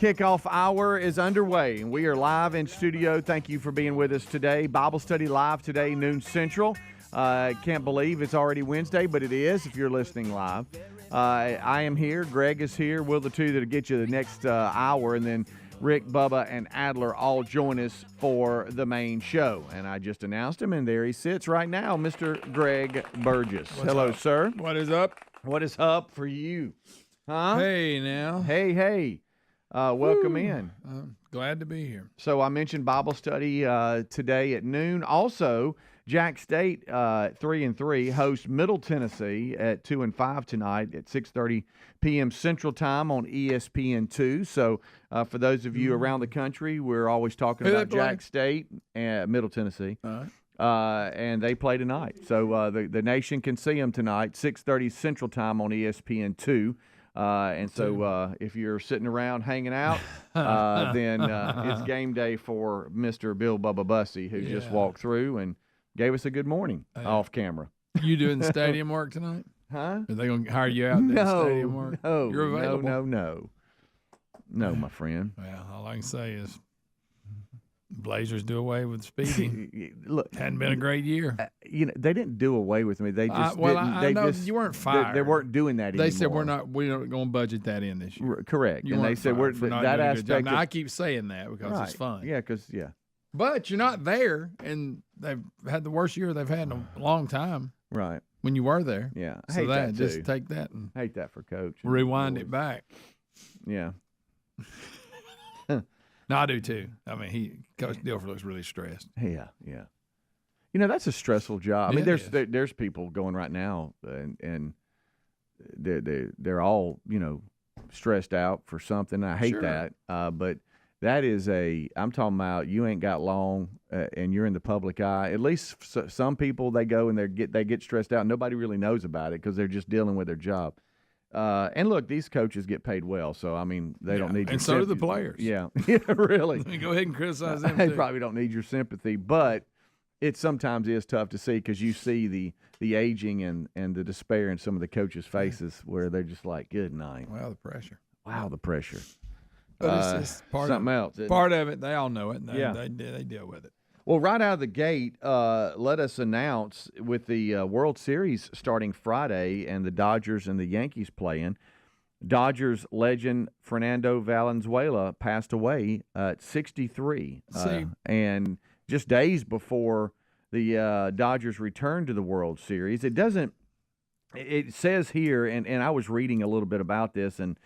Kickoff hour is underway, and we are live in studio. Thank you for being with us today. Bible study live today, noon Central. Can't believe it's already Wednesday, but it is if you're listening live. I am here. Greg is here. We're the two that'll get you the next hour, and then Rick, Bubba, and Adler all join us for the main show. And I just announced him, and there he sits right now, Mr. Greg Burgess. Hello, sir. What is up? What is up for you? Huh? Hey, now. Hey. Welcome in. I'm glad to be here. So I mentioned Bible study today at noon. Also, Jack State 3-3 hosts Middle Tennessee at 2-5 tonight at 6:30 p.m. Central Time on ESPN2. So for those of you around the country, we're always talking about Jack State and Middle Tennessee. All right. And they play tonight. So the nation can see them tonight, 6:30 Central Time on ESPN2. And so if you're sitting around hanging out, then it's game day for Mr. Bill Bubba Bussey, who just walked through and gave us a good morning off camera. You doing stadium work tonight? Huh? Are they going to hire you out doing stadium work? No, You're available? No, my friend. Well, all I can say is Blazers do away with Speedy. Look, hadn't been a great year. They didn't do away with me. They just I know you weren't fired. They weren't doing that anymore. They said we don't going to budget that in this year. Correct. And they said that aspect. Now, I keep saying that because it's fun. Yeah, But you're not there, and they've had the worst year they've had in a long time. Right. When you were there. Yeah. I so hate that just too. take that and hate that for Coach. Rewind it back. Yeah. No, I do too. I mean, Coach Dilfer looks really stressed. Yeah. That's a stressful job. I mean, there's people going right now, and they're all stressed out for something. I hate that, but that is I'm talking about you ain't got long, and you're in the public eye. At least some people, they go and they get stressed out. Nobody really knows about it because they're just dealing with their job. And look, these coaches get paid well, so I mean they don't need. And so do the players. Yeah, really. Let me go ahead and criticize them. They probably don't need your sympathy, but it sometimes is tough to see because you see the aging and the despair in some of the coaches' faces where they're just like, "Good night." Wow, the pressure. But it's just part something else. Part of it, they all know it. And they deal with it. Well, right out of the gate, let us announce with the World Series starting Friday and the Dodgers and the Yankees playing, Dodgers legend Fernando Valenzuela passed away at 63. And just days before the Dodgers returned to the World Series, it says here, and I was reading a little bit about this, and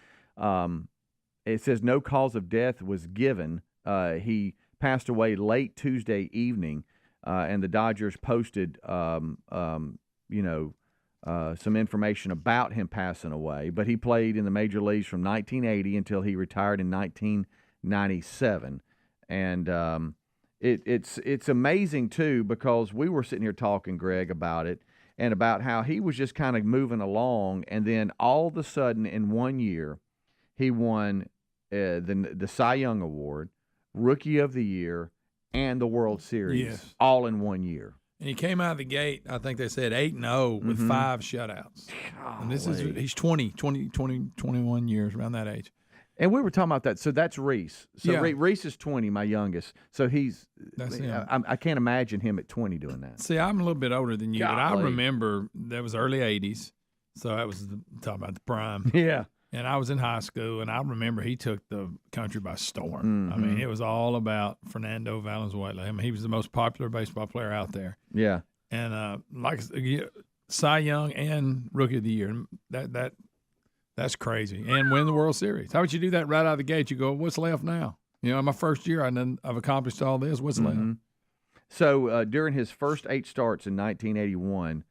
it says no cause of death was given. He passed away late Tuesday evening, and the Dodgers posted, some information about him passing away. But he played in the major leagues from 1980 until he retired in 1997. And it's amazing too because we were sitting here talking, Greg, about it and about how he was just kind of moving along, and then all of a sudden in 1 year, he won the Cy Young Award, Rookie of the Year, and the World Series all in 1 year. And he came out of the gate, I think they said 8-0 with 5 shutouts. And he's 21 years, around that age. And we were talking about that. So that's Reese. So Reese is 20, my youngest. So that's him. I can't imagine him at 20 doing that. See, I'm a little bit older than you, but I remember that was early 80s. So that was talking about the prime. Yeah. And I was in high school, and I remember he took the country by storm. I mean, it was all about Fernando Valenzuela. I mean, he was the most popular baseball player out there. Yeah. And Cy Young and Rookie of the Year, that's crazy. And win the World Series. How would you do that right out of the gate? You go, what's left now? My first year, I've accomplished all this. What's left? So during his first 8 starts in 1981,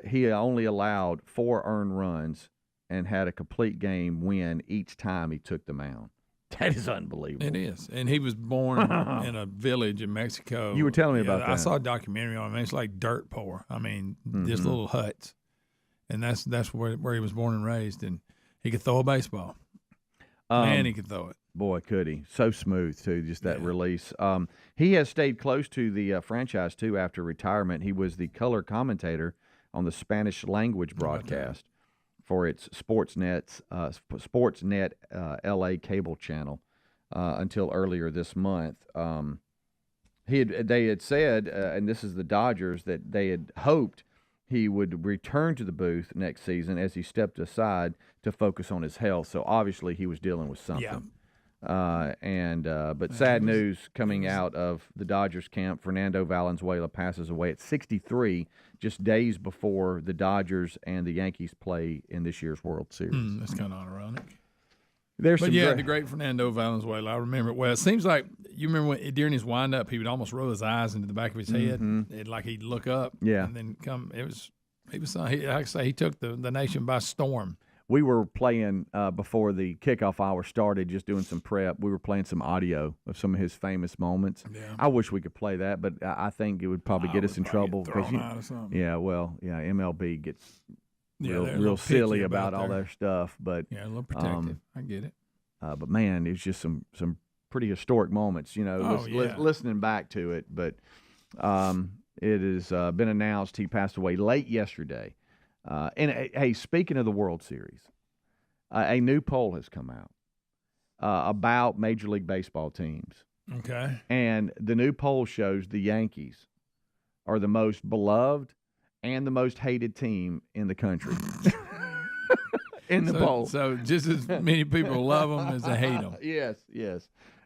he only allowed 4 earned runs and had a complete game win each time he took the mound. That is unbelievable. It is. And he was born in a village in Mexico. You were telling me about that. I saw a documentary on him. It's like dirt poor. I mean, just little huts. And that's where he was born and raised. And he could throw a baseball. Man, he could throw it. Boy, could he. So smooth, too, just that release. He has stayed close to the franchise, too, after retirement. He was the color commentator on the Spanish language broadcast for its Sportsnet LA cable channel until earlier this month. They had said, and this is the Dodgers, that they had hoped he would return to the booth next season as he stepped aside to focus on his health. So obviously he was dealing with something. But sad news coming out of the Dodgers camp. Fernando Valenzuela passes away at 63, just days before the Dodgers and the Yankees play in this year's World Series. That's kind of ironic. The great Fernando Valenzuela, I remember it well. It seems like you remember during his wind-up, he would almost roll his eyes into the back of his head, like he'd look up, and then come. Like I say, he took the nation by storm. We were playing before the kickoff hour started, just doing some prep. We were playing some audio of some of his famous moments. Yeah. I wish we could play that, but I think it would probably get us in trouble. MLB gets real silly about all their stuff. But a little protective. I get it. But man, it's just some pretty historic moments. Listening back to it. But it has been announced he passed away late yesterday. Hey, speaking of the World Series, a new poll has come out about Major League Baseball teams. Okay. And the new poll shows the Yankees are the most beloved and the most hated team in the country. In the poll. So just as many people love them as they hate them. Yes.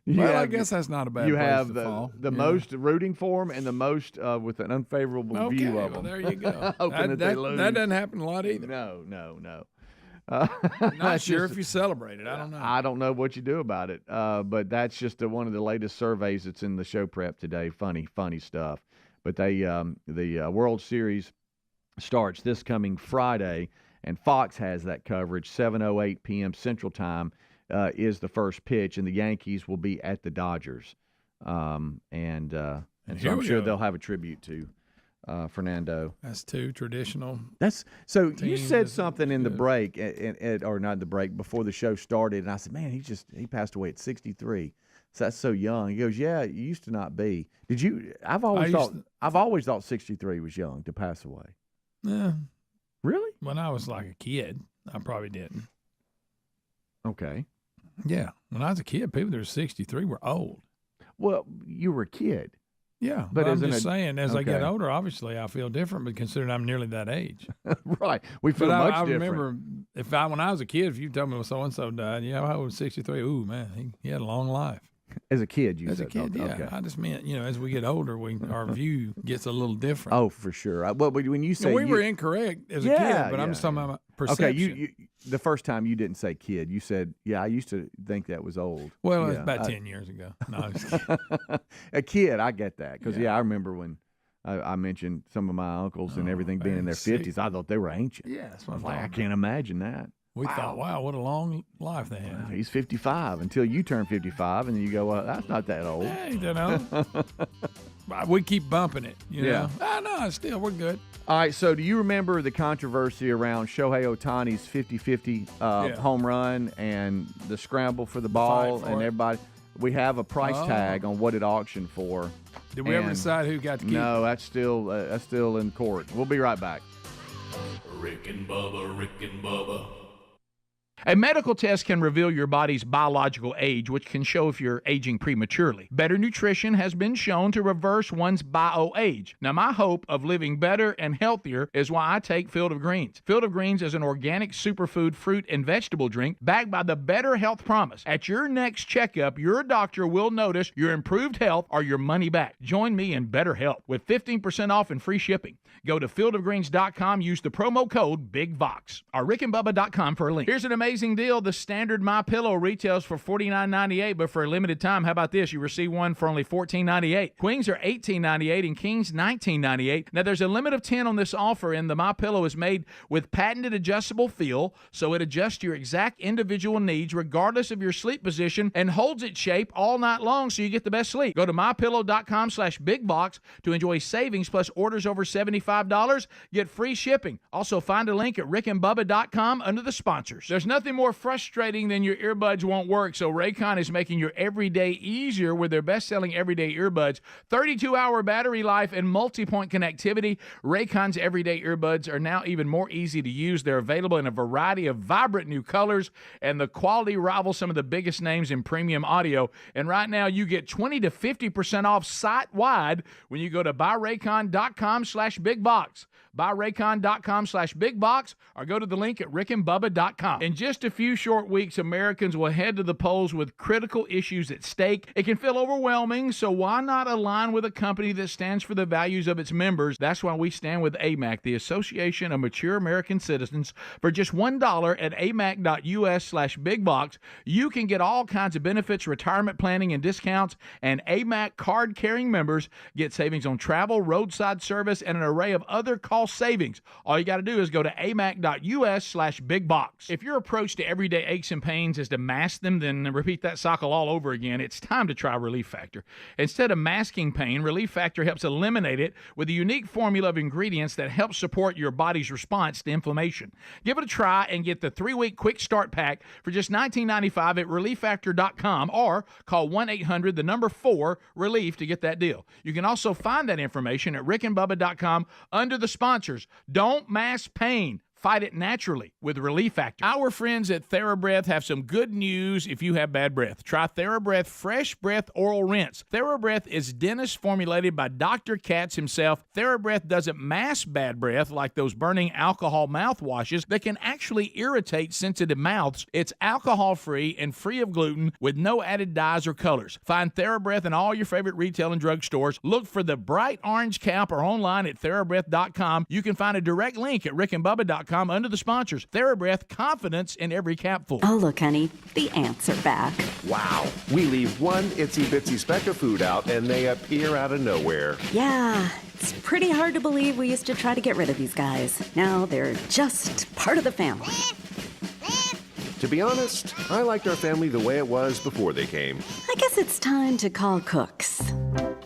I guess that's not a bad place to fall. You have the most rooting for them and the most with an unfavorable view of them. There you go. That doesn't happen a lot either. No. Not sure if you celebrate it. I don't know. I don't know what you do about it. But that's just one of the latest surveys that's in the show prep today. Funny stuff. But the World Series starts this coming Friday, and Fox has that coverage. 7:08 p.m. Central Time is the first pitch, and the Yankees will be at the Dodgers. So I'm sure they'll have a tribute to Fernando. That's two traditional. You said something in the break, or not the break, before the show started, and I said, "Man, he passed away at 63. So that's so young." He goes, "Yeah, it used to not be." Did you? I've always thought 63 was young to pass away. Yeah. Really? When I was like a kid, I probably didn't. Okay. Yeah. When I was a kid, people that were 63 were old. Well, you were a kid. Yeah, but I'm just saying, as I get older, obviously I feel different, but considering I'm nearly that age. Right. We feel much different. I remember when I was a kid, if you told me so-and-so died, I was 63. Ooh, man, he had a long life. As a kid, As a kid, yeah. Okay. I just meant, as we get older, our view gets a little different. Oh, for sure. Well, when you say we were incorrect as a kid, but I'm just talking about perception. Okay, you the first time you didn't say kid, you said, I used to think that was old. Well, it was about 10 years ago. No, I'm just kidding. A kid, I get that. Because, I remember when I mentioned some of my uncles and everything being in their 50s. I thought they were ancient. Yeah, that's what I'm like, I can't imagine that. We thought, wow, what a long life they had. Well, he's 55 until you turn 55, and then you go, well, that's not that old. Yeah, we keep bumping it, know. No, still, we're good. All right, so do you remember the controversy around Shohei Ohtani's 50-50 home run and the scramble for the ball and everybody? We have a price tag on what it auctioned for. Did we ever decide who got to keep it? No, that's still in court. We'll be right back. Rick and Bubba. A medical test can reveal your body's biological age, which can show if you're aging prematurely. Better nutrition has been shown to reverse one's bio-age. Now, my hope of living better and healthier is why I take Field of Greens. Field of Greens is an organic superfood fruit and vegetable drink backed by the Better Health Promise. At your next checkup, your doctor will notice your improved health or your money back. Join me in better health with 15% off and free shipping. Go to fieldofgreens.com, use the promo code BIGVOX or rickandbubba.com for a link. Here's an amazing deal. The standard MyPillow retails for $49.98, but for a limited time, how about this? You receive one for only $14.98. Queens are $18.98 and Kings $19.98. Now, there's a limit of 10 on this offer, and the MyPillow is made with patented adjustable feel, so it adjusts your exact individual needs regardless of your sleep position and holds its shape all night long so you get the best sleep. Go to mypillow.com/bigbox to enjoy savings plus orders over $75. Get free shipping. Also, find a link at rickandbubba.com under the sponsors. There's nothing nothing more frustrating than your earbuds won't work, so Raycon is making your everyday easier with their best-selling everyday earbuds. 32-hour battery life and multi-point connectivity. Raycon's everyday earbuds are now even more easy to use. They're available in a variety of vibrant new colors, and the quality rivals some of the biggest names in premium audio. And right now, you get 20 to 50% off site-wide when you go to buyraycon.com/bigbox. buyraycon.com/bigbox, or go to the link at rickandbubba.com. In just a few short weeks, Americans will head to the polls with critical issues at stake. It can feel overwhelming, so why not align with a company that stands for the values of its members? That's why we stand with AMAC, the Association of Mature American Citizens. For just $1 at amac.us/bigbox, you can get all kinds of benefits, retirement planning, and discounts, and AMAC card-carrying members get savings on travel, roadside service, and an array of other cost savings. All you got to do is go to amac.us/bigbox. If your approach to everyday aches and pains is to mask them, then repeat that cycle all over again. It's time to try Relief Factor. Instead of masking pain, Relief Factor helps eliminate it with a unique formula of ingredients that helps support your body's response to inflammation. Give it a try and get the 3-week quick start pack for just $19.95 at relieffactor.com, or call 1-800-4-RELIEF to get that deal. You can also find that information at rickandbubba.com under the sponsors. Don't mask pain. Fight it naturally with Relief Factor. Our friends at TheraBreath have some good news if you have bad breath. Try TheraBreath Fresh Breath Oral Rinse. TheraBreath is dentist formulated by Dr. Katz himself. TheraBreath doesn't mask bad breath like those burning alcohol mouthwashes that can actually irritate sensitive mouths. It's alcohol-free and free of gluten with no added dyes or colors. Find TheraBreath in all your favorite retail and drug stores. Look for the bright orange cap or online at TheraBreath.com. You can find a direct link at rickandbubba.com under the sponsors. TheraBreath, confidence in every capful. Oh, look, honey, the ants are back. Wow. We leave one itsy-bitsy speck of food out, and they appear out of nowhere. Yeah, it's pretty hard to believe we used to try to get rid of these guys. Now they're just part of the family. To be honest, I liked our family the way it was before they came. I guess it's time to call Cooks.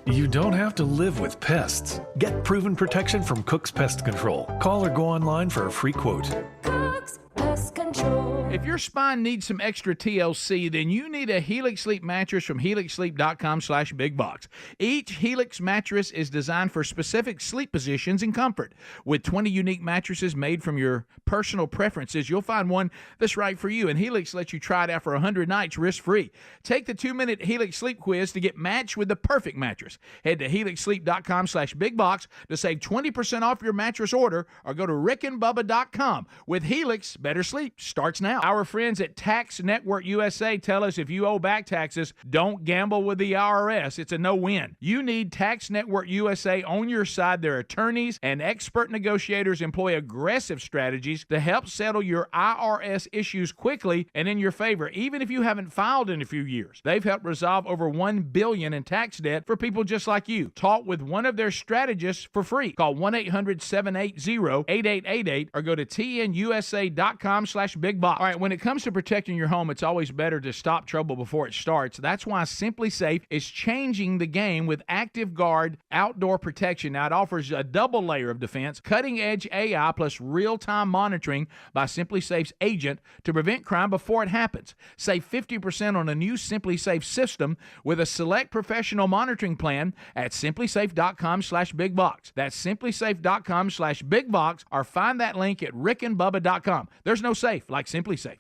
You don't have to live with pests. Get proven protection from Cook's Pest Control. Call or go online for a free quote. Cook's Pest Control. If your spine needs some extra TLC, then you need a Helix Sleep mattress from helixsleep.com/bigbox. Each Helix mattress is designed for specific sleep positions and comfort. With 20 unique mattresses made from your personal preferences, you'll find one that's right for you, and Helix lets you try it out for 100 nights risk-free. Take the 2-minute Helix Sleep quiz to get matched with the perfect mattress. Head to helixsleep.com/bigbox to save 20% off your mattress order, or go to rickandbubba.com. With Helix, better sleep starts now. Our friends at Tax Network USA tell us if you owe back taxes, don't gamble with the IRS. It's a no-win. You need Tax Network USA on your side. Their attorneys and expert negotiators employ aggressive strategies to help settle your IRS issues quickly and in your favor, even if you haven't filed in a few years. They've helped resolve over $1 billion in tax debt for people just like you. Talk with one of their strategists for free. Call 1-800-780-8888 or go to tnusa.com/bigbox. All right, when it comes to protecting your home, it's always better to stop trouble before it starts. That's why Simply Safe is changing the game with Active Guard outdoor protection. Now, it offers a double layer of defense, cutting-edge AI plus real-time monitoring by Simply Safe's agent to prevent crime before it happens. Save 50% on a new Simply Safe system with a select professional monitoring plan at simplysafe.com/bigbox. That's simplysafe.com/bigbox, or find that link at rickandbubba.com. There's no safe like Simply Safe.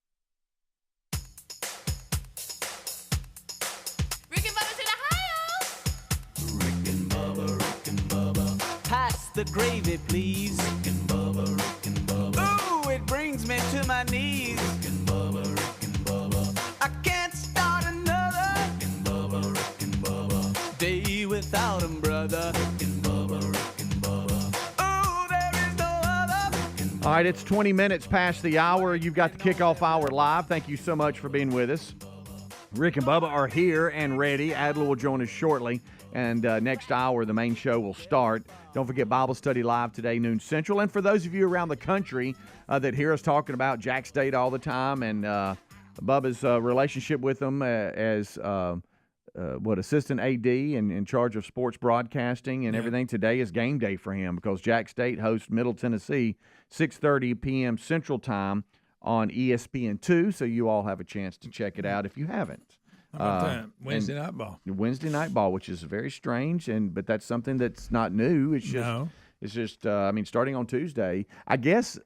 Rick and Bubba's in Ohio. Rick and Bubba. Pass the gravy, please. Rick and Bubba. Ooh, it brings me to my knees. Rick and Bubba. I can't start another Rick and Bubba. day without 'em, brother. Rick and Bubba. Ooh, there is no other. All right, it's 20 minutes past the hour. You've got the Kickoff Hour live. Thank you so much for being with us. Rick and Bubba are here and ready. Adler will join us shortly, and next hour the main show will start. Don't forget Bible study live today, noon Central. And for those of you around the country that hear us talking about Jack State all the time and Bubba's relationship with them as assistant AD and in charge of sports broadcasting and everything. Today is game day for him because Jack State hosts Middle Tennessee, 6:30 p.m. Central Time on ESPN2, so you all have a chance to check it out if you haven't. How about that? Wednesday night ball. Wednesday night ball, which is very strange, but that's something that's not new. It's just, it's just. I mean, starting on Tuesday, I guess,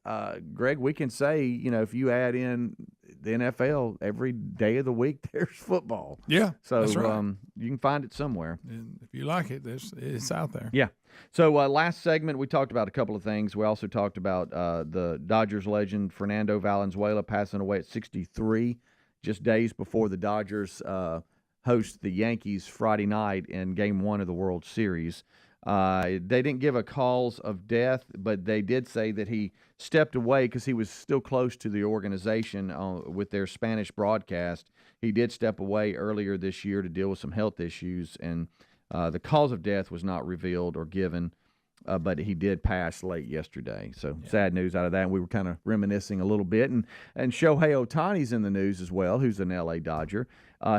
Greg, we can say, you know, if you add in the NFL, every day of the week there's football. Yeah, so that's right. You can find it somewhere. And if you like it, it's out there. Yeah. So last segment, we talked about a couple of things. We also talked about the Dodgers legend Fernando Valenzuela passing away at 63. Just days before the Dodgers host the Yankees Friday night in Game 1 of the World Series. They didn't give a cause of death, but they did say that he stepped away because he was still close to the organization with their Spanish broadcast. He did step away earlier this year to deal with some health issues, and the cause of death was not revealed or given. But he did pass late yesterday. So sad news out of that. And we were kind of reminiscing a little bit. And Shohei Ohtani's in the news as well, who's an L.A. Dodger.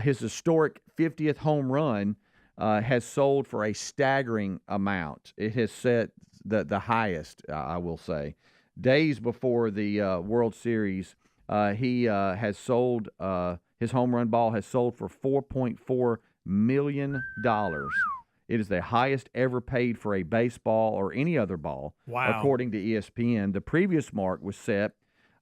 His historic 50th home run has sold for a staggering amount. It has set the highest, I will say. Days before the World Series, he has sold his home run ball has sold for $4.4 million. It is the highest ever paid for a baseball or any other ball, according to ESPN. The previous mark was set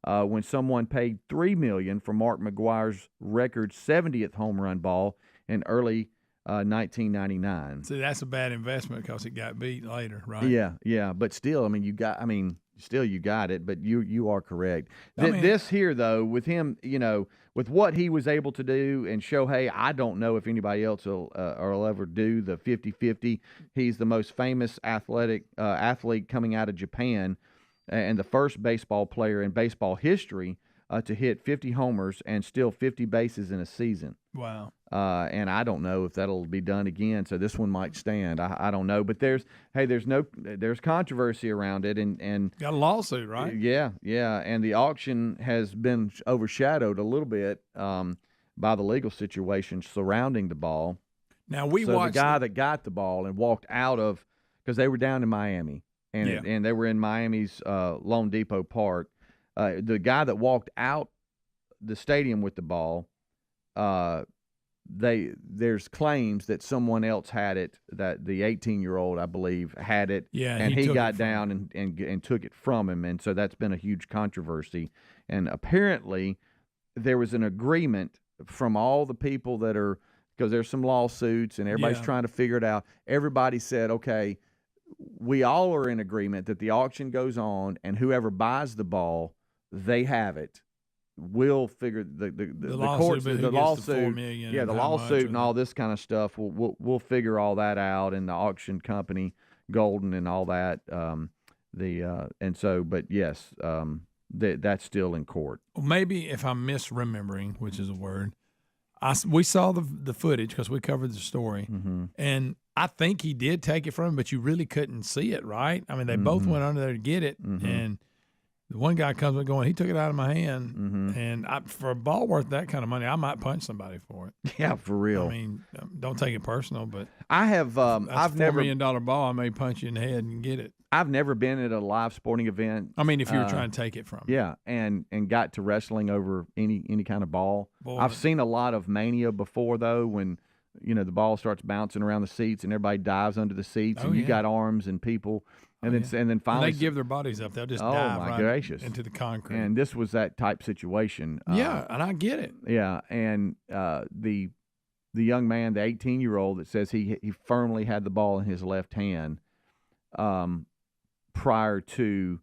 when someone paid $3 million for Mark McGwire's record 70th home run ball in early 1999. See, that's a bad investment because it got beat later, right? Yeah, but still, I mean, you got it, but you are correct. This here, though, with him, you know, with what he was able to do, and Shohei, I don't know if anybody else will ever do the 50-50. He's the most famous athlete coming out of Japan, and the first baseball player in baseball history to hit 50 homers and steal 50 bases in a season. Wow. And I don't know if that'll be done again, so this one might stand. I don't know, but there's controversy around it, and got a lawsuit, right? Yeah, and the auction has been overshadowed a little bit by the legal situation surrounding the ball. Now the guy that got the ball and walked out of, because they were down in Miami, and they were in Miami's Lone Depot Park. The guy that walked out the stadium with the ball, there's claims that someone else had it, that the 18-year-old, I believe, had it, and he got down and took it from him, and so that's been a huge controversy. And apparently there was an agreement from all the people that are, because there's some lawsuits and everybody's trying to figure it out. Everybody said, okay, we all are in agreement that the auction goes on, and whoever buys the ball, they have it. We'll figure the courts, the lawsuit, the lawsuit and all this kind of stuff. We'll figure all that out, and the auction company, Golden, and all that. But yes, that's still in court. Maybe if I'm misremembering, which is a word, we saw the footage because we covered the story, and I think he did take it from him, but you really couldn't see it, right? I mean, they both went under there to get it, and the one guy comes up going, he took it out of my hand, and for a ball worth that kind of money, I might punch somebody for it. Yeah, for real. I mean, don't take it personal, but I have. I've never $4 million ball. I may punch you in the head and get it. I've never been at a live sporting event. I mean, if you were trying to take it from me. Yeah, and got to wrestling over any kind of ball. Boy. I've seen a lot of mania before, though, when the ball starts bouncing around the seats and everybody dives under the seats, and you got arms and people. And then finally, they give their bodies up. They'll just dive into the concrete. And this was that type situation. And I get it. Yeah, and the young man, the 18-year-old, that says he firmly had the ball in his left hand prior to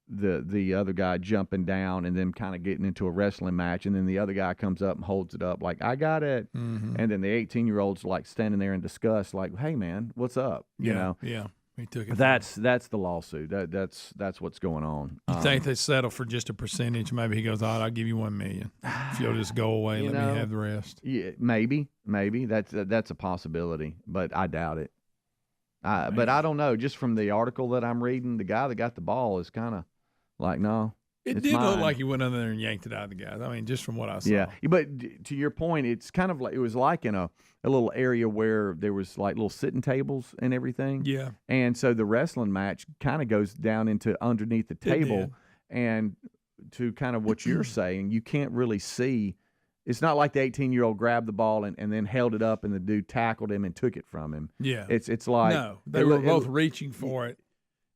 the other guy jumping down and then kind of getting into a wrestling match, and then the other guy comes up and holds it up like, I got it. And then the 18-year-old's like standing there in disgust, like, hey man, what's up? You know? Yeah. He took it. That's the lawsuit. That's what's going on. You think they settle for just a percentage? Maybe he goes, "All right, I'll give you $1 million if you'll just go away and let me have the rest." Yeah, maybe that's a possibility, but I doubt it. But I don't know. Just from the article that I'm reading, the guy that got the ball is kind of like, no. It did look like he went under there and yanked it out of the guys. I mean, just from what I saw. Yeah, but to your point, it's kind of like it was like in a little area where there was like little sitting tables and everything. Yeah. And so the wrestling match kind of goes down into underneath the table, and kind of what you're saying, you can't really see. It's not like the 18-year-old grabbed the ball and then held it up and the dude tackled him and took it from him. Yeah. It's like no, they were both reaching for it.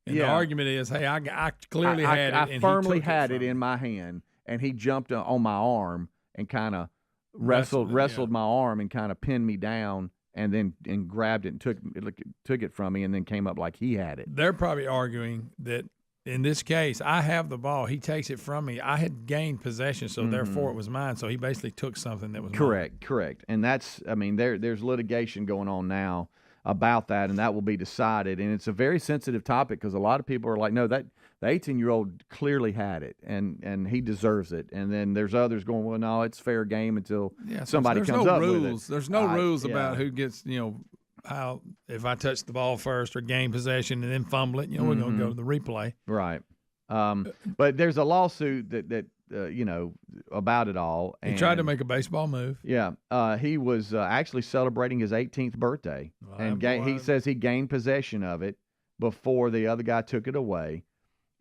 And the argument is, hey, I clearly had it. I firmly had it in my hand, and he jumped on my arm and kind of wrestled my arm and kind of pinned me down, and then grabbed it and took it from me, and then came up like he had it. They're probably arguing that in this case, I have the ball. He takes it from me. I had gained possession, so therefore it was mine. So he basically took something that was mine. Correct. And that's, I mean, there's litigation going on now about that, and that will be decided. And it's a very sensitive topic because a lot of people are like, no, that the 18-year-old clearly had it, and he deserves it. And then there's others going, well, no, it's fair game until somebody comes up with it. There's no rules about who gets, how if I touch the ball first or gain possession and then fumble it, we're going to go to the replay. Right. But there's a lawsuit that about it all. And he tried to make a baseball move. Yeah. He was actually celebrating his 18th birthday, and he says he gained possession of it before the other guy took it away,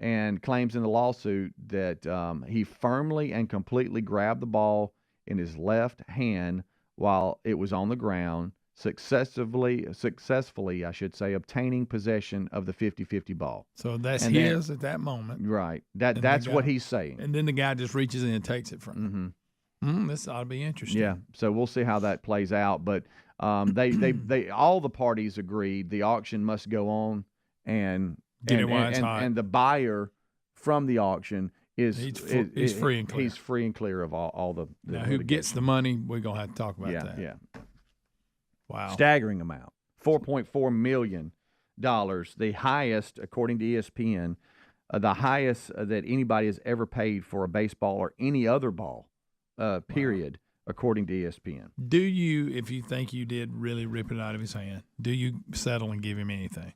and claims in the lawsuit that he firmly and completely grabbed the ball in his left hand while it was on the ground, successfully, I should say, obtaining possession of the 50-50 ball. So that's his at that moment. Right. That's what he's saying. And then the guy just reaches in and takes it from him. This ought to be interesting. Yeah. So we'll see how that plays out. But they all the parties agreed the auction must go on, and the buyer from the auction is free and clear. He's free and clear of all the now, who gets the money, we're going to have to talk about that. Yeah. Wow. Staggering amount. $4.4 million. The highest, according to ESPN, the highest that anybody has ever paid for a baseball or any other ball, period, according to ESPN. Do you, if you think you did really rip it out of his hand, do you settle and give him anything?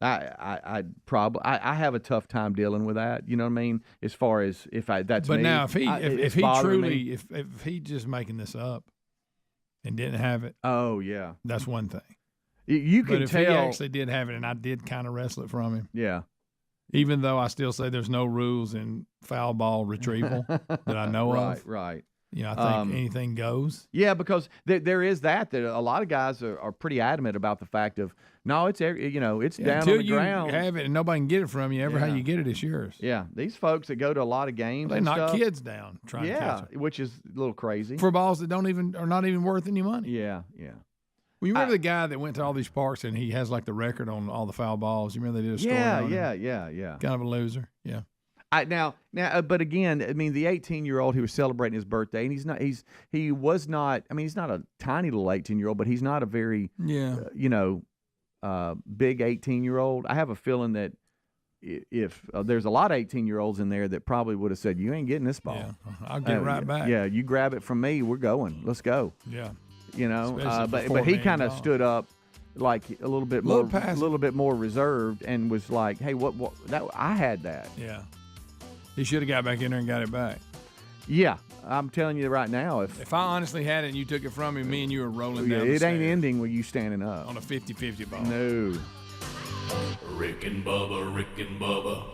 I probably have a tough time dealing with that. You know what I mean? As far as if now if he truly if he just making this up and didn't have it, that's one thing. You can tell if he actually did have it, and I did kind of wrestle it from him. Yeah. Even though I still say there's no rules in foul ball retrieval that I know of. Right. I think anything goes. Yeah, because there is that a lot of guys are pretty adamant about the fact of, no, it's down on the ground. Until you have it and nobody can get it from you, how you get it is yours. Yeah, these folks that go to a lot of games, they knock kids down trying to catch it. Which is a little crazy. For balls that are not even worth any money. Yeah. Well, you remember the guy that went to all these parks and he has like the record on all the foul balls? You remember they did a story on him? Yeah. Kind of a loser. Yeah. Now, but again, I mean, the 18-year-old who was celebrating his birthday, and he's not a tiny little 18-year-old, but he's not a very, big 18-year-old. I have a feeling that if there's a lot of 18-year-olds in there that probably would have said, you ain't getting this ball. Yeah, I'll get it right back. Yeah, you grab it from me, we're going. Let's go. Yeah. But he kind of stood up like a little bit more reserved and was like, hey, what I had that. Yeah. He should have got back in there and got it back. Yeah, I'm telling you right now. If I honestly had it and you took it from me, me and you were rolling down the stairs. It stairs ain't ending with you standing up. On a 50-50 ball. No. Rick and Bubba.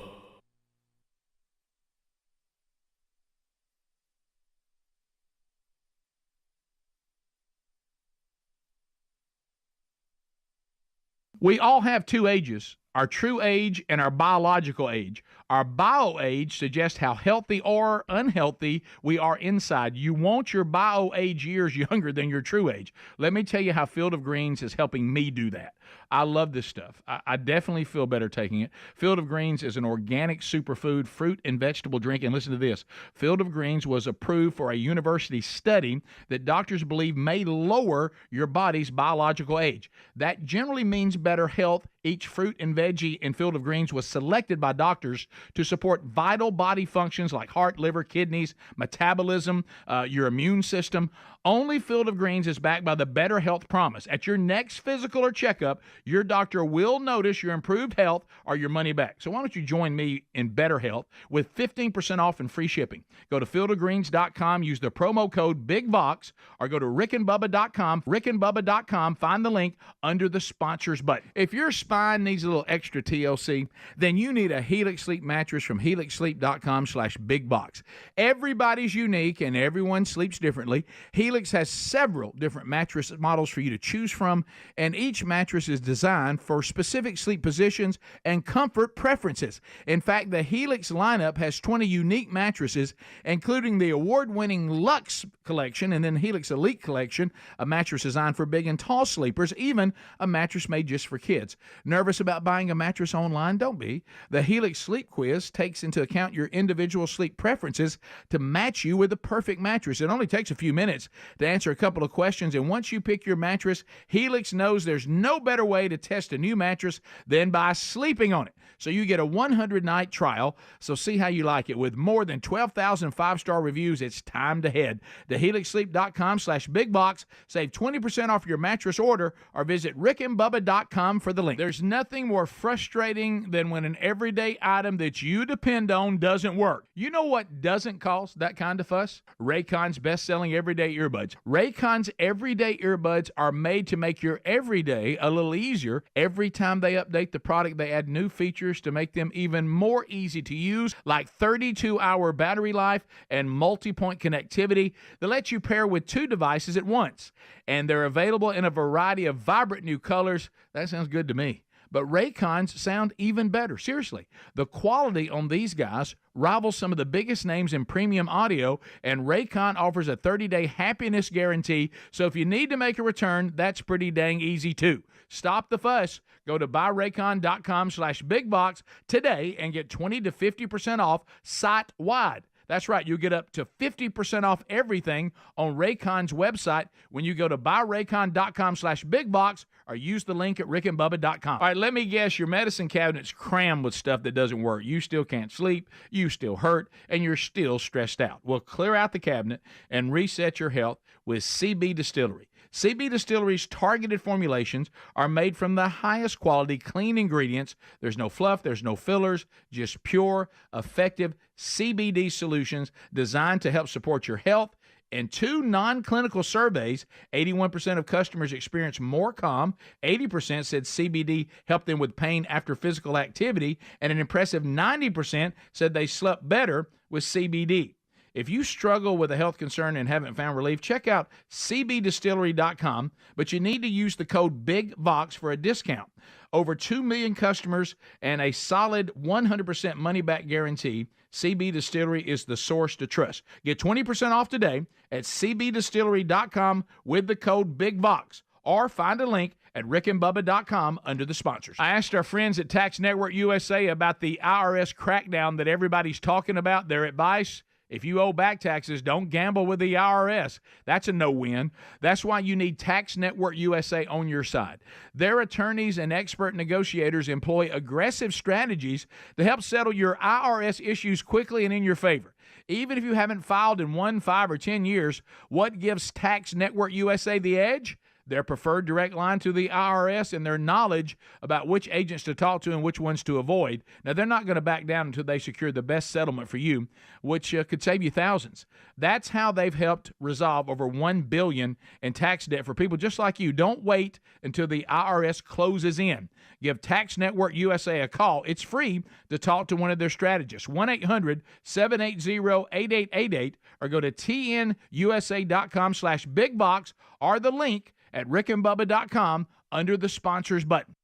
We all have two ages, our true age and our biological age. Our bio age suggests how healthy or unhealthy we are inside. You want your bio age years younger than your true age. Let me tell you how Field of Greens is helping me do that. I love this stuff. I definitely feel better taking it. Field of Greens is an organic superfood fruit and vegetable drink. And listen to this. Field of Greens was approved for a university study that doctors believe may lower your body's biological age. That generally means better health. Each fruit and veggie in Field of Greens was selected by doctors to support vital body functions like heart, liver, kidneys, metabolism, your immune system. Only Field of Greens is backed by the Better Health Promise. At your next physical or checkup, your doctor will notice your improved health or your money back. So why don't you join me in Better Health with 15% off and free shipping? Go to fieldofgreens.com, use the promo code BIGVOX, or go to rickandbubba.com, find the link under the sponsors button. If you're spine needs a little extra TLC, then you need a Helix Sleep mattress from helixsleep.com/bigbox. Everybody's unique and everyone sleeps differently. Helix has several different mattress models for you to choose from, and each mattress is designed for specific sleep positions and comfort preferences. In fact, the Helix lineup has 20 unique mattresses, including the award-winning Luxe collection and then Helix Elite collection, a mattress designed for big and tall sleepers, even a mattress made just for kids. Nervous about buying a mattress online? Don't be. The Helix Sleep Quiz takes into account your individual sleep preferences to match you with the perfect mattress. It only takes a few minutes to answer a couple of questions, and once you pick your mattress, Helix knows there's no better way to test a new mattress than by sleeping on it. So you get a 100-night trial, so see how you like it. With more than 12,000 five-star reviews, it's time to head to helixsleep.com/bigbox. Save 20% off your mattress order or visit rickandbubba.com for the link. There's nothing more frustrating than when an everyday item that you depend on doesn't work. You know what doesn't cause that kind of fuss? Raycon's best-selling everyday earbuds. Raycon's everyday earbuds are made to make your everyday a little easier. Every time they update the product, they add new features to make them even more easy to use, like 32-hour battery life and multi-point connectivity that lets you pair with 2 devices at once. And they're available in a variety of vibrant new colors. That sounds good to me. But Raycons sound even better. Seriously, the quality on these guys rivals some of the biggest names in premium audio, and Raycon offers a 30-day happiness guarantee, so if you need to make a return, that's pretty dang easy too. Stop the fuss. Go to buyraycon.com/bigbox today and get 20 to 50% off site-wide. That's right, you get up to 50% off everything on Raycon's website when you go to buyraycon.com/bigbox or use the link at rickandbubba.com. All right, let me guess, your medicine cabinet's crammed with stuff that doesn't work. You still can't sleep, you still hurt, and you're still stressed out. Well, clear out the cabinet and reset your health with CB Distillery. CB Distillery's targeted formulations are made from the highest quality clean ingredients. There's no fluff, there's no fillers, just pure, effective CBD solutions designed to help support your health. In 2 non-clinical surveys, 81% of customers experienced more calm, 80% said CBD helped them with pain after physical activity, and an impressive 90% said they slept better with CBD. If you struggle with a health concern and haven't found relief, check out cbdistillery.com, but you need to use the code BIGVOX for a discount. Over 2 million customers and a solid 100% money-back guarantee, CB Distillery is the source to trust. Get 20% off today at cbdistillery.com with the code BIGVOX, or find a link at rickandbubba.com under the sponsors. I asked our friends at Tax Network USA about the IRS crackdown that everybody's talking about. Their advice: if you owe back taxes, don't gamble with the IRS. That's a no-win. That's why you need Tax Network USA on your side. Their attorneys and expert negotiators employ aggressive strategies to help settle your IRS issues quickly and in your favor. Even if you haven't filed in 1, 5, or 10 years, what gives Tax Network USA the edge? Their preferred direct line to the IRS and their knowledge about which agents to talk to and which ones to avoid. Now, they're not going to back down until they secure the best settlement for you, which could save you thousands. That's how they've helped resolve over $1 billion in tax debt for people just like you. Don't wait until the IRS closes in. Give Tax Network USA a call. It's free to talk to one of their strategists. 1-800-780-8888 or go to tnusa.com/bigbox or the link at rickandbubba.com under the sponsors button.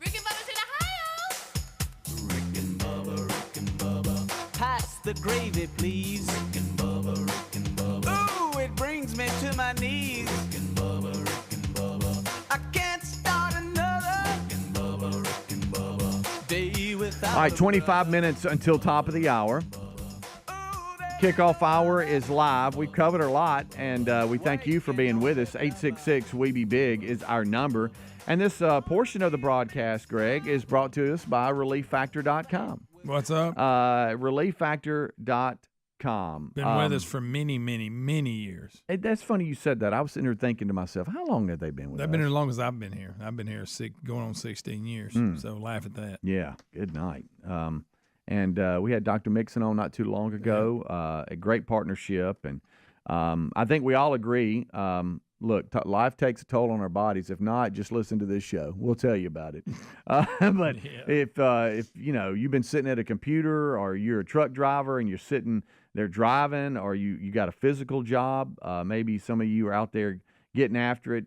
Rick and Bubba's in Ohio. Rick and Bubba. Pass the gravy, please. Rick and Bubba. Ooh, it brings me to my knees. Rick and Bubba. I can't start another Rick and Bubba. day without. All right, 25 minutes until top of the hour. Kickoff hour is live. We've covered a lot, and we thank you for being with us. 866-WE-BE-BIG is our number. And this portion of the broadcast, Greg, is brought to us by ReliefFactor.com. What's up? ReliefFactor.com. Been with us for many, many, many years. That's funny you said that. I was sitting here thinking to myself, how long have they been with us? They've been here as long as I've been here. I've been here going on 16 years, so laugh at that. Yeah, good night. And we had Dr. Mixon on not too long ago. A great partnership, and I think we all agree. Look, life takes a toll on our bodies. If not, just listen to this show. We'll tell you about it. But if you've been sitting at a computer, or you're a truck driver and you're sitting there driving, or you got a physical job, maybe some of you are out there getting after it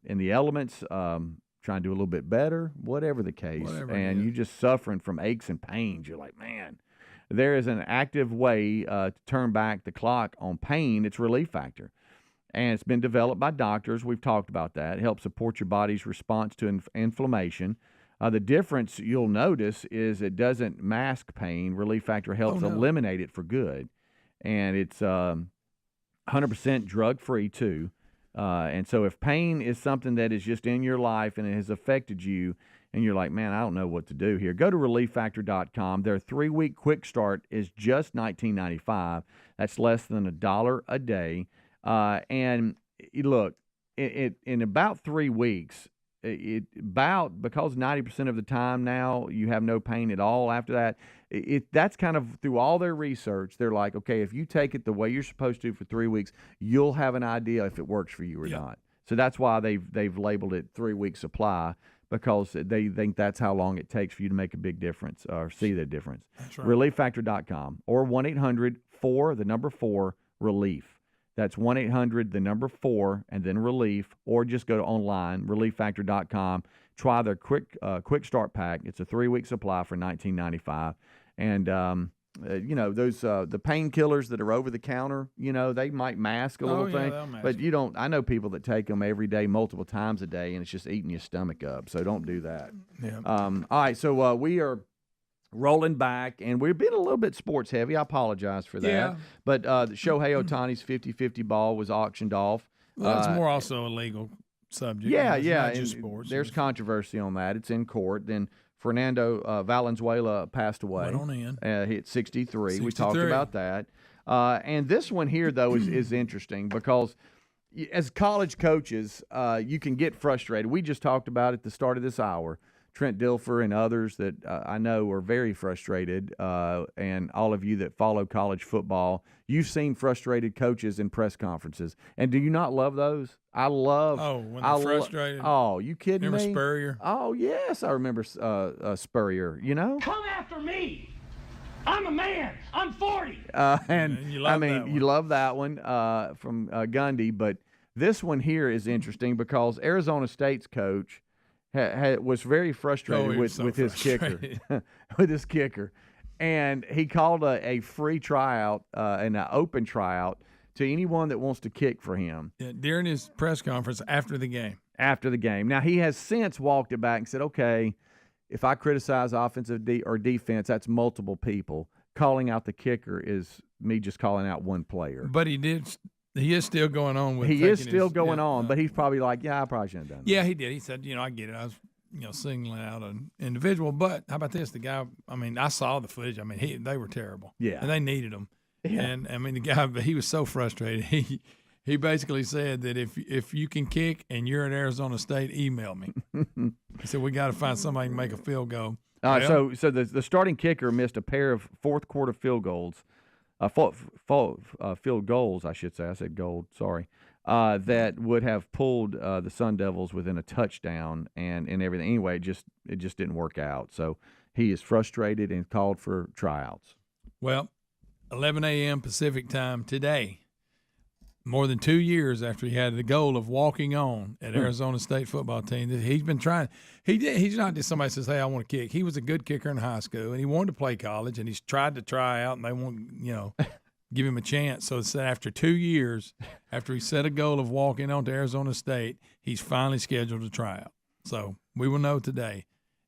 in the elements, trying to do a little bit better, whatever the case, and you're just suffering from aches and pains. You're like, man, there is an active way to turn back the clock on pain. It's Relief Factor. And it's been developed by doctors. We've talked about that. It helps support your body's response to inflammation. The difference you'll notice is it doesn't mask pain. Relief Factor helps eliminate it for good. And it's 100% drug-free, too. And so if pain is something that is just in your life and it has affected you, and you're like, man, I don't know what to do here, go to relieffactor.com. Their 3-week quick start is just $19.95. That's less than $1 a day. And look, in about 3 weeks, because 90% of the time now you have no pain at all after that, that's kind of through all their research. They're like, okay, if you take it the way you're supposed to for 3 weeks, you'll have an idea if it works for you or not. So that's why they've labeled it 3-week supply, because they think that's how long it takes for you to make a big difference or see the difference. That's right. ReliefFactor.com or 1-800-4-relief. That's 1-800-4 and then relief, or just go to online, relieffactor.com. Try their quick start pack. It's a 3-week supply for $19.95. And those the painkillers that are over the counter, they might mask a little thing, but you don't. I know people that take them every day, multiple times a day, and it's just eating your stomach up. So don't do that. Yeah. All right. So we are rolling back, and we've been a little bit sports heavy. I apologize for that. Yeah. But Shohei Ohtani's 50-50 ball was auctioned off. Well, that's more also a legal subject. Yeah, not just sports. There's controversy on that. It's in court. Then Fernando Valenzuela passed away. Went on in. He hit 63. We talked about that. And this one here, though, is interesting because as college coaches, you can get frustrated. We just talked about at the start of this hour. Trent Dilfer and others that I know are very frustrated, and all of you that follow college football, you've seen frustrated coaches in press conferences. And do you not love those? I love. Oh, when they're frustrated. Oh, you kidding me? Remember Spurrier? Oh, yes, I remember Spurrier, Come after me. I'm a man. I'm 40. And you love you love that one from Gundy. But this one here is interesting because Arizona State's coach was very frustrated with his kicker, and he called a free tryout and an open tryout to anyone that wants to kick for him. Yeah, during his press conference after the game. Now he has since walked it back and said, "Okay, if I criticize offensive or defense, that's multiple people. Calling out the kicker is me just calling out one player." But he is still going on with. He is still going on, but he's probably like, "Yeah, I probably shouldn't have done that." Yeah, he did. He said, I get it. I was, singling out an individual. But how about this? The guy. I saw the footage. They were terrible. Yeah, and they needed him. Yeah. And the guy, he was so frustrated. He basically said that if you can kick and you're at Arizona State, email me. He said we got to find somebody who can make a field goal. All right. So the starting kicker missed a pair of fourth quarter field goals. Field goals, I should say. I said gold. Sorry. That would have pulled the Sun Devils within a touchdown and everything. Anyway, it just didn't work out. So he is frustrated and called for tryouts. Well, 11 a.m. Pacific time today, more than 2 years after he had the goal of walking on at Arizona State football team, he's been trying. He's not just somebody says, "Hey, I want to kick." He was a good kicker in high school, and he wanted to play college, and he's tried to try out, and they won't, give him a chance. So it's after 2 years, after he set a goal of walking on to Arizona State, he's finally scheduled to try out. So we will know today.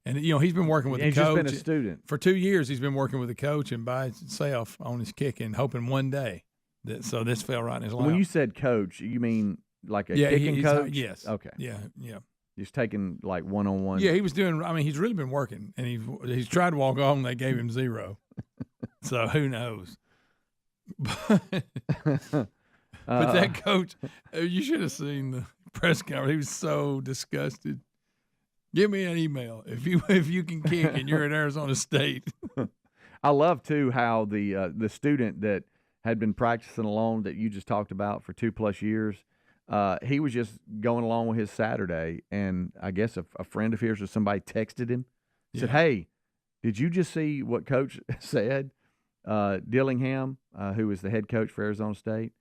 And, he's been working with the coach. He's been a student. For 2 years, he's been working with the coach and by himself on his kicking, hoping one day. So this fell right in his lap. When you said coach, you mean like a kicking coach? Yes. Okay. Yeah. He's taking like one-on-one. Yeah, he was doing. He's really been working, and he's tried to walk on. And they gave him 0. So who knows? But that coach, you should have seen the press conference. He was so disgusted. Give me an email if you can kick and you're at Arizona State. I love too how the student that had been practicing alone that you just talked about for 2+ years. He was just going along with his Saturday, and I guess a friend of his or somebody texted him, said, "Hey, did you just see what Coach said? Dillingham, who is the head coach for Arizona State,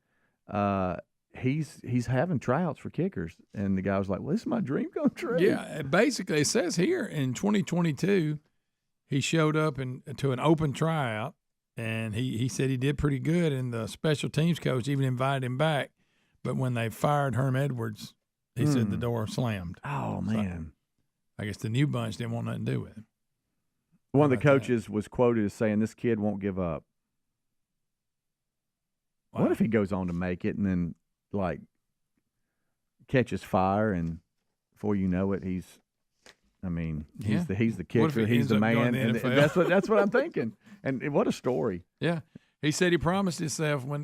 he's having tryouts for kickers." And the guy was like, "Well, this is my dream come true." Yeah, basically it says here in 2022, he showed up to an open tryout, and he said he did pretty good, and the special teams coach even invited him back. But when they fired Herm Edwards, he said the door slammed. Oh, man. So I guess the new bunch didn't want nothing to do with him. One of the coaches was quoted as saying, "This kid won't give up." Wow. What if he goes on to make it and then, like, catches fire, and before you know it, he's the kicker, he's the man, and that's what I'm thinking. And what a story! Yeah, he said he promised himself when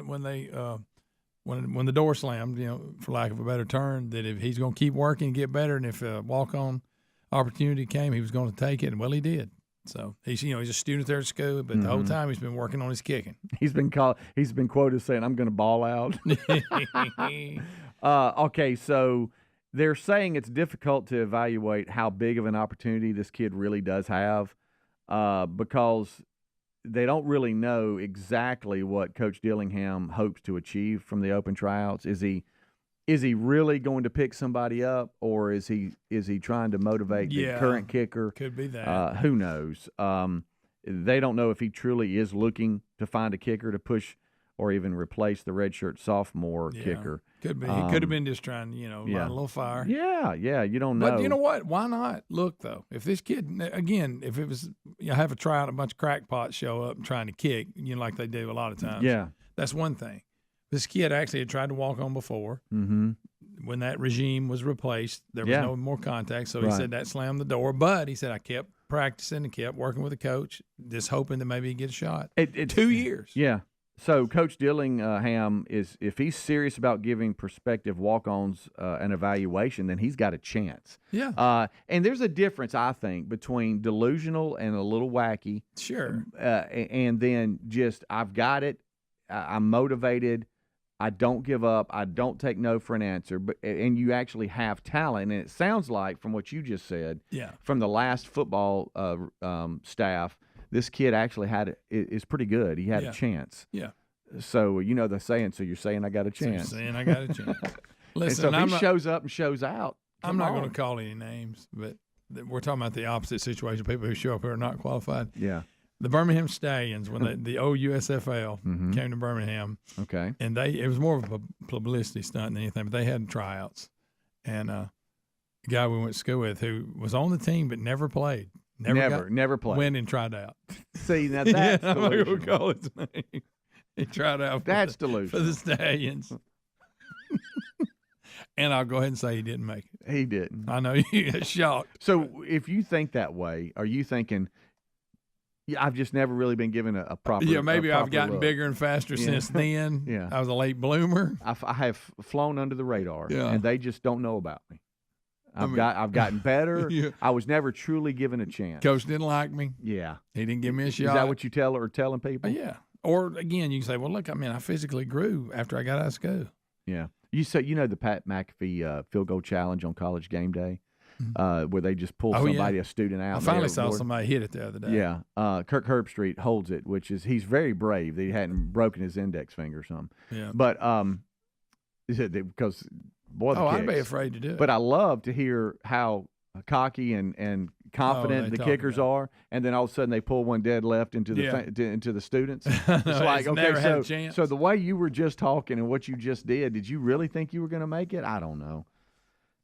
the door slammed, for lack of a better term, that if he's going to keep working and get better, and if a walk-on opportunity came, he was going to take it. And well, he did. So he's a student there at school, but the whole time he's been working on his kicking. He's been quoted saying, "I'm going to ball out." Okay, so they're saying it's difficult to evaluate how big of an opportunity this kid really does have, because they don't really know exactly what Coach Dillingham hopes to achieve from the open tryouts. Is he really going to pick somebody up, or is he trying to motivate the current kicker? Could be that. Who knows? They don't know if he truly is looking to find a kicker to push or even replace the redshirt sophomore kicker. Could be. He could have been just trying to, light a little fire. Yeah, you don't know. But you know what? Why not? Look, though, if this kid, again, if it was, have a tryout, a bunch of crackpots show up and trying to kick, like they do a lot of times. Yeah. That's one thing. This kid actually had tried to walk on before. Mm-hmm. When that regime was replaced, there was no more contact. So he said that slammed the door. But he said, I kept practicing and kept working with the coach, just hoping that maybe he'd get a shot. 2 years. Yeah. So Coach Dillingham if he's serious about giving prospective walk-ons an evaluation, then he's got a chance. Yeah. And there's a difference, I think, between delusional and a little wacky. Sure. And then just, I've got it, I'm motivated, I don't give up, I don't take no for an answer, and you actually have talent. And it sounds like, from what you just said, from the last football staff, this kid actually is pretty good. He had a chance. Yeah. So, the saying, so you're saying I got a chance. So you're saying I got a chance. Listen, and so if he shows up and shows out, I'm not going to call any names, but we're talking about the opposite situation, people who show up who are not qualified. Yeah. The Birmingham Stallions, when the OUSFL came to Birmingham. Okay. And it was more of a publicity stunt than anything, but they had tryouts. And the guy we went to school with who was on the team but never played. Never played. Went and tried out. See, now that's I'm not delusional. going to call his name. He tried out delusional. For the Stallions. And I'll go ahead and say he didn't make it. He didn't. I know you get shocked. So if you think that way, are you thinking, I've just never really been given a proper maybe a proper I've gotten look. bigger and faster since then. Yeah. I was a late bloomer. I have flown under the radar, Yeah. and they just don't know about me. I've gotten better. Yeah. I was never truly given a chance. Coach didn't like me. Yeah. He didn't give me a shot. Is that what you telling people? Yeah. Or, again, you can say, well, look, I physically grew after I got out of school. Yeah. You say, the Pat McAfee field goal challenge on College Game Day, where they just pull a student out. I finally saw somebody hit it the other day. Yeah. Kirk Herbstreit holds it, which is, he's very brave that he hadn't broken his index finger or something. Yeah. But because, boy, the I'd be kicks. afraid to do it. But I love to hear how cocky and confident the kickers are, and then all of a sudden they pull one dead left into the into the students. It's like, okay, so the way you were just talking and what you just did you really think you were going to make it? I don't know,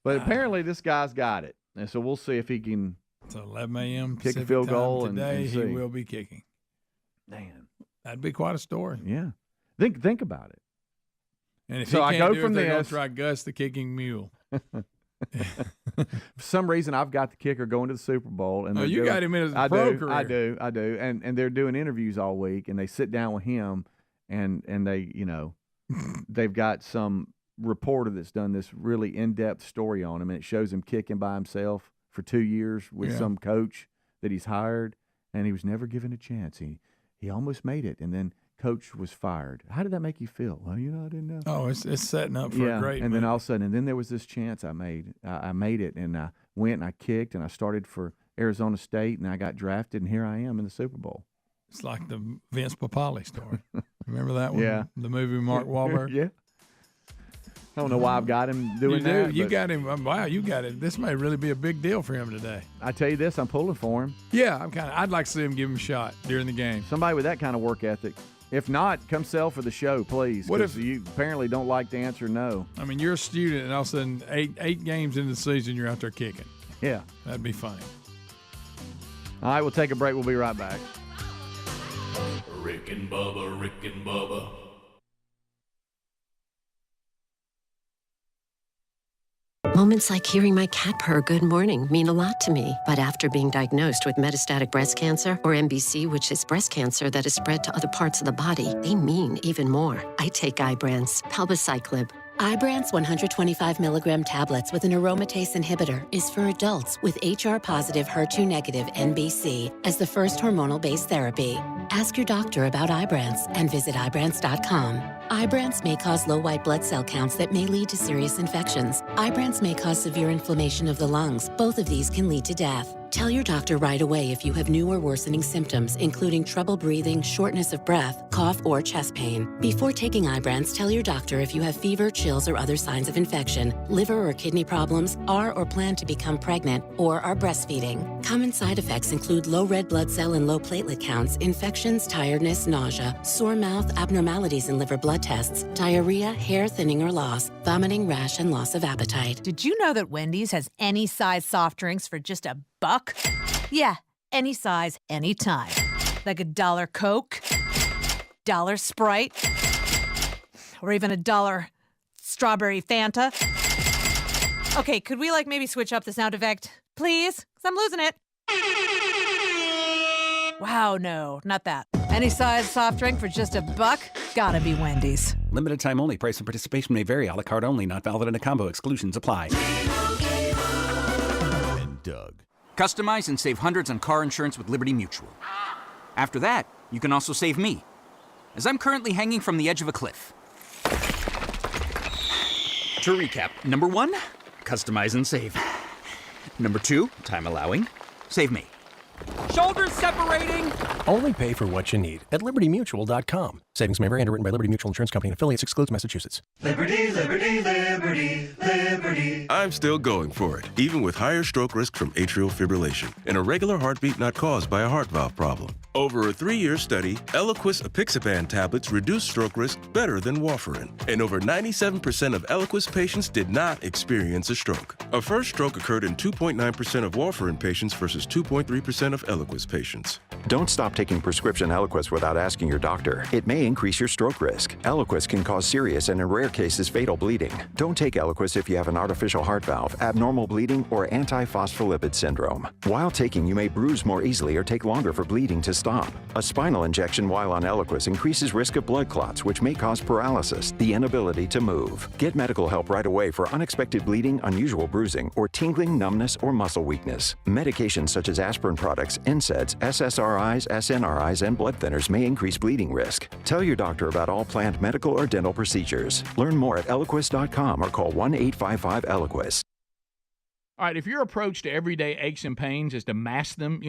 but apparently this guy's got it, and so we'll see if he can. So 11 a.m. kick a field goal today. and he will be kicking. Man, that'd be quite a story. Yeah, think about it. And if so he I can't go do from it, they're gonna this. try Gus the kicking mule. For some reason, I've got the kicker going to the Super Bowl, and you got him in his pro career. I do, and they're doing interviews all week, and they sit down with him, and they, they've got some reporter that's done this really in-depth story on him, and it shows him kicking by himself for 2 years with some coach that he's hired, and he was never given a chance. He almost made it, and then coach was fired. How did that make you feel? Well, I didn't know. Oh, it's setting up for a great. And then all of a sudden, and then there was this chance I made. I made it, and I went and I kicked, and I started for Arizona State, and I got drafted, and here I am in the Super Bowl. It's like the Vince Papale story. Remember that one? Yeah. The movie Mark Wahlberg? Yeah. I don't know why I've got him doing that. You got him. Wow, you got it. This may really be a big deal for him today. I tell you this, I'm pulling for him. Yeah, I'd like to see him give him a shot during the game. Somebody with that kind of work ethic. If not, come sell for the show, please. What if you apparently don't like to answer no? I mean, you're a student, and all of a sudden, eight games into the season, you're out there kicking. Yeah. That'd be funny. All right, we'll take a break. We'll be right back. Rick and Bubba, Rick and Bubba. Moments like hearing my cat purr good morning mean a lot to me. But after being diagnosed with metastatic breast cancer, or MBC, which is breast cancer that is spread to other parts of the body, they mean even more. I take Ibrance, palbociclib. Ibrance 125 milligram tablets with an aromatase inhibitor is for adults with HR-positive, HER2-negative MBC as the first hormonal-based therapy. Ask your doctor about Ibrance and visit Ibrance.com. Ibrance may cause low white blood cell counts that may lead to serious infections. Ibrance may cause severe inflammation of the lungs. Both of these can lead to death. Tell your doctor right away if you have new or worsening symptoms, including trouble breathing, shortness of breath, cough, or chest pain. Before taking Ibrance, tell your doctor if you have fever, chills, or other signs of infection, liver or kidney problems, are or plan to become pregnant, or are breastfeeding. Common side effects include low red blood cell and low platelet counts, infections, tiredness, nausea, sore mouth, abnormalities in liver blood tests, diarrhea, hair thinning or loss, vomiting, rash, and loss of appetite. Did you know that Wendy's has any size soft drinks for just $1? Yeah, any size, anytime. Like $1 Coke, $1 Sprite, or even $1 strawberry Fanta. Okay, could we maybe switch up the sound effect, please? Because I'm losing it. Wow, no, not that. Any size soft drink for just $1? Gotta be Wendy's. Limited time only. Price and participation may vary. A la carte only. Not valid in a combo. Exclusions apply. And Doug. Customize and save hundreds on car insurance with Liberty Mutual. After that, you can also save me, as I'm currently hanging from the edge of a cliff. To recap, number 1, customize and save. Number 2, time allowing, save me. Shoulders separating! Only pay for what you need at LibertyMutual.com. Savings may vary. Underwritten by Liberty Mutual Insurance Company and affiliates. Excludes Massachusetts. Liberty, liberty, liberty, liberty. I'm still going for it, even with higher stroke risk from atrial fibrillation, an irregular heartbeat not caused by a heart valve problem. Over a 3-year study, Eliquis apixaban tablets reduced stroke risk better than warfarin, and over 97% of Eliquis patients did not experience a stroke. A first stroke occurred in 2.9% of warfarin patients versus 2.3% of Eliquis patients. Don't stop taking prescription Eliquis without asking your doctor. It may increase your stroke risk. Eliquis can cause serious and, in rare cases, fatal bleeding. Don't take Eliquis if you have an artificial heart valve, abnormal bleeding, or antiphospholipid syndrome. While taking, you may bruise more easily or take longer for bleeding to stop. A spinal injection while on Eliquis increases risk of blood clots, which may cause paralysis, the inability to move. Get medical help right away for unexpected bleeding, unusual bruising, or tingling, numbness, or muscle weakness. Medications such as aspirin products, NSAIDs, SSRIs, SNRIs, and blood thinners may increase bleeding risk. Tell your doctor about all planned medical or dental procedures. Learn more at Eliquis.com or call 1-855-ELIQUIS. All right, if your approach to everyday aches and pains is to mask them,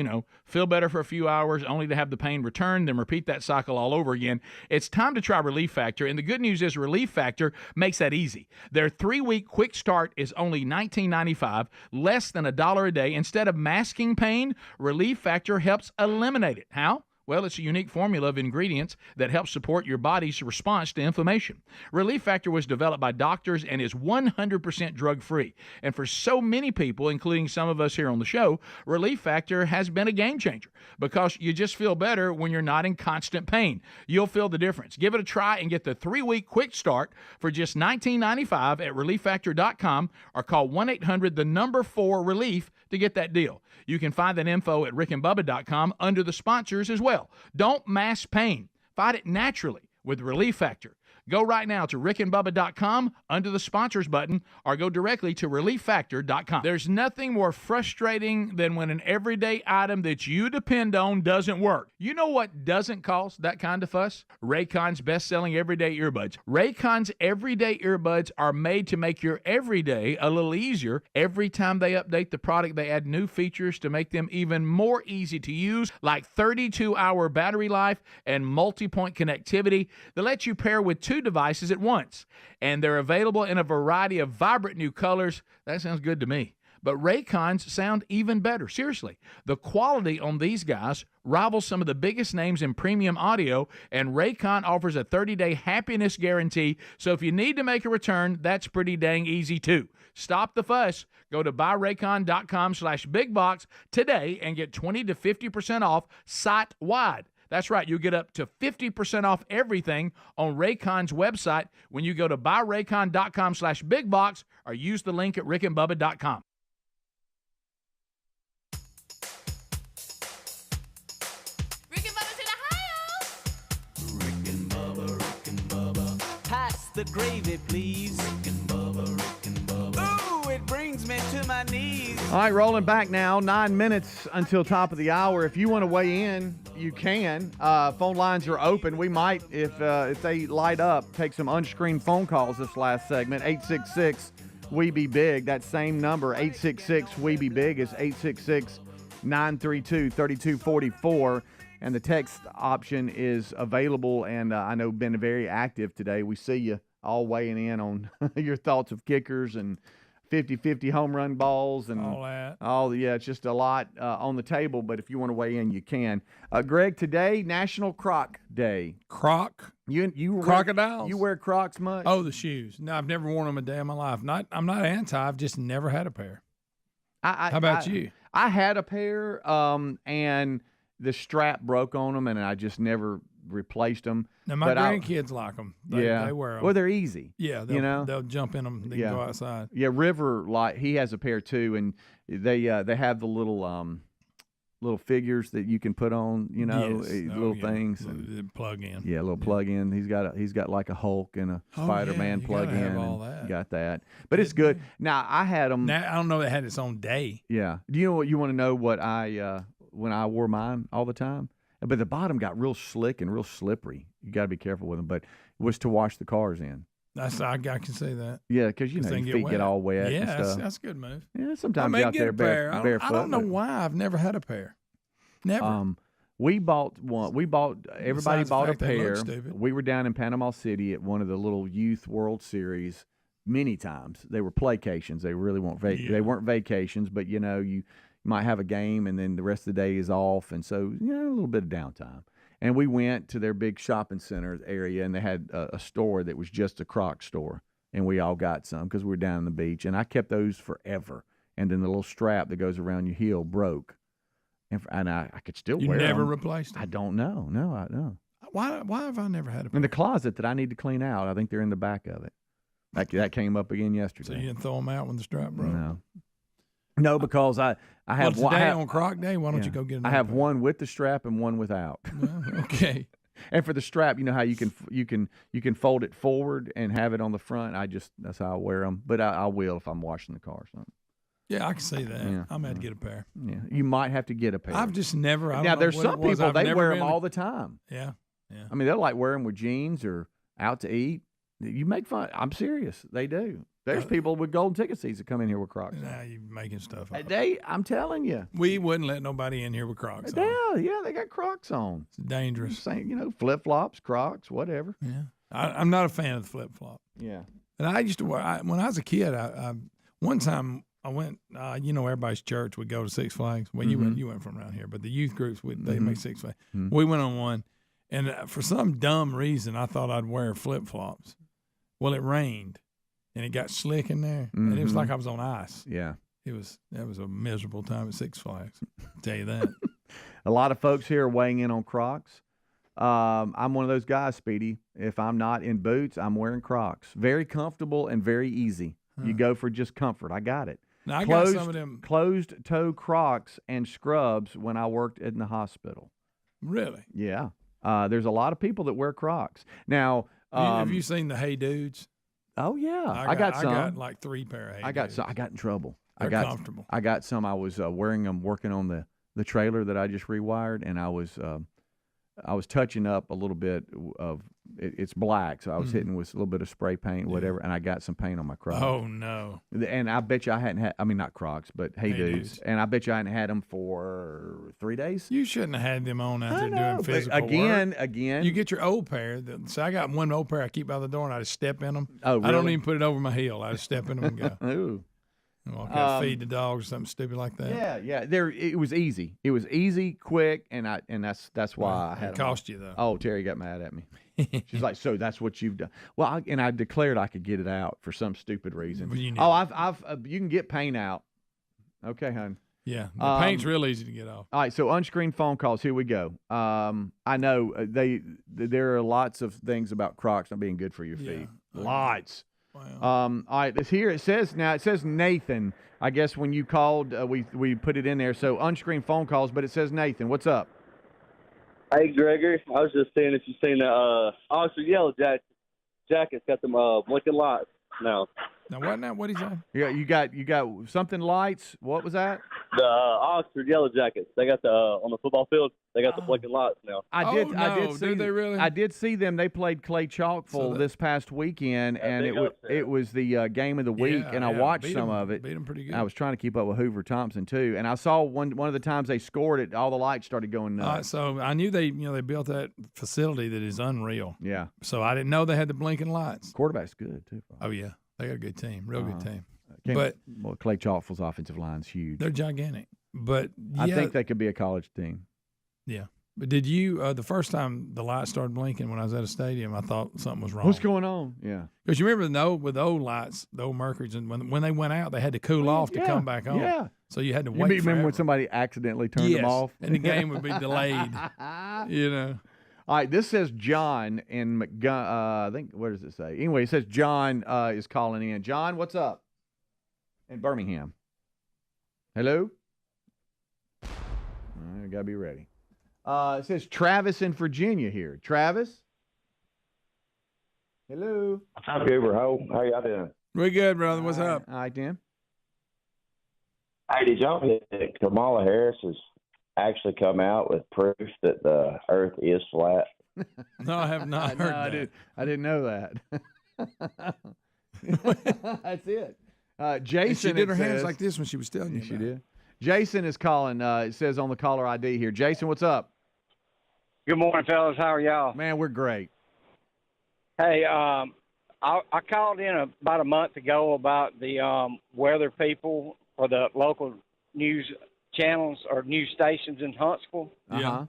feel better for a few hours only to have the pain return, then repeat that cycle all over again, it's time to try Relief Factor. And the good news is Relief Factor makes that easy. Their 3-week quick start is only $19.95, less than $1 a day. Instead of masking pain, Relief Factor helps eliminate it. How? Well, it's a unique formula of ingredients that helps support your body's response to inflammation. Relief Factor was developed by doctors and is 100% drug-free. And for so many people, including some of us here on the show, Relief Factor has been a game changer because you just feel better when you're not in constant pain. You'll feel the difference. Give it a try and get the 3-week quick start for just $19.95 at ReliefFactor.com or call 1-800-4-RELIEF to get that deal. You can find that info at rickandbubba.com under the sponsors as well. Don't mask pain. Fight it naturally with Relief Factor. Go right now to rickandbubba.com under the sponsors button or go directly to relieffactor.com. There's nothing more frustrating than when an everyday item that you depend on doesn't work. You know what doesn't cause that kind of fuss? Raycon's best-selling everyday earbuds. Raycon's everyday earbuds are made to make your everyday a little easier. Every time they update the product, they add new features to make them even more easy to use, like 32-hour battery life and multi-point connectivity that lets you pair with 2 devices at once. And they're available in a variety of vibrant new colors. That sounds good to me. But Raycons sound even better. Seriously, the quality on these guys rivals some of the biggest names in premium audio, and Raycon offers a 30-day happiness guarantee. So if you need to make a return, that's pretty dang easy too. Stop the fuss. Go to buyraycon.com/bigbox today and get 20 to 50% off site-wide. That's right. You get up to 50% off everything on Raycon's website when you go to buyraycon.com/bigbox or use the link at rickandbubba.com. Rick and Bubba's in Ohio. Rick and Bubba. Pass the gravy, please. Rick and Bubba. Ooh, it brings me to my knees. All right, rolling back now. 9 minutes until top of the hour. If you want to weigh in, you can. Phone lines are open. We might, if they light up, take some unscreened phone calls this last segment. 866-WE-BE-BIG. That same number, 866-WE-BE-BIG, is 866-932-3244. And the text option is available, and I know been very active today. We see you all weighing in on your thoughts of kickers and 50-50 home run balls and all that. Yeah, it's just a lot on the table, but if you want to weigh in, you can. Greg, today, National Croc Day. Croc? You Crocodiles? You wear Crocs much? Oh, the shoes. No, I've never worn them a day in my life. I'm not anti. I've just never had a pair. How about you? I had a pair, and the strap broke on them, and I just never replaced them. Now, my grandkids like them. They wear them. Well, they're easy. Yeah, they'll jump in them. They can go outside. Yeah, River, he has a pair too, and they have the little figures that you can put on, things. Plug in. Yeah, a little plug in. He's got like a Hulk and a Spider-Man plug in. Have all that. Got that. But it's good. Now, I had them. Now, I don't know if it had its own day. Yeah. Do you know what you want to know what when I wore mine all the time? But the bottom got real slick and real slippery. You got to be careful with them. But it was to wash the cars in. I can say that. Yeah, because your feet get all wet. Yeah, and stuff. That's a good move. Yeah, sometimes you're out there barefoot. I don't know why I've never had a pair. Never. We bought one. Everybody bought a pair. Stupid. We were down in Panama City at one of the little youth World Series many times. They were playcations. They really weren't they weren't vacations, but you might have a game and then the rest of the day is off, and so a little bit of downtime. And we went to their big shopping center area, and they had a store that was just a Croc store, and we all got some because we were down on the beach, and I kept those forever. And then the little strap that goes around your heel broke, and I could still wear them. You never replaced them? I don't know. No, I don't. Why have I never had a pair? In the closet that I need to clean out. I think they're in the back of it. That came up again yesterday. So you didn't throw them out when the strap broke? No, because I have one. Today on Croc Day, why don't you go get them? I have one with the strap and one without. Well, okay. And for the strap, you know how you can fold it forward and have it on the front. That's how I wear them. But I will if I'm washing the car or something. Yeah, I can see that. Yeah. I'm going to get a pair. Yeah, you might have to get a pair. I've just never. Now there's some people they wear them all the time. Yeah. I mean, they'll like wear them with jeans or out to eat. You make fun. I'm serious. They do. There's people with golden ticket seats that come in here with Crocs. Nah, you're making stuff up. I'm telling you. We wouldn't let nobody in here with Crocs on. Yeah, they got Crocs on. It's dangerous. Same, flip-flops, Crocs, whatever. Yeah. I'm not a fan of the flip-flop. Yeah. And I used to wear, when I was a kid, one time I went, everybody's church would go to Six Flags. Well, you went from around here, but the youth groups, they make Six Flags. Mm-hmm. We went on one, and for some dumb reason, I thought I'd wear flip-flops. Well, it rained. And it got slick in there, and it was like I was on ice. Yeah, that was a miserable time at Six Flags. I'll tell you that. A lot of folks here are weighing in on Crocs. I'm one of those guys, Speedy. If I'm not in boots, I'm wearing Crocs. Very comfortable and very easy. You go for just comfort. I got it. Now, I got some of them closed-toe Crocs and scrubs when I worked in the hospital. Really? Yeah. There's a lot of people that wear Crocs. Now, Have you seen the Hey Dudes? Oh yeah, I got some. I got like 3 pair of Hey I got Dudes. some. I got in trouble. They're comfortable. I got some. I was wearing them, working on the trailer that I just rewired, and I was touching up a little bit of it's black, so I was hitting with a little bit of spray paint, whatever, and I got some paint on my Crocs. Oh no! And I bet you I hadn't had. I mean, not Crocs, but Hey Dudes. And I bet you I hadn't had them for 3 days. You shouldn't have had them on out there doing physical again, work. Again, you get your old pair. So I got one old pair I keep by the door, and I just step in them. Oh, really? I don't even put it over my heel. I just step in them and go. Ooh. Well, feed the dogs or something stupid like that. Yeah. It was easy. It was easy, quick, and that's why I had. It cost you though. Oh, Terry got mad at me. She's like, "So that's what you've done?" Well, I declared I could get it out for some stupid reason. I've you can get paint out. Okay, hon. Yeah, the paint's real easy to get off. All right, so unscreened phone calls. Here we go. I know there are lots of things about Crocs not being good for your feet. Lots. Wow. All right, it says Nathan. I guess when you called, we put it in there. So unscreened phone calls, but it says Nathan. What's up? Hey, Gregory. I was just saying if you've seen the Oxford Yellow Jacket's got them blinking lights now. Now what is that? Yeah, you got something lights. What was that? The Oxford Yellow Jackets. They got the on the football field. They got the blinking lights now. I did see. Did they really? I did see them. They played Clay Chalkful this past weekend, and it was the game of the week. And I watched some of it. Beat them pretty good. I was trying to keep up with Hoover Thompson too, and I saw one of the times they scored it. All the lights started going nuts. So I knew they built that facility that is unreal. Yeah. So I didn't know they had the blinking lights. Quarterback's good too. Oh yeah, they got a good team, real good team. Clay Chalkful's offensive line's huge. They're gigantic. But I think they could be a college team. Yeah. But did you the first time the lights started blinking when I was at a stadium, I thought something was wrong. What's going on? Yeah. Because you remember with the old lights, the old Mercuries, and when they went out, they had to cool off to come back on. Yeah. So you had to wait. You remember when somebody accidentally turned them off? And the game would be delayed. All right, this says John in I think, where does it say? Anyway, it says John is calling in. John, what's up? In Birmingham. Hello? I got to be ready. It says Travis in Virginia here. Travis? Hello? Hi, Cooper. How y'all doing? We're good, brother. What's up? All right, Tim. Hey, did y'all hear that Kamala Harris has actually come out with proof that the Earth is flat? No, I have not heard that. I didn't know that. That's it. Jason. And she did her hands like this when she was telling you. She did. Jason is calling. It says on the caller ID here. Jason, what's up? Good morning, fellas. How are y'all? Man, we're great. Hey, I called in about a month ago about the weather people for the local news channels or news stations in Huntsville. Uh-huh.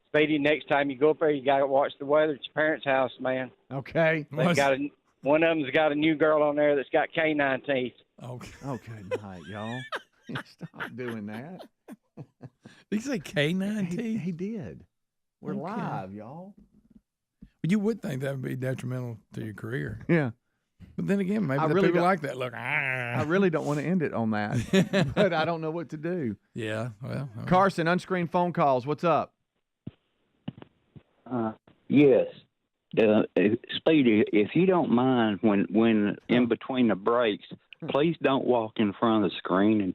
Speedy, next time you go up there, you got to watch the weather at your parents' house, man. Okay. They've got one of them's got a new girl on there that's got canine teeth. Okay. Good night, y'all. Stop doing that. Did he say canine teeth? He did. We're live, y'all. You would think that would be detrimental to your career. Yeah. But then again, maybe the people like that. Look, I really don't want to end it on that, but I don't know what to do. Yeah, well. Carson, unscreened phone calls. What's up? Yes. Speedy, if you don't mind, when in between the breaks, please don't walk in front of the screen and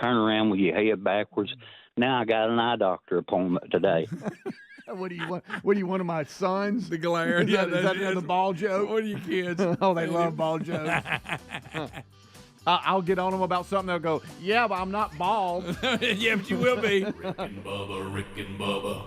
turn around with your head backwards. Now I got an eye doctor appointment today. What do you want? What do you want of my sons? The glare. Is that another ball joke? What are you kids? Oh, they love ball jokes. I'll get on them about something. They'll go, yeah, but I'm not bald. Yeah, but you will be. Rick and Bubba.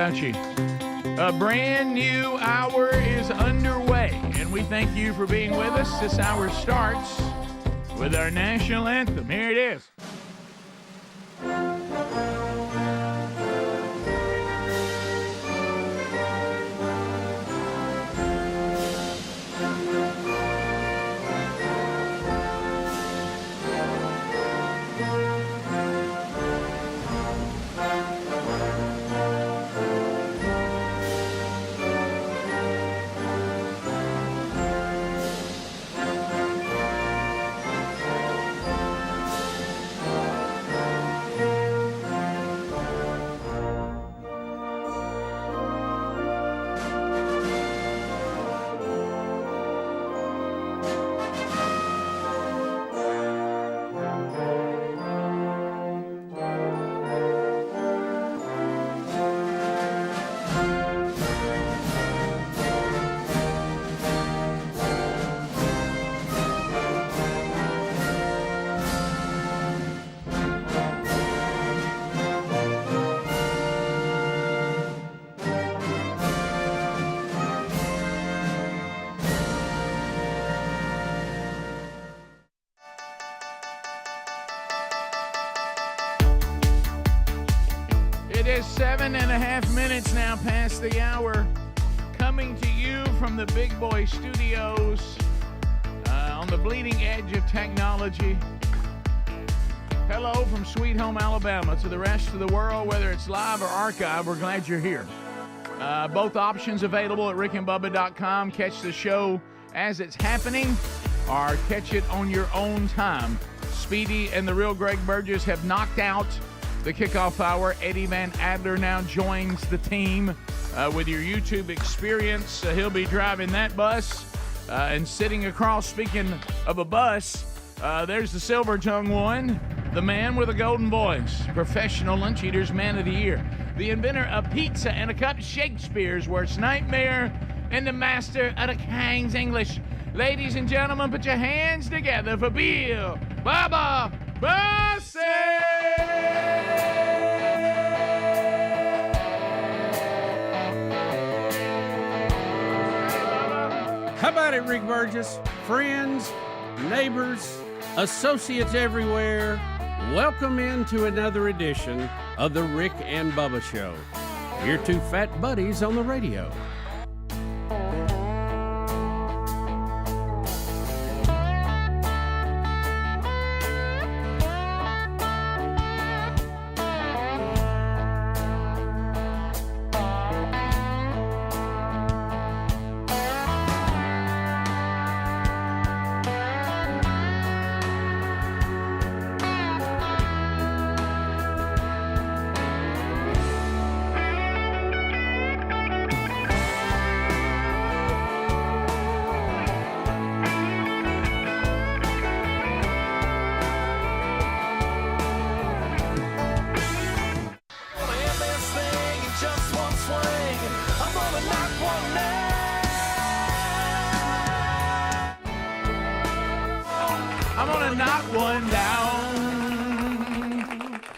Fauci. A brand new hour is underway, and we thank you for being with us. This hour starts with our national anthem. Here it is. It is 7.5 minutes now past the hour, coming to you from the Big Boy Studios on the bleeding edge of technology. Hello from Sweet Home, Alabama to the rest of the world, whether it's live or archive, we're glad you're here. Both options available at rickandbubba.com. Catch the show as it's happening or catch it on your own time. Speedy and the real Greg Burgess have knocked out the kickoff hour. Eddie Van Adler now joins the team with your YouTube experience. He'll be driving that bus and sitting across. Speaking of a bus, there's the silver-tongued one, the man with a golden voice, Professional Lunch Eaters Man of the Year, the inventor of pizza and a cup, Shakespeare's worst nightmare, and the master of the King's English. Ladies and gentlemen, put your hands together for Bill Bubba Bussey! How about it, Rick Burgess? Friends, neighbors, associates everywhere, welcome into another edition of the Rick and Bubba Show. Your two fat buddies on the radio.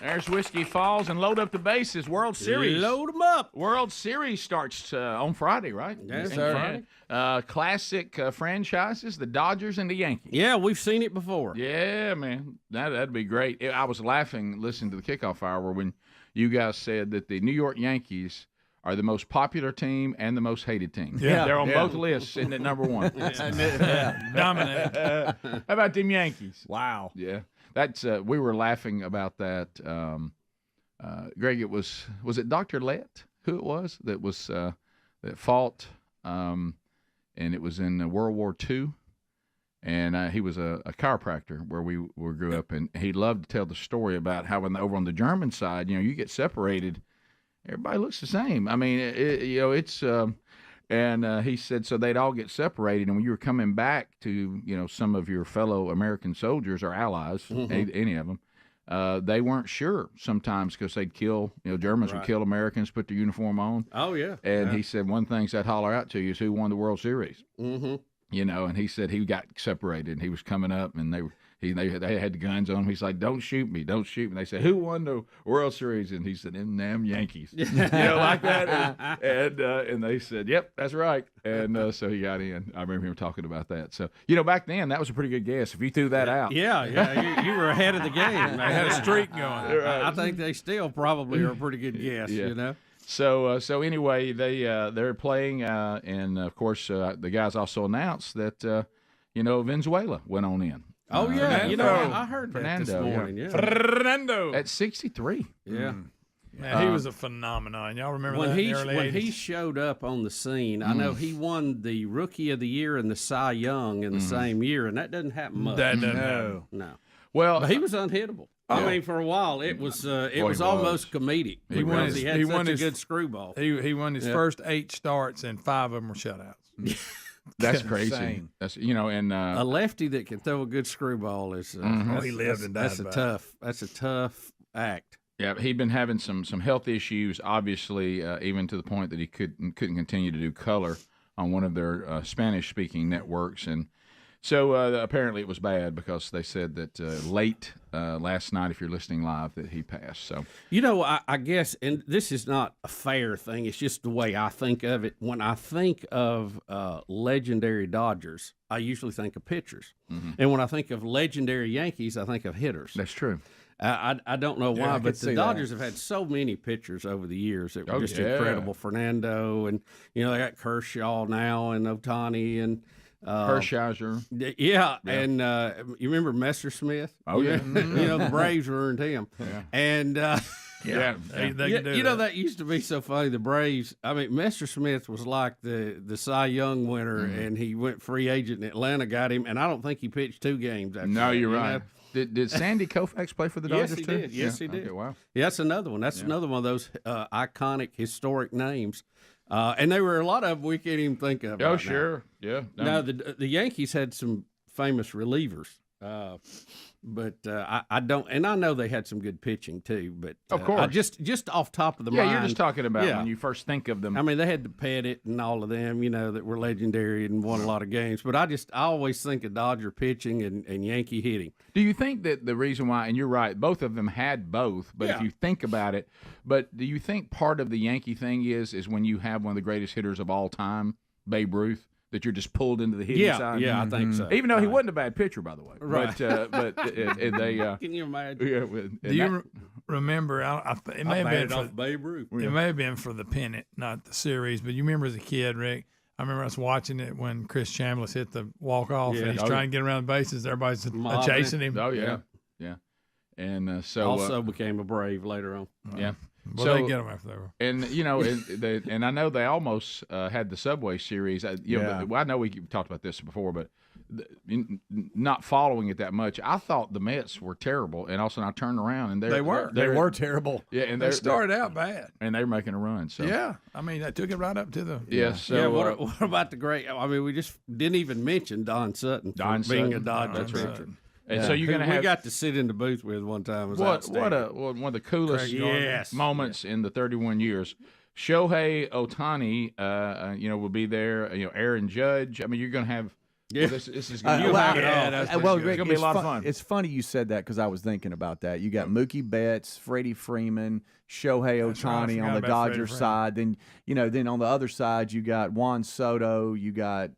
There's Whiskey Falls and load up the bases. World Series. Load them up. World Series starts on Friday, right? Yes, sir. Classic franchises, the Dodgers and the Yankees. Yeah, we've seen it before. Yeah, man. That'd be great. I was laughing listening to the kickoff hour when you guys said that the New York Yankees are the most popular team and the most hated team. Yeah. They're on both lists, sitting at number one. Dominant. How about them Yankees? Wow. Yeah. That's we were laughing about that. Greg, it was it Dr. Lett who it was that fought, and it was in World War II, and he was a chiropractor where we grew up, and he loved to tell the story about how over on the German side, you get separated, everybody looks the same. I mean, it's. And he said, so they'd all get separated, and when you were coming back to, some of your fellow American soldiers or allies, any of them, they weren't sure sometimes because they'd kill, Germans would kill Americans, put their uniform on. Oh, yeah. And he said one thing that holler out to you is who won the World Series. Mm-hmm. And he said he got separated, and he was coming up, and They had the guns on him. He's like, "Don't shoot me, don't shoot me." And they said, "Who won the World Series?" And he said, "Them damn Yankees," like that. And they said, "Yep, that's right." And so he got in. I remember him talking about that. So back then that was a pretty good guess. If you threw that out, you were ahead of the game. They had a streak going. I think they still probably are a pretty good guess. So anyway, they're playing, and of course the guys also announced that Venezuela went on in. Oh yeah, I heard that this morning. Yeah. Fernando at 63. Yeah. Man, he was a phenomenon. Y'all remember when he showed up on the scene? I know he won the Rookie of the Year and the Cy Young in the same year, and that doesn't happen much. That doesn't happen. No. Well, but he was unhittable. I mean, for a while, it was almost comedic. He won a good screwball. He won his first 8 starts, and 5 of them were shutouts. That's crazy. Insane. That's and a lefty that can throw a good screwball is. He lived and died. That's a tough act. Yeah, he'd been having some health issues, obviously, even to the point that he couldn't continue to do color on one of their Spanish-speaking networks, and so apparently it was bad because they said that late last night, if you're listening live, that he passed. So I guess, and this is not a fair thing. It's just the way I think of it. When I think of legendary Dodgers, I usually think of pitchers, and when I think of legendary Yankees, I think of hitters. That's true. I don't know why, but the Dodgers have had so many pitchers over the years that were just incredible. Fernando, and they got Kershaw now, and Ohtani, and Hershiser. Yeah, and you remember Messersmith? Oh yeah, the Braves earned him, and that used to be so funny. The Braves. I mean, Messersmith was like the Cy Young winner, and he went free agent, and Atlanta got him, and I don't think he pitched 2 games. After no, that, you're right. Did Sandy Koufax play for the Dodgers too? too? Yes, he did. Okay, wow. Yeah, that's another one. That's another one of those iconic, historic names. And there were a lot of them we can't even think of. Oh, sure. Yeah. Now, the Yankees had some famous relievers. But I don't, and I know they had some good pitching too. But of course, just off top of the mind, you're just talking about when you first think of them. I mean, they had to Pettit and all of them, that were legendary and won a lot of games. But I always think of Dodger pitching and Yankee hitting. Do you think that the reason why, and you're right, both of them had both, but if you think about it, but do you think part of the Yankee thing is when you have one of the greatest hitters of all time, Babe Ruth? That you're just pulled into the hitting side. Yeah, I think so. Even though he wasn't a bad pitcher, by the way. Right. But they. Can you imagine? Do you remember? It may have been for Babe Ruth. It may have been for the pennant, not the series. But you remember as a kid, Rick? I remember us watching it when Chris Chambliss hit the walk off, and he's trying to get around the bases. Everybody's chasing him. Oh yeah. And so also became a Brave later on. Yeah. Well, they get them after they were. And and I know they almost had the Subway Series. I know we talked about this before, but not following it that much, I thought the Mets were terrible, and also I turned around and they were terrible. Yeah, and they started out bad, and they were making a run. So I mean, they took it right up to the So what about the great? I mean, we just didn't even mention Don Sutton being a Dodger pitcher. And so you're gonna have. We got to sit in the booth with one time. It was one of the coolest moments in the 31 years. Shohei Ohtani, will be there. Aaron Judge. I mean, you're gonna have. Yeah, this is gonna be it's gonna be a lot of fun. It's funny you said that because I was thinking about that. You got Mookie Betts, Freddie Freeman, Shohei Ohtani on the Dodgers side. Then then on the other side you got Juan Soto, you got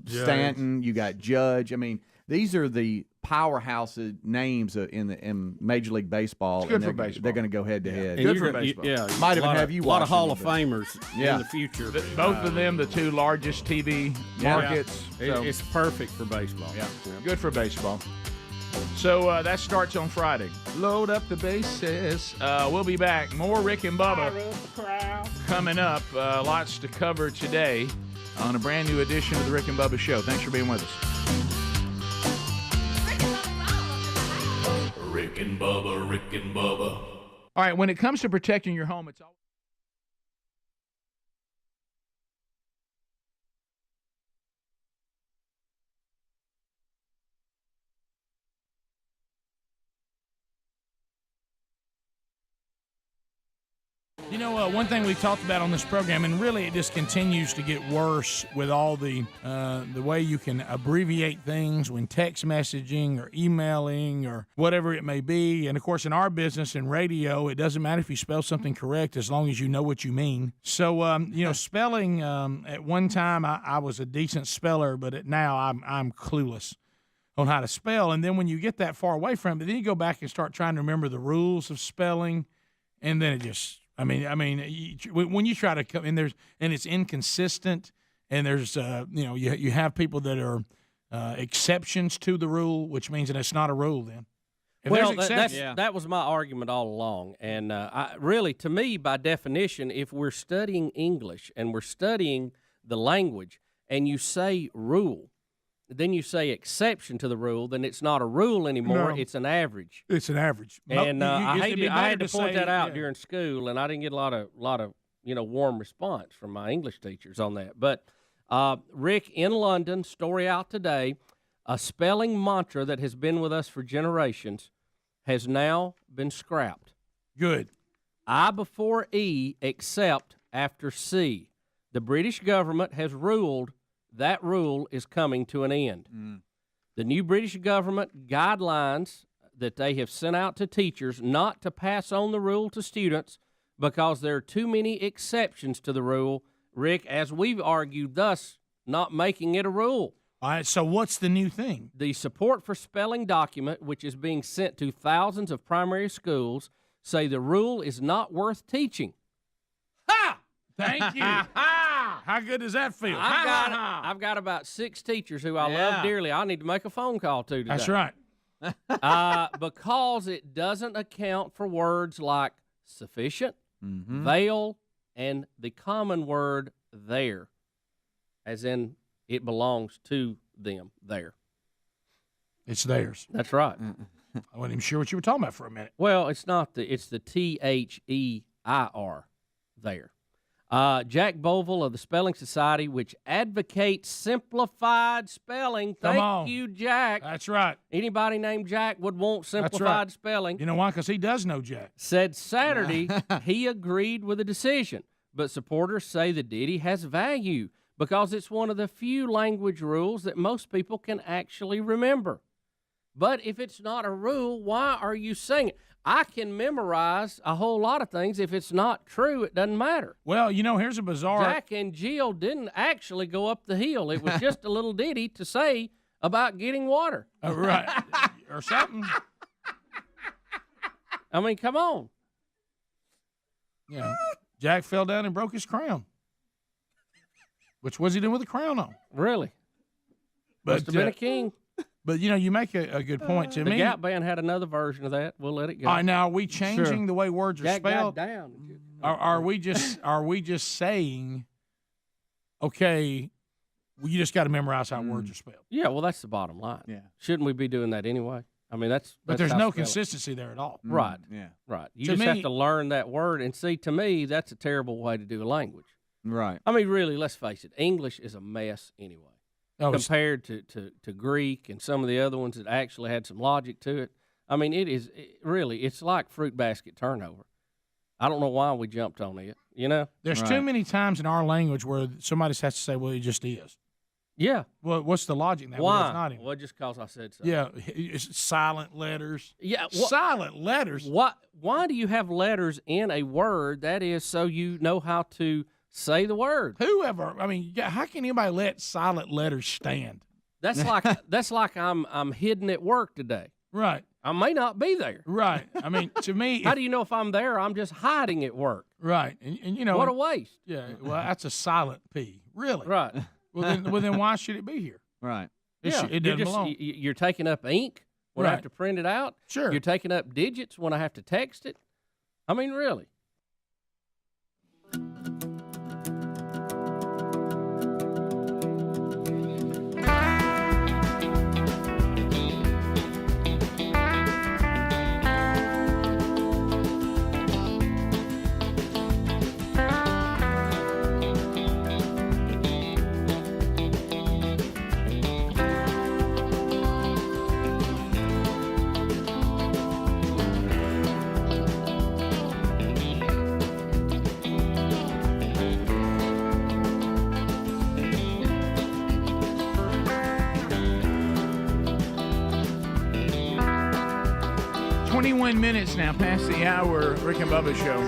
Stanton, you got Judge. I mean, these are the powerhouse names in Major League Baseball. It's good for baseball. They're going to go head to head. Good for baseball. Might even have you a lot of Hall of watching Famers in the future. Both of them, the 2 largest TV markets. So. It's perfect for baseball. Yeah, good for baseball. So that starts on Friday. Load up the bases. We'll be back. More Rick and Bubba coming up. Lots to cover today on a brand new edition of the Rick and Bubba Show. Thanks for being with us. Rick and Bubba, Rick and Bubba. All right, when it comes to protecting your home, it's all. You know, one thing we talked about on this program, and really it just continues to get worse with all the way you can abbreviate things when text messaging or emailing or whatever it may be. And, of course, in our business in radio, it doesn't matter if you spell something correct as long as you know what you mean. So, you know, spelling, at one time I was a decent speller, but now I'm clueless on how to spell. And then when you get that far away from it, then you go back and start trying to remember the rules of spelling, and then it just... I mean, when you try to come in, it's inconsistent, and there's, you know, you have people that are exceptions to the rule, which means that it's not a rule then. Well, that was my argument all along. And really, to me, by definition, if we're studying English and we're studying the language and you say rule, then you say exception to the rule, then it's not a rule anymore. No. It's an average. It's an average. And I had to point that out during school, and I didn't get a lot of warm response from my English teachers on that. But Rick, in London, story out today, a spelling mantra that has been with us for generations has now been scrapped. Good. I before E except after C. The British government has ruled that rule is coming to an end. The new British government guidelines that they have sent out to teachers not to pass on the rule to students because there are too many exceptions to the rule, Rick, as we've argued, thus not making it a rule. All right, so what's the new thing? The support for spelling document, which is being sent to thousands of primary schools, say the rule is not worth teaching. Ha! Thank you. How good does that feel? I've got about 6 teachers who I love dearly. I need to make a phone call to today. That's right. Because it doesn't account for words like sufficient, veil, and the common word there, as in it belongs to them there. It's theirs. That's right. I wasn't even sure what you were talking about for a minute. Well, it's not it's the THEIR there. Jack Bovell of the Spelling Society, which advocates simplified spelling. Thank you, Jack. That's right. Anybody named Jack would want simplified spelling. You know why? Because he does know Jack. Said Saturday he agreed with the decision, but supporters say the ditty has value because it's one of the few language rules that most people can actually remember. But if it's not a rule, why are you saying it? I can memorize a whole lot of things. If it's not true, it doesn't matter. Well, you know, here's a bizarre... Jack and Jill didn't actually go up the hill. It was just a little ditty to say about getting water. Right. Or something. I mean, come on. Yeah. Jack fell down and broke his crown. Which was he doing with the crown on? Really? Must have been a king. But, you know, you make a good point to me. The Gap Band had another version of that. We'll let it go. All right, now, are we changing the way words are spelled? Got down. Are we just saying, okay, well, you just got to memorize how words are spelled? Yeah, well, that's the bottom line. Yeah. Shouldn't we be doing that anyway? I mean, that's But there's no consistency there at all. Right. Yeah. Right. You just have to learn that word. And see, to me, that's a terrible way to do a language. Right. I mean, really, let's face it. English is a mess anyway. Compared to Greek and some of the other ones that actually had some logic to it. I mean, it's like fruit basket turnover. I don't know why we jumped on it, you know? There's too many times in our language where somebody has to say, well, it just is. Yeah. Well, what's the logic in that? Why? Well, it's not in. Well, just because I said so. Yeah, it's silent letters. Yeah. Silent letters? Why do you have letters in a word? That is so you know how to say the word. Whoever, I mean, how can anybody let silent letters stand? That's like I'm hidden at work today. Right. I may not be there. Right. I mean, to me, how do you know if I'm there? I'm just hiding at work. Right. And you know, what a waste. Yeah. Well, that's a silent P. Really. Right. Well, then why should it be here? Right. It doesn't belong. You're taking up ink when I have to print it out. Sure. You're taking up digits when I have to text it. I mean, really. 9 minutes now past the hour. Rick and Bubba Show.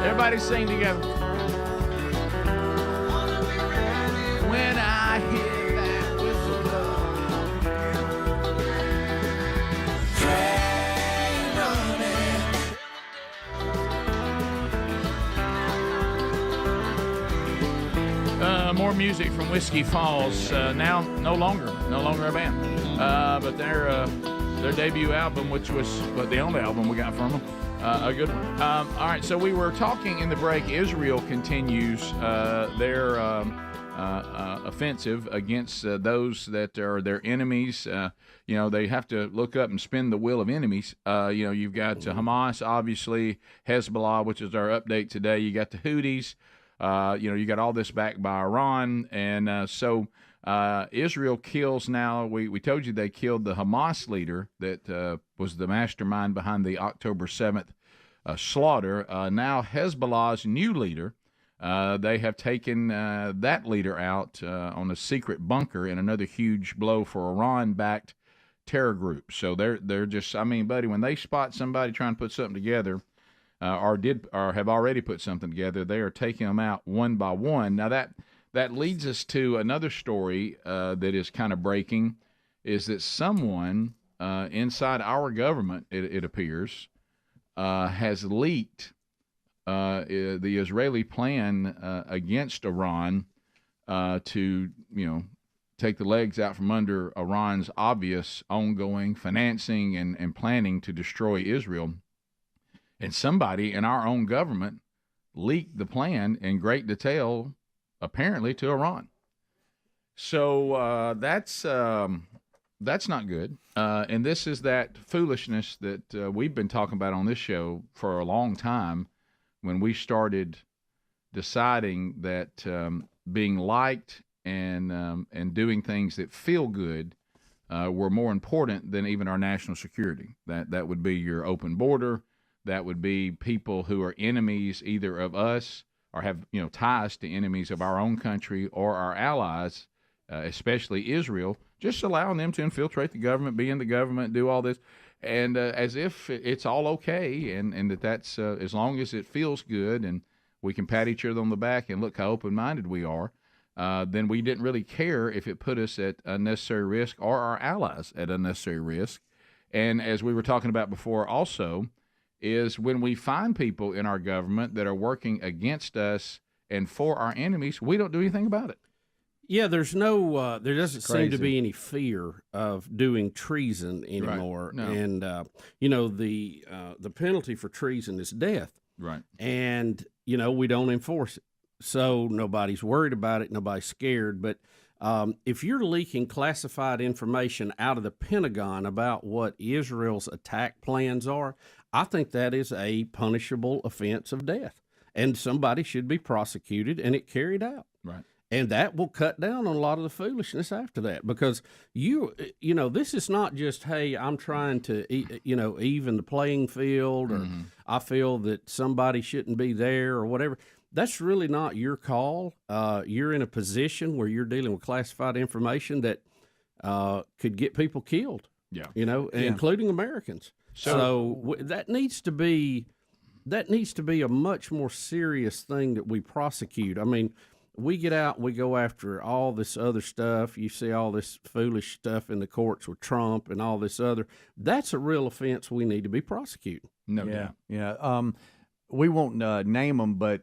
Everybody sing together. When I hear that whistle blow. Train running. More music from Whiskey Falls. Now no longer a band. But their debut album, which was the only album we got from them, a good one. All right, so we were talking in the break. Israel continues their offensive against those that are their enemies. They have to look up and spin the wheel of enemies. You've got Hamas, obviously, Hezbollah, which is our update today. You got the Houthis. You got all this backed by Iran, and so Israel kills now. We told you they killed the Hamas leader that was the mastermind behind the October 7th slaughter. Now Hezbollah's new leader, they have taken that leader out on a secret bunker in another huge blow for Iran-backed terror group. So they're just, I mean, buddy, when they spot somebody trying to put something together, or have already put something together, they are taking them out one by one. Now that leads us to another story that is kind of breaking, is that someone inside our government, it appears, has leaked the Israeli plan against Iran to, take the legs out from under Iran's obvious ongoing financing and planning to destroy Israel. And somebody in our own government leaked the plan in great detail, apparently, to Iran. So that's not good. And this is that foolishness that we've been talking about on this show for a long time, when we started deciding that being liked and doing things that feel good were more important than even our national security. That would be your open border. That would be people who are enemies either of us or have ties to enemies of our own country or our allies, especially Israel, just allowing them to infiltrate the government, be in the government, do all this, and as if it's all okay, and that's as long as it feels good and we can pat each other on the back and look how open-minded we are, then we didn't really care if it put us at unnecessary risk or our allies at unnecessary risk. And as we were talking about before also, is when we find people in our government that are working against us and for our enemies, we don't do anything about it. Yeah, there doesn't seem to be any fear of doing treason anymore. Right. No. And, the penalty for treason is death. Right. And, we don't enforce it. So nobody's worried about it. Nobody's scared. But if you're leaking classified information out of the Pentagon about what Israel's attack plans are, I think that is a punishable offense of death, and somebody should be prosecuted and it carried out. Right. And that will cut down on a lot of the foolishness after that, because this is not just, hey, I'm trying to, even the playing field, or I feel that somebody shouldn't be there or whatever. That's really not your call. You're in a position where you're dealing with classified information that could get people killed. Yeah. Including Americans. So that needs to be a much more serious thing that we prosecute. I mean, we get out and we go after all this other stuff. You see all this foolish stuff in the courts with Trump and all this other. That's a real offense we need to be prosecuting. No doubt. Yeah. We won't name them, but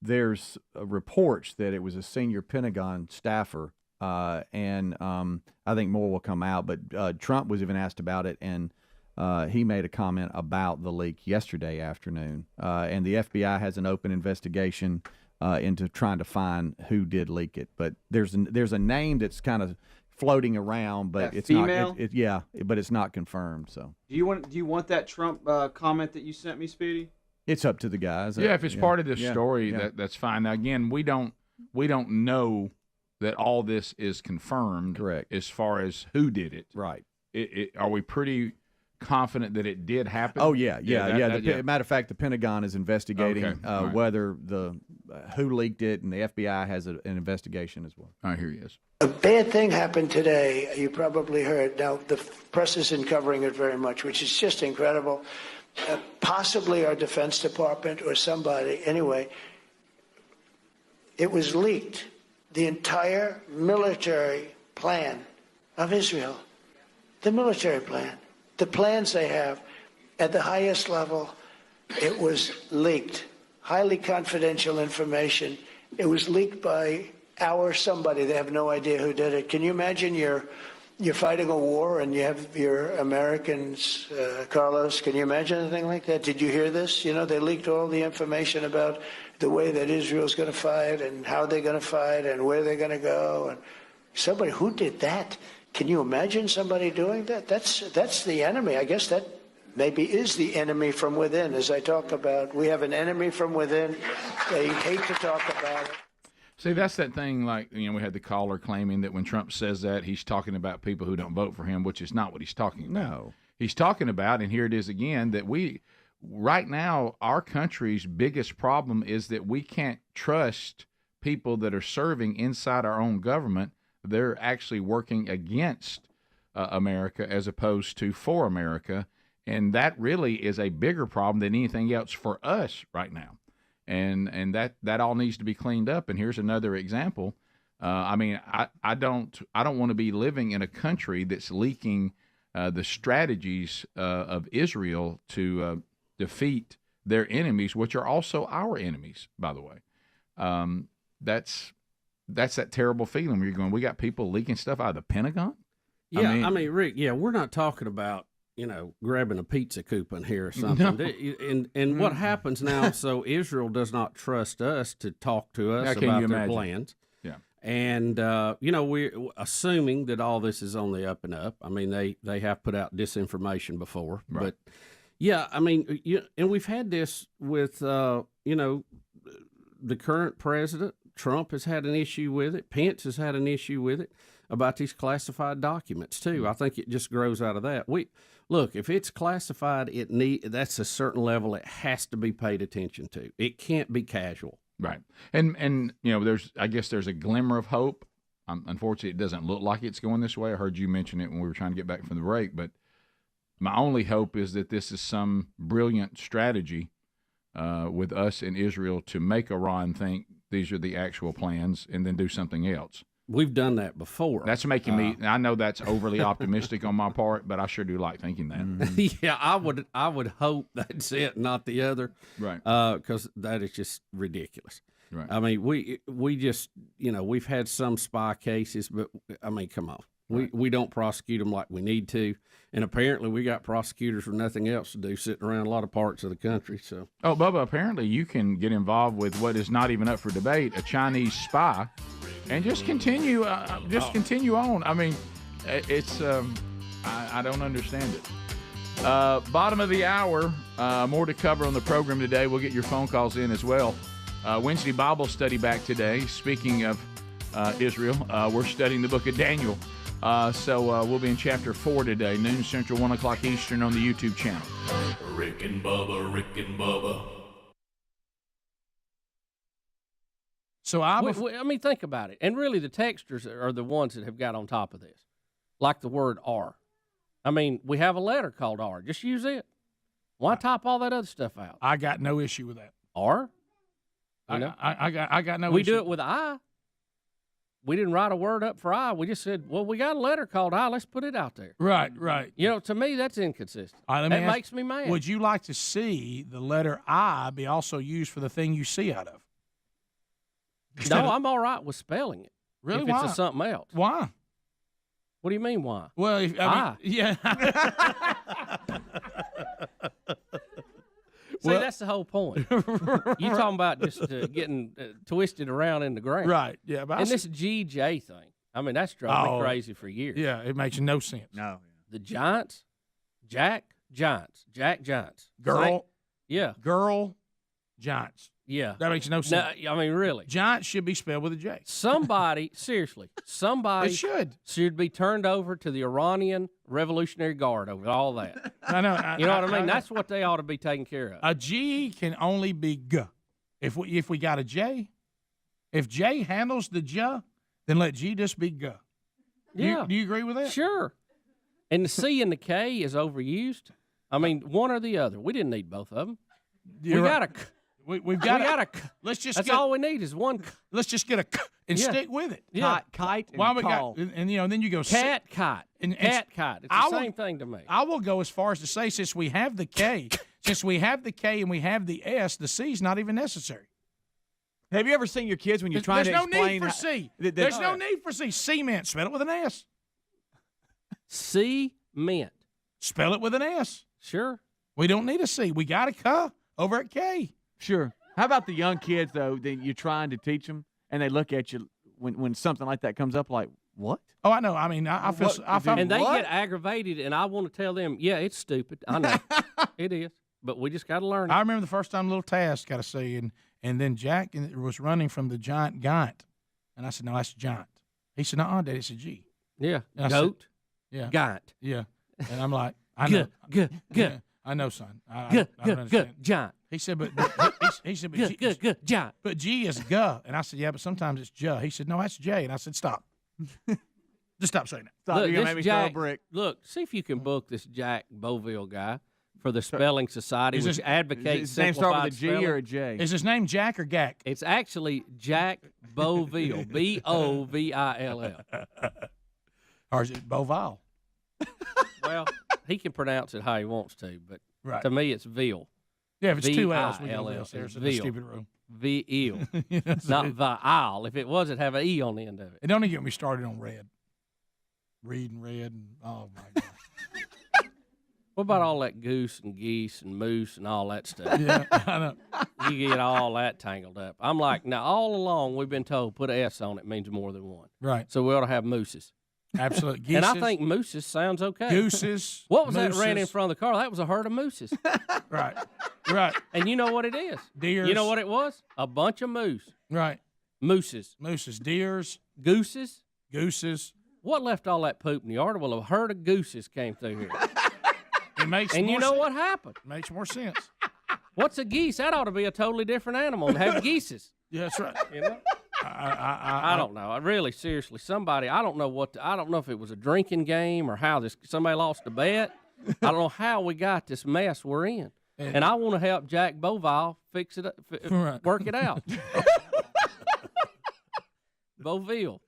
there's reports that it was a senior Pentagon staffer, and I think more will come out. But Trump was even asked about it, and he made a comment about the leak yesterday afternoon. And the FBI has an open investigation into trying to find who did leak it. But there's a name that's kind of floating around, but it's female? not. But it's not confirmed. So Do you want that Trump comment that you sent me, Speedy? it's up to the guys. Yeah, if it's part of this story, that's fine. Now, again, we don't know that all this is confirmed. Correct. As far as who did it. Right. Are we pretty confident that it did happen? Oh yeah. Matter of fact, the Pentagon is investigating right. whether who leaked it, and the FBI has an investigation as well. All right, here he is. A bad thing happened today. You probably heard. Now, the press isn't covering it very much, which is just incredible. Possibly our Defense Department or somebody. Anyway, it was leaked. The entire military plan of Israel. The military plan. The plans they have at the highest level. It was leaked. Highly confidential information. It was leaked by our somebody. They have no idea who did it. Can you imagine you're fighting a war and you have your Americans, Carlos, can you imagine anything like that? Did you hear this? You know, they leaked all the information about the way that Israel's going to fight and how they're going to fight and where they're going to go. And somebody, who did that? Can you imagine somebody doing that? That's the enemy. I guess that maybe is the enemy from within, as I talk about. We have an enemy from within. They hate to talk about it. See, that's that thing, like, we had the caller claiming that when Trump says that, he's talking about people who don't vote for him, which is not what he's talking about. No. He's talking about, and here it is again, that right now, our country's biggest problem is that we can't trust people that are serving inside our own government. They're actually working against America as opposed to for America, and that really is a bigger problem than anything else for us right now. And that all needs to be cleaned up. And here's another example. I don't want to be living in a country that's leaking the strategies of Israel to defeat their enemies, which are also our enemies, by the way. That's that terrible feeling where you're going, we got people leaking stuff out of the Pentagon? Yeah, I mean, Rick, we're not talking about, grabbing a pizza coupon here or something. No. And what happens now, so Israel does not trust us to talk to us about their plans. Yeah. And, we're assuming that all this is on the up and up. I mean, they have put out disinformation before. Right. But, yeah, I mean, and we've had this with, the current president. Trump has had an issue with it. Pence has had an issue with it about these classified documents, too. I think it just grows out of that. Look, if it's classified, that's a certain level it has to be paid attention to. It can't be casual. Right. And I guess there's a glimmer of hope. Unfortunately, it doesn't look like it's going this way. I heard you mention it when we were trying to get back from the break, but my only hope is that this is some brilliant strategy with us in Israel to make Iran think these are the actual plans and then do something else. We've done that before. That's making me. I know that's overly optimistic on my part, but I sure do like thinking that. Yeah, I would hope that's it, not the other. Right. Because that is just ridiculous. Right. I mean, we just we've had some spy cases, but I mean, come on, we don't prosecute them like we need to, and apparently we got prosecutors with nothing else to do, sitting around a lot of parts of the country. So. Oh, Bubba, apparently you can get involved with what is not even up for debate, a Chinese spy. And just continue, continue on. I mean, it's I don't understand it. Bottom of the hour, more to cover on the program today. We'll get your phone calls in as well. Wednesday Bible study back today. Speaking of Israel, we're studying the book of Daniel. So we'll be in chapter 4 today, noon Central, 1 o'clock Eastern on the YouTube channel. Rick and Bubba. So I mean, think about it. And really, the texters are the ones that have got on top of this, like the word "are." I mean, we have a letter called "are." Just use it. Why type all that other stuff out? I got no issue with that. "Are"? I got no issue. We do it with "I." We didn't write a word up for "I." We just said, well, we got a letter called "I." Let's put it out there. Right. To me, that's inconsistent. That makes me mad. Would you like to see the letter "I" be also used for the thing you see out of? No, I'm all right with spelling it. Really? If Why? it's something else. Why? What do you mean, why? Well, yeah. See, that's the whole point. You talking about just getting twisted around in the ground. Right, yeah. But and this GJ thing, I mean, that's drove me crazy for years. Yeah, it makes no sense. No. The Giants, Jack Giants. Girl. Yeah. Girl Giants. Yeah. That makes no sense. No, I mean, really. Giants should be spelled with a J. Somebody, seriously, It should be turned over to the Iranian Revolutionary Guard over all that. I know. You know what I mean? That's what they ought to be taking care of. A G can only be G. If we got a J, if J handles the J, then let G just be G. Yeah. Do you agree with that? Sure. And the C and the K is overused. I mean, one or the other. We didn't need both of them. You're we right. got a. We've got a. Let's just. That's get, all we need is one. Let's just get a and Yeah. stick with it. Yeah. Kite and Why we call. got and then you go Cat, kite, and cat, kite. It's the same thing to me. I will go as far as to say since we have the K, and we have the S, the C's not even necessary. Have you ever seen your kids when you're trying There's to no explain? need for C. There's no need for C. Cement. Spell it with an S. Cement. Spell it with an S. Sure. We don't need a C. We got a K over at K. Sure. How about the young kids though that you're trying to teach them, and they look at you when something like that comes up, like what? Oh, I know. I mean, I feel. And they get aggravated, and I want to tell them, yeah, it's stupid. I know it is, but we just got to learn it. I remember the first time little Taz got to say, and then Jack was running from the giant Gant, and I said, no, that's giant. He said, no, Dad, it's a G. Yeah, And I goat. Said, yeah, Gant. Yeah, and I'm like, I know, good. I know, son. I Good, don't understand. giant. He said, but he said, but Good, giant. But G is G, and I said, yeah, but sometimes it's J. He said, no, that's J, and I said, stop. Just stop saying that. Stop, Look, you're gonna this make me throw a Jack, brick. look, see if you can book this Jack Boville guy for the Spelling Society, Is which this- advocates His name start simplified with a G spelling. or a J? Is his name Jack or Gack? It's actually Jack Boville, Bovill. Or is it Bovile? Well, he can pronounce it how he wants to, but Right. to me it's Ville. Yeah, if it's two L's, we V-I-L-L. go L's. It's There's a Ville. stupid rule. V-ill. You know, so Not Vile. If it was, it'd have an E on the end of it. And don't even get me started on red. Read and red, and oh my God. What about all that goose and geese and moose and all that stuff? Yeah, I know. You get all that tangled up. I'm like, now all along we've been told put an S on it means more than one. Right. So we ought to have mooses. Absolutely. And I think mooses sounds okay. Gooses. What was that ran in mooses. front of the car? That was a herd of mooses. Right. Right. And you know what it is? Deers. You know what it was? A bunch of moose. Right. Mooses. Mooses. Deers. Gooses. Gooses. What left all that poop in the yard? Well, a herd of gooses came through here. It makes And more you know sense. what happened? Makes more sense. What's a geese? That ought to be a totally different animal and have geeses. Yeah, that's right. You know? I I don't know. I really, seriously, somebody. I don't know what. I don't know if it was a drinking game or how this. Somebody lost a bet. I don't know how we got this mess we're in. And I want to help Jack Bovile fix it up, Right. work it out. Boville.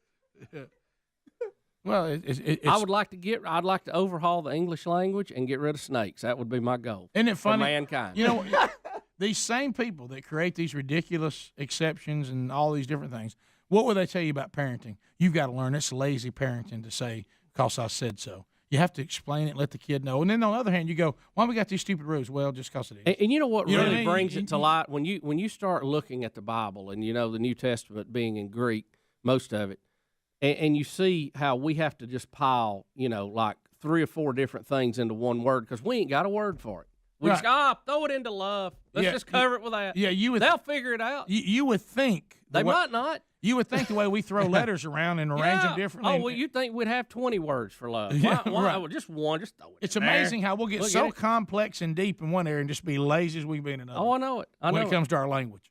Well, it's, I would like to I'd like to overhaul the English language and get rid of snakes. That would be my goal. Isn't it funny? For mankind. You know, these same people that create these ridiculous exceptions and all these different things, what will they tell you about parenting? You've got to learn it's lazy parenting to say, because I said so. You have to explain it, let the kid know. And then on the other hand, you go, why we got these stupid rules? Well, just because it is. And you know what You know really what I mean? brings it to light? When you start looking at the Bible and, you know, the New Testament being in Greek, most of it, and you see how we have to just pile, you know, like 3 or 4 different things into one word because we ain't got a word for it. We just throw it into love. Let's just cover it with that. Yeah, they'll figure it out. You would think. They might not. You would think the way we throw letters around and arrange them differently. Oh, well, you think we'd have 20 words for love. Yeah, why, right. well, just one, just throw it It's in amazing there. how we'll get Look so at it. complex and deep in one area and just be lazy as we can be in another. Oh, I know it. I when know it comes to our language.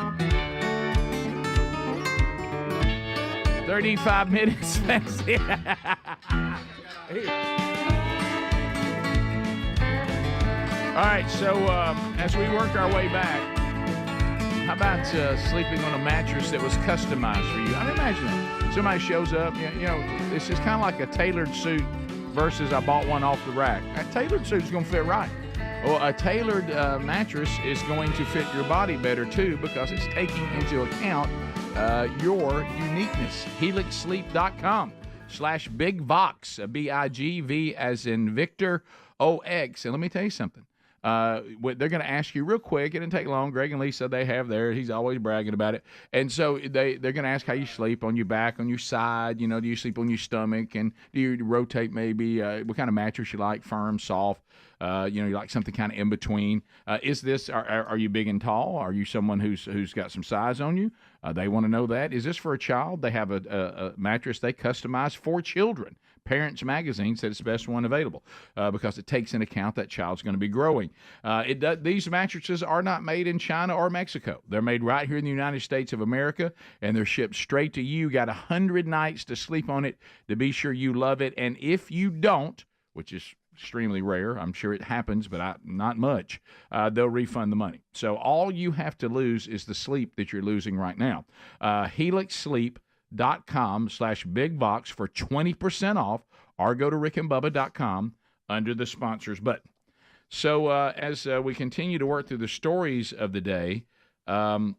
it. 35 minutes. That's it. All right, so as we work our way back, how about sleeping on a mattress that was customized for you? I mean, imagine that. Somebody shows up, you know, this is kind of like a tailored suit versus I bought one off the rack. A tailored suit is going to fit right. Well, a tailored mattress is going to fit your body better, too, because it's taking into account your uniqueness. HelixSleep.com/BigVox, BIGV as in Victor, OX. And let me tell you something. They're going to ask you real quick. It didn't take long. Greg and Lee said they have theirs. He's always bragging about it. And so they're going to ask how you sleep, on your back, on your side. Do you sleep on your stomach? And do you rotate maybe? What kind of mattress you like, firm, soft? You like something kind of in between. Is this? Are you big and tall? Are you someone who's got some size on you? They want to know that. Is this for a child? They have a mattress they customize for children. Parents Magazine said it's the best one available because it takes into account that child's going to be growing. These mattresses are not made in China or Mexico. They're made right here in the United States of America, and they're shipped straight to you. Got 100 nights to sleep on it to be sure you love it. And if you don't, which is extremely rare, I'm sure it happens, but not much, they'll refund the money. So all you have to lose is the sleep that you're losing right now. HelixSleep.com/bigbox for 20% off, or go to rickandbubba.com under the sponsors button. So as we continue to work through the stories of the day, I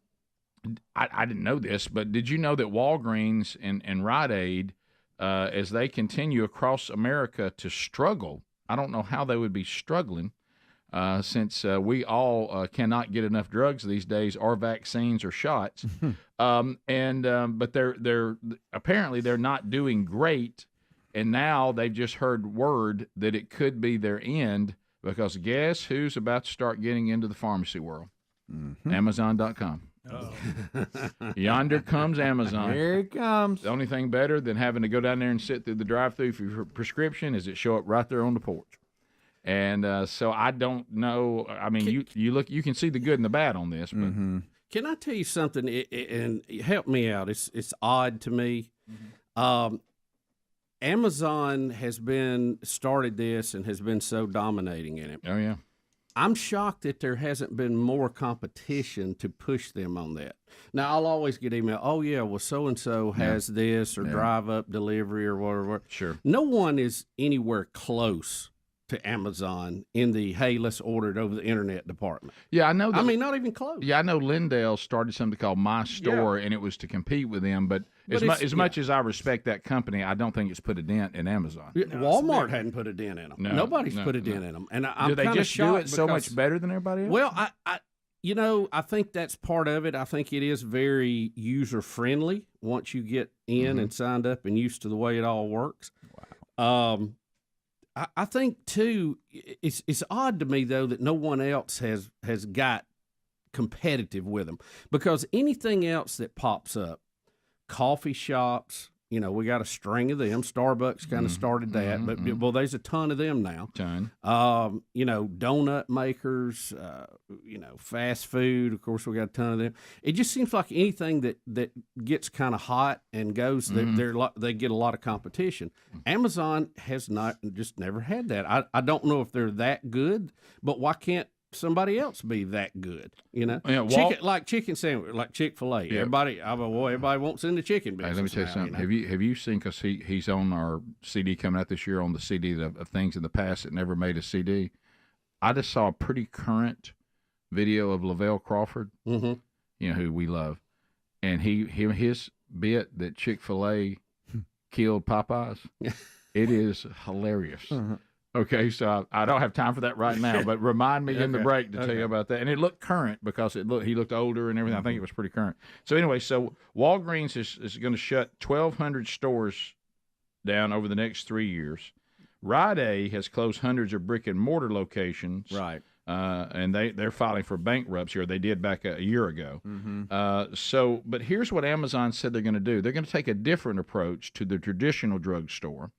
didn't know this, but did you know that Walgreens and Rite Aid, as they continue across America to struggle, I don't know how they would be struggling since we all cannot get enough drugs these days, or vaccines or shots. But they're apparently they're not doing great, and now they've just heard word that it could be their end, because guess who's about to start getting into the pharmacy world? Amazon.com. Yonder comes Amazon. Here it comes. The only thing better than having to go down there and sit through the drive-through for your prescription is it show up right there on the porch. And so I don't know. I mean, you can see the good and the bad on this. But Can I tell you something? And help me out. It's odd to me. Amazon has started this and has been so dominating in it. Oh yeah. I'm shocked that there hasn't been more competition to push them on that. Now, I'll always get email, oh, yeah, well, so-and-so has this, or drive-up delivery, or whatever. Sure. No one is anywhere close to Amazon in the, hey, let's order it over the internet department. Yeah, I know. Not even close. Yeah, I know Lindell started something called My Store, and it was to compete with them. But as much as I respect that company, I don't think it's put a dent in Amazon. Walmart hadn't put a dent in them. Nobody's put a dent in them. And I'm do they just do it so much better than everybody else? Well, I think that's part of it. I think it is very user-friendly once you get in and signed up and used to the way it all works. Wow. I think, too, it's odd to me, though, that no one else has got competitive with them, because anything else that pops up, coffee shops, we got a string of them. Starbucks kind of started that, but there's a ton of them now. Donut makers, fast food. Of course, we got a ton of them. It just seems like anything that gets kind of hot and goes, they get a lot of competition. Amazon has just never had that. I don't know if they're that good, but why can't somebody else be that good? Chicken sandwich, like Chick-fil-A. Yeah. Everybody wants in the chicken business. Hey, let me tell you something. Have you seen, because he's on our CD coming out this year, on the CD of things in the past that never made a CD. I just saw a pretty current video of Lavelle Crawford, who we love, and his bit that Chick-fil-A killed Popeyes. It is hilarious. Okay, so I don't have time for that right now, but remind me in the break to tell you about that. And it looked current because he looked older and everything. I think it was pretty current. So anyway, Walgreens is going to shut 1,200 stores down over the next 3 years. Rite Aid has closed hundreds of brick and mortar locations. Right. And they're filing for bankruptcy, or they did back a year ago. But here's what Amazon said they're going to do. They're going to take a different approach to the traditional drugstore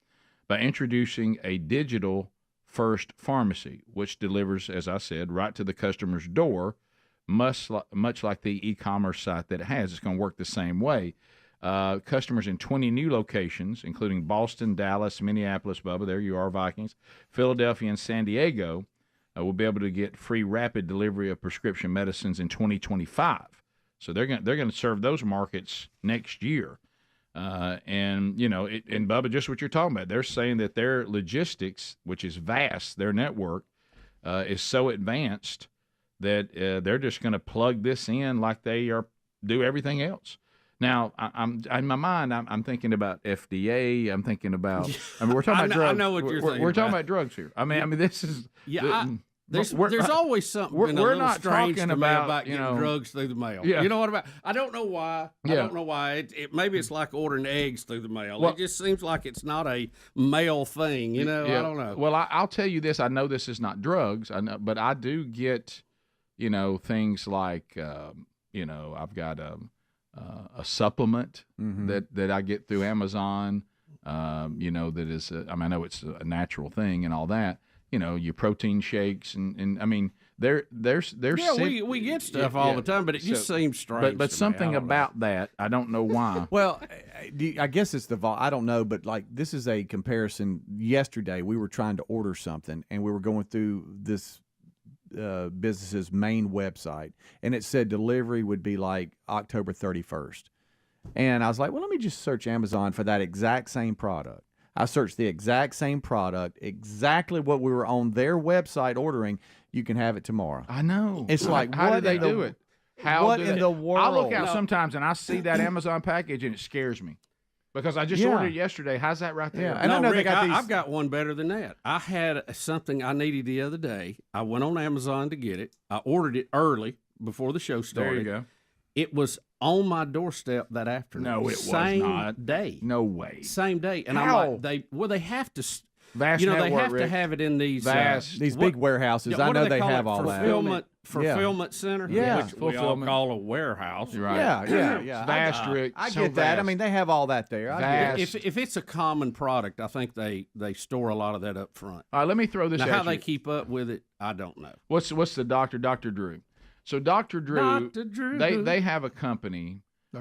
by introducing a digital-first pharmacy, which delivers, as I said, right to the customer's door, much like the e-commerce site that it has. It's going to work the same way. Customers in 20 new locations, including Boston, Dallas, Minneapolis, Bubba, there you are, Vikings, Philadelphia, and San Diego, will be able to get free rapid delivery of prescription medicines in 2025. So they're going to serve those markets next year. And Bubba, just what you're talking about, they're saying that their logistics, which is vast, their network is so advanced that they're just going to plug this in like they do everything else. Now, I'm in my mind, I'm thinking about FDA. I'm thinking about. We're talking about drugs. I know what you're thinking. We're talking about drugs here. I mean, this is. Yeah, There's always something we're been a little not strange talking to me about, about you getting know, drugs through the mail. Yeah. You know what about? I don't know why. Yeah. I don't know why. Maybe it's like ordering eggs through the mail. Well- It just seems like it's not a mail thing. You know, Yeah. I don't know. Well, I'll tell you this. I know this is not drugs, but I do get, things like, I've got a supplement that I get through Amazon. That is, I know it's a natural thing and all that. Your protein shakes and I mean, they're we get stuff all the time, but it just seems strange. But to me. something I don't know. about that, I don't know why. Well, I guess it's the I don't know, but like this is a comparison. Yesterday, we were trying to order something, and we were going through this business's main website, and it said delivery would be like October 31st. And I was like, well, let me just search Amazon for that exact same product. I searched the exact same product, exactly what we were on their website ordering. You can have it tomorrow. I know. It's like, how what do they do it? What in the world? I look out sometimes and I see that Amazon package and it scares me because I just ordered it yesterday. How's that right there? Yeah, and I know Rick, I've got one better than that. I had something I needed the other day. I went on Amazon to get it. I ordered it early before the show started. There you go. It was on my doorstep that afternoon. No, it Same was not. Day. No way. Same day. And How? I'm like, they have to. Vast they network, have Rick. to have it in these big warehouses. I know they have all that. Fulfillment center. Yeah, which we all call a warehouse. Right. Yeah. Vast, Rick. I so get that. vast. I mean, they have all that there. I get it. If it's a common product, I think they store a lot of that up front. All right, let me throw this Now, at how you. they keep up with it, I don't know. What's the Dr. Drew? So Dr. Drew, they have a company,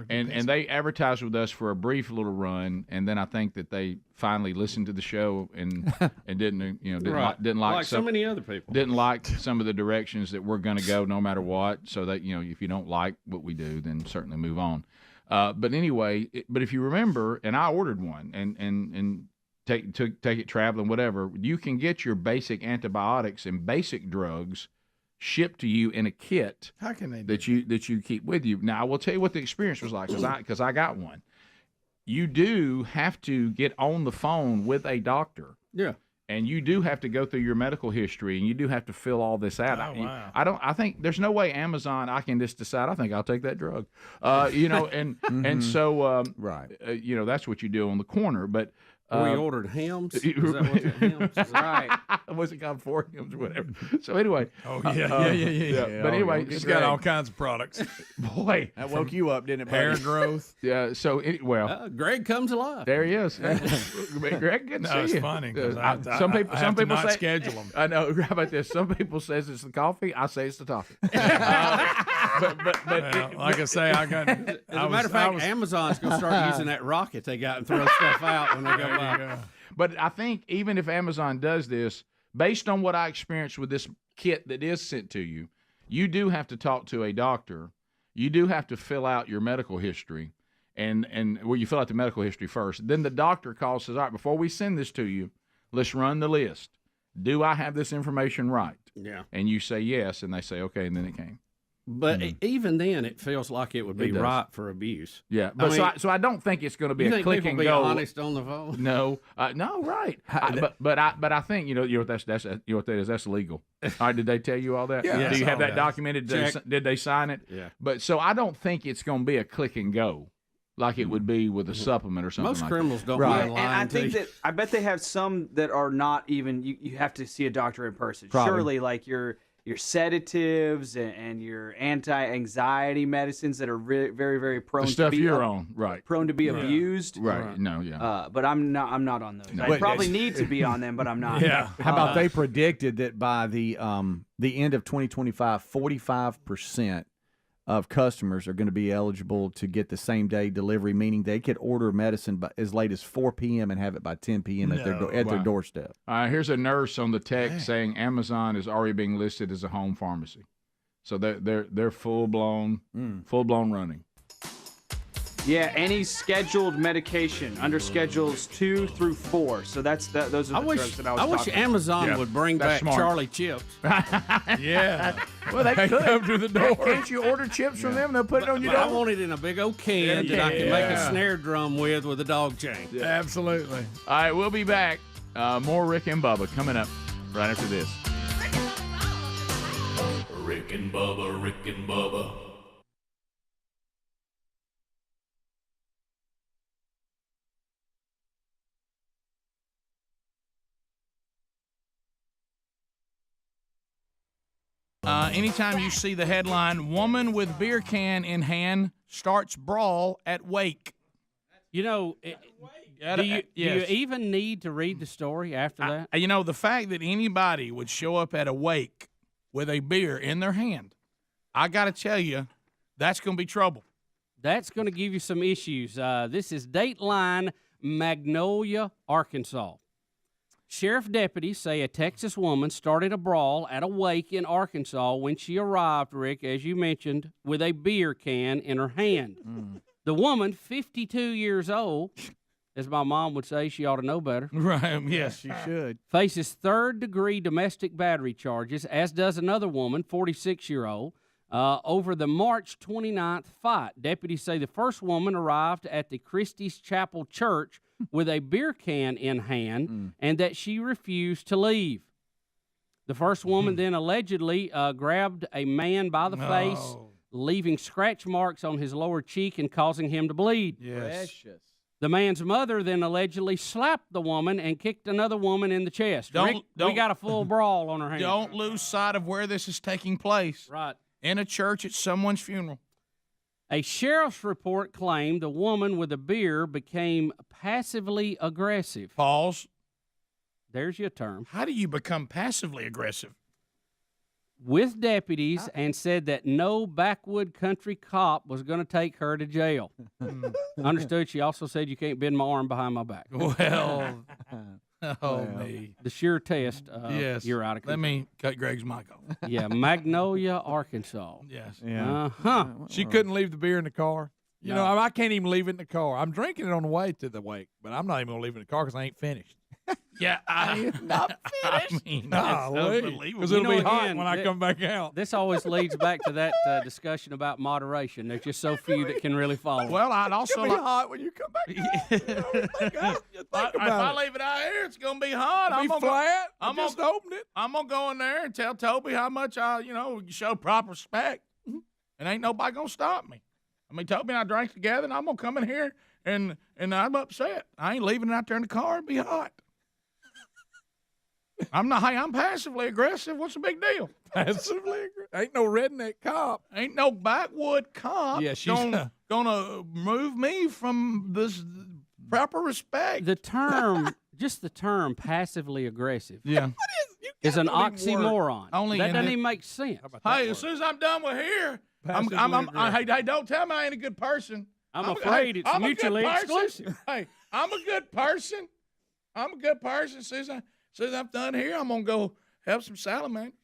and they advertised with us for a brief little run, and then I think that they finally listened to the show and didn't didn't like so many other people didn't like some of the directions that we're going to go no matter what. So that if you don't like what we do, then certainly move on. But anyway, but if you remember, and I ordered one and take it traveling, whatever. You can get your basic antibiotics and basic drugs shipped to you in a kit. How can they that you keep with you? Now I will tell you what the experience was like because I got one. You do have to get on the phone with a doctor. Yeah. And you do have to go through your medical history, and you do have to fill all this out. Oh, wow. I think there's no way Amazon I can just decide I think I'll take that drug. And so that's what you do on the corner, but. We ordered hams. Is that what the hams is? Right. Was it called 4 hams or whatever? So anyway. Oh, yeah. But anyway. It's got all kinds of products. Boy. That woke you up, didn't it? Hair growth. Yeah. So, Greg comes alive. There he is. Greg, good to see it's you. funny. 'Cause some people not say, schedule them. I know. How about this? Some people says it's the coffee. I say it's the toffee. Like I say, I got. As a matter of fact, Amazon's going to start using that rocket they got and throw stuff out when they go by. But I think even if Amazon does this, based on what I experienced with this kit that is sent to you, you do have to talk to a doctor. You do have to fill out your medical history, and you fill out the medical history first. Then the doctor calls, says, all right, before we send this to you, let's run the list. Do I have this information right? Yeah. And you say yes, and they say, okay, and then it came. But even then, it feels like it would be It does. ripe for abuse. Yeah, but so I don't think it's going to be you a think click people and be go. honest on the phone? No, right. But I think you know what that's what that is. That's legal. All right, did they tell you all that? Yeah. Do you have that Yes. documented? Did they sign it? Yeah. But so I don't think it's going to be a click and go like it would be with a supplement or something. Most like criminals that. don't Right. mind And lying I to think you. that I bet they have some that are not even. You have to see a doctor in person. Probably. Surely, like your sedatives and your anti-anxiety medicines that are very, very prone The stuff to be you're on, right? prone to be abused. Right. No. Yeah. But I'm not on those. I But- probably need to be on them, but I'm not. Yeah. How about they predicted that by the end of 2025, 45% of customers are going to be eligible to get the same day delivery, meaning they could order medicine by as late as 4 p.m. and have it by 10 p.m. at their doorstep. Here's a nurse on the text saying Amazon is already being listed as a home pharmacy, so they're full blown running. Yeah, any scheduled medication under schedules 2 through 4. So those are the drugs that I was I wish talking about. Amazon would bring That's back smart. Charlie chips. Yeah. Well, they could come to the door. Can't you order chips from them? They'll put it on your But I door. want it in a big old can that I can make a snare drum with a dog chain. Absolutely. All right, we'll be back. More Rick and Bubba coming up right after this. Rick and Bubba, Rick and Bubba. Anytime you see the headline, woman with beer can in hand starts brawl at wake. You know, do you even need to read the story after that? You know, the fact that anybody would show up at a wake with a beer in their hand, I got to tell you, that's going to be trouble. That's going to give you some issues. This is Dateline, Magnolia, Arkansas. Sheriff deputies say a Texas woman started a brawl at a wake in Arkansas when she arrived, Rick, as you mentioned, with a beer can in her hand. The woman, 52 years old, as my mom would say, she ought to know better. Right, yes, she should. Faces third-degree domestic battery charges, as does another woman, 46-year-old, over the March 29th fight. Deputies say the first woman arrived at the Christie's Chapel Church with a beer can in hand and that she refused to leave. The first woman then allegedly grabbed a man by the face, leaving scratch marks on his lower cheek and causing him to bleed. Precious. The man's mother then allegedly slapped the woman and kicked another woman in the chest. Rick, we got a full brawl on our hands. Don't lose sight of where this is taking place. Right. In a church at someone's funeral. A sheriff's report claimed the woman with the beer became passively aggressive. Pause. There's your term. How do you become passively aggressive? With deputies and said that no backwood country cop was going to take her to jail. Understood. She also said you can't bend my arm behind my back. Well, me. The sure test. Yes. You're out of control. Let me cut Greg's mic off. Yeah, Magnolia, Arkansas. Yes. Yeah. Uh-huh. She couldn't leave the beer in the car. You know, I can't even leave it in the car. I'm drinking it on the way to the wake, but I'm not even going to leave it in the car because I ain't finished. Yeah, not finished. I mean, that's unbelievable. Because it'll be hot when I come back out. This always leads back to that discussion about moderation. There's just so few that can really follow. Well, I'd also It'll be hot when you come back out. If I leave it out here, it's going to be hot. It'll be flat. I'm just opened it. I'm going to go in there and tell Toby how much I, show proper respect. And ain't nobody going to stop me. I mean, Toby and I drank together, and I'm going to come in here, and I'm upset. I ain't leaving it out there in the car. It'll be hot. I'm passively aggressive. What's the big deal? Passively aggressive? Ain't no redneck cop. Ain't no backwood cop Yeah, she's gonna move me from this proper respect. The term, just the term passively aggressive. Yeah. Is an oxymoron. That doesn't even make sense. Hey, as soon as I'm done with here, hey, don't tell me I ain't a good person. I'm afraid it's mutually exclusive. Hey, I'm a good person. As soon as I'm done here, I'm going to go have some salamanders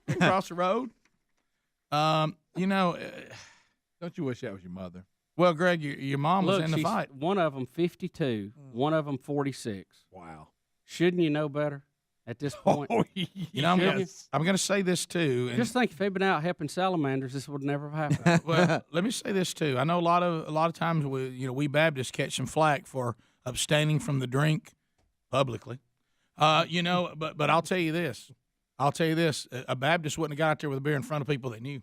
across the road. Don't you wish that was your mother? Well, Greg, your mom was in the fight. One of them 52, one of them 46. Wow. Shouldn't you know better at this point? I'm going to say this, too. Just think if they'd been out helping salamanders, this would never have happened. Well, let me say this, too. I know a lot of times we Baptists catch some flack for abstaining from the drink publicly, but I'll tell you this. A Baptist wouldn't have got out there with a beer in front of people they knew.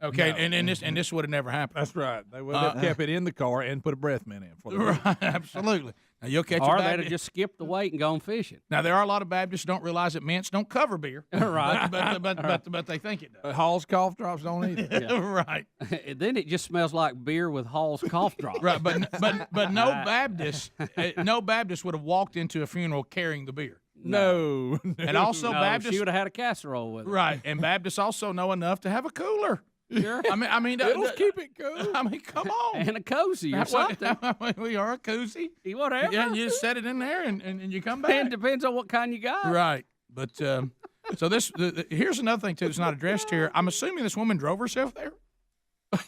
Okay, no. and this would have never happened. That's right. They would have kept it in the car and put a breath mint in for the right, absolutely. Now you'll catch or they'd have just skipped the wait and gone fishing. Now there are a lot of Baptists who don't realize that mints don't cover beer, right? But they think it does. Hall's cough drops don't either. Yeah. Right. Then it just smells like beer with Hall's cough drops. Right, but no Baptist would have walked into a funeral carrying the beer. No. And also Baptists, she would have had a casserole with her. Right, and Baptists also know enough to have a cooler. Sure. I mean, it'll keep it cool. I mean, come on. And a cozy or something. We are a koozie. Whatever. Yeah, you just set it in there and you come back. It depends on what kind you got. Right. But so here's another thing, too, that's not addressed here. I'm assuming this woman drove herself there.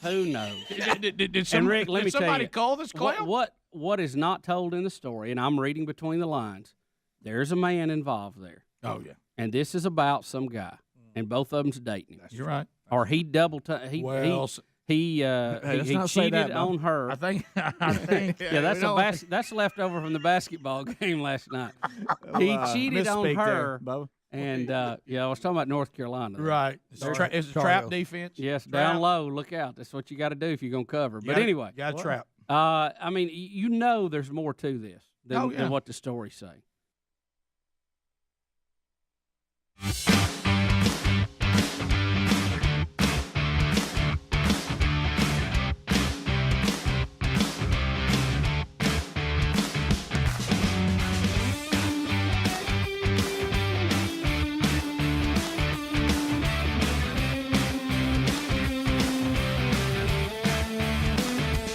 Who knows? Did Rick, let me tell somebody you, call this clown? What is not told in the story, and I'm reading between the lines, there's a man involved there. Oh, yeah. And this is about some guy, and both of them's dating him. You're right. Or he he cheated on her. I think. Yeah, that's left over from the basketball game last night. He cheated on her, And yeah, I was talking about North Carolina. Right. It's a trap defense. Yes, Trap. down low. Look out. That's what you got to do if you're going to cover. But anyway, got to trap. I mean, you know, there's more to this than what the stories say.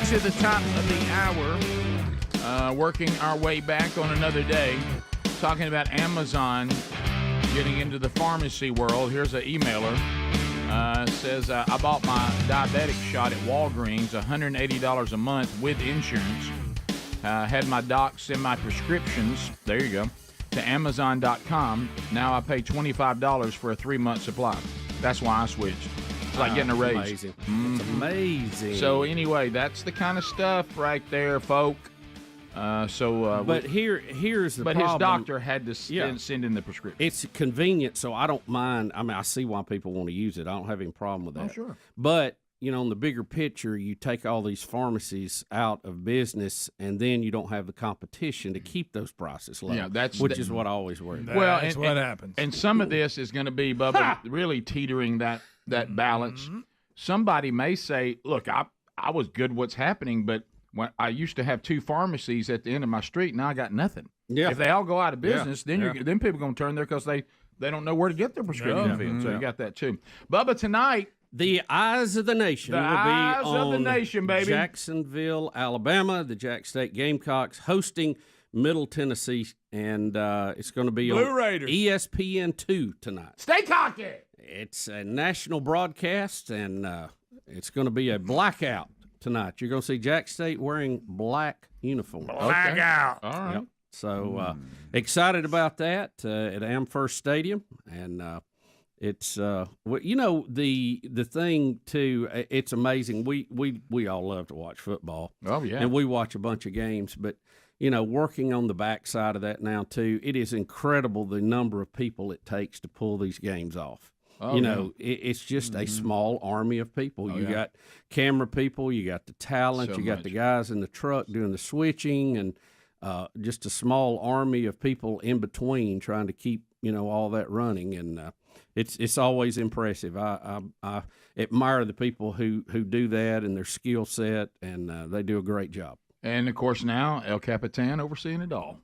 To the top of the hour, working our way back on another day, talking about Amazon getting into the pharmacy world. Here's an emailer. Says, I bought my diabetic shot at Walgreens, $180 a month with insurance. Had my doc send my prescriptions, there you go, to Amazon.com. Now I pay $25 for a 3-month supply. That's why I switched. It's like getting a raise. Amazing. It's amazing. So anyway, that's the kind of stuff right there, folk. But here's the problem. His doctor had to send in the prescription. It's convenient, so I don't mind. I mean, I see why people want to use it. I don't have any problem with that. Oh, sure. But, you know, in the bigger picture, you take all these pharmacies out of business, and then you don't have the competition to keep those prices low. Yeah, which is what I always worry about. Well, That's what happens. And some of this is going to be, Bubba, really teetering that balance. Somebody may say, look, I was good what's happening, but when I used to have 2 pharmacies at the end of my street, now I got nothing. Yeah. If they all go out of business, then people are going to turn there because they don't know where to get their prescription filled. So you got that too. Bubba, tonight, the Eyes of the Nation will be Eyes on of the Nation, baby. Jacksonville, Alabama. The Jack State Gamecocks hosting Middle Tennessee, and it's going to be Blue on Raiders. ESPN2 tonight. Stay cocky. It's a national broadcast, and it's going to be a blackout tonight. You're going to see Jack State wearing black uniforms. Blackout. All right. Yep. So excited about that at Amherst Stadium, and it's you know, the thing too. It's amazing. We all love to watch football. Oh yeah, and we watch a bunch of games, but. You know, working on the backside of that now too, it is incredible the number of people it takes to pull these games off. Oh, you know, it's just a small army of people. You got camera people, you got the talent, you got the guys in the truck doing the switching, and just a small army of people in between trying to keep, you know, all that running. And it's always impressive. I admire the people who do that and their skill set, and they do a great job. And, of course, now El Capitan overseeing it all.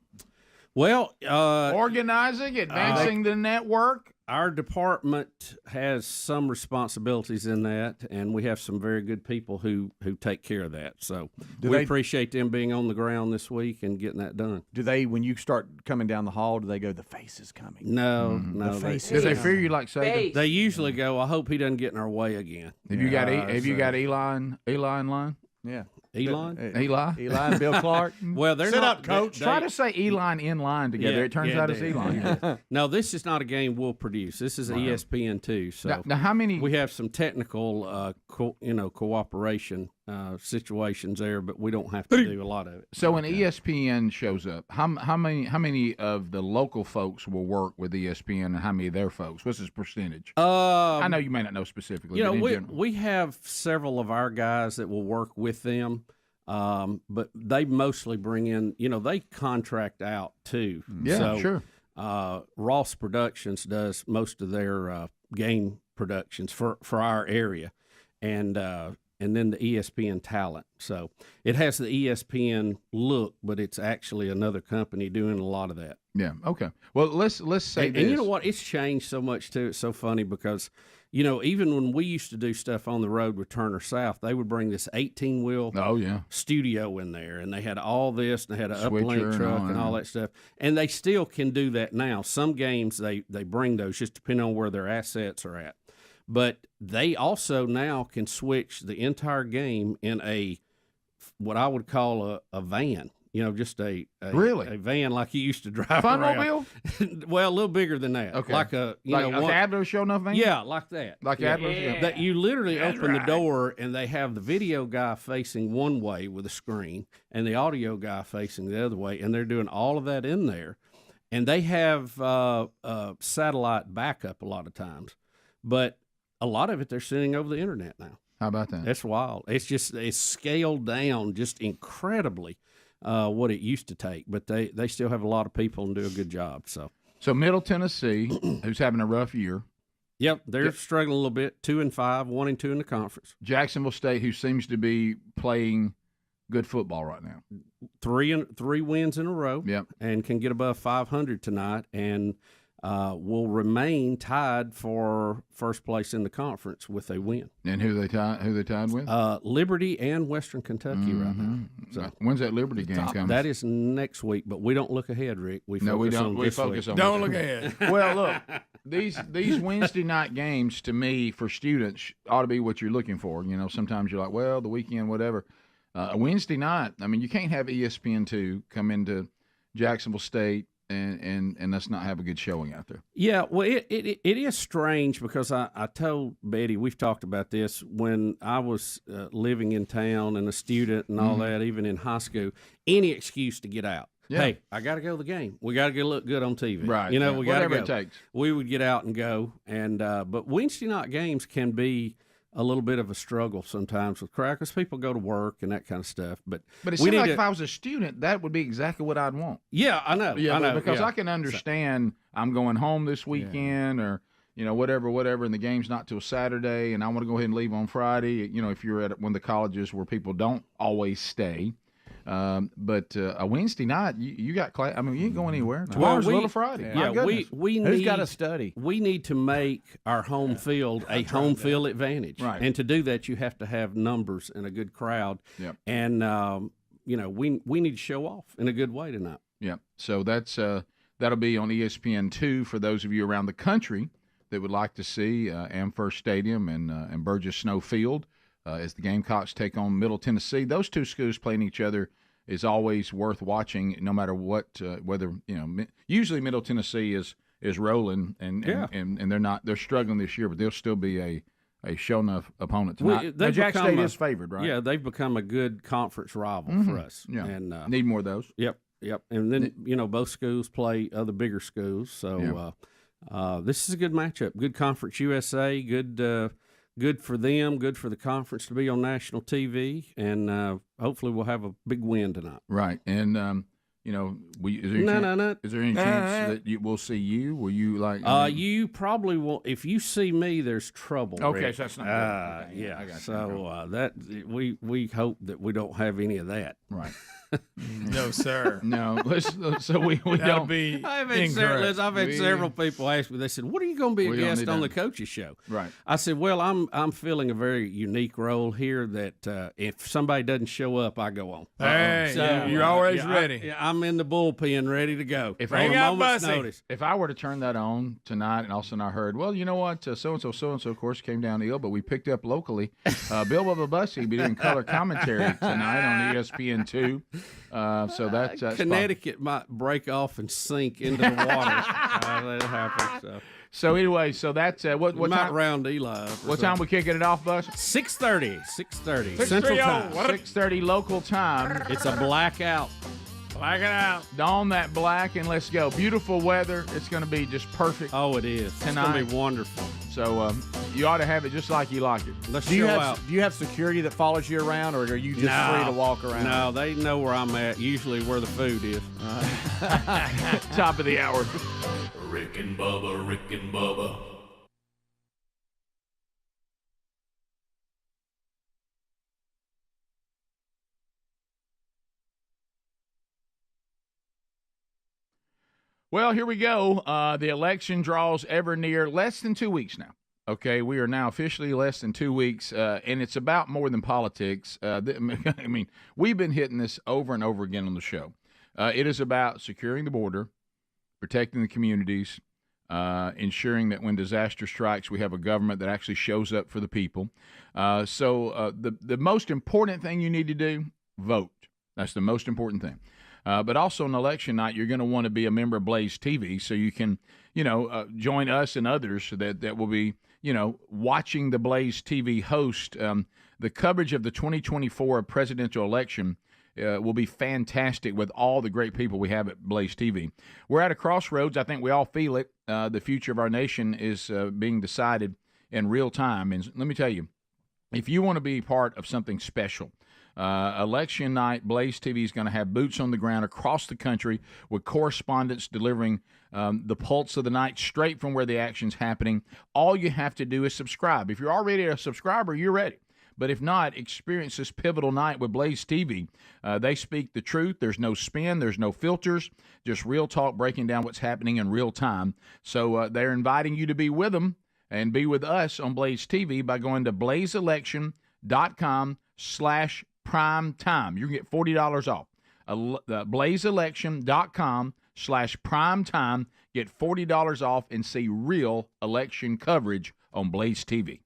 Well, organizing, advancing the network. Our department has some responsibilities in that, and we have some very good people who take care of that. So we appreciate them being on the ground this week and getting that done. Do they, when you start coming down the hall, do they go, the face is coming? No, no. The face Do they fear you like Saban? They usually go, I hope he doesn't get in our way again. Have you got Eli in line? Yeah. Elon? Eli and Bill Clark. Well, they're Sit not, up, coach. Try to say Elon in line together. Yeah, it turns out it's Elon. Yeah. No, this is not a game we'll produce. This is ESPN2. So now how many? We have some technical, cooperation situations there, but we don't have to do a lot of it. So when ESPN shows up, how many of the local folks will work with ESPN, and how many of their folks? What's his percentage? I know you may not know specifically. You know, but we have several of our guys that will work with them. But they mostly bring in, you know, they contract out too. Yeah, so, sure. Ross Productions does most of their game productions for our area, and then the ESPN talent. So it has the ESPN look, but it's actually another company doing a lot of that. Yeah. Okay. Well, let's say this. And you know what? It's changed so much too. It's so funny because, you know, even when we used to do stuff on the road with Turner South, they would bring this 18-wheel studio in there, and they had all this, and they had an uplink truck and all that stuff. And they still can do that now. Some games they bring those just depending on where their assets are at. But they also now can switch the entire game in what I would call a van. You know, just a van like you used to drive around. Funmobile? Well, a little bigger than that. Okay. Like Adler show enough van? Yeah, like that. Like Adler? Yeah. That you literally open the door and they have the video guy facing one way with a screen and the audio guy facing the other way, and they're doing all of that in there. and they have satellite backup a lot of times, but a lot of it they're sending over the internet now. How about that? That's wild. It's scaled down just incredibly what it used to take, but they still have a lot of people and do a good job. So Middle Tennessee, who's having a rough year. Yep, they're struggling a little bit. 2-5, 1-2 in the conference. Jacksonville State, who seems to be playing good football right now. 3 wins in a row. Yep, and can get above 500 tonight, and will remain tied for first place in the conference with a win. And who they tied with? Liberty and Western Kentucky right now. So when's that Liberty game coming? That is next week, but we don't look ahead, Rick. We focus on Don't look ahead. Well, look, these Wednesday night games to me for students ought to be what you're looking for. You know, sometimes you're like, well, the weekend, whatever. A Wednesday night, I mean, you can't have ESPN2 come into Jacksonville State and us not have a good showing out there. Yeah, well, it is strange because I told Betty, we've talked about this, when I was living in town and a student and all that, even in high school, any excuse to get out. Yeah. Hey, I got to go to the game. We got to look good on TV. Right. You know, we got to go. Whatever it takes. We would get out and go. And but Wednesday night games can be a little bit of a struggle sometimes with crackers. People go to work and that kind of stuff. But it seems like if I was a student, that would be exactly what I'd want. Yeah, I know. Yeah, I know. because yeah. I can understand I'm going home this weekend or, you know, whatever, and the game's not till Saturday, and I want to go ahead and leave on Friday, you know, if you're at one of the colleges where people don't always stay. But a Wednesday night, you got class. I mean, you ain't going anywhere. Tomorrow's Little Friday. Yeah, we Who's need got to study? We need to make our home field a home field advantage, right? And to do that, you have to have numbers and a good crowd. Yep. And you know, we need to show off in a good way tonight. Yep. So that's that'll be on ESPN2 for those of you around the country that would like to see Amherst Stadium and Burgess Snow Field. As the Gamecocks take on Middle Tennessee. Those two schools playing each other is always worth watching, no matter what. Whether usually Middle Tennessee is rolling, and they're struggling this year, but they'll still be a show enough opponent tonight. Jack State is favored, right? Yeah, they've become a good conference rival for us. Yeah, and need more of those. Yep. And then both schools play other bigger schools, so this is a good matchup. Good Conference USA. Good for them, good for the conference to be on national TV, and hopefully we'll have a big win tonight. Right, and is there any chance that we'll see you? Will you you probably won't. If you see me, there's trouble. Okay, Rick. so that's not good. Yeah, I got you. so that we hope that we don't have any of that. Right. No, sir. No. So we don't be. I've had several people ask me. They said, "What are you going to be a guest on the coach's show?" Right. I said, "Well, I'm filling a very unique role here. That if somebody doesn't show up, I go on. Hey, so, you're always ready. I'm in the bullpen, ready to go. If I were to turn that on tonight, and all of a sudden I heard, well, you know what, so and so, of course, came down ill, but we picked up locally. Bill Bubba Bussey be doing color commentary tonight on ESPN2. So that's Connecticut might break off and sink into the water. That'll happen. So anyway, so that's what might time? Round Eli. What time we kicking it off, Bus? 6:30 Central Time. 6:30 local time. It's a blackout. Black it out. Don that black and let's go. Beautiful weather. It's going to be just perfect. Oh, it is. Tonight. It's going to be wonderful. So you ought to have it just like you like it. Let's do show out. Do you have security that follows you around, or are you just free to walk around? No, they know where I'm at, usually where the food is. Top of the hour. Rick and Bubba, Rick and Bubba. Well, here we go. The election draws ever near. Less than 2 weeks now. Okay, we are now officially less than 2 weeks, and it's about more than politics. I mean, we've been hitting this over and over again on the show. It is about securing the border, protecting the communities, ensuring that when disaster strikes, we have a government that actually shows up for the people. So the most important thing you need to do, vote. That's the most important thing. But also on election night, you're going to want to be a member of Blaze TV so you can, join us and others that will be, watching the Blaze TV host. The coverage of the 2024 presidential election will be fantastic with all the great people we have at Blaze TV. We're at a crossroads. I think we all feel it. The future of our nation is being decided in real time. And let me tell you, if you want to be part of something special, election night, Blaze TV is going to have boots on the ground across the country with correspondents delivering the pulse of the night straight from where the action's happening. All you have to do is subscribe. If you're already a subscriber, you're ready. But if not, experience this pivotal night with Blaze TV. They speak the truth. There's no spin. There's no filters. Just real talk breaking down what's happening in real time. So they're inviting you to be with them and be with us on Blaze TV by going to blazeelection.com/prime time. You can get $40 off. blazeelection.com/prime time. Get $40 off and see real election coverage on Blaze TV.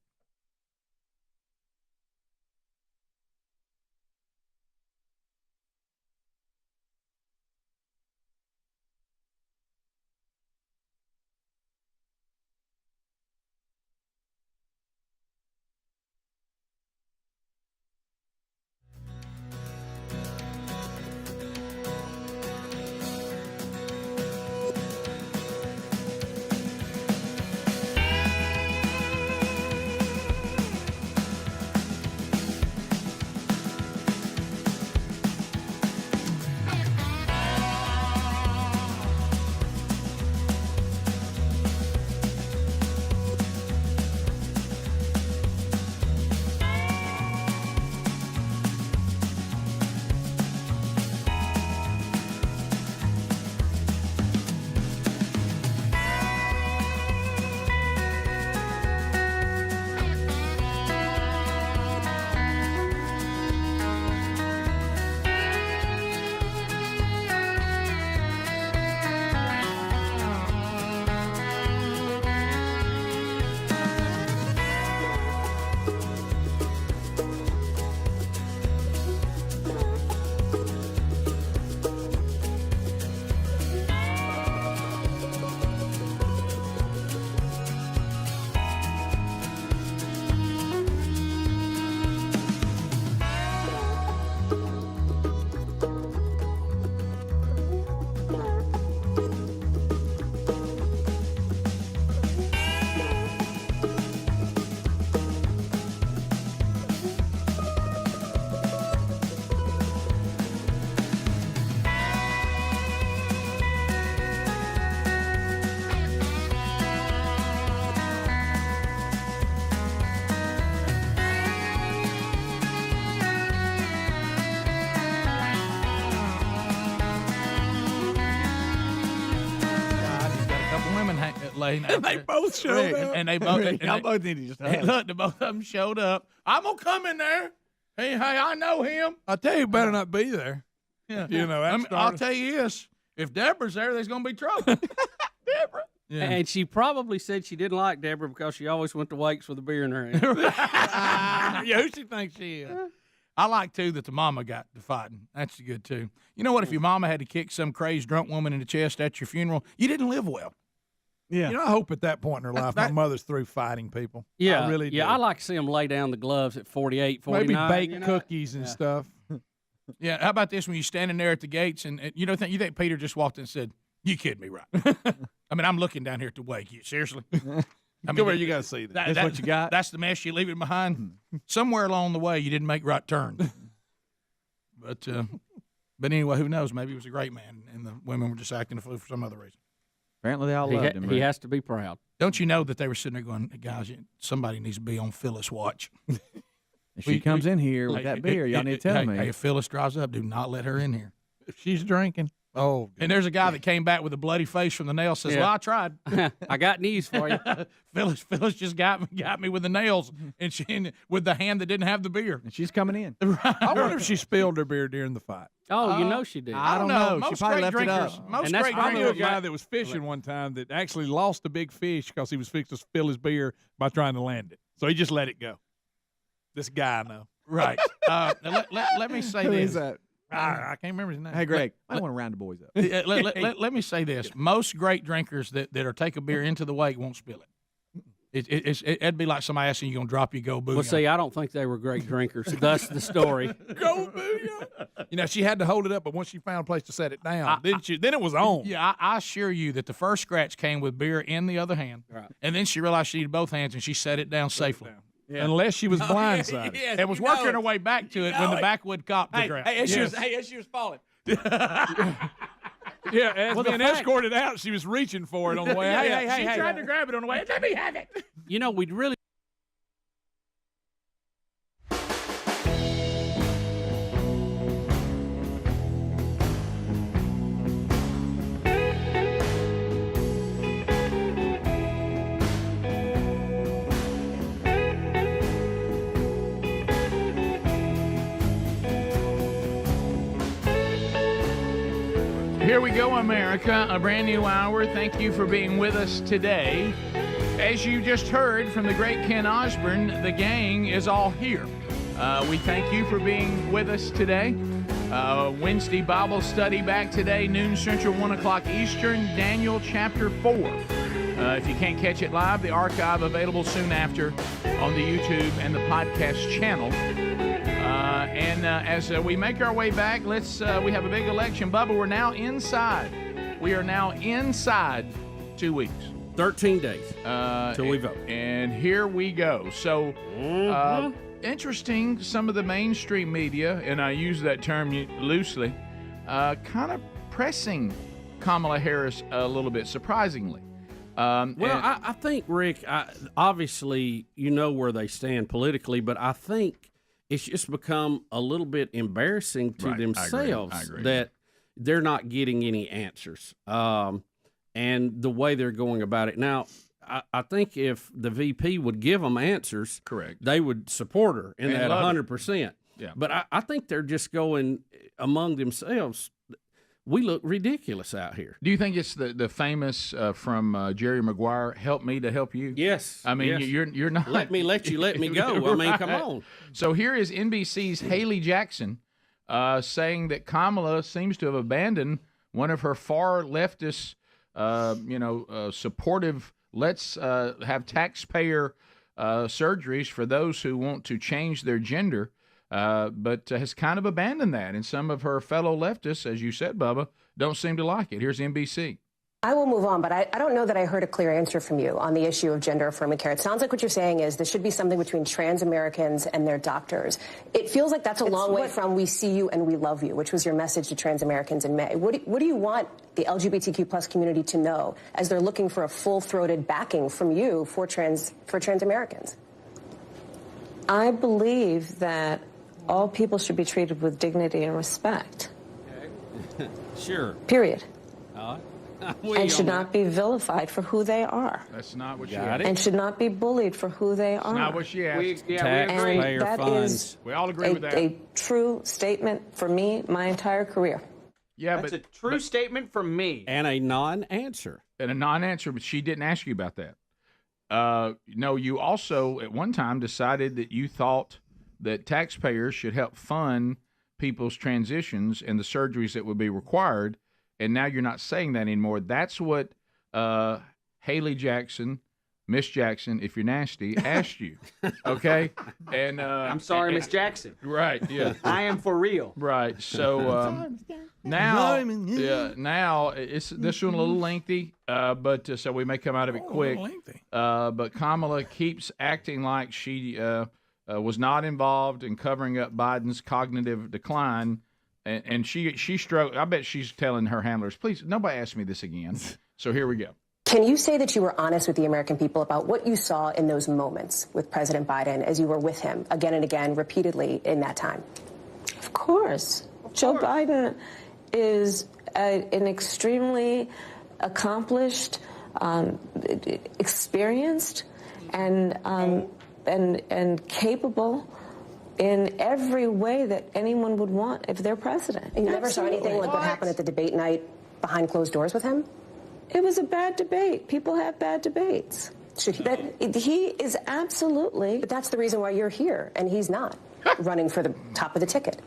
Lane. And they both showed up. And they both. Y'all both need to just Hey, look, the both of them showed up. I'm gonna come in there. Hey, I know him. I tell you, better not be there. Yeah. You know, I'll tell you this: if Deborah's there, there's gonna be trouble. Deborah. Yeah. And she probably said she didn't like Deborah because she always went to wakes with a beer in her hand. Yeah, who she thinks she is? I like, too, that the mama got to fighting. That's good, too. You know what? If your mama had to kick some crazy drunk woman in the chest at your funeral, you didn't live well. Yeah. You know, I hope at that point in her life, my mother's through fighting people. Yeah. I really do. Yeah, I like to see them lay down the gloves at 48, 49. Maybe bake cookies and stuff. Yeah, how about this when you're standing there at the gates and you think Peter just walked in and said, "You kidding me, right?" I mean, I'm looking down here at the wake. You seriously? I Come here, you got to see that. That's what you got. That's the mess you're leaving behind. Somewhere along the way, you didn't make right turns. But anyway, who knows? Maybe he was a great man, and the women were just acting a fool for some other reason. Apparently, they all loved him. He has to be proud. Don't you know that they were sitting there going, "Guys, somebody needs to be on Phyllis' watch." If she comes in here with that beer, y'all need to tell me. Hey, if Phyllis drives up, do not let her in here. If she's drinking. Oh, and there's a guy that came back with a bloody face from the nail. Says, "Well, I tried. I got news for you." Phyllis just got me with the nails, and with the hand that didn't have the beer. And she's coming in. I wonder if she spilled her beer during the fight. Oh, you know she did. I don't know. She probably left it up. I knew a guy that was fishing one time that actually lost a big fish because he was fixing to spill his beer by trying to land it. So he just let it go. This guy I know. Right. Let me say Who this. is that? I can't remember his name. Hey, Greg, I want to round the boys up. Let me say this. Most great drinkers that take a beer into the wake won't spill it. It'd be like somebody asking you going to drop you go booyah. Well, see, I don't think they were great drinkers. Thus the story. Go booyah. She had to hold it up, but once she found a place to set it down, then it was on. Yeah, I assure you that the first scratch came with beer in the other hand, and then she realized she needed both hands, and she set it down safely. Yeah. Unless she was blindsided. And was working her way back to it when the backwood cop took her out. As she was falling. Yeah, as being escorted out, she was reaching for it on the way out. She tried to grab it on the way. Let me have it. We'd really. Here we go, America, a brand new hour. Thank you for being with us today. As you just heard from the great Ken Osborne, the gang is all here. We thank you for being with us today. Wednesday Bible study back today, noon Central, 1 o'clock Eastern, Daniel chapter 4. If you can't catch it live, the archive available soon after on the YouTube and the podcast channel. As we make our way back, we have a big election. Bubba, we're now inside. We are now inside 2 weeks. 13 days till we vote. And here we go. So, interesting, some of the mainstream media, and I use that term loosely, kind of pressing Kamala Harris a little bit, surprisingly. I think, Rick, obviously you know where they stand politically, but I think it's just become a little bit embarrassing to themselves I agree. that they're not getting any answers. And the way they're going about it. Now, I think if the VP would give them answers, correct, they would support her in that 100%. Yeah. But I think they're just going among themselves. We look ridiculous out here. Do you think it's the famous from Jerry Maguire, "Help me to help you"? Yes. I mean, yes. You're not. Let me go. I mean, come on. So here is NBC's Haley Jackson saying that Kamala seems to have abandoned one of her far leftist, supportive, let's have taxpayer surgeries for those who want to change their gender. But has kind of abandoned that. And some of her fellow leftists, as you said, Bubba, don't seem to like it. Here's NBC. I will move on, but I don't know that I heard a clear answer from you on the issue of gender-affirming care. It sounds like what you're saying is there should be something between trans Americans and their doctors. It feels like that's a long way from "we see you and we love you," which was your message to trans Americans in May. What do you want the LGBTQ plus community to know as they're looking for a full-throated backing from you for trans Americans? I believe that all people should be treated with dignity and respect. Okay. Sure. Period. And should not be vilified for who they are. That's not what she asked. And should not be bullied for who they are. That's not what she asked. And that is we all agree with that. A true statement for me my entire career. Yeah, that's a true statement from me. And a non-answer. But she didn't ask you about that. No, you also at one time decided that you thought that taxpayers should help fund people's transitions and the surgeries that would be required, and now you're not saying that anymore. That's what Haley Jackson, Miss Jackson, if you're nasty, asked you. Okay? And I'm sorry, Miss Jackson. Right, yeah. I am for real. Right. So now it's this one a little lengthy, but so we may come out of it quick. But Kamala keeps acting like she was not involved in covering up Biden's cognitive decline, and she struggled. I bet she's telling her handlers, "Please, nobody ask me this again." So here we go. Can you say that you were honest with the American people about what you saw in those moments with President Biden as you were with him again and again, repeatedly in that time? Of course. Joe Biden is an extremely accomplished, experienced, and capable in every way that anyone would want if they're president. And you never saw anything like what happened at the debate night behind closed doors with him? It was a bad debate. People have bad debates. He is absolutely... But that's the reason why you're here, and he's not running for the top of the ticket.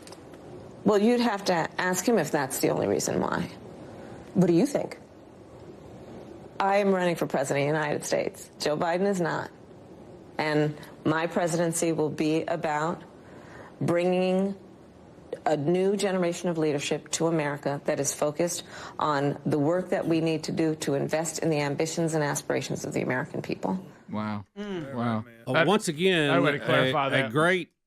Well, you'd have to ask him if that's the only reason why. What do you think? I am running for president of the United States. Joe Biden is not. And my presidency will be about bringing a new generation of leadership to America that is focused on the work that we need to do to invest in the ambitions and aspirations of the American people. Wow. Wow. Once again, I would clarify that.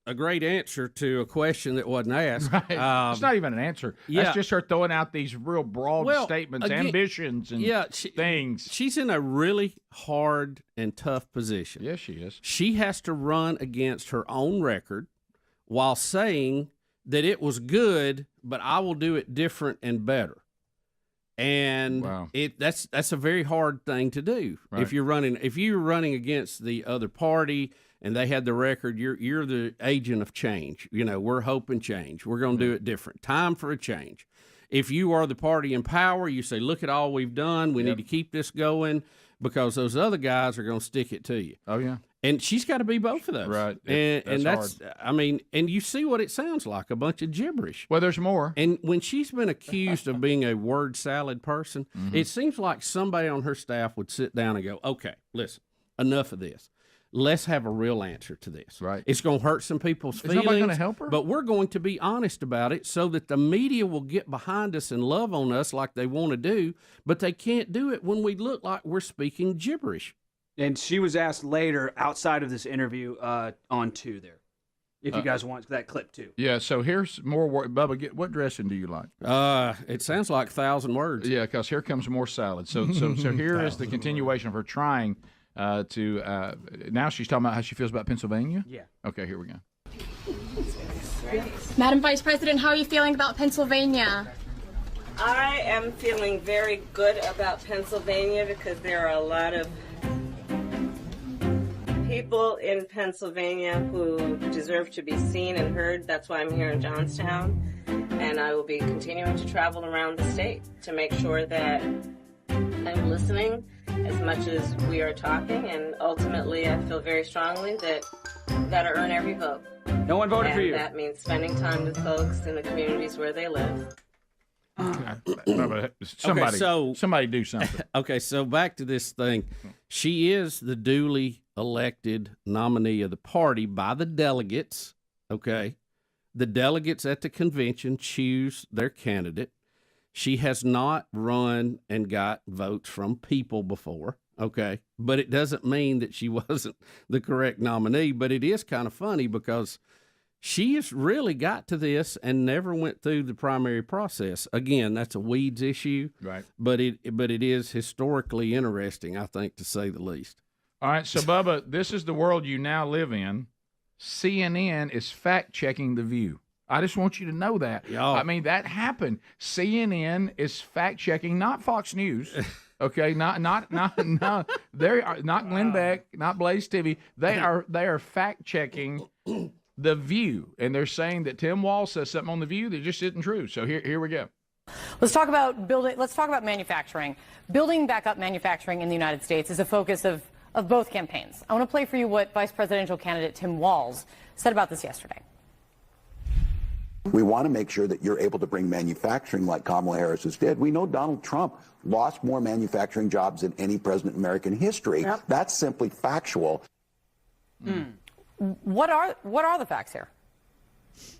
a great answer to a question that wasn't asked. Right. It's not even an answer. Yeah. That's just her throwing out these real broad statements, again, ambitions, and things. She's in a really hard and tough position. Yes, she is. She has to run against her own record while saying that it was good, but I will do it different and better. And that's a very hard thing to do. Right. If you're running against the other party and they had the record, you're the agent of change. We're hoping change. We're going to do it different. Time for a change. If you are the party in power, you say, look at all we've done. We need to keep this going because those other guys are going to stick it to you. Oh, yeah. And she's got to be both of those. Right. And that's hard. I mean, and you see what it sounds like, a bunch of gibberish. Well, there's more. And when she's been accused of being a word salad person, it seems like somebody on her staff would sit down and go, okay, listen, enough of this. Let's have a real answer to this. Right. It's going to hurt some people's feelings. Is nobody going to help her? But we're going to be honest about it so that the media will get behind us and love on us like they want to do, but they can't do it when we look like we're speaking gibberish. And she was asked later, outside of this interview, on 2 there, if you guys want that clip too. Yeah, so here's more work. Bubba, what dressing do you like? It sounds like 1,000 words. Yeah, because here comes more salad. So here is the continuation of her trying to. Now she's talking about how she feels about Pennsylvania? Yeah. Okay, here we go. Madam Vice President, how are you feeling about Pennsylvania? I am feeling very good about Pennsylvania because there are a lot of people in Pennsylvania who deserve to be seen and heard. That's why I'm here in Johnstown. And I will be continuing to travel around the state to make sure that I'm listening as much as we are talking. And ultimately, I feel very strongly that I've got to earn every vote. No one voted for you. And that means spending time with folks in the communities where they live. Somebody do something. Okay, so back to this thing. She is the duly elected nominee of the party by the delegates, okay? The delegates at the convention choose their candidate. She has not run and got votes from people before, okay? But it doesn't mean that she wasn't the correct nominee, but it is kind of funny because she has really got to this and never went through the primary process. Again, that's a weeds issue, right? But it is historically interesting, I think, to say the least. All right, so Bubba, this is the world you now live in. CNN is fact-checking The View. I just want you to know that. I mean, that happened. CNN is fact-checking, not Fox News. Okay, not they are not Glenn Beck, not Blaze TV. They are fact-checking The View, and they're saying that Tim Walz says something on The View that just isn't true. So here we go. Let's talk about manufacturing. Building back up manufacturing in the United States is a focus of both campaigns. I want to play for you what Vice Presidential candidate Tim Walz said about this yesterday. We want to make sure that you're able to bring manufacturing like Kamala Harris has did. We know Donald Trump lost more manufacturing jobs than any president in American history. Yep. That's simply factual. What are the facts here?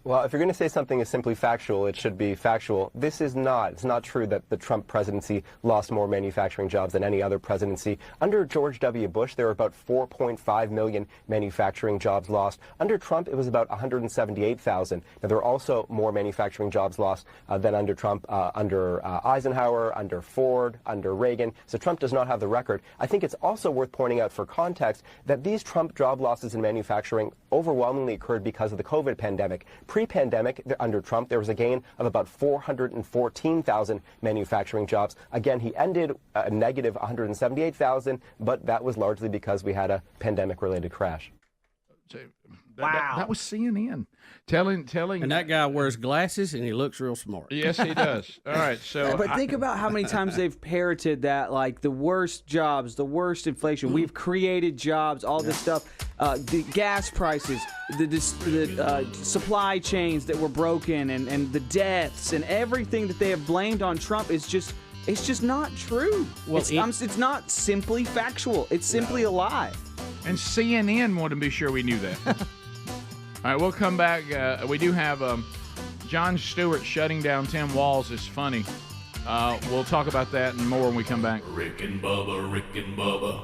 Well, if you're going to say something is simply factual, it should be factual. This is not. It's not true that the Trump presidency lost more manufacturing jobs than any other presidency. Under George W. Bush, there were about 4.5 million manufacturing jobs lost. Under Trump, it was about 178,000. Now, there were also more manufacturing jobs lost than under Trump, under Eisenhower, under Ford, under Reagan. So Trump does not have the record. I think it's also worth pointing out for context that these Trump job losses in manufacturing overwhelmingly occurred because of the COVID pandemic. Pre-pandemic, under Trump, there was a gain of about 414,000 manufacturing jobs. Again, he ended a negative 178,000, but that was largely because we had a pandemic-related crash. Wow. That was CNN telling. And that guy wears glasses and he looks real smart. Yes, he does. All right, so. But think about how many times they've parroted that, like the worst jobs, the worst inflation. We've created jobs, all this stuff, the gas prices, the supply chains that were broken, and the deaths, and everything that they have blamed on Trump is just. It's just not true. Well, it's not simply factual. It's simply a lie. And CNN wanted to be sure we knew that. All right, we'll come back. We do have Jon Stewart shutting down Tim Walz is funny. We'll talk about that and more when we come back. Rick and Bubba, Rick and Bubba.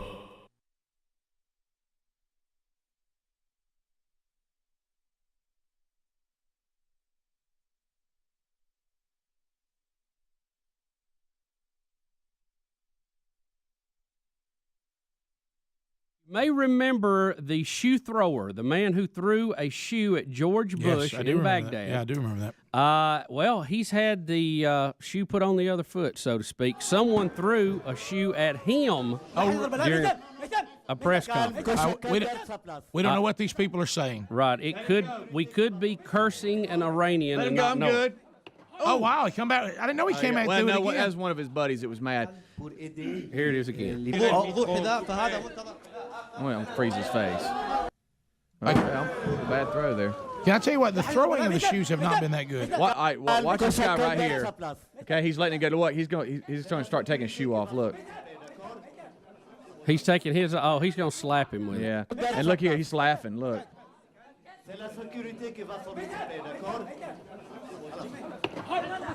May remember the shoe thrower, the man who threw a shoe at George Bush in Baghdad. Yeah, I do remember that. Well, he's had the shoe put on the other foot, so to speak. Someone threw a shoe at him during a press conference. We don't know what these people are saying. Right. We could be cursing an Iranian and not know it. Oh, wow. He come back. I didn't know he came back through it again. As one of his buddies that was mad. Here it is again. Well, freeze his face. Bad throw there. Can I tell you what? The throwing of the shoes have not been that good. Watch this guy right here. Okay, he's letting it go to what? He's going to start taking his shoe off. Look. He's taking his. Oh, he's going to slap him with it. Yeah. And look here, he's laughing. Look.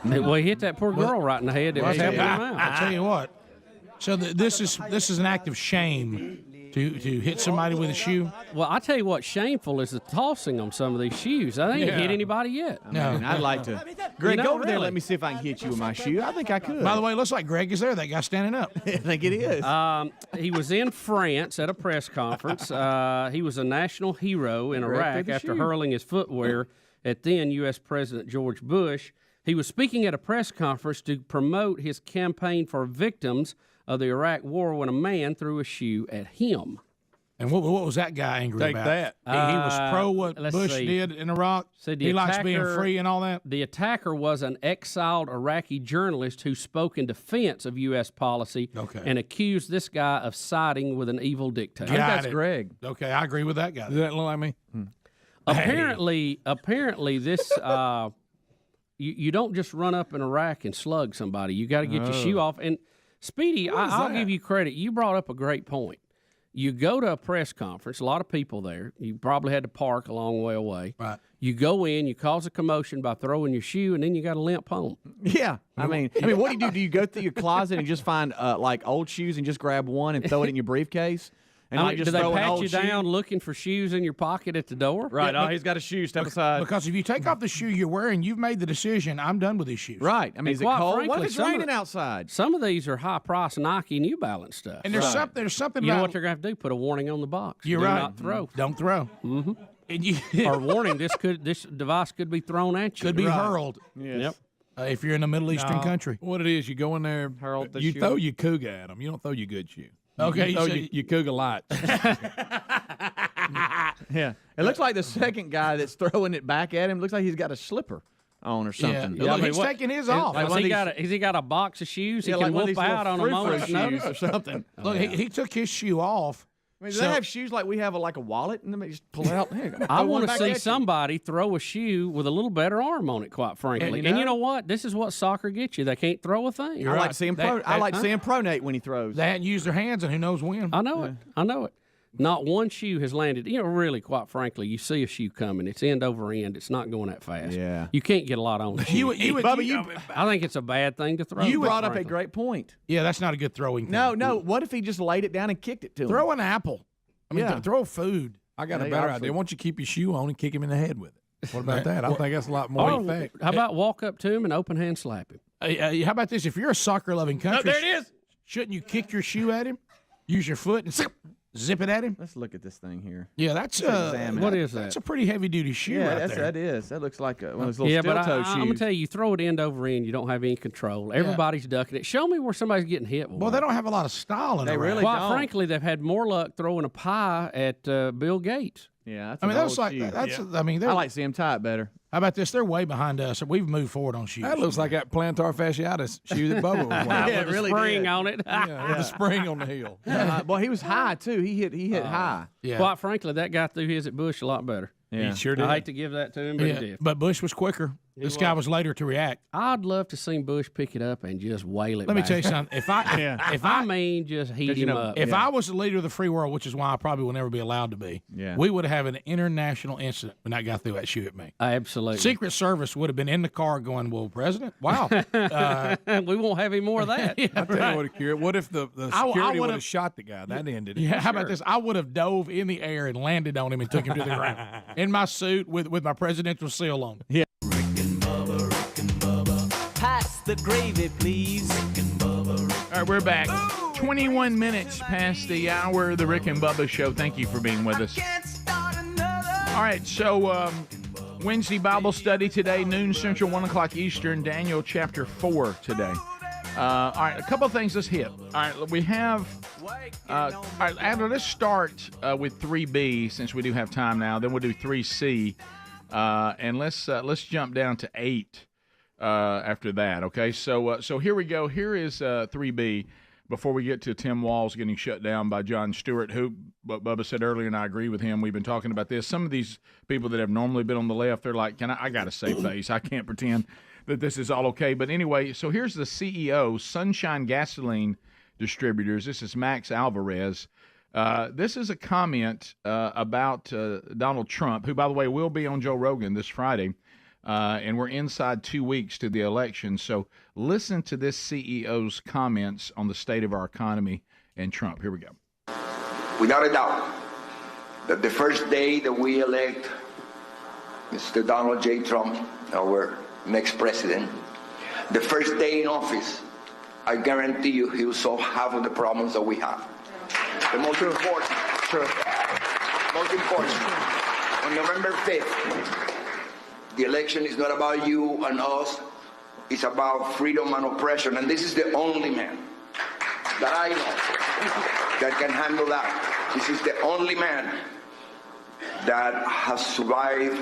Well, he hit that poor girl right in the head. It was helping him out. I tell you what. So this is an act of shame to hit somebody with a shoe. Well, I tell you what, shameful is the tossing on some of these shoes. I ain't hit anybody yet. I'd like to. Greg, go over there. Let me see if I can hit you with my shoe. I think I could. By the way, it looks like Greg is there. That guy standing up. I think it is. He was in France at a press conference. He was a national hero in Iraq after hurling his footwear at then U.S. President George Bush. He was speaking at a press conference to promote his campaign for victims of the Iraq War when a man threw a shoe at him. And what was that guy angry about? Take that. He was pro what Bush did in Iraq. He likes being free and all that. The attacker was an exiled Iraqi journalist who spoke in defense of U.S. policy and accused this guy of siding with an evil dictator. I think that's Greg. Okay, I agree with that guy. Does that look like me? Apparently, this you don't just run up in Iraq and slug somebody. You got to get your shoe off. And Speedy, I'll give you credit. You brought up a great point. You go to a press conference, a lot of people there. You probably had to park a long way away. Right. You go in, you cause a commotion by throwing your shoe, and then you got to limp home. Yeah. I mean, what do you do? Do you go through your closet and just find like old shoes and just grab one and throw it in your briefcase? And do they pat you down looking for shoes in your pocket at the door? Right. Yeah, he's got a shoe. Step aside. Because if you take off the shoe you're wearing, you've made the decision, I'm done with these shoes. Right. I mean, is it cold? What if it's raining outside? Some of these are high-priced Nike New Balance stuff. And there's something you about... know what they're going to have to do? Put a warning on the box. You're do right. not throw. Don't throw. Mm-hmm. Or warning, this device could be thrown at you. Could be hurled. Yes. Yep. If you're in a Middle Eastern country. What it is, you go in there, you throw your cougar at them. You don't throw your good shoe. Okay, you throw your cougar light. Yeah. It looks like the second guy that's throwing it back at him looks like he's got a slipper on or something. Yeah, he's taking his off. Has he got a box of shoes he can whoop out on a moment's notice or something? Look, he took his shoe off. I mean, do they have shoes like we have like a wallet and they just pull it out? I want to see somebody throw a shoe with a little better arm on it, quite frankly. And you know what? This is what soccer gets you. They can't throw a thing. I like seeing pronate when he throws. They hadn't used their hands, and who knows when. I know it. Not one shoe has landed. You know, really, quite frankly, you see a shoe coming. It's end over end. It's not going that fast. Yeah. You can't get a lot on the shoe. I think it's a bad thing to throw. You brought up a great point. Yeah, that's not a good throwing thing. No. What if he just laid it down and kicked it to him? Throw an apple. I mean, throw food. I got a better idea. Why don't you keep your shoe on and kick him in the head with it? What about that? I think that's a lot more effective. How about walk up to him and open hand slap him? How about this? If you're a soccer-loving country, there it is. Shouldn't you kick your shoe at him? Use your foot and zip it at him? Let's look at this thing here. Yeah, that's what is that? That's a pretty heavy-duty shoe right there. That is. That looks like one of those little steel-toe shoes. I'm going to tell you throw it end over end, you don't have any control. Everybody's ducking it. Show me where somebody's getting hit. Well, they don't have a lot of style in it. They really Quite don't. frankly, they've had more luck throwing a pie at Bill Gates. Yeah, I like seeing him tie it better. How about this? They're way behind us. We've moved forward on shoes. That looks like that plantar fasciitis shoe that Bubba was wearing. With a spring on it. With a spring on the heel. Well, he was high too. He hit high. Yeah. Quite frankly, that guy threw his at Bush a lot better. Yeah. He sure did. I hate to give that to him, but he did. But Bush was quicker. This guy was later to react. I'd love to see Bush pick it up and just whale it. Let me back. tell you something. If I just heat him up. If I was the leader of the free world, which is why I probably will never be allowed to be, we would have an international incident when that guy threw that shoe at me. Absolutely. Secret Service would have been in the car going, "Well, President, wow, we won't have any more of that." I'll tell you what if the security would have shot the guy? That ended it. Yeah, how about this? I would have dove in the air and landed on him and took him to the ground in my suit with my presidential seal on. Yeah. Pass the gravy, please. All right, we're back. 21 minutes past the hour of the Rick and Bubba Show. Thank you for being with us. All right, so Wednesday Bible study today, noon Central, 1 o'clock Eastern, Daniel chapter 4 today. All right, a couple of things let's hit. All right, we have, all right, Adler, let's start with 3B since we do have time now. Then we'll do 3C, and let's jump down to 8 after that, okay? So here we go. Here is 3B before we get to Tim Walz getting shut down by Jon Stewart, who, Bubba said earlier, and I agree with him, we've been talking about this. Some of these people that have normally been on the left, they're like, I got to save face. I can't pretend that this is all okay. But anyway, so here's the CEO, Sunshine Gasoline Distributors. This is Max Alvarez. This is a comment about Donald Trump, who, by the way, will be on Joe Rogan this Friday. And we're inside 2 weeks to the election. So listen to this CEO's comments on the state of our economy and Trump. Here we go. Without a doubt, that the first day that we elect Mr. Donald J. Trump, our next president, the first day in office, I guarantee you he will solve half of the problems that we have. The most important, on November 5th, the election is not about you and us. It's about freedom and oppression. And this is the only man that I know that can handle that. This is the only man that has survived,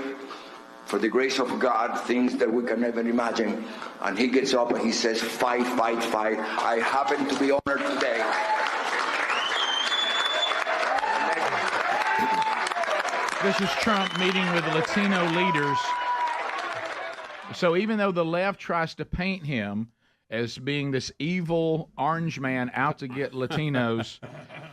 for the grace of God, things that we can never imagine. And he gets up and he says, fight, fight, fight. I happen to be honored today. This is Trump meeting with Latino leaders. So even though the left tries to paint him as being this evil orange man out to get Latinos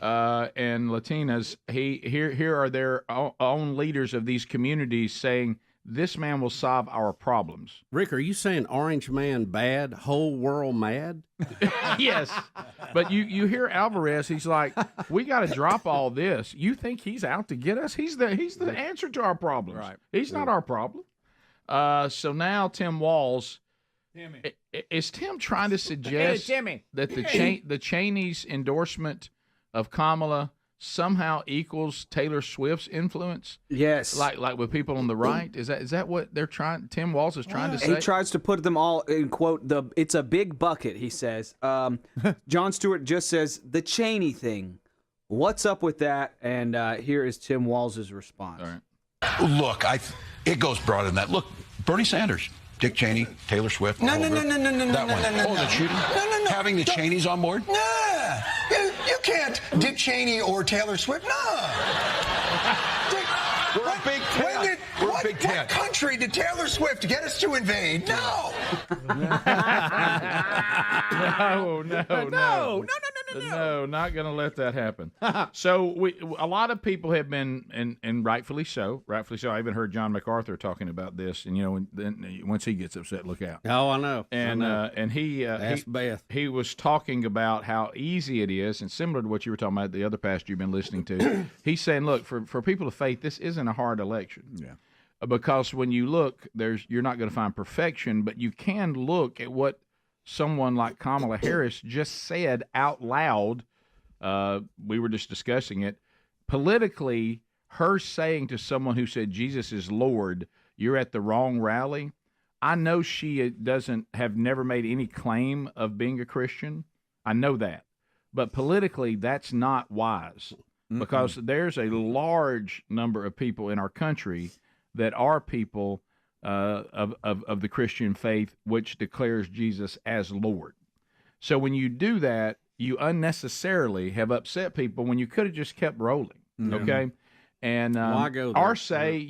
and Latinas, here are their own leaders of these communities saying, this man will solve our problems. Rick, are you saying orange man bad, whole world mad? Yes. But you hear Alvarez, he's like, we got to drop all this. You think he's out to get us? He's the answer to our problems. Right. He's not our problem. So now Tim Walz, is Tim trying to suggest that the Cheney's endorsement of Kamala somehow equals Taylor Swift's influence? Yes. Like with people on the right? Is that what they're trying? Tim Walz is trying to say? He tries to put them all in quote, it's a big bucket, he says. Jon Stewart just says, the Cheney thing. What's up with that? And here is Tim Walz's response. All right. Look, it goes broader than that. Look, Bernie Sanders, Dick Cheney, Taylor Swift. No. That one. The shooting? No. Having the Cheneys on board? No. You can't Dick Cheney or Taylor Swift. No. We're a big tent. What country did Taylor Swift get us to invade? No. No, not going to let that happen. So a lot of people have been, and rightfully so. I even heard John MacArthur talking about this, and then once he gets upset, look out. Oh, I know. And he was talking about how easy it is, and similar to what you were talking about, the other pastor you've been listening to. He's saying, look, for people of faith, this isn't a hard election. Yeah. Because when you look, you're not going to find perfection, but you can look at what someone like Kamala Harris just said out loud. We were just discussing it. Politically, her saying to someone who said Jesus is Lord, you're at the wrong rally. I know she have never made any claim of being a Christian. I know that. But politically, that's not wise, because there's a large number of people in our country that are people of the Christian faith, which declares Jesus as Lord. So when you do that, you unnecessarily have upset people when you could have just kept rolling, okay? And Why go there? or say,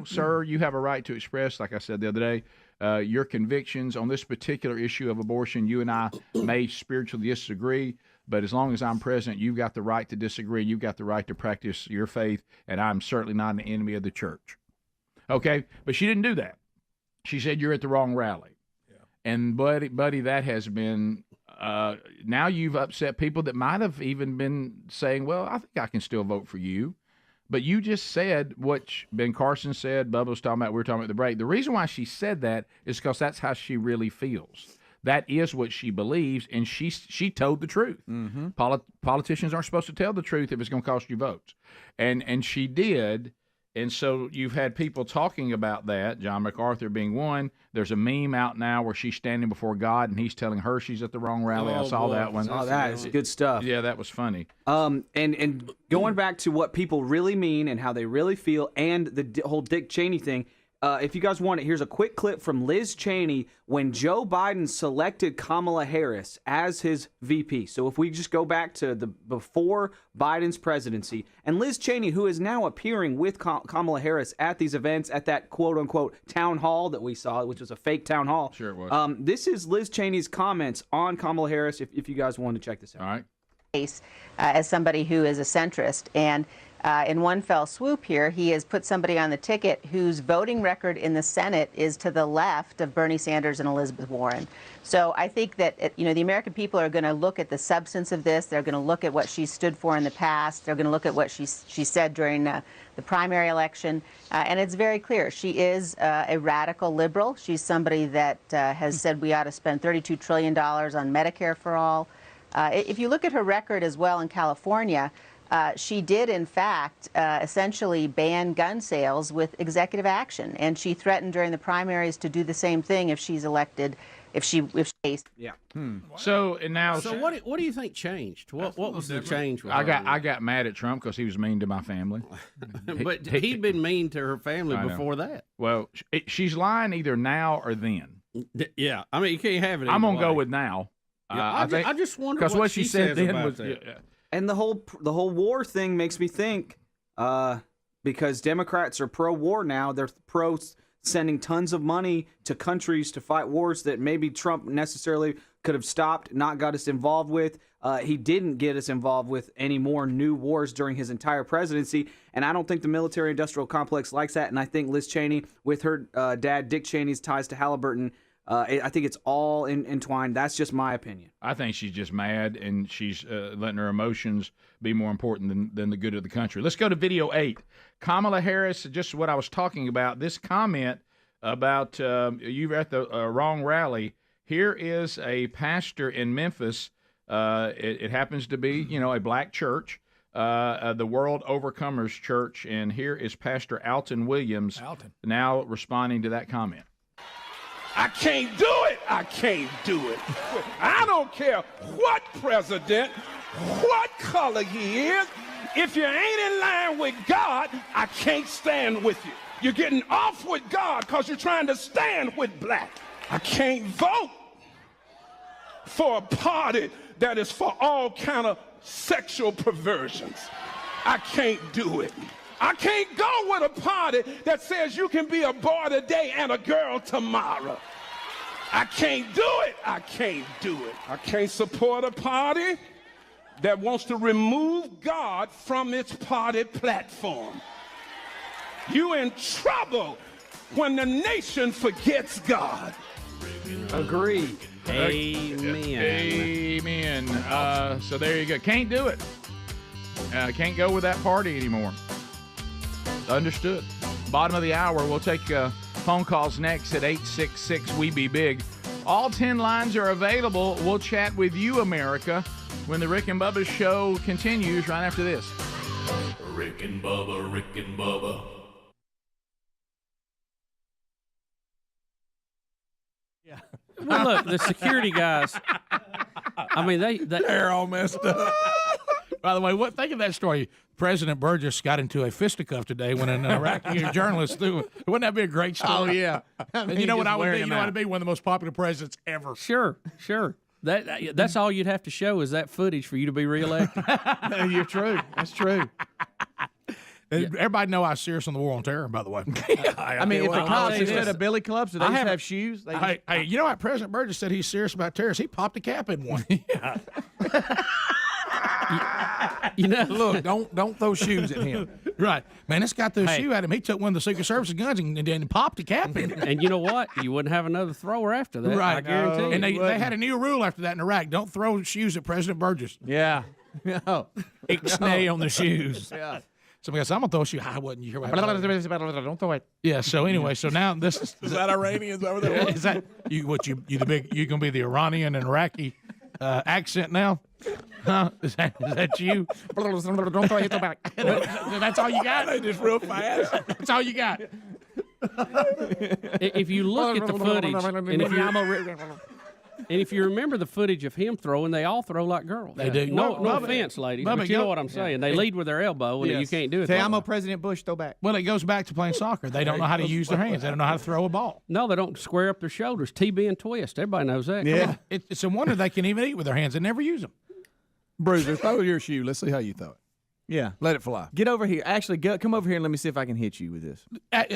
sir, you have a right to express, like I said the other day, your convictions on this particular issue of abortion. You and I may spiritually disagree, but as long as I'm president, you've got the right to disagree. You've got the right to practice your faith, and I'm certainly not an enemy of the church. Okay? But she didn't do that. She said, you're at the wrong rally. Yeah. And, buddy, that has been now you've upset people that might have even been saying, well, I think I can still vote for you. But you just said what Ben Carson said, Bubba was talking about, we were talking about the break. The reason why she said that is because that's how she really feels. That is what she believes, and she told the truth. Mm-hmm. Politicians aren't supposed to tell the truth if it's going to cost you votes. And she did, and so you've had people talking about that, John MacArthur being one. There's a meme out now where she's standing before God, and he's telling her she's at the wrong rally. I saw that one. Oh, that is good stuff. Yeah, that was funny. And going back to what people really mean and how they really feel, and the whole Dick Cheney thing, if you guys want it, here's a quick clip from Liz Cheney when Joe Biden selected Kamala Harris as his VP. So if we just go back to the before Biden's presidency, and Liz Cheney, who is now appearing with Kamala Harris at these events, at that quote-unquote town hall that we saw, which was a fake town hall. Sure it was. This is Liz Cheney's comments on Kamala Harris, if you guys want to check this out. All right. As somebody who is a centrist, and in one fell swoop here, he has put somebody on the ticket whose voting record in the Senate is to the left of Bernie Sanders and Elizabeth Warren. So I think that the American people are going to look at the substance of this. They're going to look at what she stood for in the past. They're going to look at what she said during the primary election, and it's very clear she is a radical liberal. She's somebody that has said we ought to spend $32 trillion on Medicare for all. If you look at her record as well in California, she did, in fact, essentially ban gun sales with executive action, and she threatened during the primaries to do the same thing if she's elected. If she yeah. So and now. So what do you think changed? What was the change? With I got mad at Trump because he was mean to my family. But he'd been mean to her family before that. Well, she's lying either now or then. Yeah, I mean you can't have it. I'm gonna go with now. Yeah, I just wonder because what she said then was. And the whole war thing makes me think, because Democrats are pro-war now, they're pro sending tons of money to countries to fight wars that maybe Trump necessarily could have stopped, not got us involved with. He didn't get us involved with any more new wars during his entire presidency, and I don't think the military-industrial complex likes that, and I think Liz Cheney, with her dad Dick Cheney's ties to Halliburton, I think it's all entwined. That's just my opinion. I think she's just mad, and she's letting her emotions be more important than the good of the country. Let's go to video 8. Kamala Harris, just what I was talking about, this comment about you at the wrong rally. Here is a pastor in Memphis. It happens to be, a black church, the World Overcomers Church, and here is Pastor Alton Williams now responding to that comment. I can't do it. I can't do it. I don't care what president, what color he is. If you ain't in line with God, I can't stand with you. You're getting off with God because you're trying to stand with black. I can't vote for a party that is for all kind of sexual perversions. I can't do it. I can't go with a party that says you can be a boy today and a girl tomorrow. I can't do it. I can't do it. I can't support a party that wants to remove God from its party platform. You in trouble when the nation forgets God. Agreed. Amen. So there you go. Can't do it. Can't go with that party anymore. Understood. Bottom of the hour. We'll take phone calls next at 866-WE-BE-BIG. All 10 lines are available. We'll chat with you, America, when the Rick and Bubba show continues right after this. Rick and Bubba, Rick and Bubba. Yeah. Well, look, the security guys, I mean, they're all messed up. By the way, think of that story. President Burgess got into a fisticuff today when an Iraqi journalist threw it. Wouldn't that be a great story? Oh, yeah. And you know what I would be? You know what I'd be? One of the most popular presidents ever. Sure. That's all you'd have to show is that footage for you to be reelected. You're true. That's true. Everybody know I was serious on the war on terror, by the way. I mean, if the cops instead of billy clubs, do they just have shoes? They Hey, you know what? President Burgess said he's serious about terrorists. He popped a cap in one. You know, look, don't throw shoes at him. Right, man. This guy threw a shoe at him. He took one of the Secret Service's guns and then popped a cap in it. And you know what? You wouldn't have another thrower after that. Right, I guarantee. And you. they had a new rule after that in Iraq: don't throw shoes at President Burgess. Yeah. No. Ixnay on the shoes. Yeah. Somebody goes, I'm gonna throw a shoe. I wasn't. You hear what Don't throw it. Yeah. So anyway, so now this Is that Iranians over there? is that you? What you the big? You gonna be the Iranian and Iraqi accent now? Huh? Is that you? Don't throw it back. That's all you got. They just real fast. That's all you got. If you look at the footage, and if you remember the footage of him throwing, they all throw like girls. They do. No Bubba, offense, ladies, Bubba, but you know what I'm saying. They lead with their elbow, and you can't do it. Say, that I'm way. a President Bush throwback. Well, it goes back to playing soccer. They don't know how to use their hands. They don't know how to throw a ball. No, they don't square up their shoulders. TB and twist. Everybody knows that. Come on. It's a wonder they can even eat with their hands. They never use them. Bruiser, throw your shoe. Let's see how you throw it. Yeah. Let it fly. Get over here. Actually, come over here and let me see if I can hit you with this.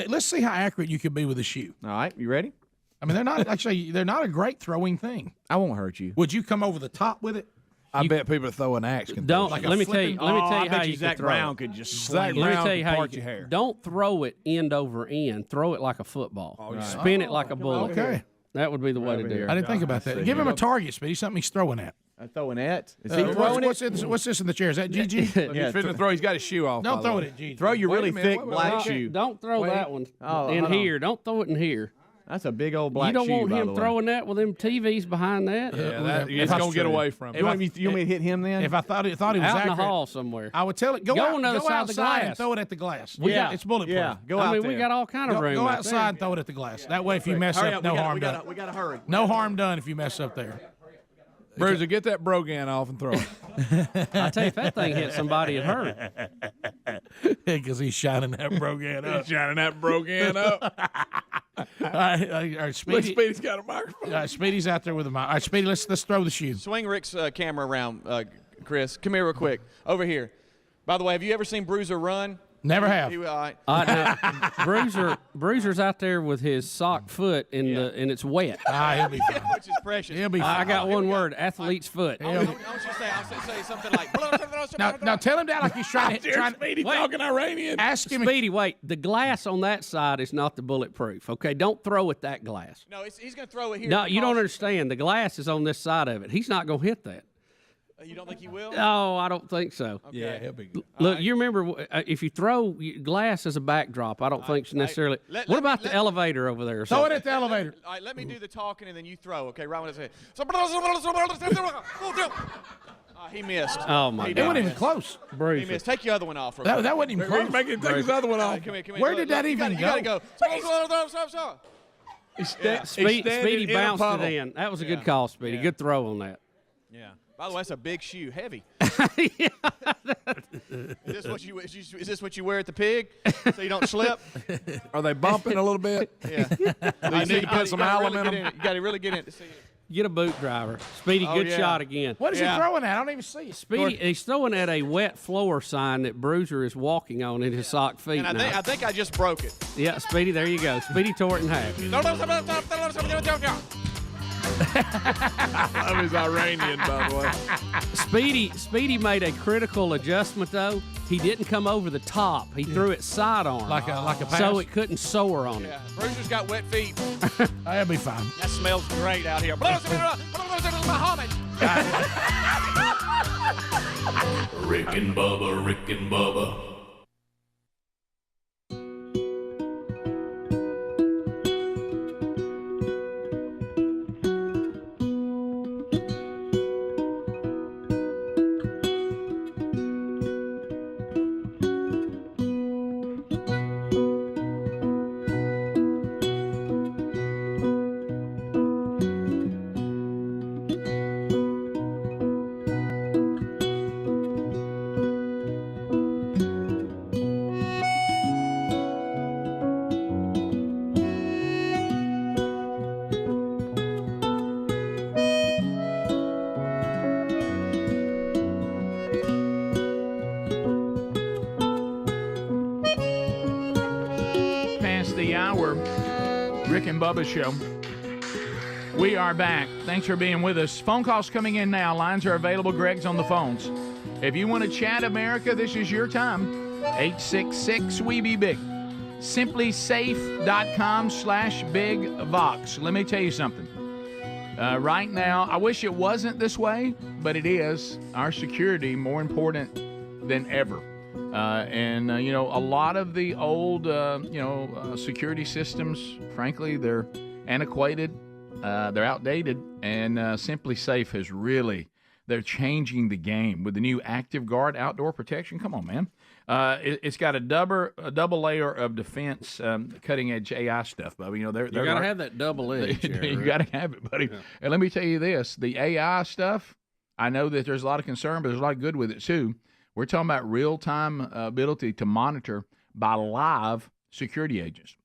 Let's see how accurate you can be with a shoe. All right. You ready? I mean, they're not a great throwing thing. I won't hurt you. Would you come over the top with it? I bet people that throw an axe can Don't. throw it. Let me tell you how bet you Zach can throw Brown it. could just Zach Let me Brown tell you can how part you your can. hair. Don't throw it end over end. Throw it like a football. Spin it like a bullet. Okay. That would be the way to do it. I didn't think about that. Give him a target, Speedy. Something he's throwing at. Throwing at? Is he throwing it? What's this in the chair? Is that GG? He's finna throw. He's got his shoe off. Don't throw it at GG. Throw your Wait a really minute, thick wait, black wait. shoe. Don't throw that one in here. Don't throw it in here. That's a big old black You don't shoe, want by him the way. throwing that with them TVs behind that. It's gonna get away from him. You want me to hit him then? If I thought he was Out in the accurate, hall somewhere. I would tell it go on the other side of the outside and glass. throw it at the glass. It's bulletproof. Yeah, go I out mean, there. we got all kind of room. Go out outside there. and throw it at the glass. That way, if you mess Hurry up, up, no harm done. We gotta hurry. No harm done if you mess up there. Bruiser, get that Brogan off and throw it. I tell you, if that thing hit somebody, it hurt. Because he's shining that Brogan up. Shining that Brogan up. All right, Speedy. Look, Speedy's got a microphone. Speedy's out there with a mic. All right, Speedy, let's throw the shoe. Swing Rick's camera around, Chris. Come here real quick. Over here. By the way, have you ever seen Bruiser run? Never have. Bruiser's out there with his sock foot and it's wet. He'll be fine. Which is precious. He'll be fine. I got one word: athlete's foot. I want you to say something like. Now tell him that like he's trying to. Speedy talking Iranian. Ask him. Speedy, wait. The glass on that side is not the bulletproof. Okay, don't throw at that glass. No, he's going to throw it here. No, you don't understand. The glass is on this side of it. He's not going to hit that. You don't think he will? No, I don't think so. Okay. Yeah, he'll be good. Look, you remember if you throw glass as a backdrop, I don't think necessarily. Let about the elevator over there? Or Throw it something? at the elevator. All right, let me do the talking and then you throw. Okay, right when I say. He missed. Oh my It God! wasn't even close. He missed. Take your other one off. That wasn't even close. He's making him take his other one off. Come here. Where did that even You got to go. Stop. Speedy bounced it in. That was a good call, Speedy. Good throw on that. Yeah. By the way, that's a big shoe, heavy. Is this what you wear at the pig, so you don't slip? Are they bumping a little bit? Yeah. You need to put some alum in them. You got to really get in to see it. Get a boot driver. Speedy, good shot again. What is he throwing at? I don't even see it. Speedy, he's throwing at a wet floor sign that Bruiser is walking on in his sock feet. And now. I think I just broke it. Yeah, Speedy, there you go. Speedy tore it in half. I love his Iranian, by the way. Speedy made a critical adjustment though. He didn't come over the top. He threw it sidearm, like a pass. so it couldn't soar on it. Yeah. Bruiser's got wet feet. That'll be fine. That smells great out here. Rick and Bubba, Rick and Bubba. Rick and Bubba Show. We are back. Thanks for being with us. Phone calls coming in now. Lines are available. Greg's on the phones. If you want to chat America, this is your time. 866-WE-BE-BIG. SimplySafe.com/BigVox. Let me tell you something. Right now, I wish it wasn't this way, but it is. Our security more important than ever. A lot of the old, security systems, frankly, they're antiquated, they're outdated, and Simply Safe has really, they're changing the game with the new Active Guard outdoor protection. Come on, man. It's got a double layer of defense, cutting-edge AI stuff, Bubba. You got to have that double edge. You got to have it, buddy. Yeah. And let me tell you this, the AI stuff, I know that there's a lot of concern, but there's a lot of good with it, too. We're talking about real-time ability to monitor by live security agents,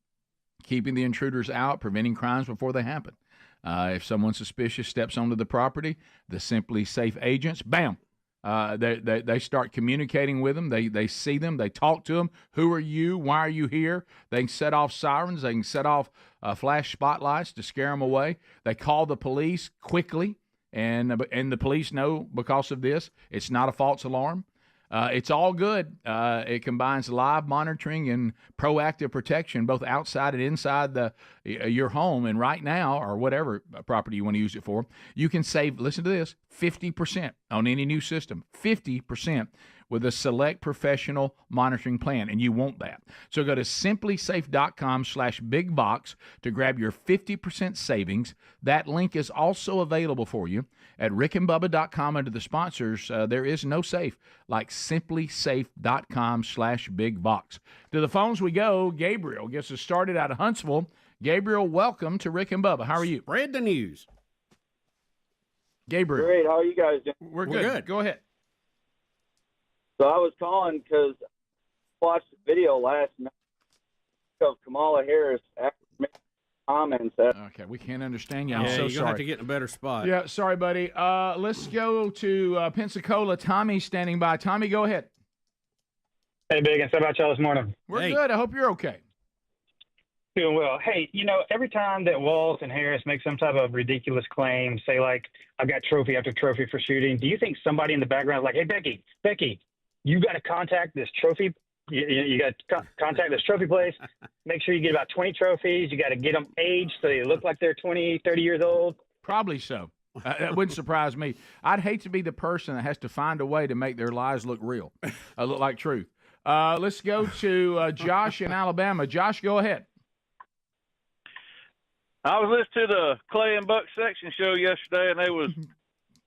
keeping the intruders out, preventing crimes before they happen. If someone suspicious steps onto the property, the Simply Safe agents, bam, they start communicating with them. They see them. They talk to them. Who are you? Why are you here? They can set off sirens. They can set off flash spotlights to scare them away. They call the police quickly, and the police know because of this. It's not a false alarm. It's all good. It combines live monitoring and proactive protection, both outside and inside your home. And right now, or whatever property you want to use it for, you can save, listen to this, 50% on any new system, 50% with a select professional monitoring plan, and you want that. So go to simplysafe.com/bigbox to grab your 50% savings. That link is also available for you at rickandbubba.com under the sponsors. There is no safe like simplysafe.com/bigbox. To the phones we go. Gabriel gets us started out of Huntsville. Gabriel, welcome to Rick and Bubba. How are you? Spread the news. Gabriel. Great. How are you guys doing? We're good. Go ahead. So I was calling because I watched the video last night of Kamala Harris after making comments. Okay, we can't understand you. I'm so you're sorry. gonna have to get in a better spot. Yeah, sorry, buddy. Let's go to Pensacola. Tommy's standing by. Tommy, go ahead. Hey, Biggins. How about y'all this morning? We're good. I hope you're okay. Doing well. Hey, every time that Walz and Harris make some type of ridiculous claim, say like, I've got trophy after trophy for shooting, do you think somebody in the background is like, hey, Becky, you got to contact this trophy. You got to contact this trophy place. Make sure you get about 20 trophies. You got to get them aged so they look like they're 20, 30 years old. Probably so. That wouldn't surprise me. I'd hate to be the person that has to find a way to make their lies look real, look like truth. Let's go to Josh in Alabama. Josh, go ahead. I was listening to the Clay and Buck section show yesterday, and they was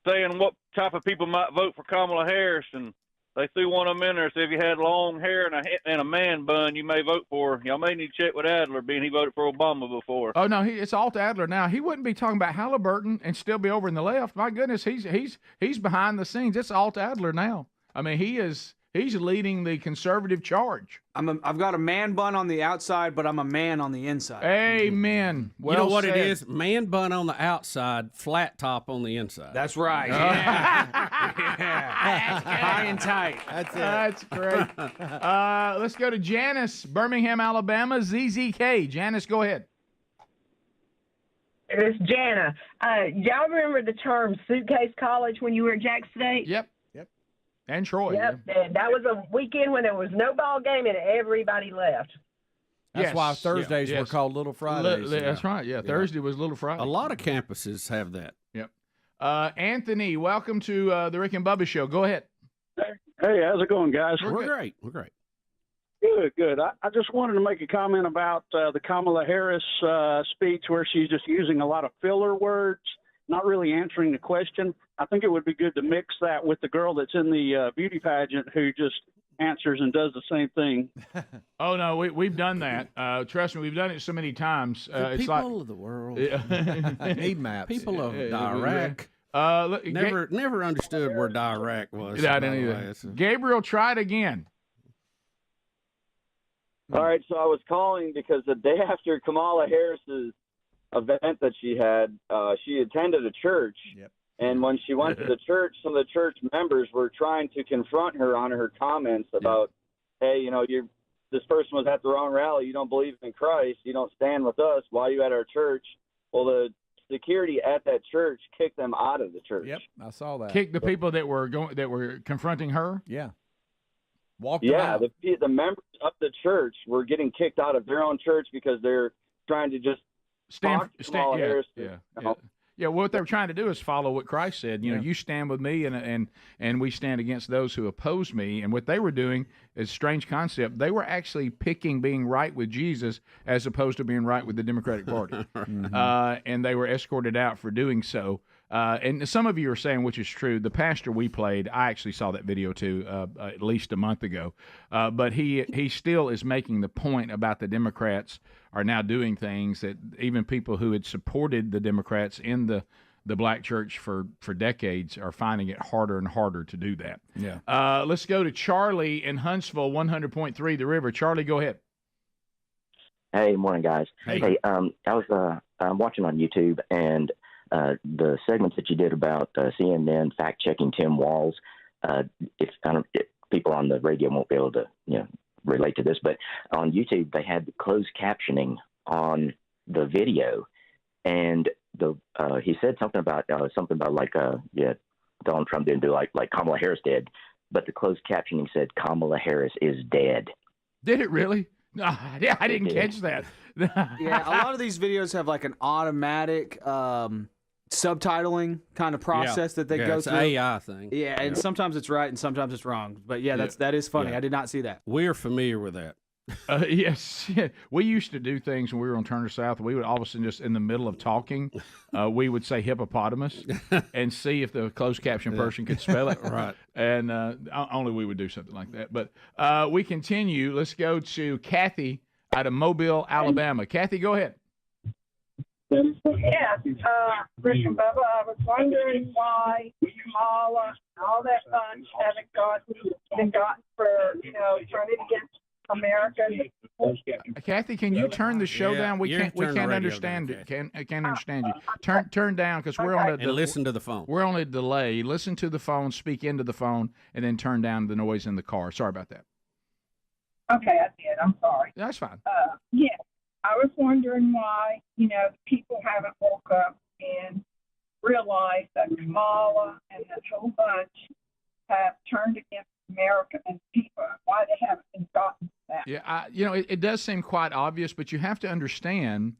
saying what type of people might vote for Kamala Harris, and they threw one of them in there. So if you had long hair and a man bun, you may vote for her. Y'all may need to check with Adler, being he voted for Obama before. Oh no, it's Alt Adler now. He wouldn't be talking about Halliburton and still be over in the left. My goodness, he's behind the scenes. It's Alt Adler now. I mean, he's leading the conservative charge. I've got a man bun on the outside, but I'm a man on the inside. Amen. Well, you know what it is? Man bun on the outside, flat top on the inside. That's right. Yeah. High and tight. That's it. That's great. Let's go to Janice, Birmingham, Alabama, ZZK. Janice, go ahead. It's Jana. Y'all remember the term suitcase college when you were at Jack State? Yep. And Troy. Yep. Yeah. And that was a weekend when there was no ball game and everybody left. That's why Thursdays were called Little Fridays. That's right. Yeah, Thursday was Little Friday. A lot of campuses have that. Yep. Anthony, welcome to the Rick and Bubba Show. Go ahead. Hey, how's it going, guys? We're great. We're great. Good. I just wanted to make a comment about the Kamala Harris speech where she's just using a lot of filler words, not really answering the question. I think it would be good to mix that with the girl that's in the beauty pageant who just answers and does the same thing. Oh, no, we've done that. Trust me, we've done it so many times. It's people of the world need maps. People of Iraq. Never understood where Iraq was. I didn't either. Gabriel, try it again. All right, so I was calling because the day after Kamala Harris's event that she had, she attended a church. Yep. And when she went to the church, some of the church members were trying to confront her on her comments about, hey, you're this person was at the wrong rally. You don't believe in Christ. You don't stand with us. Why are you at our church? Well, the security at that church kicked them out of the church. Yep, I saw that. Kick the people that were confronting her. Yeah, walked them Yeah, out. the members of the church were getting kicked out of their own church because they're trying to just talk to Kamala Harris. Yeah, what they were trying to do is follow what Christ said. You know, you stand with me, and we stand against those who oppose me. And what they were doing is a strange concept. They were actually picking being right with Jesus as opposed to being right with the Democratic Party. And they were escorted out for doing so. And some of you are saying, which is true, the pastor we played, I actually saw that video too, at least a month ago. But he still is making the point about the Democrats are now doing things that even people who had supported the Democrats in the black church for decades are finding it harder and harder to do that. Yeah. Let's go to Charlie in Huntsville, 100.3 The River. Charlie, go ahead. Hey, morning, guys. Hey. I was I'm watching on YouTube, and the segments that you did about CNN fact-checking Tim Walz. If people on the radio won't be able to, relate to this, but on YouTube they had the closed captioning on the video, and he said something about Donald Trump didn't do like Kamala Harris did, but the closed captioning said Kamala Harris is dead. Did it really? No, yeah, I didn't catch that. Yeah, a lot of these videos have like an automatic subtitling kind of process that they go it's through. an AI thing. Yeah, and sometimes it's right and sometimes it's wrong. But that is funny. Yeah. I did not see that. We're familiar with that. Yes. We used to do things when we were on Turner South. We would all of a sudden, just in the middle of talking, we would say hippopotamus and see if the closed caption person could spell it. Right. And only we would do something like that. But we continue. Let's go to Kathy out of Mobile, Alabama. Kathy, go ahead. Yeah, Rick and Bubba, I was wondering why Kamala and all that bunch haven't been gotten for, turning against America. Kathy, can you turn the show down? We you can't turn the radio understand down, it. Can't understand you. Turn down because we're on a and listen to the phone. We're on a delay. Listen to the phone, speak into the phone, and then turn down the noise in the car. Sorry about that. Okay, I did. I'm sorry. That's fine. Yeah, I was wondering why, people haven't woke up and realized that Kamala and that whole bunch have turned against America and people. Why they haven't been gotten that? Yeah, it does seem quite obvious, but you have to understand,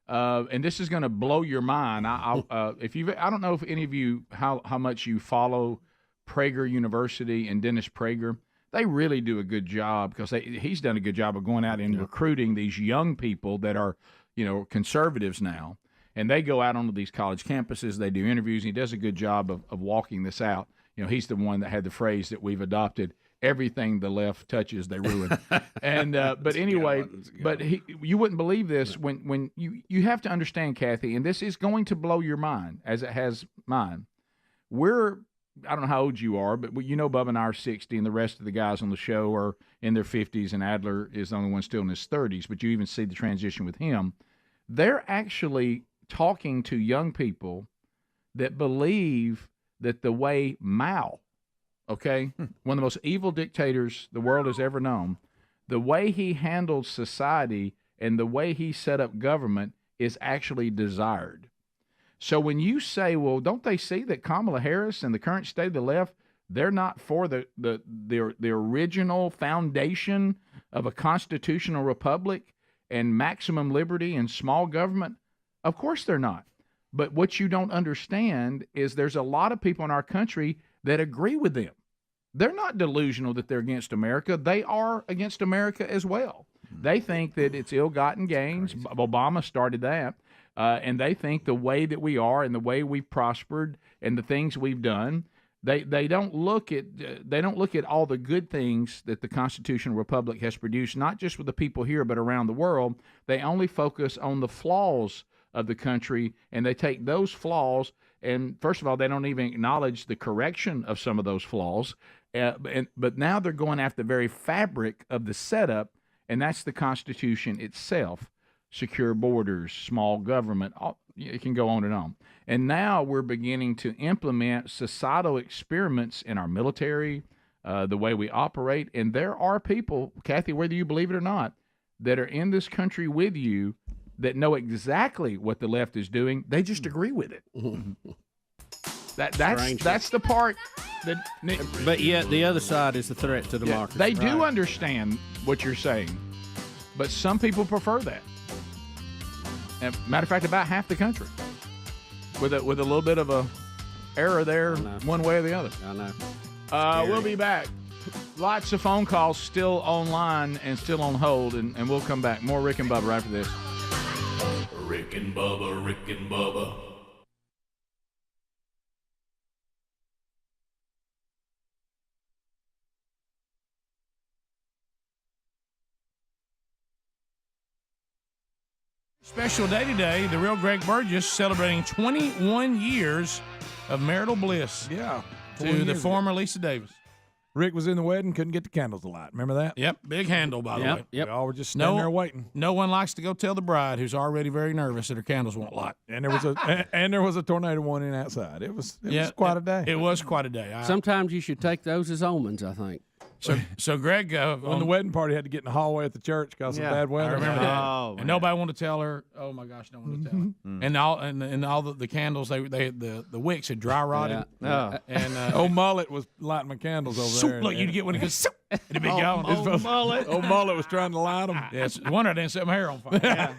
and this is going to blow your mind. I don't know if any of you how much you follow Prager University and Dennis Prager. They really do a good job because he's done a good job of going out and recruiting these young people that are, conservatives now, and they go out onto these college campuses. They do interviews. And he does a good job of walking this out. He's the one that had the phrase that we've adopted: everything the left touches, they ruin. And but anyway, you wouldn't believe this when you have to understand, Kathy, and this is going to blow your mind as it has mine. I don't know how old you are, but Bubba and I are 60, and the rest of the guys on the show are in their 50s, and Adler is the only one still in his 30s. But you even see the transition with him. They're actually talking to young people that believe that the way Mao, one of the most evil dictators the world has ever known, the way he handled society and the way he set up government is actually desired. So when you say, well, don't they see that Kamala Harris and the current state of the left, they're not for the original foundation of a constitutional republic and maximum liberty and small government? Of course they're not. But what you don't understand is there's a lot of people in our country that agree with them. They're not delusional that they're against America. They are against America as well. They think that it's ill-gotten gains. Obama started that. And they think the way that we are and the way we've prospered and the things we've done, they don't look at all the good things that the constitutional republic has produced, not just with the people here but around the world. They only focus on the flaws of the country, and they take those flaws and, first of all, they don't even acknowledge the correction of some of those flaws. But now they're going after the very fabric of the setup, and that's the Constitution itself. Secure borders, small government, it can go on and on. And now we're beginning to implement societal experiments in our military, the way we operate. And there are people, Kathy, whether you believe it or not, that are in this country with you that know exactly what the left is doing. They just agree with it. That's the part that. But yet the other side is the threat to democracy. They do understand what you're saying, but some people prefer that. And matter of fact, about half the country, with a little bit of a error there, one way or the other. I know. We'll be back. Lots of phone calls still online and still on hold, and we'll come back. More Rick and Bubba after this. Rick and Bubba, Rick and Bubba. Special day today. The real Greg Burgess celebrating 21 years of marital bliss. Yeah. To the former Lisa Davis. Rick was in the wedding, couldn't get the candles alight. Remember that? Yep, big handle, by the way. We all were just standing there waiting. No one likes to go tell the bride, who's already very nervous, that her candles won't light. And there was a tornado warning outside. It was quite a day. It was quite a day. Sometimes you should take those as omens, I think. So Greg, on the wedding party, had to get in the hallway at the church because of bad weather. I remember that. And nobody wanted to tell her. Oh my gosh, no one wanted to tell her. And all the candles, the wicks had dry rotted. Yeah. And old Mullet was lighting my candles over there. Look, you'd get one that goes. It'd be gone. Old Mullet was trying to light them. Yes, wonder I didn't set my hair on fire.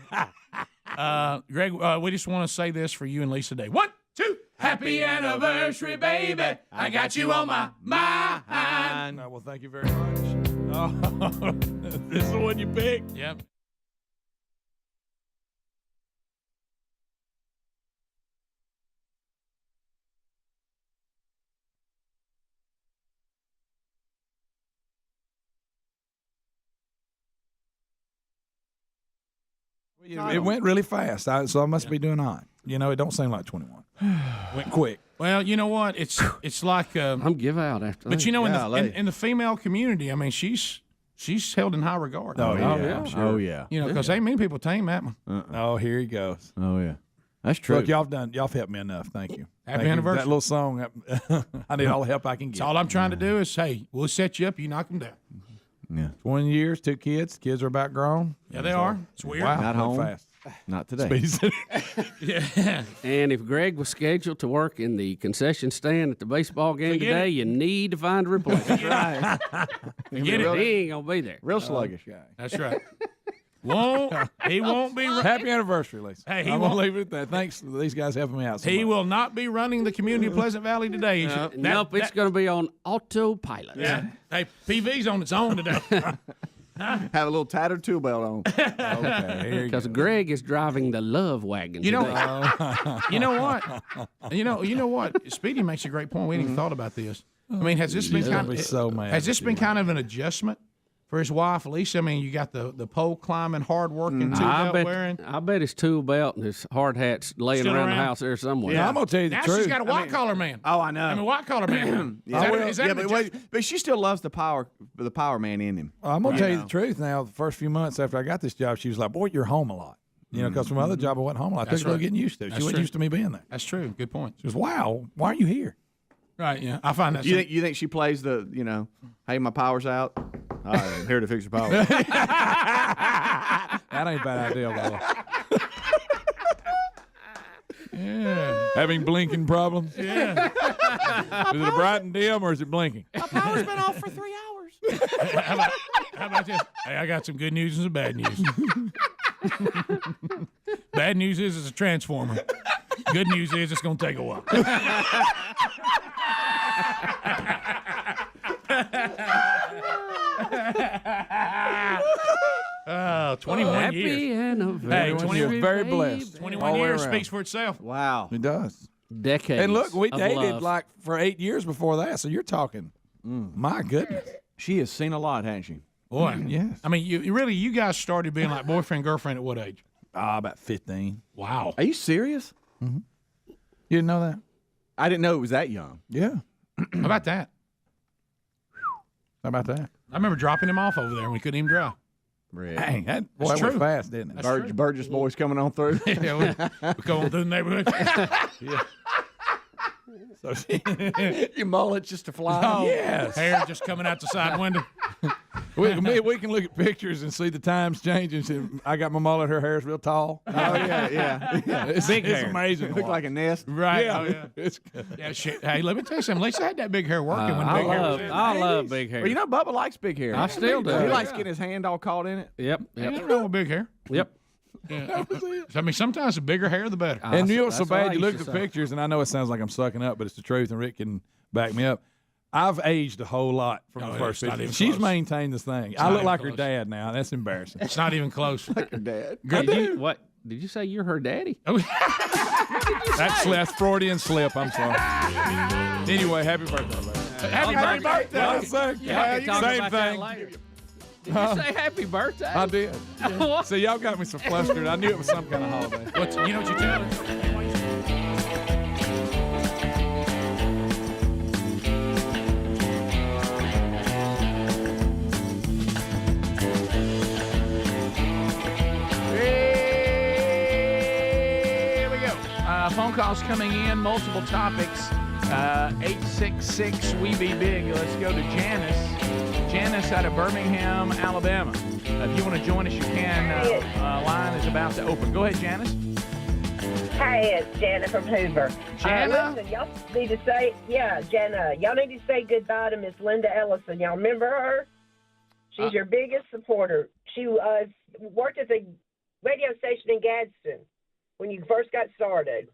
Greg, we just want to say this for you and Lisa Day. 1, 2. Happy anniversary, baby. I got you on my mind. Well, thank you very much. Oh, this is the one you picked? Yep. It went really fast, so I must be doing all right. You know, it don't seem like 21. Went quick. Well, you know what? It's like I'm give out after. But you know, in the female community, I mean, she's held in high regard. Oh yeah, sure. Oh yeah. You know, because ain't many people tame that one. Oh, here he goes. Oh yeah, that's true. Look, y'all helped me enough. Thank you. Happy anniversary. That little song. I need all the help I can get. So all I'm trying to do is, hey, we'll set you up. You knock them down. Yeah. 20 years, 2 kids. Kids are about grown. Yeah, they are. It's weird. Wow, not home. Fast. Not today. Yeah. And if Greg was scheduled to work in the concession stand at the baseball game today, you need to find a replacement. Right. He ain't gonna be there. Real sluggish guy. That's right. He won't be. Happy anniversary, Lisa. Hey, I'm gonna leave it at that. Thanks to these guys helping me out. He will not be running the community of Pleasant Valley today. Nope, it's going to be on autopilot. Yeah. Hey, PV's on its own today. Have a little tattered tool belt on. Okay, because Greg is driving the love wagon. You know, today. you know what? You know what? Speedy makes a great point. We hadn't even thought about this. I mean, has this been kind of an adjustment for his wife, Lisa? I mean, you got the pole climbing, hard working, tool belt wearing. I bet his tool belt and his hard hat's laying around the house there somewhere. Yeah, I'm gonna tell you the now truth. She's got a white collar man. Oh, I know. I mean, white collar man. But she still loves the power man in him. I'm gonna tell you the truth. Now, the first few months after I got this job, she was like, "Boy, you're home a lot." You know, because from my other job, I wasn't home a lot. I took her getting used to it. She wasn't used to me being there. That's true. Good point. She goes, "Wow, why are you here?" Right. Yeah. I find that. You think she plays the hey, my power's out. All right, I'm here to fix your power. That ain't a bad idea, brother. Yeah. Having blinking problems? Yeah. Is it a bright and dim or is it blinking? My power's been off for 3 hours. How about this? Hey, I got some good news and some bad news. Bad news is it's a transformer. Good news is it's going to take a while. 21 Happy years. anniversary. Hey, 21 very blessed. 21 years speaks for itself. Wow. It does. Decades. And look, we of dated love. like for 8 years before that, so you're talking, my goodness. She has seen a lot, hasn't she? Boy, yes. I mean, you guys started being like boyfriend, girlfriend at what age? About 15. Wow. Are you serious? Mm-hmm. You didn't know that? I didn't know it was that young. Yeah. How about that? How about that? I remember dropping him off over there and we couldn't even drive. Dang, that That's went true. fast, didn't it? Burgess boys coming on through. Yeah, we come on through the neighborhood. So your mullet's just a fly. Oh, yes. Hair just coming out the side window. we can look at pictures and see the times changing. See, I got my mullet, her hair's real tall. Oh, yeah. It's Big it's hair. amazing. Look like a nest. Right. Yeah. Oh, yeah. It's good. Yeah, shit. Hey, let me tell you something. Lisa had that big hair working when big hair was in. I love big hair. Well, you know, Bubba likes big hair. I still do. He likes getting his hand all caught in it. Yep. Ain't nothing wrong with big hair. Yep. Yeah. I mean, sometimes the bigger hair, the better. And you know what's so that's what I bad? You look used at the to say. pictures, and I know it sounds like I'm sucking up, but it's the truth, and Rick can back me up. I've aged a whole lot from the first it's not picture. even She's close. maintained this thing. I not look even like her close. dad now. That's embarrassing. It's not even close. Like your dad. What? Did you say you're her daddy? That's Freudian slip. I'm sorry. Anyway, happy birthday, buddy. Happy birthday. I say, Yeah, you can talk same about that thing. later. Did you say happy birthday? I did. Yeah. See, y'all got me so flustered. I knew it was some kind of holiday. You know what you tell her? Here we go. Phone calls coming in, multiple topics. 866 We Be Big. Let's go to Janice. Janice out of Birmingham, Alabama. If you want to join us, you can. Line is about to open. Go ahead, Janice. Hey, it's Jana from Hoover. Jana? Listen, y'all need to say, Jana. Y'all need to say goodbye to Miss Linda Ellison. Y'all remember her? She's your biggest supporter. She worked at the radio station in Gadsden when you first got started.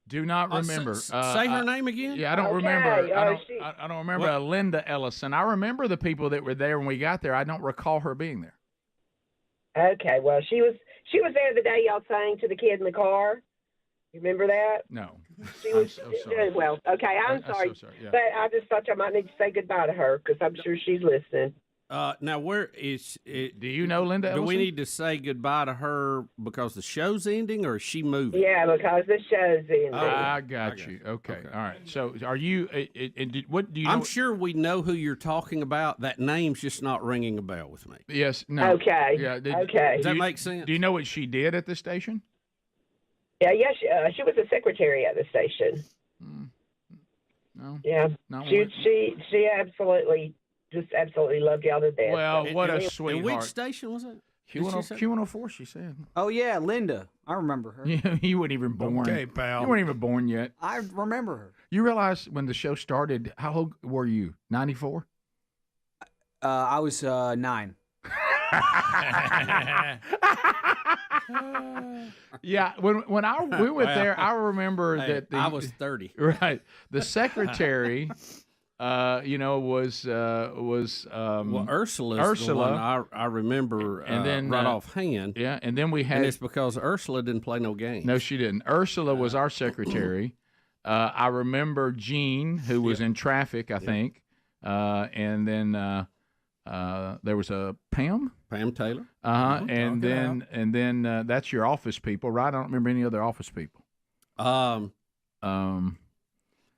Do not remember. Say her name again. Yeah, I don't Okay, remember. she- I don't remember Linda Ellison. I remember the people that were there when we got there. I don't recall her being there. Okay, well, she was there the day y'all sang to the kid in the car. You remember that? No. She was so sorry. well. Okay, I'm sorry, so sorry. Yeah. but I just thought y'all might need to say goodbye to her because I'm sure she's listening. Now, where is it? Do you know Linda Do we Ellison? need to say goodbye to her because the show's ending, or is she moving? Yeah, because the show's ending. I got you. Okay. All right. So, are you? What do you? I'm know? sure we know who you're talking about. That name's just not ringing a bell with me. Yes. No. Okay. Yeah. Okay. Does that make sense? Do you know what she did at the station? Yeah, she was a secretary at the station. No. Yeah. No. She absolutely loved y'all to death. Well, what a And sweetheart. which station was it? Q104, she said. Oh yeah, Linda. I remember her. You weren't even born. Okay, pal. You weren't even born yet. I remember her. You realize when the show started, how old were you? 94? I was 9. Yeah, when we were there, I remember that I was 30. Right, the secretary, was Ursula's the one I remember and then right offhand. Yeah, and then we had. And it's because Ursula didn't play no games. No, she didn't. Ursula was our secretary. I remember Jean, who was in traffic, I think, and then there was a Pam Taylor. And then that's your office people, right? I don't remember any other office people.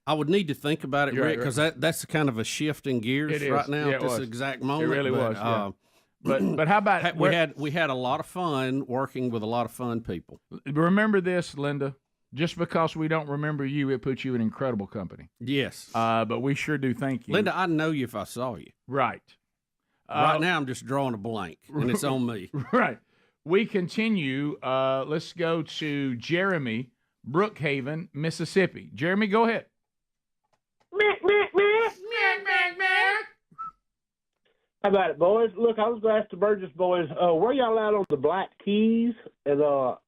I would need to think about it, You're Rick, right, because that's kind of a shift in gears It is. right now Yeah, at it this was. exact moment. It really but, was. Yeah. But how about we had a lot of fun working with a lot of fun people. Remember this, Linda. Just because we don't remember you, it puts you in incredible company. Yes. But we sure do thank you. Linda, I'd know you if I saw you. Right. Right now, I'm just drawing a blank, and it's on me. Right. We continue. Let's go to Jeremy, Brookhaven, Mississippi. Jeremy, go ahead. How about it, boys? Look, I was going to ask the Burgess boys, where y'all at on the Black Keys? And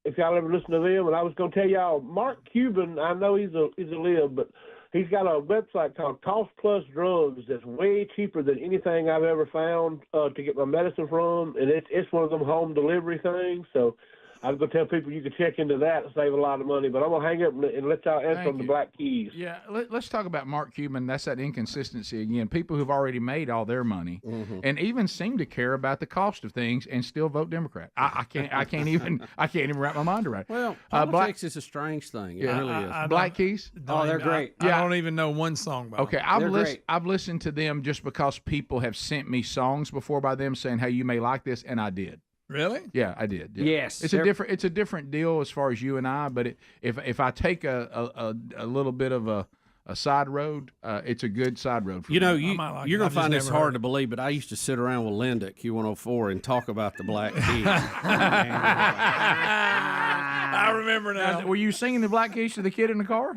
if y'all ever listen to them, and I was going to tell y'all, Mark Cuban, I know he's a lib, but he's got a website called Cost Plus Drugs that's way cheaper than anything I've ever found to get my medicine from, and it's one of them home delivery things. So I was going to tell people you can check into that and save a lot of money. But I'm going to hang up and let y'all answer on the Black Keys. Yeah, let's talk about Mark Cuban. That's that inconsistency again. People who've already made all their money and even seem to care about the cost of things and still vote Democrat. I can't even wrap my mind around it. Well, politics is a strange thing. It really is. Black Keys. Oh, they're great. I don't even know one song by Okay, them. I've listened to them just because people have sent me songs before by them saying, "Hey, you may like this," and I did. Really? Yeah, I did. Yeah. Yes, it's a different deal as far as you and I. But if I take a little bit of a side road, it's a good side road for You know, me. you're going to find this hard to believe, but I used to sit around with Linda at Q104 and talk about the Black Keys. I remember now. Were you singing the Black Keys to the kid in the car?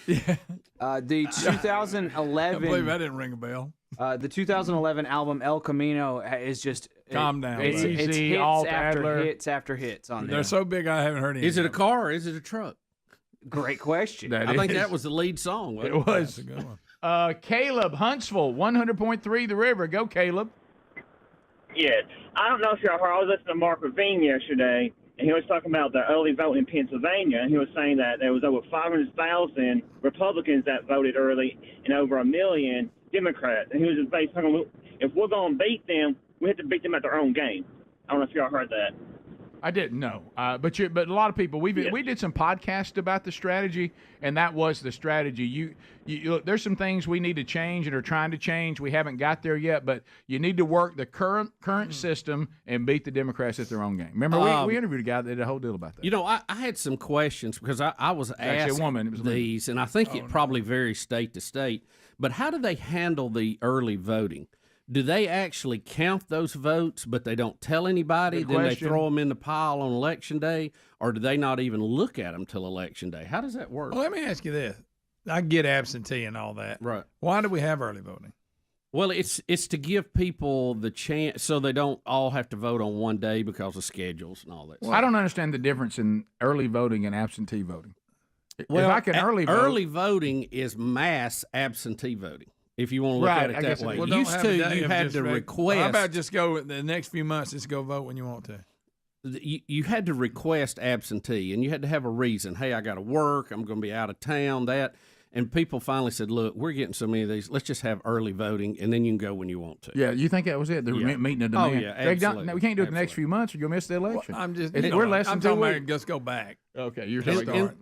The 2011. I believe that didn't ring a bell. The 2011 album El Camino is just Calm down. It's Easy, hits Alt after Adler. hits after hits on there. They're so big I haven't heard any. Is it a car or is it a truck? Great question. I think that was the lead song. It was. That's a good one. Caleb Huntsville, 100.3 The River. Go, Caleb. Yes. I don't know if y'all heard. I was listening to Mark Levine yesterday, and he was talking about the early vote in Pennsylvania, and he was saying that there was over 500,000 Republicans that voted early and over 1 million Democrats. And he was just basically talking, if we're going to beat them, we have to beat them at their own game. I don't know if y'all heard that. I didn't know, but a lot of people we did some podcasts about the strategy, and that was the strategy. You there's some things we need to change and are trying to change. We haven't got there yet, but you need to work the current system and beat the Democrats at their own game. Remember, we interviewed a guy that did a whole deal about that. You know, I had some questions because I was asked a woman. It was these, and I think it probably varies state to state. But how do they handle the early voting? Do they actually count those votes, but they don't tell anybody? Then they throw them in the pile on Election Day, or do they not even look at them till Election Day? How does that work? Well, let me ask you this. I get absentee and all that. Right. Why do we have early voting? Well, it's to give people the chance so they don't all have to vote on one day because of schedules and all that. I don't understand the difference in early voting and absentee voting. Well, if I can early voting is mass absentee voting. If you want to look at it that way. Used to, you had to request. How about just go the next few months, just go vote when you want to? You had to request absentee, and you had to have a reason. Hey, I got to work. I'm going to be out of town, that. And people finally said, look, we're getting so many of these. Let's just have early voting, and then you can go when you want to. Yeah, you think that was it? They're meeting a demand. Oh, yeah, absolutely. We can't do it the next few months or you'll miss the election. Well, I'm just, we're less than 2 weeks. Just go back. Okay, you're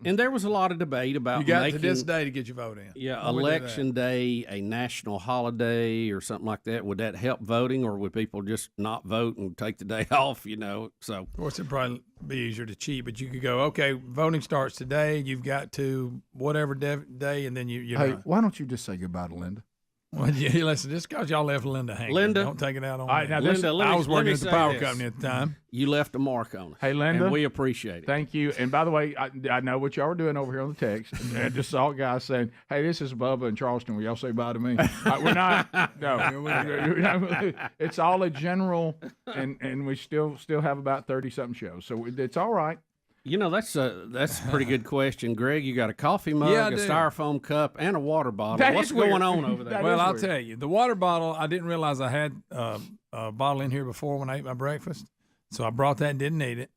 and there was a lot of debate about you got making, to this day to get your vote in. Yeah, Election Day a national holiday or something like that. Would that help voting, or would people just not vote and take the day off? You know, so of course it'd probably be easier to cheat, but you could go, okay, voting starts today. You've got to whatever day, and then you. Hey, why don't you just say goodbye to Linda? Well, yeah, listen, just because y'all left Linda hanging. Linda, don't take it out on all right, me. now Linda, I was working at the power this. company at the time. You left a mark on us. Hey, Linda. And we appreciate it. Thank you. And by the way, I know what y'all are doing over here on the text. I just saw a guy saying, hey, this is Bubba in Charleston. Will y'all say bye to me? We're not. No. It's all a general, and we still have about 30-something shows. So it's all right. You know, that's a pretty good question, Greg. You got a coffee mug, a styrofoam cup, and a water bottle. What's going on over there? Well, I'll tell you. The water bottle, I didn't realize I had a bottle in here before when I ate my breakfast, so I brought that and didn't need it.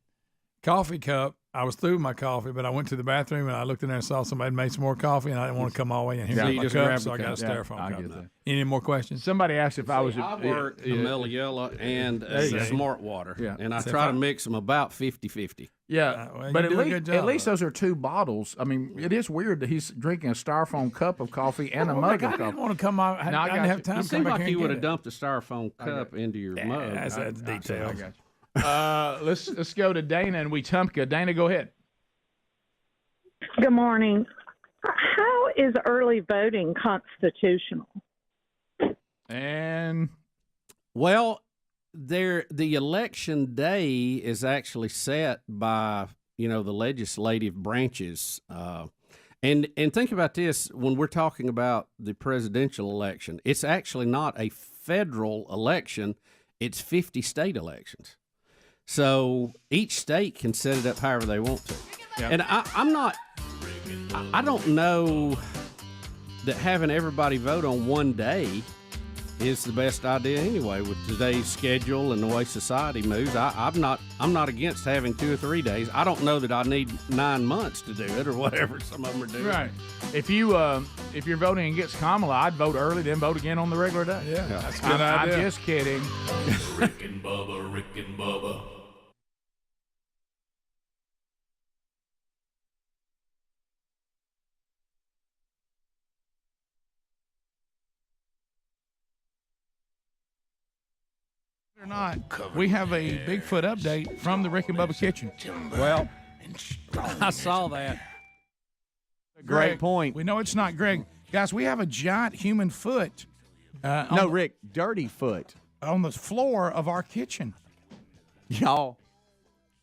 Coffee cup, I was through my coffee, but I went to the bathroom and I looked in there and saw somebody had made some more coffee, and I didn't want to come all the way in here with my cup, so I got a styrofoam cup now. Any more questions? Somebody asked if I was I worked a Meliella and a Smart Water, and I try to mix them about 50-50. Yeah, but at least those are two bottles. I mean, it is weird that he's drinking a styrofoam cup of coffee and a mug of coffee. I didn't want to come out. I didn't have time. It seemed like you would have dumped a styrofoam cup into your mug. That's details. I got you. Let's go to Dana in Wetumpka. Dana, go ahead. Good morning. How is early voting constitutional? And well, the election day is actually set by the legislative branches, and think about this when we're talking about the presidential election. It's actually not a federal election; it's 50 state elections. So each state can set it up however they want to. Yep. And I don't know that having everybody vote on one day is the best idea anyway with today's schedule and the way society moves. I'm not against having 2 or 3 days. I don't know that I need 9 months to do it or whatever some of them are doing. Right. If you're voting against Kamala, I'd vote early, then vote again on the regular day. Yeah, that's a good idea. I'm just kidding. Rick and Bubba. Or not, we have a Bigfoot update from the Rick and Bubba kitchen. Well, I saw that. Great point. We know it's not Greg. Guys, we have a giant human foot. No, Rick, dirty foot. On the floor of our kitchen. Y'all.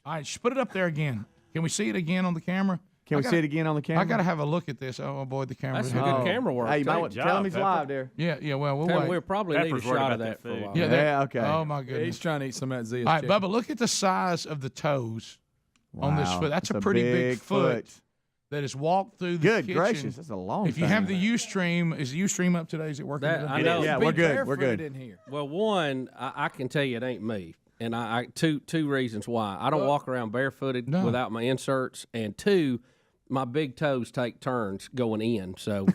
All right, just put it up there again. Can we see it again on the camera? Can we see it again on the camera? I got to have a look at this. Oh, boy, the camera. That's good camera work. Hey, you might want to tell him he's live there. Yeah, well, we'll Tell him wait. we'll probably need a shot of that for a while. Yeah, okay. Oh, my goodness. He's trying to eat some of that Zia All right, chicken. Bubba, look at the size of the toes on this Wow, foot. That's that's a pretty big foot foot. that has walked through the Good kitchen. gracious, that's a long If you time. have the Ustream, is the Ustream up today? Is it working? That- today? I know. Yeah, we're good. We're good. Well, one, I can tell you it ain't me. And I two reasons why. I don't walk around barefooted without my inserts. And two, my big toes take turns going in. So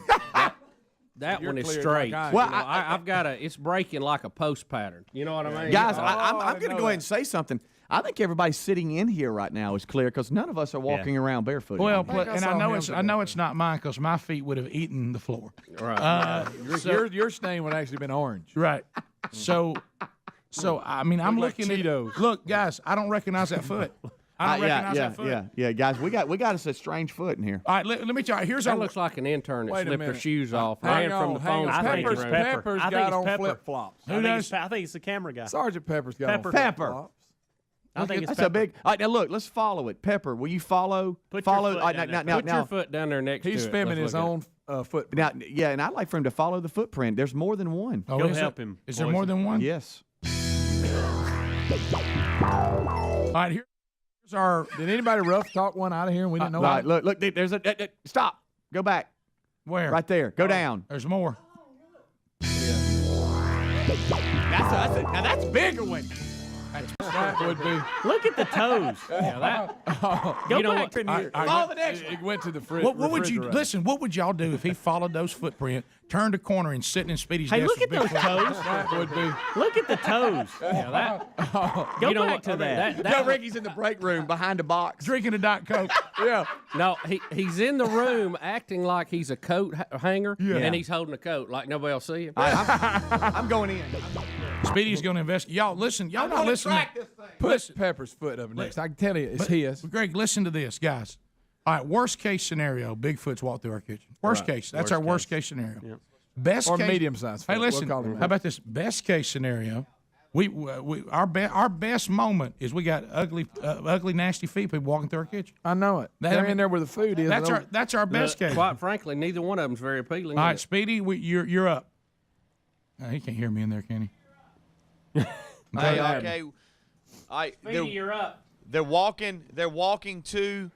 that You're one is clear straight. like I am. Well, You know, I've got it's breaking like a post pattern. You know what I mean? Guys, I'm going to go ahead and say something. I think everybody sitting in here right now is clear because none of us are walking around barefoot. Well, and I know it's not mine because my feet would have eaten the floor. Right. Your stain would actually been orange. Right. So I mean, I'm Look looking like at. Cheetos. Look, guys, I don't recognize that foot. I don't recognize that foot. Yeah, guys, we got us a strange foot in here. All right, let me try. Here's That our. looks like an intern that Wait a slipped their minute. shoes off. Hang Ran from the phone. Pepper's I think got it's on Pepper. flip flops. Who does? I think it's the camera guy. Sergeant Pepper's got on flip Pepper. flops. I think it's That's Pepper. a big. All right, now look, let's follow it. Pepper, will you follow? Put your follow. foot all right, down now, there. Put your foot down there next to it. He's filming Let's his look at own foot. now, yeah, and I'd like for him to follow the footprint. There's more than one. Oh, Go is help it? him, Is there boys. more than one? Yes. All right, here's our. Did anybody rough talk one out of here and we didn't know? All right, about it? look, there's a. Stop. Go back. Where? Right there. Go down. There's more. Now that's a bigger one. That would be. Look at the toes. Yeah, that. Go back in here. Follow the next It went to the fridge. What would you listen? What would y'all do if he followed those footprint, turned a corner, and sitting in Speedy's Hey, desk? look at with those big foot? toes. That would be. Look at the toes. Yeah, that. Go back to that. No, Ricky's in the break room behind a box. Drinking a Diet Coke. Yeah. No, he's in the room acting like he's a coat hanger, and he's holding a coat like nobody will see him. I'm going in. Speedy's going to invest. Y'all listen. Y'all not listening. Put Pepper's foot up next. I can tell you, it's his. Greg, listen to this, guys. All right, worst case scenario, Bigfoot's walked through our kitchen. Worst case. That's our worst case scenario. Yep. Best Or case. medium-sized foot. Hey, We'll listen. call it that. How about this? Best case scenario. Our best moment is we got ugly, nasty feet people walking through our kitchen. I know it. They're in there where the food is. That's our best case. Quite frankly, neither one of them's very appealing. All is right, it? Speedy, you're up. He can't hear me in there, can he? Hey, okay. Speedy, you're up. They're walking to.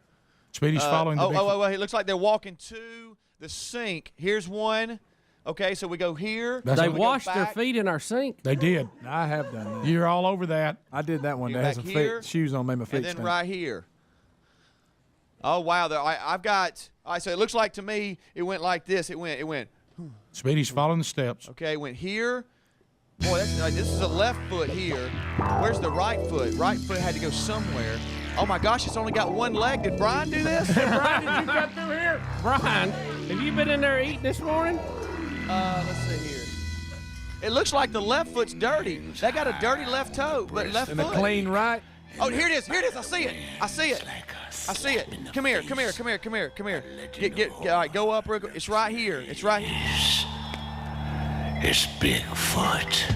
Speedy's following the Bigfoot. Wait. It looks like they're walking to the sink. Here's one. Okay, so we go here. They washed their feet in our sink. They did. I have done that. You're all over that. I did that one day. You're I had back some here, shoes on, made my feet and then stink. right here. Oh wow! I've got. All right, so it looks like to me it went like this. It went. Speedy's following the steps. Okay, it went here. Boy, this is a left foot here. Where's the right foot? Right foot had to go somewhere. Oh my gosh, it's only got one leg. Did Brian do this? Brian, did you cut through here? Brian, have you been in there eating this morning? Let's see here. It looks like the left foot's dirty. They got a dirty left toe, but left And foot. a clean right. Oh, here it is. Here it is. I see it. I see it. I see it. Come here. Come here. Come here. Come here. Come here. Get. All right, go up. It's right here. It's right here. It's Bigfoot.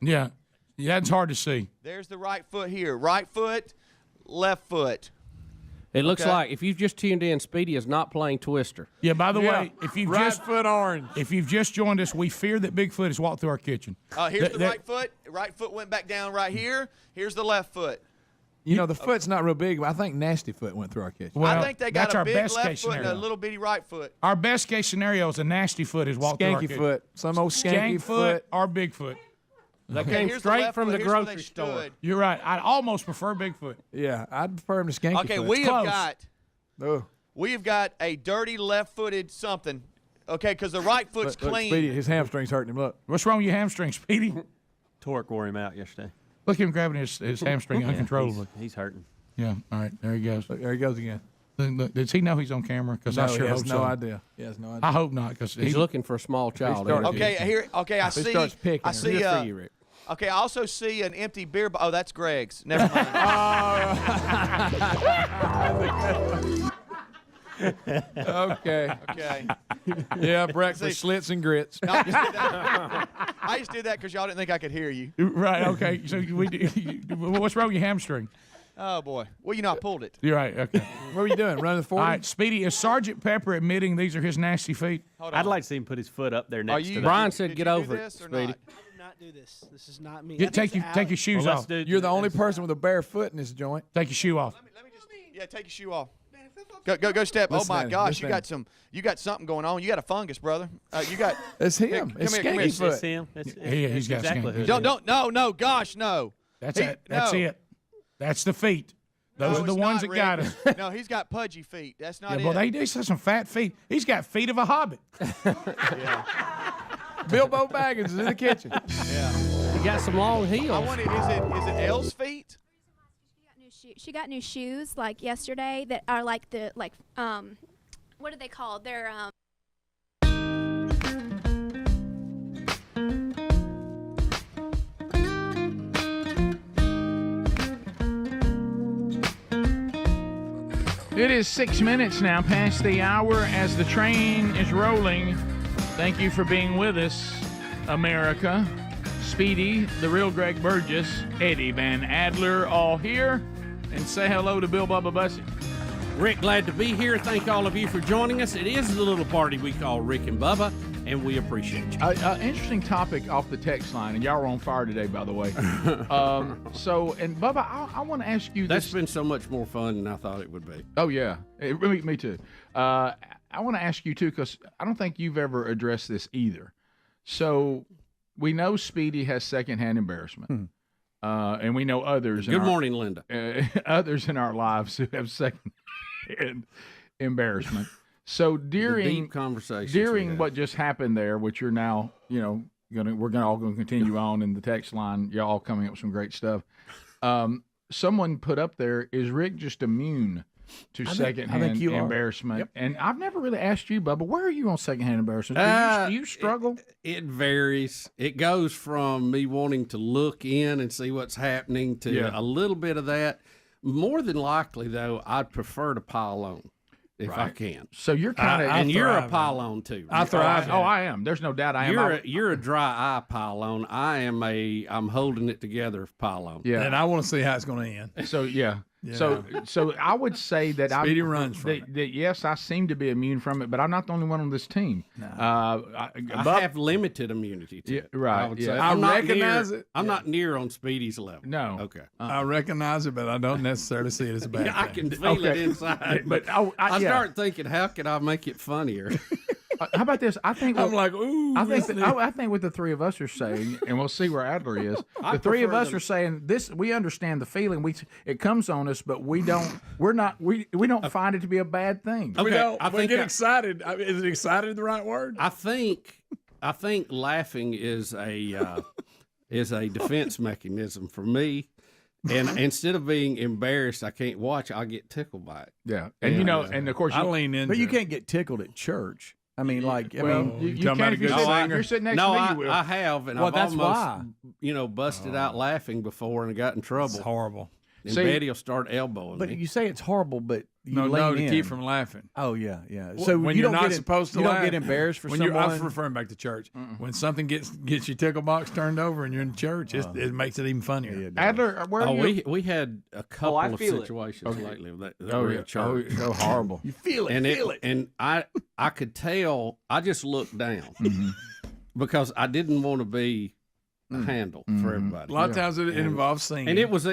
Yeah, it's hard to see. There's the right foot here. Right foot, left foot. It looks Okay. like if you've just tuned in, Speedy is not playing Twister. Yeah. By the way, if you've right just foot orange. if you've just joined us, we fear that Bigfoot has walked through our kitchen. Here's the right foot. Right foot went back down right here. Here's the left foot. You know, the foot's not real big, but I think Nasty Foot went through our kitchen. Well, I think they got that's a our big best left case foot and a scenario. little bitty right foot. Our best case scenario is a nasty foot has walked through our Skanky kitchen. foot. Some old skanky Skank foot or Bigfoot. That Okay, came here's straight left from foot. the Here's where grocery they store. stood. You're right. I'd almost prefer Bigfoot. Yeah, I'd prefer him to Skanky Okay, Foot. we have Close. got Oh. we have got a dirty left-footed something. Okay, because the right foot's Look, clean. Speedy, his hamstring's hurting him. Look. What's wrong with your hamstring, Speedy? Torque wore him out yesterday. Look at him grabbing his hamstring uncontrollably. He's hurting. Yeah. All right. There he goes. Look, there he goes again. Look, does he know he's on camera? Because No, I sure he has hope no so. idea. He has no idea. I hope not, because He's looking for a small child. started- Okay, here. Okay, I He see. starts picking I her. see. Good for you, Rick. Okay, I also see an empty beer bottle. Oh, that's Greg's. Never mind. Okay. Okay. Yeah, breakfast, slits and grits. No, I just did that because y'all didn't think I could hear you. Right. Okay. So what's wrong with your hamstring? Oh boy. Well, I pulled it. You're right. Okay. What are you doing? Running the 40? All right, Speedy, is Sergeant Pepper admitting these are his nasty feet? I'd like to see him put his foot up there next to that. Brian said, "Get over it, Speedy." Not do this. This is not me. Take your shoes off. You're the only person with a bare foot in this joint. Take your shoe off. Let me just. Yeah, take your shoe off. Go step. Listen, oh my gosh, listen. you got something going on. You got a fungus, brother. You got. It's him. Come It's here, come skinny here. foot. It's him. He's got exactly skin. No, gosh, no. That's it. That's it. That's the feet. Those are the ones that got us. No, he's got pudgy feet. That's not Yeah, well, it. they some fat feet. He's got feet of a hobbit. Bilbo Baggins is in the kitchen. Yeah. He got some long heels. I wonder, is it Elle's feet? She got new shoes like yesterday that are like what are they called? They're It is 6 minutes now past the hour as the train is rolling. Thank you for being with us, America. Speedy, the real Greg Burgess, Eddie Van Adler, all here. And say hello to Bill Bubba Bussey. Rick, glad to be here. Thank all of you for joining us. It is the little party we call Rick and Bubba, and we appreciate you. Interesting topic off the text line, and y'all are on fire today, by the way. And Bubba, I want to ask you That's this. been so much more fun than I thought it would be. Oh, yeah. Me too. I want to ask you, too, because I don't think you've ever addressed this either. So we know Speedy has secondhand embarrassment. And we know others. Good morning, Linda. Others in our lives who have second-hand embarrassment. So during what just happened there, which you're now, we're all going to continue on in the text line. Y'all coming up with some great stuff. Someone put up there, is Rick just immune to secondhand embarrassment? Yep. And I've never really asked you, Bubba, where are you on secondhand embarrassment? Do you struggle? It varies. It goes from me wanting to look in and see what's happening to a little bit of that. More than likely, though, I'd prefer to pile on if I can. So you're kind of, and you're a pile on too. I thrive. Oh, I am. There's no doubt I am. You're a dry eye pile on. I'm holding it together pile on. Yeah, and I want to see how it's going to end. So yeah. So I would say that Speedy runs from that yes, I seem to be immune from it, but I'm not the only one on this team. No. I have limited immunity to it. Right. I would say. I recognize it. I'm not near on Speedy's level. No. Okay. I recognize it, but I don't necessarily see it as a bad thing. I can feel it inside. But I start thinking, how can I make it funnier? How about this? I think I'm like, ooh. I think what the three of us are saying, and we'll see where Adler is. The three of us are saying this. We understand the feeling. It comes on us, but we don't find it to be a bad thing. Okay, we get excited. Is it excited the right word? I think laughing is a defense mechanism for me. And instead of being embarrassed, I can't watch. I get tickled by it. Yeah, and and of course I lean in. But you can't get tickled at church. I mean, like, you can't if you're sitting next to me. You will. I have, and I've almost, busted out laughing before and got in trouble. It's horrible. And Betty will start elbowing me. But you say it's horrible, but you to keep from laughing. Oh yeah. So when you're not supposed to laugh, don't get embarrassed for someone. I'm referring back to church. When something gets your tickle box turned over and you're in church, it makes it even funnier. Adler, where are you? We had a couple of situations lately that were in church. So horrible. You feel it. And I could tell. I just looked down because I didn't want to be a handle for everybody. A lot of times it involves singing, and it was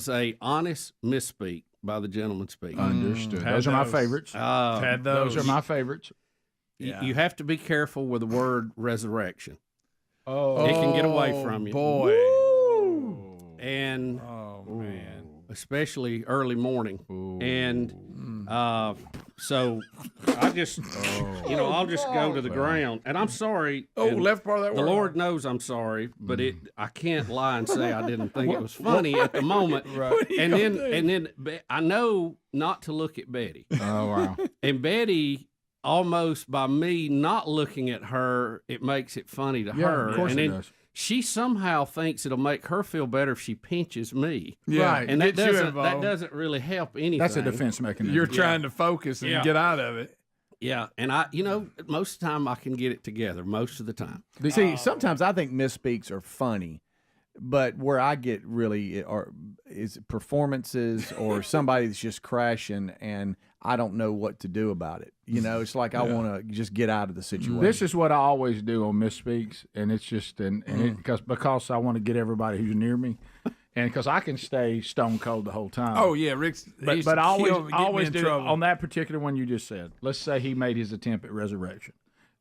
a honest misspeak by the gentleman speaking. Understood. Those are my favorites. Those are my favorites. You have to be careful with the word resurrection. Oh, it can get away from you, boy. And man, especially early morning. And so I just, I'll just go to the ground. And I'm sorry. Left part of that the word. Lord knows I'm sorry, but I can't lie and say I didn't think it was funny at the moment. Right. And then I know not to look at Betty. Oh wow. And Betty, almost by me not looking at her, it makes it funny to her. Of course and it then does. she somehow thinks it'll make her feel better if she pinches me. Yeah. Right. And that Gets you that involved. doesn't really help anything. That's a defense mechanism. You're trying to focus and get out of it. Yeah, and most of the time I can get it together. Most of the time. See, sometimes I think misspeaks are funny, but where I get really is performances or somebody that's just crashing and I don't know what to do about it. It's like I want to just get out of the situation. This is what I always do on misspeaks, and it's just because I want to get everybody who's near me, and because I can stay stone cold the whole time. Oh yeah, Rick's. But I always always do trouble. on that particular one you just said. Let's say he made his attempt at resurrection.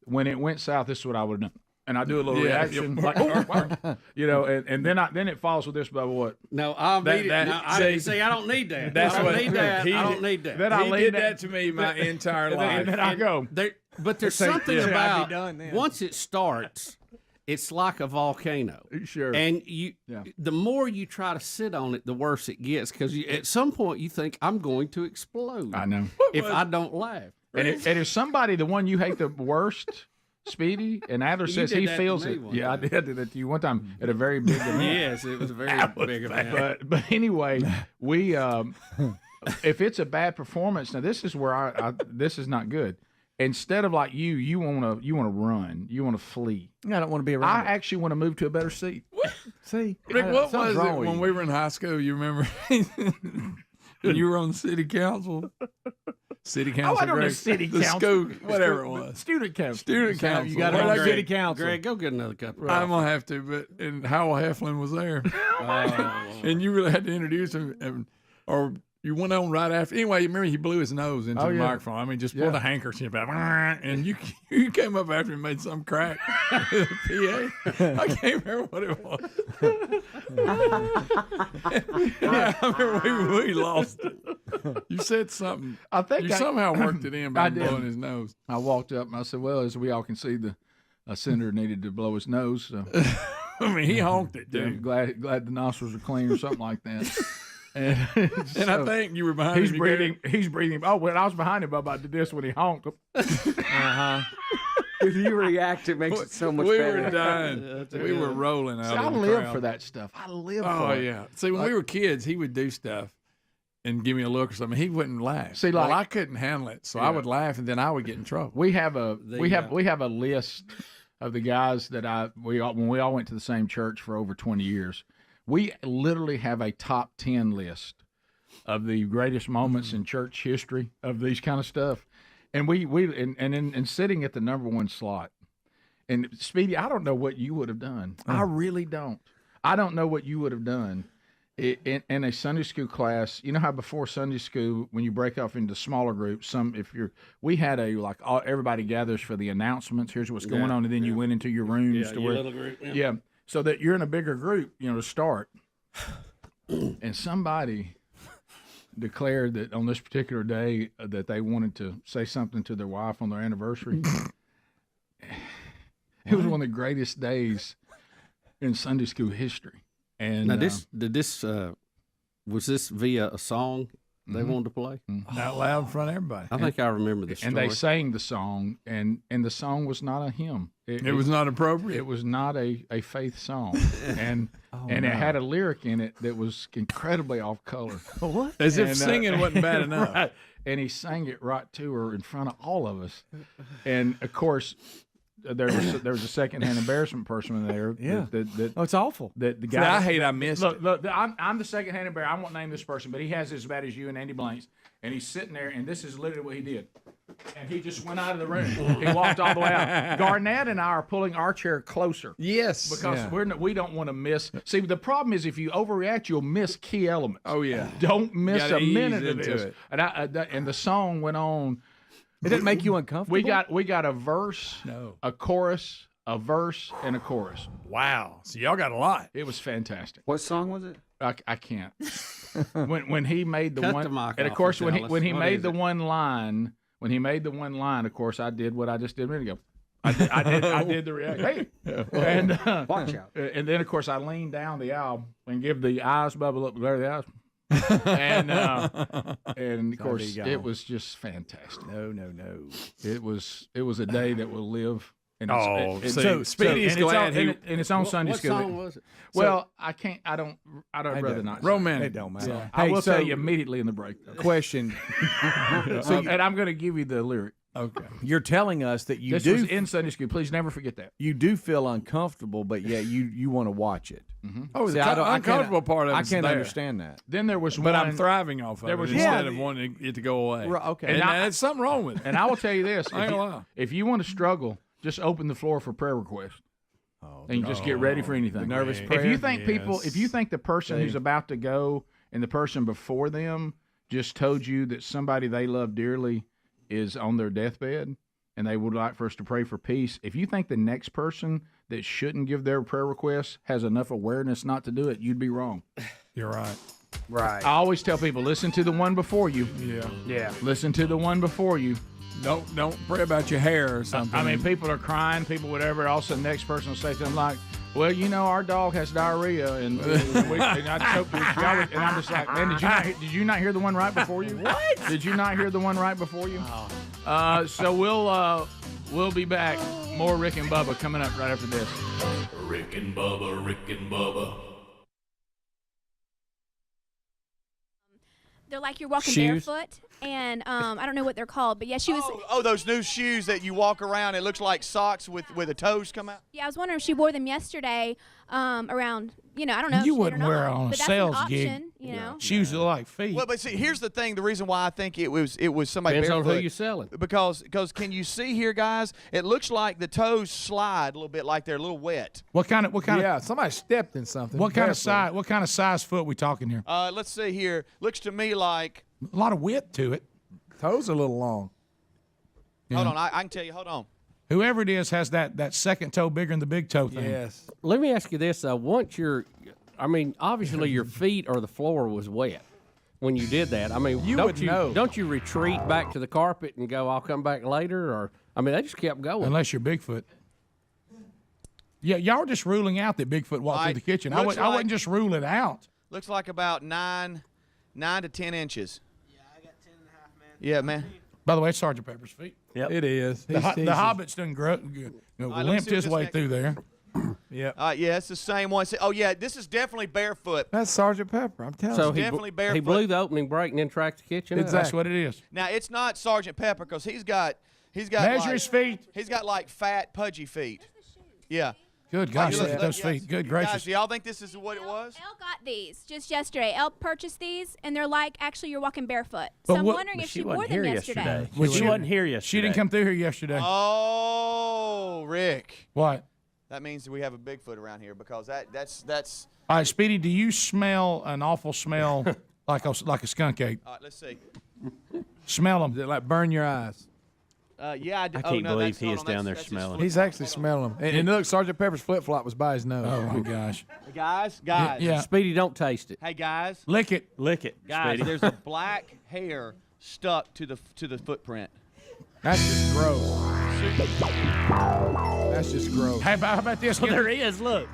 When it went south, this is what I would have done. And I do a little reaction, like, and then it follows with this, Bubba, what? No, I don't need that. That's I don't what need that. I don't need that. Then he did that to me my entire life. And then I go. But there's something about once it starts, it's like a volcano. Sure. And the more you try to sit on it, the worse it gets because at some point you think I'm going to explode. I know. If I don't laugh. And if somebody, the one you hate the worst, Speedy, and Adler says he feels it. Yeah, I did that to you one time at a very big event. Yes, it was a very big event. But anyway, we if it's a bad performance, now this is where this is not good. Instead of like you want to run, you want to flee. I don't want to be around. I actually want to move to a better seat. See, Rick, what was it when we were in high school? You remember? You were on the city council. City council. I wasn't on the city council. School, whatever it was. Student council. Student council. You got to run city council. Greg, go get another cup. I'm gonna have to, and Howell Heflin was there, and you really had to introduce him, or you went on right after. Anyway, you remember he blew his nose into the microphone. I mean, just pulled a handkerchief out, and you came up after and made some crack. PA. I can't remember what it was. Yeah, I remember we lost it. You said something. I think you somehow worked it in by blowing his nose. I walked up and I said, "Well, as we all can see, the senator needed to blow his nose." So. I mean, he honked it, dude. Glad the nostrils are clean or something like that. And I think you were behind him. He's breathing. Oh, when I was behind him, I did this when he honked. If you react, it makes it so much better. We were dying. We were rolling out. I live for that stuff. I live for it. Oh, yeah. See, when we were kids, he would do stuff and give me a look or something. He wouldn't laugh. See, well, I couldn't handle it, so I would laugh, and then I would get in trouble. We have a list of the guys that when we all went to the same church for over 20 years. We literally have a top 10 list of the greatest moments in church history of these kind of stuff. And and sitting at the number one slot. And Speedy, I don't know what you would have done. I really don't. I don't know what you would have done in a Sunday school class. You know how before Sunday school, when you break off into smaller groups, we had everybody gathers for the announcements. Here's what's going on, and then you went into your rooms to your where little group. yeah. So that you're in a bigger group, to start. And somebody declared that on this particular day that they wanted to say something to their wife on their anniversary. It was one of the greatest days in Sunday school history. And now was this via a song they wanted to play? Out loud in front of everybody. I think I remember the story. And they sang the song, and the song was not a hymn. It was not appropriate. It was not a faith song, and it had a lyric in it that was incredibly off color. What? As if singing wasn't bad enough. Right. And he sang it right to her in front of all of us, and of course. There was a secondhand embarrassment person there. Yeah. It's awful. That the guy. I missed it. Look, I'm the secondhand embarrassment. I won't name this person, but he has it as bad as you and Andy Blanks. And he's sitting there, and this is literally what he did. And he just went out of the room. He walked all the way out. Garnett and I are pulling our chair closer. Yes. Because we don't want to miss. See, the problem is if you overreact, you'll miss key elements. Oh, yeah. Don't miss a minute of into this. it. And the song went on. It didn't make you uncomfortable? We got a verse, a chorus, a verse, and a chorus. Wow. So y'all got a lot. It was fantastic. What song was it? I can't. when he made the Cut one, the mic and of off course and when he tell us. made the one line, of course I did what I just did a minute ago. I did the reaction. Hey, and watch out. And then of course I leaned down the aisle and give the eyes bubble up. There the eyes. And of course it was just fantastic. No. It was a day that will live And Oh, it's, so Speedy's and it's glad on, and it's on Sunday what school. song was it? Well, I'd rather not. Romantic. It don't matter. So, I will tell you immediately in the break. Though. Question. And I'm going to give you the lyric. Okay. You're telling us that you This do was in Sunday school. Please never forget that. you do feel uncomfortable, but yet you want to watch it. Oh, See, the uncomfortable part of I it's can't there. understand that. Then there was But one. I'm thriving off of there it was instead one- of wanting it to go away. Right, okay. And And I- there's something wrong with it. And I will tell you this: I ain't gonna lie. if you want to struggle, just open the floor for prayer requests. And you just get ready for anything. The nervous If prayer? you think people, Yes. if you think the person who's about to go and the person before them just told you that somebody they love dearly is on their deathbed and they would like for us to pray for peace, if you think the next person that shouldn't give their prayer requests has enough awareness not to do it, you'd be wrong. You're right. Right. I always tell people, listen to the one before you. Yeah. Yeah. Listen to the one before you. Don't pray about your hair or something. I mean, people are crying, people whatever. Also, the next person will say something like, "Well, you know, our dog has diarrhea," and I choked it. And I'm just like, "Man, did you not hear the one right before you? What? Did you not hear the one right before you?" So we'll be back. More Rick and Bubba coming up right after this. Rick and Bubba, Rick and Bubba. They're like you're walking Shoes? barefoot, and I don't know what they're called, but yeah, she was. Oh, those new shoes that you walk around. It looks like socks with the toes come out. Yeah, I was wondering if she wore them yesterday around. I don't know. if You she did or wouldn't wear it not, on a but that's sales an gig. option, you know. Shoes that look like feet. Well, but see, here's the thing. The reason why I think it was somebody Depends on barefoot. who you're selling. Because can you see here, guys? It looks like the toes slide a little bit, like they're a little wet. What kind of Yeah, somebody stepped in something. what kind of barefoot. size what kind of size foot we talking here? Let's see here. Looks to me like. A lot of width to it. Toes are a little long. Hold on, I can tell you. Hold on. Whoever it is has that second toe bigger than the big toe thing. Yes. Let me ask you this: once obviously your feet or the floor was wet when you did that. I mean, You would know. Don't you retreat back to the carpet and go, "I'll come back later," or they just kept going. Unless you're Bigfoot. Yeah, y'all are just ruling out that Bigfoot walked through the kitchen. I looks wouldn't like- just rule it out. Looks like about 9 to 10 inches. Yeah, I got 10.5, man. Yeah, man. By the way, it's Sergeant Pepper's feet. Yep. It is. The He's- Hobbit's done let me limped see his what way this through there. Yeah. Yeah, it's the same one. Oh, yeah, this is definitely barefoot. That's Sergeant Pepper. I'm telling So you. Definitely he barefoot. blew the opening brake and then tracked the kitchen. Exactly. That's what it is. Now, it's not Sergeant Pepper because he's got Measure like, his feet. He's got like fat, pudgy feet. Yeah. Good gosh, You look look- at those yes. feet. Good Guys, gracious. do y'all think this is what it was? Elle got these just yesterday. Elle purchased these, and they're like, actually, you're walking barefoot. But So I'm what- wondering if She she wore wasn't them here yesterday. Well, She wasn't here yesterday. She didn't come through here yesterday. Oh, Rick. What? That means that we have a Bigfoot around here because that's. All right, Speedy, do you smell an awful smell like a skunk ape? All right, let's see. Smell them. They like burn your eyes. Yeah, I do. I can't believe he is down there smelling. He's actually smelling them. And look, Sergeant Pepper's flip flop was by his nose. Oh my gosh. Guys. Yeah. Speedy, don't taste it. Hey, guys. Lick it. Lick it, Guys, Speedy. there's a black hair stuck to the footprint. That's just gross. That's just gross. Hey, how about this? Well, there is. Look.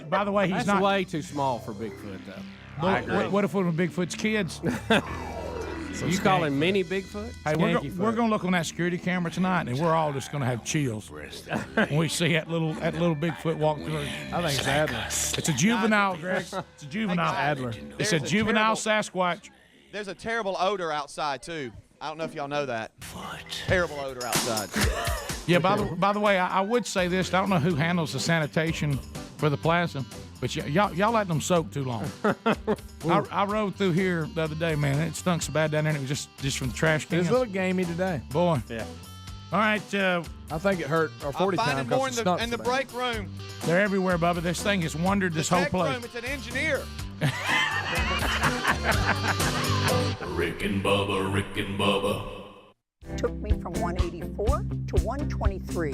By the way, he's That's not. way too small for Bigfoot, though. What if one of Bigfoot's kids? You call him mini Bigfoot? Hey, we're going to look on that security camera tonight, and we're all just going to have chills when we see that little Bigfoot walk through. I think it's Adler. It's a juvenile, Greg. It's a juvenile. Adler. It's a juvenile Sasquatch. There's a terrible odor outside too. I don't know if y'all know that. Terrible odor outside. Yeah. By the way, I would say this. I don't know who handles the sanitation for the plaza, but y'all let them soak too long. I rode through here the other day, man. It stunk so bad down there. And it was just from the trash It cans. was a little gamey today. Boy. Yeah. All right. I think it hurt our 40 I'm time finding more because it stunk in the so bad. break room. They're everywhere, Bubba. This thing has wandered this whole Tech place. room. It's an engineer. Rick and Bubba, Rick and Bubba. Took me from 184 to 123.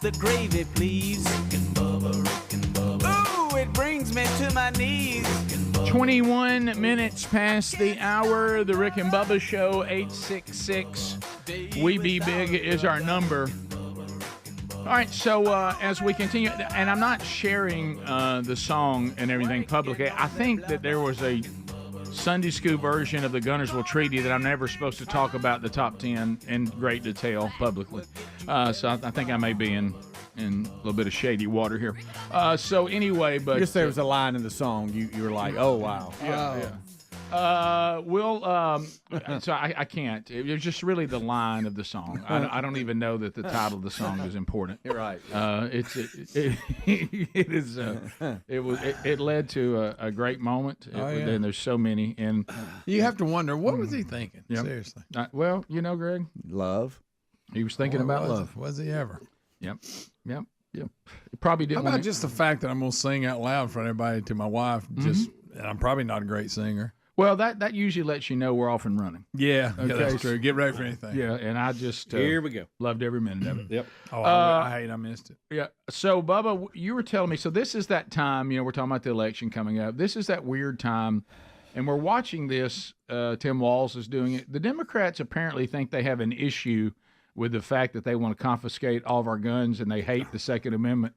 the gravy, please. Rick and Bubba. Ooh, it brings me to my knees. 21 minutes past the hour. The Rick and Bubba Show, 866 We Be Big is our number. All right, so as we continue, and I'm not sharing the song and everything publicly. I think that there was a Sunday school version of the Gunnersville Treaty that I'm never supposed to talk about the top 10 in great detail publicly. So I think I may be in a little bit of shady water here. So anyway, but Just there was a line in the song you were like, oh wow. Yeah. So I can't. It was just really the line of the song. I don't even know that the title of the song is important. You're right. It led to a great moment. And there's so many. And you have to wonder, what was he thinking? Yep. Seriously. Well, Greg, love. He was thinking about love. Was he ever? Yep. He probably didn't. How about want just the fact that I'm going to sing out loud for everybody to my wife? And I'm probably not a great singer. Well, that usually lets you know we're off and running. Yeah, Okay. that's true. Get ready for anything. Yeah, and I just Here we go. Loved every minute of it. Yep. Oh, I missed it. Yeah. So, Bubba, you were telling me. So this is that time. We're talking about the election coming up. This is that weird time, and we're watching this. Tim Walz is doing it. The Democrats apparently think they have an issue with the fact that they want to confiscate all of our guns, and they hate the Second Amendment.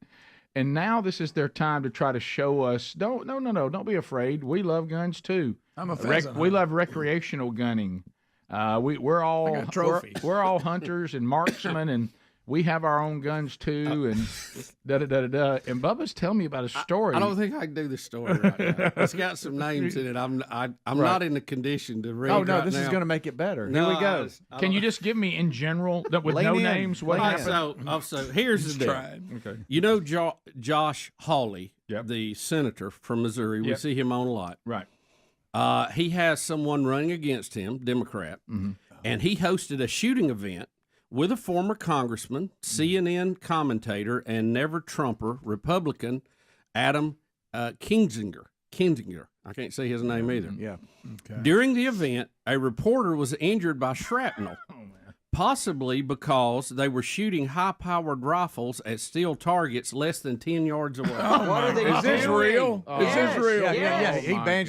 And now this is their time to try to show us, don't be afraid. We love guns too. I'm a pheasant We love recreational gunning. We're all I got trophies. We're all hunters and marksmen, and we have our own guns too. And da-da-da-da-da. And Bubba's telling me about a story. I don't think I can do this story right now. It's got some names in it. I'm not in the condition to read. Oh no, right this is now. going to me better. No, Here we go. Can you just give me in general with Lean no in. names what Lean happened? So here's the deal. Okay. You know Josh Hawley, Yep. the senator from Missouri. We Yep. see him on a lot. Right. He has someone running against him, Democrat, and he hosted a shooting event with a former congressman, CNN commentator, and never Trumper, Republican, Adam Kinzinger. I can't say his name either. Yeah. Okay. During the event, a reporter was injured by shrapnel, possibly because they were shooting high-powered rifles at steel targets less than 10 yards away. Is this real? Is this real? Yeah. Yes.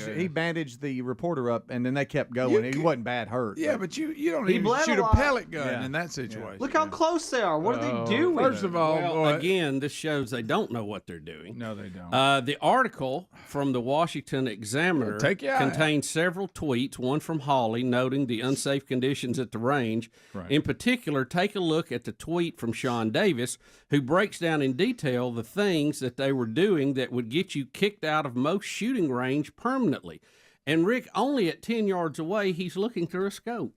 He bandaged the reporter up, and then they kept going. He wasn't bad hurt. Yeah, but you don't He even bled shoot a a lot. pellet gun in that situation. Look how close they are. What are they doing? First of all, Well, again, this shows they don't know what they're doing. No, they don't. The article from the Washington Examiner Take you out. contains several tweets, one from Hawley noting the unsafe conditions at the range. Right. In particular, take a look at the tweet from Sean Davis, who breaks down in detail the things that they were doing that would get you kicked out of most shooting range permanently. And Rick, only at 10 yards away, he's looking through a scope.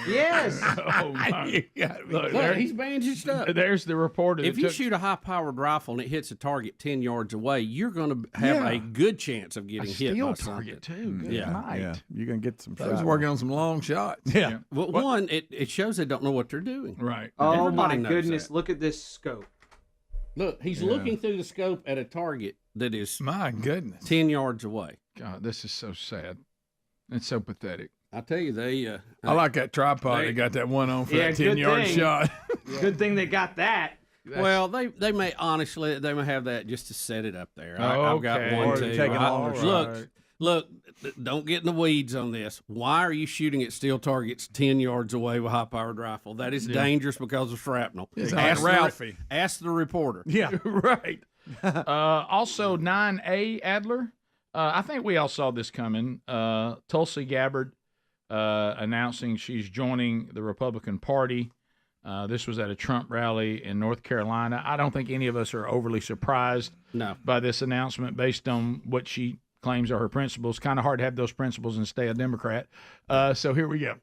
Yes. Oh, my. Look, he's bandaged up. There's the reporter. If you shoot a high-powered rifle and it hits a target 10 yards away, you're going to have a good chance of getting hit by target something. too. Good Yeah. night. Yeah, you're going to get some I was shots. working on some long shots. Yeah. Well, one, it shows they don't know what they're doing. Right. Oh Everybody my knows goodness! that. Look at this scope. Look, he's looking through the scope at a target that is My goodness. 10 yards away. God, this is so sad. It's so pathetic. I tell you, they. I like that tripod. They got that one on for that 10-yard shot. Good thing they got that. Well, they may honestly have that just to set it up there. Oh, I've got okay. one Or too. take it on. Look, don't get in the weeds on this. Why are you shooting at steel targets 10 yards away with a high-powered rifle? That is dangerous because of shrapnel. Like Ralphie. Ask the reporter. Yeah. Right. Also, 9A Adler. I think we all saw this coming. Tulsi Gabbard announcing she's joining the Republican Party. This was at a Trump rally in North Carolina. I don't think any of us are overly surprised by this announcement based on what she claims are her principles. Kind of hard to have those principles and stay a Democrat. So here we go.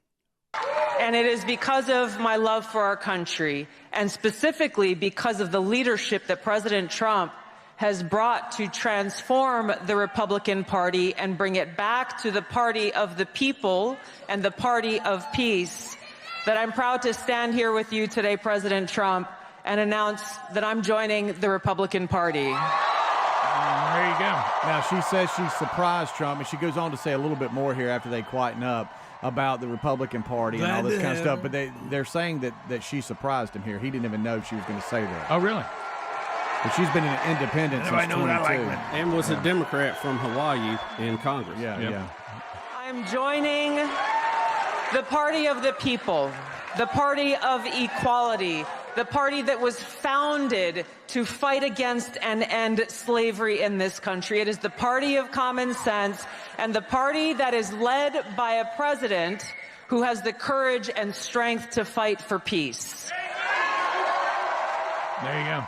And it is because of my love for our country, and specifically because of the leadership that President Trump has brought to transform the Republican Party and bring it back to the party of the people and the party of peace, that I'm proud to stand here with you today, President Trump, and announce that I'm joining the Republican Party. There you go. Now, she says she surprised Trump, and she goes on to say a little bit more here after they quieten up about the Republican Party and all this kind of stuff. But they're saying that she surprised him here. He didn't even know she was going to say that. Oh, really? But she's been an independent since 22. And was a Democrat from Hawaii in Congress. Yeah. I'm joining the party of the people, the party of equality, the party that was founded to fight against and end slavery in this country. It is the party of common sense and the party that is led by a president who has the courage and strength to fight for peace. There you go.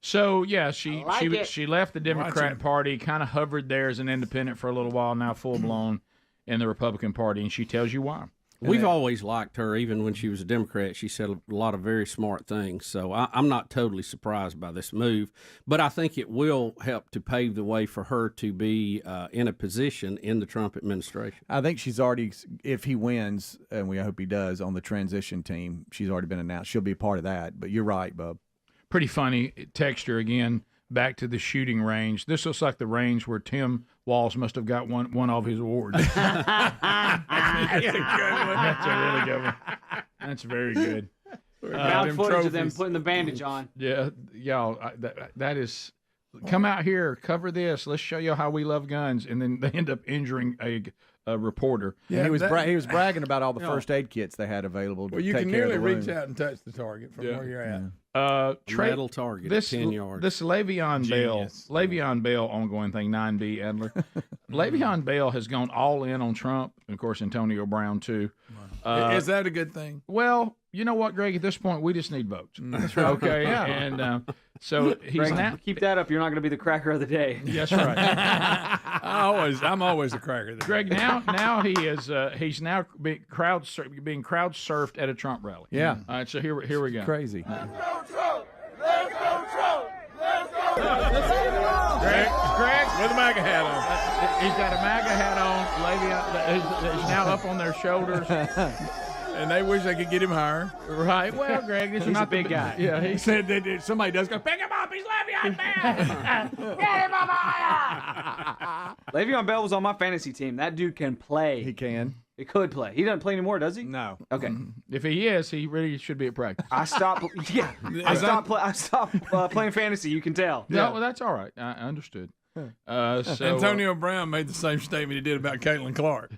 So, yeah, she left the Democrat Party, kind of hovered there as an independent for a little while, now full-blown in the Republican Party, and she tells you why. We've always liked her, even when she was a Democrat. She said a lot of very smart things. So I'm not totally surprised by this move, but I think it will help to pave the way for her to be in a position in the Trump administration. I think she's already, if he wins, and we hope he does, on the transition team, she's already been announced. She'll be a part of that. But you're right, Bub. Pretty funny texture again. Back to the shooting range. This looks like the range where Tim Walz must have got one of his awards. That's a good one. That's a really good one. That's very good. Found footage of them putting the bandage on. Yeah, y'all. That is. Come out here, cover this. Let's show you how we love guns, and then they end up injuring a reporter. Yeah, he was bragging about all the first aid kits they had available. Well, you can nearly reach out and touch the target from where you're at. Metal target at 10 yards. This Le'Veon Bell ongoing thing, 9B Adler. Le'Veon Bell has gone all in on Trump, and of course Antonio Brown too. Is that a good thing? Well, you know what, Greg? At this point, we just need votes. That's right. Okay, yeah. And so he's Greg, now keep that up. You're not going to be the cracker of the day. That's right. I'm always a cracker. Greg, now he is he's now being crowd surfed at a Trump rally. Yeah. All right, so here we go. Crazy. Let's go, Trump! Let's go, Trump! Let's go! Greg, with a MAGA hat on. He's got a MAGA hat on. Le'Veon is now up on their shoulders. And they wish they could get him higher. Right. Well, Greg, this is He's not a big guy. Yeah, he said that somebody does go, pick him up, he's Le'Veon Bell! Get him up higher! Le'Veon Bell was on my fantasy team. That dude can play. He can. He could play. He doesn't play anymore, does he? No. Okay. If he is, he really should be at practice. I stopped. Yeah. I stopped playing fantasy. You can tell. No, well, that's all right. I understood. So, Antonio Brown made the same statement he did about Caitlin Clark.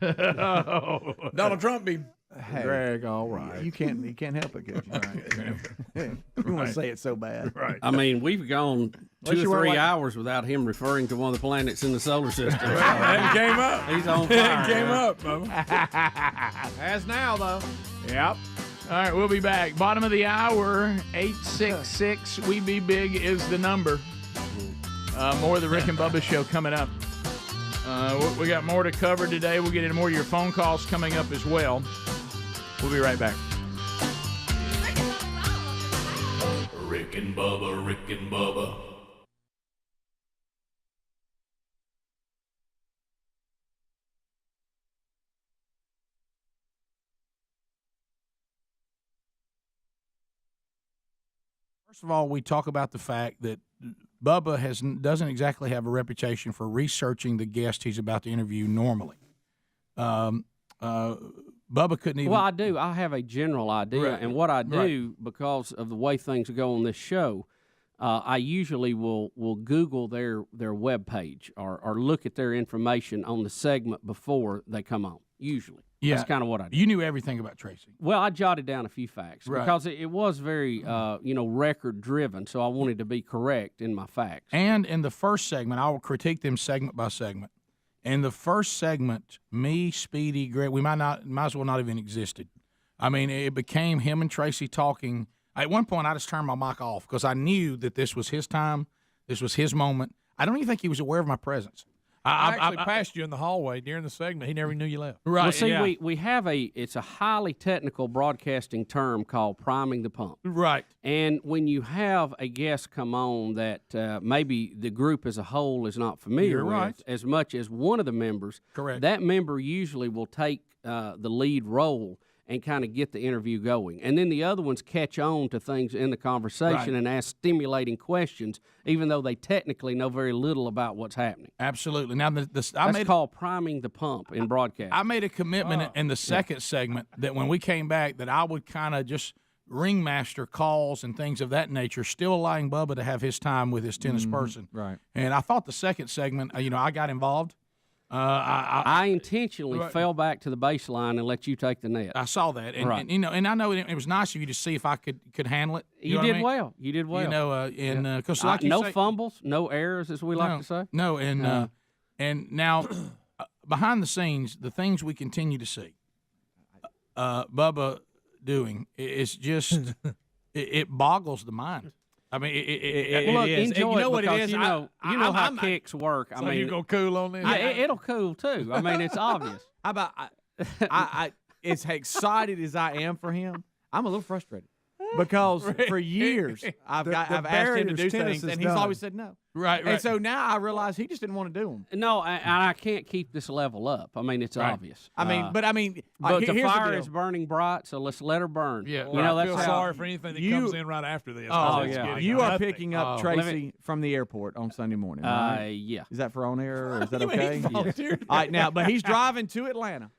Donald Trump be... Hey, Greg, all right. You can't help it, could you? You want to say it so bad. Right. I mean, we've gone 2 or 3 hours without him referring to one of the planets in the solar system. It came up. He's on fire. It came up, Bubba. As now, though. Yep. All right, we'll be back. Bottom of the hour, 866 We Be Big is the number. More of the Rick and Bubba show coming up. We got more to cover today. We'll get into more of your phone calls coming up as well. We'll be right back. Rick and Bubba, Rick and Bubba. First of all, we talk about the fact that Bubba doesn't exactly have a reputation for researching the guest he's about to interview normally. Bubba couldn't even. Well, I do. I have a general idea, Right. and what I do Right. because of the way things go on this show, I usually will Google their web page or look at their information on the segment before they come on. Usually, that's kind of what I do. You knew everything about Tracy. Well, I jotted down a few facts Right. because it was very record driven, so I wanted to be correct in my facts. And in the first segment, I will critique them segment by segment. In the first segment, me, Speedy, Greg, we might as well not even existed. I mean, it became him and Tracy talking. At one point, I just turned my mic off because I knew that this was his time, this was his moment. I don't even think he was aware of my presence. I actually passed you in the hallway during the segment. He never knew you left. Right. Well, see, we have it's a highly technical broadcasting term called priming the pump. Right. And when you have a guest come on that maybe the group as a whole is not familiar You're with right. as much as one of the members, Correct. that member usually will take the lead role and kind of get the interview going. And then the other ones catch on to things in the conversation and ask stimulating questions, even though they technically know very little about what's happening. Absolutely. Now, That's called priming the pump in broadcast. I made a commitment in the second segment that when we came back that I would kind of just ringmaster calls and things of that nature, still allowing Bubba to have his time with his tennis person. Right. And I thought the second segment, I got involved. I intentionally fell back to the baseline and let you take the net. I saw that, and, Right. and I know it was nice of you to see if I could handle it. You know what I did mean? well. You did well. Because like you no say, fumbles, no errors, as we like to say. No, and now behind the scenes, the things we continue to see, Bubba doing is just it boggles the mind. I mean, Look, it is. enjoy You know it what it because is? you know how kicks work. So you gonna cool on this? Yeah, it'll cool too. I mean, it's obvious. How about I as excited as I am for him, I'm a little frustrated because for years I've asked him to do things and he's always said no. Right. And so now I realize he just didn't want to do them. No, and I can't keep this level up. I mean, it's obvious. But But the here's fire deal. is burning bright, so let's let her burn. Yeah, you know I that's feel how. sorry for anything that comes in right after this. You are picking up Tracy from the airport on Sunday morning. Right? Yeah. Is that for on air or is that okay? Volunteered. All right, now, but he's driving to Atlanta.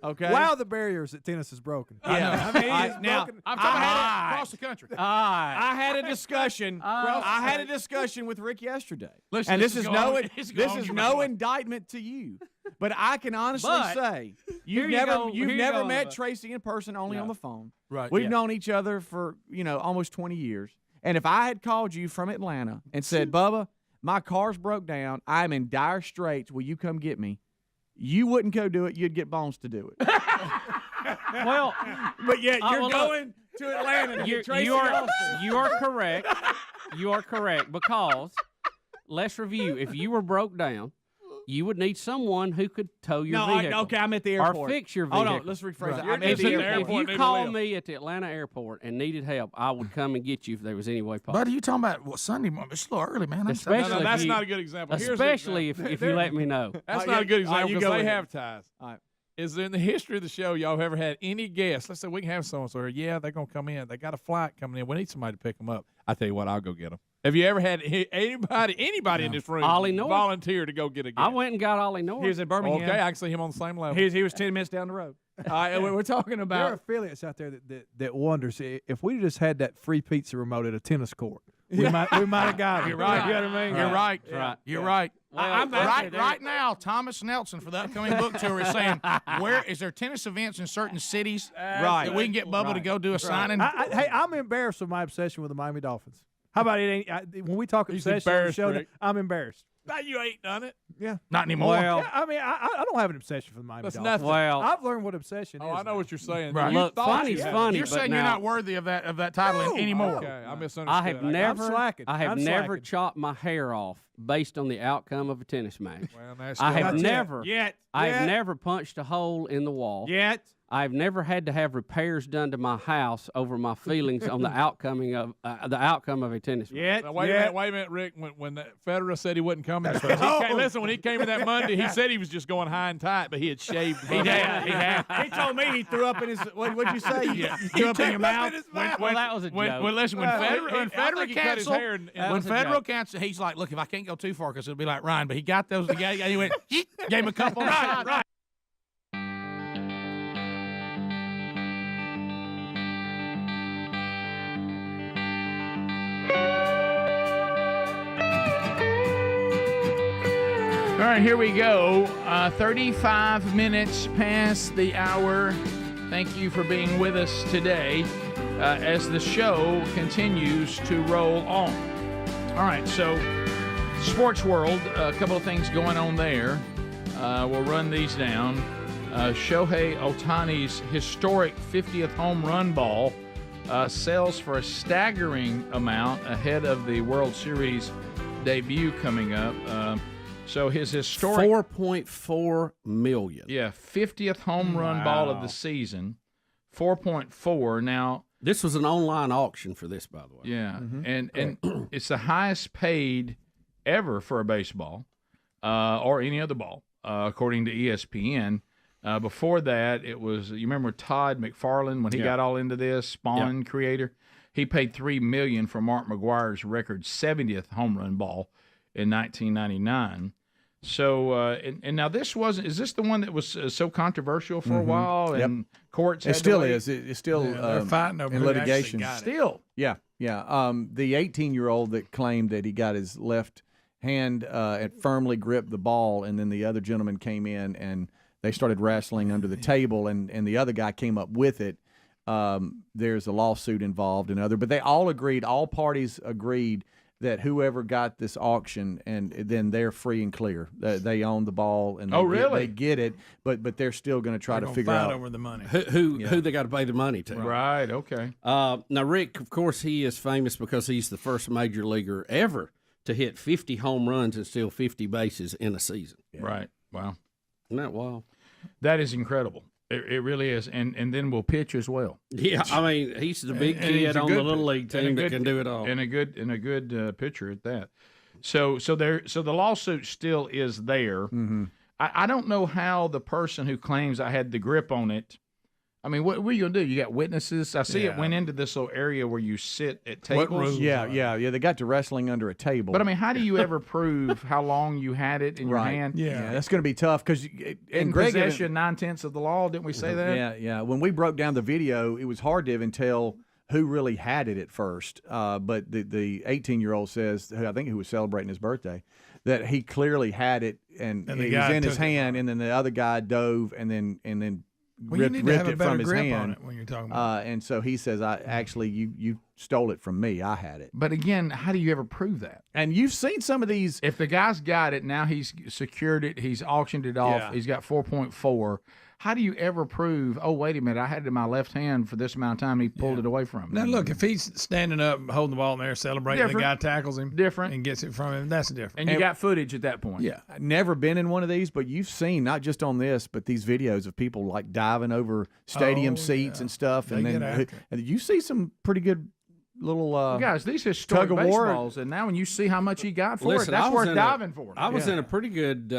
Okay. Wow, the barriers at tennis is broken. Yeah. I mean, Now, I'm talking about across the country. I had a discussion. I had a discussion with Rick yesterday, Listen, and this is no This indictment to you. But I can honestly say you've Here you never go, met Bubba. Tracy in person, only on the phone. Right. We've known each other for almost 20 years. And if I had called you from Atlanta and said, Bubba, my car's broke down, I'm in dire straits, will you come get me? You wouldn't go do it. You'd get Bones to do it. Well, but yet you're well, going to Atlanta to get Tracy you are Austin. you are correct. You are correct because let's review. If you were broke down, you would need someone who could tow your vehicle. Okay, I'm at the airport. Or fix your vehicle. Hold on, let's rephrase that. You're I'm at just the in the airport. airport. If you called me at the Atlanta airport and needed help, I would come and get you if there was any way possible. Buddy, you talking about Sunday morning? It's a little early, man. Especially No, if that's you- not a good example. Here's the Especially example. if you let me know. That's not a good example you because go they with it. have ties. All right. Is there in the history of the show y'all have ever had any guests? Let's say we can have someone say, yeah, they're going to come in. They got a flight coming in. We need somebody to pick them up. I tell you what, I'll go get them. Have you ever had anybody in this room Ollie North? volunteer to go get a guest? I went and got Ollie North. He was in Birmingham. Okay, I can see him on the same level. He was 10 minutes down the road. All right, we're talking There are about. affiliates out there that wonders if we just had that free pizza remote at a tennis court, we might have got it. You're right. You know what I mean? You're right. Right. You're right. Well, Right now, Thomas Nelson for the upcoming book tour is saying, where is there tennis events in certain cities Right. that we can get Bubba to go do a signing? Hey, I'm embarrassed with my obsession with the Miami Dolphins. How about it? When we talk He's obsession on the embarrassed, show, Rick. I'm embarrassed. No, you ain't done it. Yeah. Not anymore. Well, Yeah, I mean, I don't have an obsession for the Miami That's Dolphins. nothing. well, I've learned what obsession is. Oh, I know what you're saying. Right. You look, thought funny's you had it. funny, You're but saying now, you're not worthy of that title anymore. Okay, I misunderstood. I have never, slacking. I have I'm never slacking. chopped my hair off based on the outcome of a tennis match. Well, that's I good. have Not yet. never, Yet. I have never punched a hole in the wall. Yet. I've never had to have repairs done to my house over my feelings on the outcome of a tennis match. Yet. Now, wait a minute, Rick. When Federer said he wasn't coming, listen, when he came in that Monday, he said he was just going high and tight, but he had shaved. He told me he threw up in his. What'd you say? You threw up in your mouth. Well, that was a joke. Listen, when Federer he cut his canceled, hair and when was a Federer joke. canceled, he's like, look, if I can't go too far, because it'll be like Ryan, but he got those together, and he went, gave him a couple. Right. All right, here we go. 35 minutes past the hour. Thank you for being with us today as the show continues to roll on. All right, so sports world, a couple of things going on there. We'll run these down. Shohei Ohtani's historic 50th home run ball sells for a staggering amount ahead of the World Series debut coming up. So his historic 4.4 million. Yeah, 50th home run ball of the season, 4.4. Now this was an online auction for this, by the way. Yeah, and it's the highest paid ever for a baseball or any other ball, according to ESPN. Before that, it was, you remember Todd McFarlane when he got all into this, Spawn creator? He paid $3 million for Mark McGwire's record 70th home run ball in 1999. So, and now this wasn't, is this the one that was so controversial for a while? And courts had It still to wait? is. It's still they're fighting over in who actually litigation. got it. Still. Yeah. The 18-year-old that claimed that he got his left hand and firmly gripped the ball, and then the other gentleman came in and they started wrestling under the table, and the other guy came up with it. There's a lawsuit involved and other, but they all agreed, all parties agreed that whoever got this auction, and then they're free and clear. They own the ball, and they get it, but they're still going to try to figure out over the money. Who they got to pay the money to. Right, okay. Now, Rick, of course, he is famous because he's the first major leaguer ever to hit 50 home runs and steal 50 bases in a season. Right, wow. Isn't that wild? That is incredible. It really is, and then we'll pitch as well. Yeah, I mean, he's the big kid on the little league team that can do it all, and a good pitcher at that. So the lawsuit still is there. Mm-hmm. I don't know how the person who claims I had the grip on it. I mean, what are you gonna do? You got witnesses. I see it went into this little area where you sit at tables. Yeah. They got to wrestling under a table. But I mean, how do you ever prove how long you had it in your hand? Yeah, that's going to be tough because in possession, 9/10 of the law. Didn't we say that? Yeah. When we broke down the video, it was hard to even tell who really had it at first. But the 18-year-old says, I think who was celebrating his birthday, that he clearly had it and it was in his hand, and then the other guy dove and then. Well, you need to have a it better from his grip hand. on it when you're talking about and so he says, you stole it from me. I had it. But again, how do you ever prove that? And you've seen some of these. If the guy's got it, now he's secured it, he's auctioned it off, he's got 4.4. How do you ever prove, oh, wait a minute, I had it in my left hand for this amount of time, he pulled it away from me? Now, look, if he's standing up, holding the ball in there, celebrating, the guy tackles him and gets it from him, that's different. And you got footage at that point. Yeah. Never been in one of these, but you've seen, not just on this, but these videos of people like diving over stadium seats and stuff. They get after it. And you see some pretty good little guys, these historic tug of war. baseballs, and now when you see how much he got for Listen, it, that's worth diving for. I was in a pretty good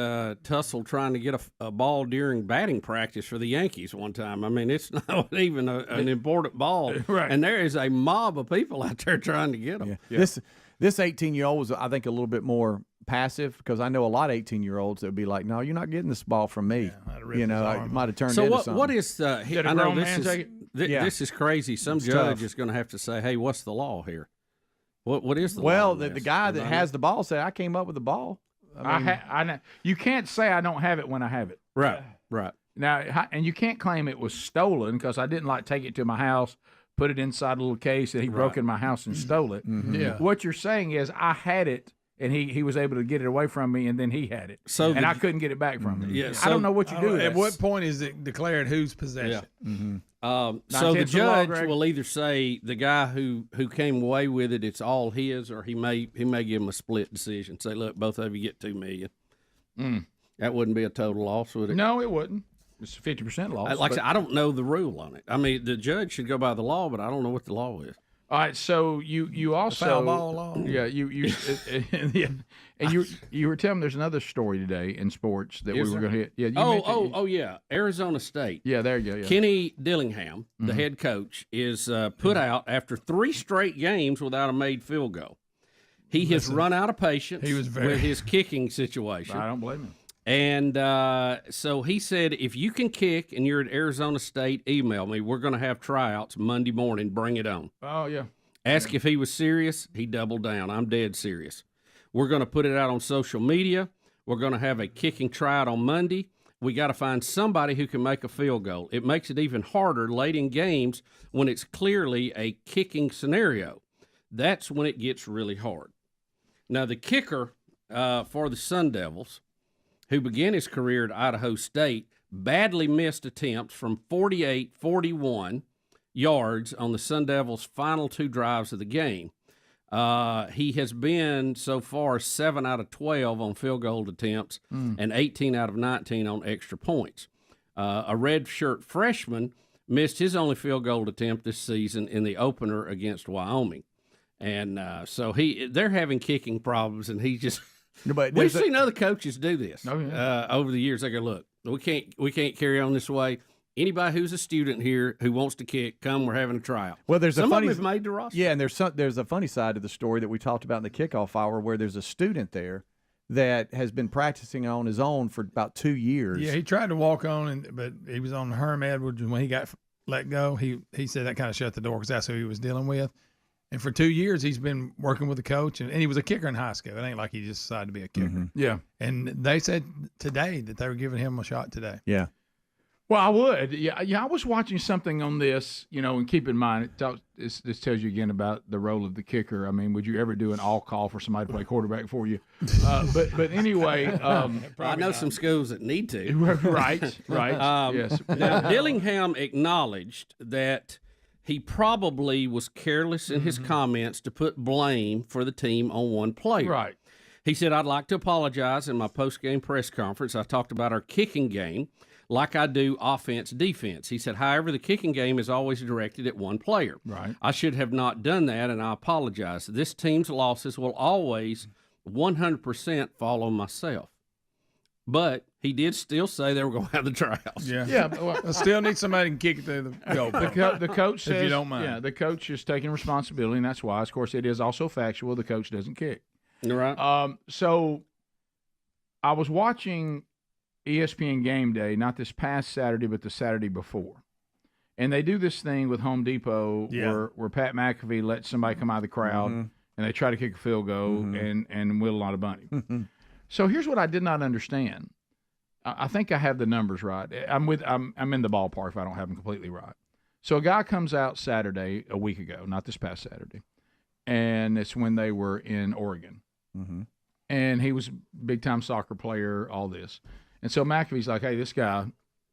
tussle trying to get a ball during batting practice for the Yankees one time. I mean, it's not even an important ball, right? And there is a mob of people out there trying to get them. Yeah. This 18-year-old was, I think, a little bit more passive because I know a lot of 18-year-olds that would be like, "No, you're not getting this ball from me." I might have turned into something. So what is the? I know this is crazy. Some It's judge tough. is going to have to say, "Hey, what's the law here? What is the law?" Well, on the this? guy that has the ball said, "I came up with the ball." I know. You can't say I don't have it when I have it. Right. Now, and you can't claim it was stolen because I didn't take it to my house, put it inside a little case that he broke in my house and stole it. Mm-hmm. Yeah. What you're saying is I had it, and he was able to get it away from me, and then he had it. So I couldn't get it back from him. Yeah, I don't know what you do. At what point is it declared whose possession? Yeah. Mm-hmm. So the 9/10 of the law, judge Greg. will either say the guy who came away with it, it's all his, or he may give him a split decision. Say, look, both of you get $2 million. That wouldn't be a total loss, would it? No, it wouldn't. It's a 50% loss. Like I said, I don't know the rule on it. I mean, the judge should go by the law, but I don't know what the law is. All right, so you also foul ball law. Yeah, you and you were telling me there's another story today in sports that Is we were there? going to hit. Yeah. Yeah, Arizona State. Yeah, there you go. Yeah. Kenny Dillingham, the head coach, is put out after 3 straight games without a made field goal. He has run out of patience with his kicking situation. I don't blame him. And so he said, if you can kick and you're at Arizona State, email me. We're going to have tryouts Monday morning. Bring it on. Oh, yeah. Ask if he was serious. He doubled down. I'm dead serious. We're going to put it out on social media. We're going to have a kicking tryout on Monday. We got to find somebody who can make a field goal. It makes it even harder late in games when it's clearly a kicking scenario. That's when it gets really hard. Now, the kicker for the Sun Devils, who began his career at Idaho State, badly missed attempts from 48, 41 yards on the Sun Devils' final 2 drives of the game. He has been, so far, 7 out of 12 on field goal attempts and 18 out of 19 on extra points. A redshirt freshman missed his only field goal attempt this season in the opener against Wyoming. And so they're having kicking problems, and he just But we've seen other coaches do this over the years. They go, look, we can't carry on this way. Anybody who's a student here who wants to kick, come. We're having a tryout. Well, there's some a funny, of them have made the roster. Yeah, and there's a funny side to the story that we talked about in the kickoff hour, where there's a student there that has been practicing on his own for about 2 years. Yeah, he tried to walk on, but he was on Herm Edwards, and when he got let go, he said that kind of shut the door because that's who he was dealing with. And for 2 years, he's been working with the coach, and he was a kicker in high school. It ain't like he just decided to be a kicker. Mm-hmm. Yeah. And they said today that they were giving him a shot today. Yeah. Well, I would. Yeah. I was watching something on this, and keep in mind, this tells you again about the role of the kicker. I mean, would you ever do an all call for somebody to play quarterback for you? But anyway. I know some schools that need to. Right. Yes. Now, Dillingham acknowledged that he probably was careless in his comments to put blame for the team on one player. Right. He said, I'd like to apologize. In my post-game press conference, I talked about our kicking game like I do offense, defense. He said, however, the kicking game is always directed at one player. Right. I should have not done that, and I apologize. This team's losses will always 100% fall on myself. But he did still say they were going to have the tryouts. Yeah. Well, I still need somebody to kick it through the goal. The coach says, if you don't mind. Yeah, the coach is taking responsibility, and that's why, of course, it is also factual. The coach doesn't kick. Right. So I was watching ESPN Game Day, not this past Saturday, but the Saturday before. And they do this thing with Home Depot where Pat McAfee lets somebody come out of the crowd, and they try to kick a field goal and win a lot of money. So here's what I did not understand. I think I have the numbers right. I'm in the ballpark if I don't have them completely right. So a guy comes out Saturday, a week ago, not this past Saturday, and it's when they were in Oregon. And he was a big-time soccer player, all this. And so McAfee's like, hey, this guy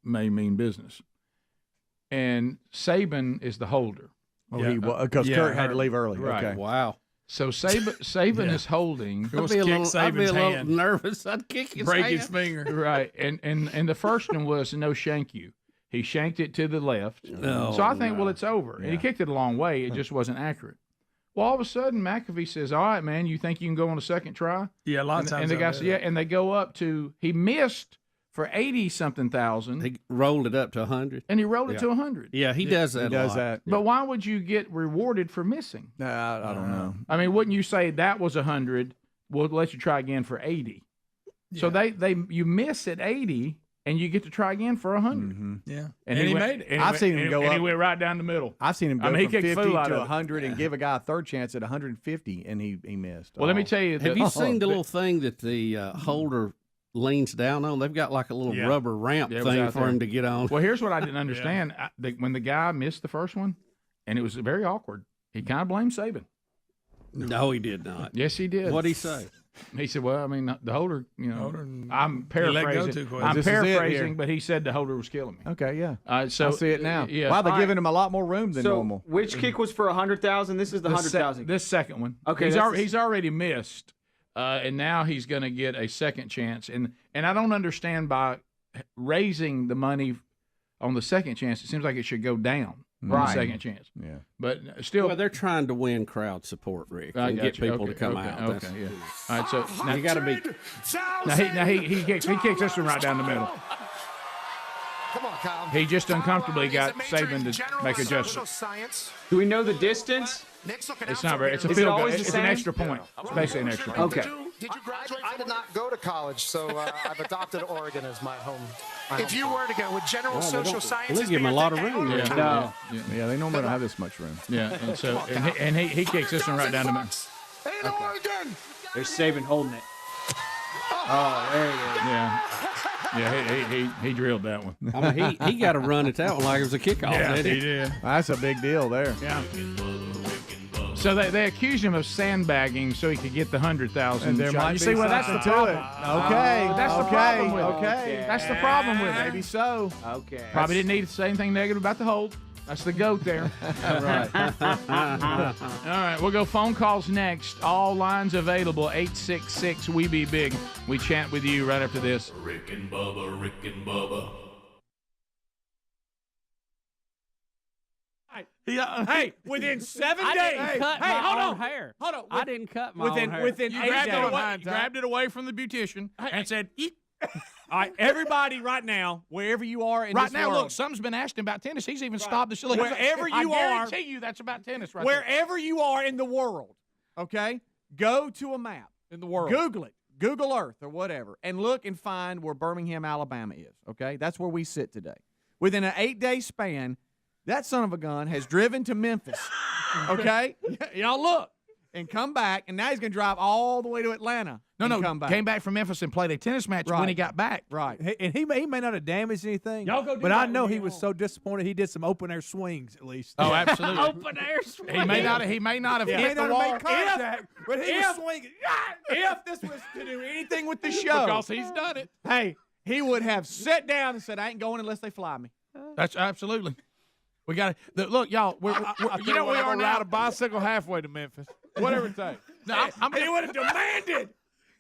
may mean business. And Saban is the holder. Because Kurt had to leave early. Right. Okay. Wow. So Saban is holding. I'd be a little nervous. I'd kick his break hand. his finger. Right. And the first one was no shank you. He shanked it to the left. No, so I think, well, it's over. And he kicked it a long way. It just wasn't accurate. Well, all of a sudden, McAfee says, all right, man, you think you can go on a second try? Yeah, a lot of times. And the guy said, and they go up to, he missed for 80-something thousand. He rolled it up to 100. And he rolled it to 100. Yeah, he does that a lot. But why would you get rewarded for missing? I don't know. I mean, wouldn't you say that was 100, we'll let you try again for 80? So you miss at 80, and you get to try again for 100. Yeah. And he made it. I've seen him go up. And he went right down the middle. I've seen him go he from kicked 50 fool out to of it. 100 and give a guy a third chance at 150, and he missed. Well, let me tell you. Have you seen the little thing that the holder leans down on? They've got like a little rubber ramp thing for him to get on. Well, here's what I didn't understand. When the guy missed the first one, and it was very awkward, he kind of blamed Saban. No, he did not. Yes, he did. What'd he say? He said, well, I mean, the holder, I'm let go paraphrasing. too quick. I'm This is it paraphrasing, here. but he said the holder was killing me. Okay, yeah. So I see it now. Yeah. Wow, they're All giving right. him a lot more room than normal. Which kick was for 100,000? This is the 100,000. This second one. Okay, he's already missed, and now he's going to get a second chance. And I don't understand by raising the money on the second chance. It seems like it should go down. On the second chance. Yeah. But still. Well, they're trying to win crowd support, Rick, I and got get you. people to come out. Okay, yeah. All right, so now you got to be. Now he kicks this one right down the middle. Come on, Kyle. He just uncomfortably got Saban to make adjustments. Do we know the distance? It's not very. It's a Is it field goal. always the It's same? an extra point. It's basically an extra point. Okay. Did you graduate? I did not go to college, so I've adopted Oregon as my home. If you were to go with general social sciences, They give him a lot of room. Yeah. Yeah, they normally don't have this much room. Yeah, and so and he kicks this one right down the middle. In Oregon. There's Saban holding it. Oh, there it is. Yeah, he drilled that one. I mean, he got to run at that one like it was a kickoff. Yeah, didn't he did. That's a big deal there. Yeah. So they accused him of sandbagging so he could get the 100,000. And there might you be see, well, that's the something to problem. it. Okay. That's the problem with it. Okay. That's the problem with it. Maybe so. Okay. Probably didn't need to say anything negative about the hold. That's the goat there. Right. All right, we'll go phone calls next. All lines available, 866-WE-BE-BIG. We chat with you right after this. Rick and Bubba, Rick and Bubba. Hey, within 7 I days. didn't cut hey, my hold own on. hair. Hold on. I didn't cut my own hair. Within You 8 grabbed, days. you grabbed it away from the beautician and said, "Eek." All right, everybody right now, wherever you are in Right this now, world, look, something's been asking about tennis. He's even stopped the show. Look, wherever I you are, guarantee you that's about tennis right wherever you are in the world, okay, go to a map. In the world. Google it. Google Earth or whatever, and look and find where Birmingham, Alabama is, okay? That's where we sit today. Within an 8-day span, that son of a gun has driven to Memphis, okay? Y'all look, and come back, and now he's going to drive all the way to Atlanta. Come back. Came back from Memphis and played a tennis match when he got back. Right. And he may not have damaged anything. Y'all go do but that I know when he you was get so disappointed he did some open air swings at least. Oh, absolutely. Open air swing. He may not have He hit may the not wall. have made contact, but he was swinging. If this was to do anything with the show, Because he's done it. hey, he would have sat down and said, I ain't going unless they fly me. That's absolutely. We got to look, y'all. We're you know we are now. Ride a bicycle halfway to Memphis, whatever it takes. No, He would have demanded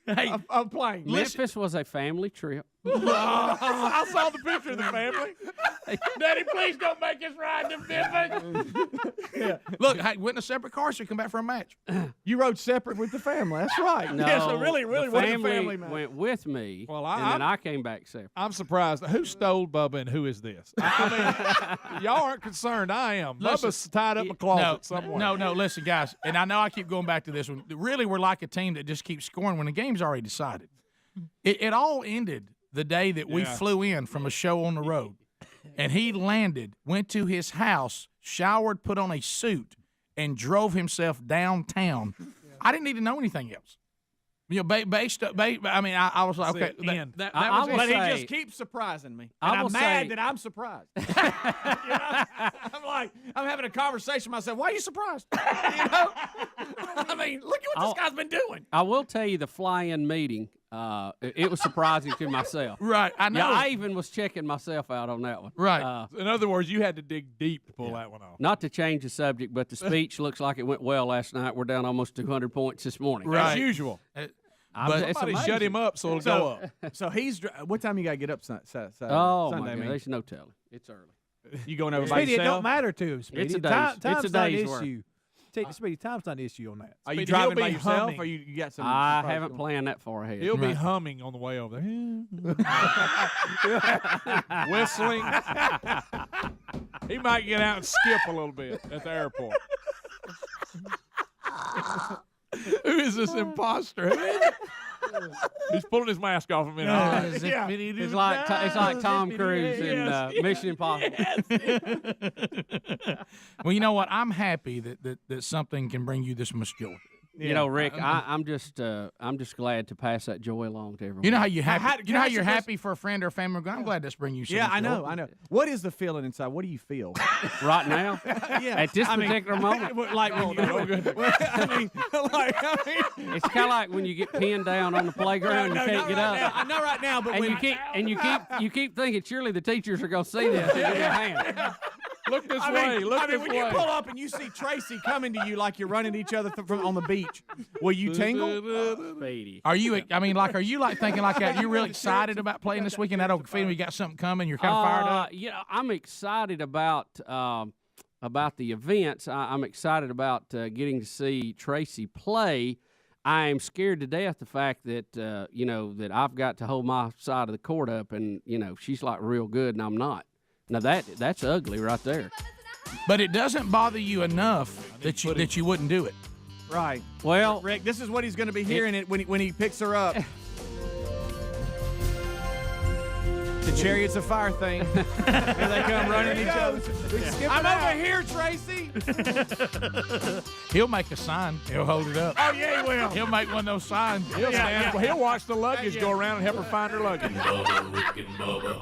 a plane. Memphis was a family trip. I saw the picture of the family. Daddy, please don't make us ride to Memphis. Look, hey, went in a separate car so you come back for a match. You rode separate with the family. That's right. No, Yeah, so really the wasn't a family family man. went with me, Well, and then I came back separate. I'm surprised. Who stole Bubba and who is this? I mean, y'all aren't concerned. I am. Listen, Bubba's tied up in a closet somewhere. No, listen, guys, and I know I keep going back to this one. Really, we're like a team that just keeps scoring when the game's already decided. It all ended the day that we flew in from a show on the road, and he landed, went to his house, showered, put on a suit, and drove himself downtown. I didn't need to know anything else. You know, I mean, I was like, okay. That was But it. he just keeps surprising me. And I'm mad that I'm surprised. You know? I'm like, I'm having a conversation with myself. Why are you surprised? You know? I mean, look at what this guy's been doing. I will tell you the fly-in meeting. It was surprising to myself. Right, I know. Yeah, I even was checking myself out on that one. Right. In other words, you had to dig deep to pull that one off. Not to change the subject, but the speech looks like it went well last night. We're down almost 200 points this morning. As usual. But it's somebody amazing. shut him up so it'll go up. So he's what time you got to get up Sunday? Oh, Sunday, my I God. mean? There's no telling. It's early. You going over by Speedy, it yourself? don't matter to him, Speedy. It's a Time's day's not an worth. issue. Speedy, time's not an issue on that. Are you Speedy, driving he'll by be yourself, humming. or you got some? I some haven't folks planned that far ahead. He'll be humming on the way over there. Whistling. He might get out and skip a little bit at the airport. Who is this imposter? Who is it? He's pulling his mask off a minute. It's like Tom Cruise in Mission Impossible. Well, you know what? I'm happy that something can bring you this much joy. You know, Rick, I'm just glad to pass that joy along to everyone. You know how you happy? How- you know how can I you're ask you happy for a friend or family member? I'm glad that's bringing you. Yeah, some I know, joy. I know. What is the feeling inside? What do you feel? right now? Yeah, At this particular moment? like when It's kind of like when you get pinned down on the playground and you can't get up. And when you keep thinking surely the teachers are going to see this and give you a hand. Look this I way. mean, Look I mean, this when way. you pull up and you see Tracy coming to you like you're running to each other from on the beach, will you tingle? Speedy. Are you? I mean, like, are you like thinking like that? You're really excited about playing this weekend. That old feeling you got something coming. You're kind of fired up. Yeah, I'm excited about the events. I'm excited about getting to see Tracy play. I am scared to death the fact that that I've got to hold my side of the court up, and she's like real good, and I'm not. Now that's ugly right there. But it doesn't bother you enough that you wouldn't do it. Right. Well, Rick, this is what he's going to be hearing it when he picks her up. The Chariots of Fire thing. Here they come running each other. I'm over here, Tracy. He'll make a sign. He'll hold it up. Oh, yeah, he will. He'll make one of those signs. He'll watch the luggage go around and help her find her luggage. Bubba, Rick and Bubba.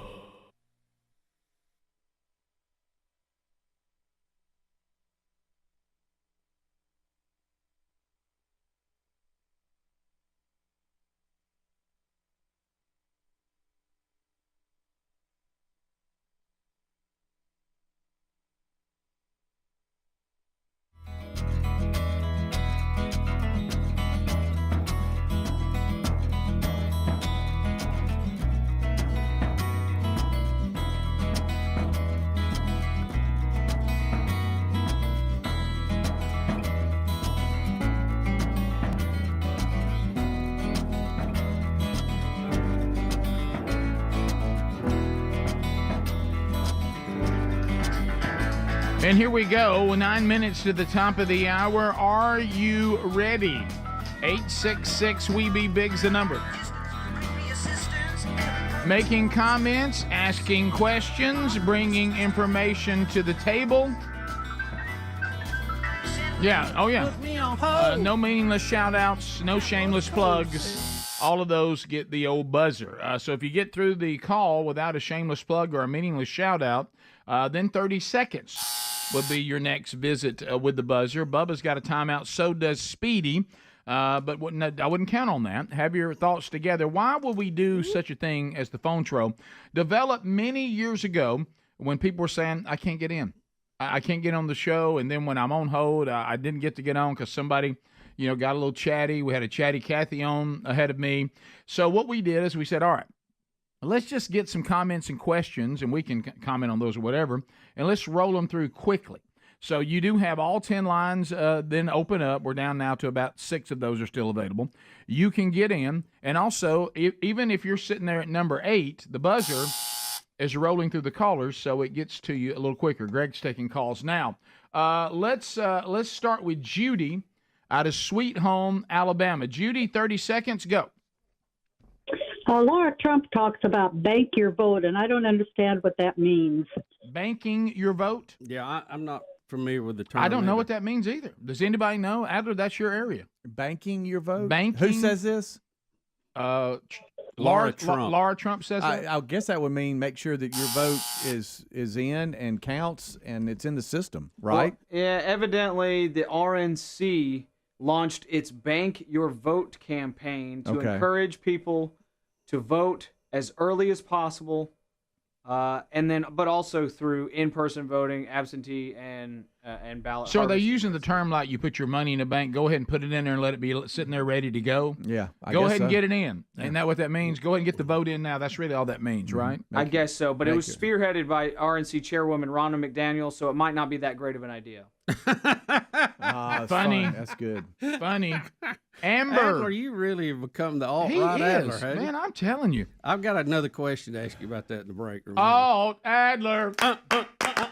And here we go, 9 minutes to the top of the hour. Are you ready? 866-WE-BE-BIG's the number. Making comments, asking questions, bringing information to the table. Yeah, oh yeah. No meaningless shout-outs, no shameless plugs. All of those get the old buzzer. So if you get through the call without a shameless plug or a meaningless shout-out, then 30 seconds will be your next visit with the buzzer. Bubba's got a timeout, so does Speedy. But I wouldn't count on that. Have your thoughts together. Why would we do such a thing as the phone troll? Developed many years ago when people were saying, I can't get in. I can't get on the show. And then when I'm on hold, I didn't get to get on because somebody, got a little chatty. We had a chatty Kathy on ahead of me. So what we did is we said, all right, let's just get some comments and questions, and we can comment on those or whatever, and let's roll them through quickly. So you do have all 10 lines then open up. We're down now to about 6 of those are still available. You can get in, and also, even if you're sitting there at number 8, the buzzer is rolling through the callers, so it gets to you a little quicker. Greg's taking calls now. Let's start with Judy out of Sweet Home, Alabama. Judy, 30 seconds, go. Laura Trump talks about bank your vote, and I don't understand what that means. Banking your vote? Yeah, I'm not familiar with the term. I don't know what that means either. Does anybody know? Adler, that's your area. Banking your vote? Banking. Who says this? Laura Trump. Laura Trump says that? I guess that would mean make sure that your vote is in and counts and it's in the system, right? Well, yeah, evidently the RNC launched its Bank Your Vote campaign to encourage people to vote as early as possible, but also through in-person voting, absentee, and ballot. So are they using the term like you put your money in a bank, go ahead and put it in there and let it be sitting there ready to go? Yeah. Go ahead and get it in. Ain't that what that means? Go ahead and get the vote in now. That's really all that means, right? I guess so, but it was spearheaded by RNC chairwoman Ronna McDaniel, so it might not be that great of an idea. Funny. That's good. Funny. Amber. Adler, you really have become the alt-right Adler, haven't you? Man, I'm telling you. I've got another question to ask you about that in the break. Alt-Adler.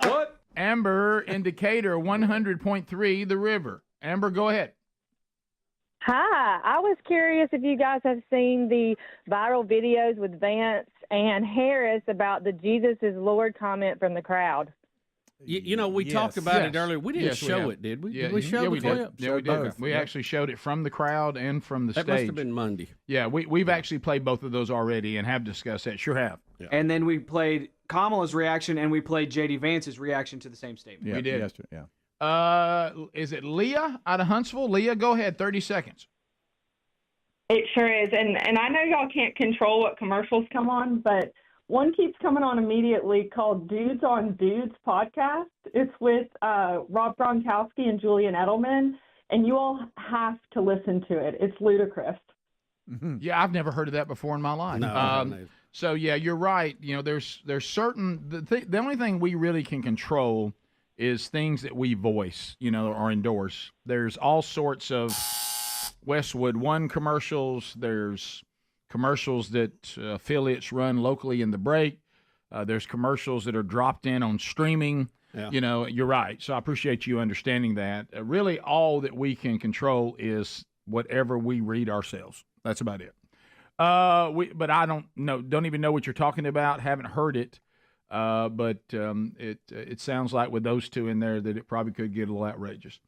What? Amber in Decatur, 100.3 The River. Amber, go ahead. Hi. I was curious if you guys have seen the viral videos with Vance and Harris about the Jesus is Lord comment from the crowd. We talked about it earlier. We didn't show it, did we? Yeah, did we show the clip? Yeah, we did. We actually showed it from the crowd and from the stage. That must have been Monday. Yeah, we've actually played both of those already and have discussed that. Sure have. Yeah. And then we played Kamala's reaction and we played J.D. Vance's reaction to the same statement. Yeah, we did. Yes, yeah. Is it Leah out of Huntsville? Leah, go ahead. 30 seconds. It sure is. And I know y'all can't control what commercials come on, but one keeps coming on immediately called Dudes on Dudes podcast. It's with Rob Gronkowski and Julian Edelman, and you all have to listen to it. It's ludicrous. Mm-hmm. Yeah, I've never heard of that before in my life. No, so, yeah, you're right. There's certain the only thing we really can control is things that we voice, or endorse. There's all sorts of Westwood One commercials. There's commercials that affiliates run locally in the break. There's commercials that are dropped in on streaming. Yeah. You're right. So I appreciate you understanding that. Really, all that we can control is whatever we read ourselves. That's about it. But I don't even know what you're talking about. Haven't heard it. But it sounds like with those two in there that it probably could get a little outrageous.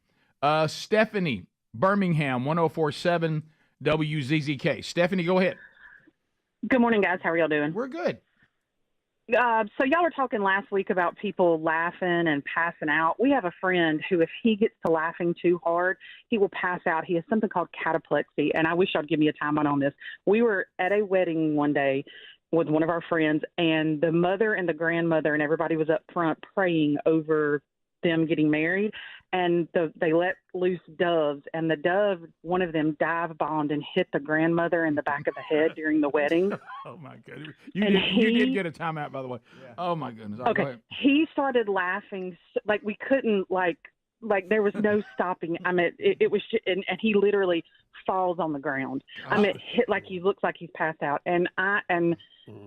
Stephanie, Birmingham, 104.7 WZZK. Stephanie, go ahead. Good morning, guys. How are y'all doing? We're good. So y'all were talking last week about people laughing and passing out. We have a friend who, if he gets to laughing too hard, he will pass out. He has something called cataplexy, and I wish y'all would give me a timeline on this. We were at a wedding one day with one of our friends, and the mother and the grandmother and everybody was up front praying over them getting married, and they let loose doves, and the dove, one of them dive bombed and hit the grandmother in the back of the head during the wedding. Oh my goodness! You did get a timeout, by the way. Yeah. Oh my goodness! Okay, he started laughing like we couldn't like there was no stopping. I mean, it was, and he literally falls on the ground. I mean, it hit like he looks like he's passed out, and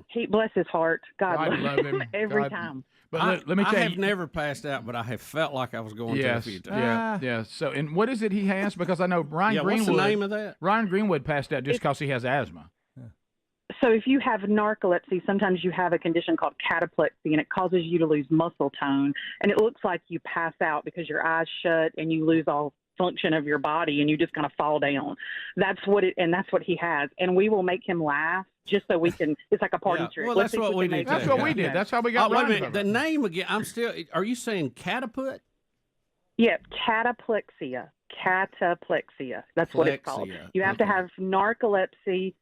he, bless his heart, God love him every time. But let me tell you, I have never passed out, but I have felt like I was going to a few times. Yeah. So, and what is it he has? Because I know Ryan Greenwood. What's the name of that? Ryan Greenwood passed out just because he has asthma. So if you have narcolepsy, sometimes you have a condition called cataplexy, and it causes you to lose muscle tone, and it looks like you pass out because your eyes shut and you lose all function of your body, and you just kind of fall down. That's what he has, and we will make him laugh just so we can. It's like a party trick. Well, that's what we did. That's what we did. That's how we got. Wait a minute. The name again? Are you saying catapult? Yep, cataplexia. Cataplexia. That's what it's called. You have to have narcolepsy.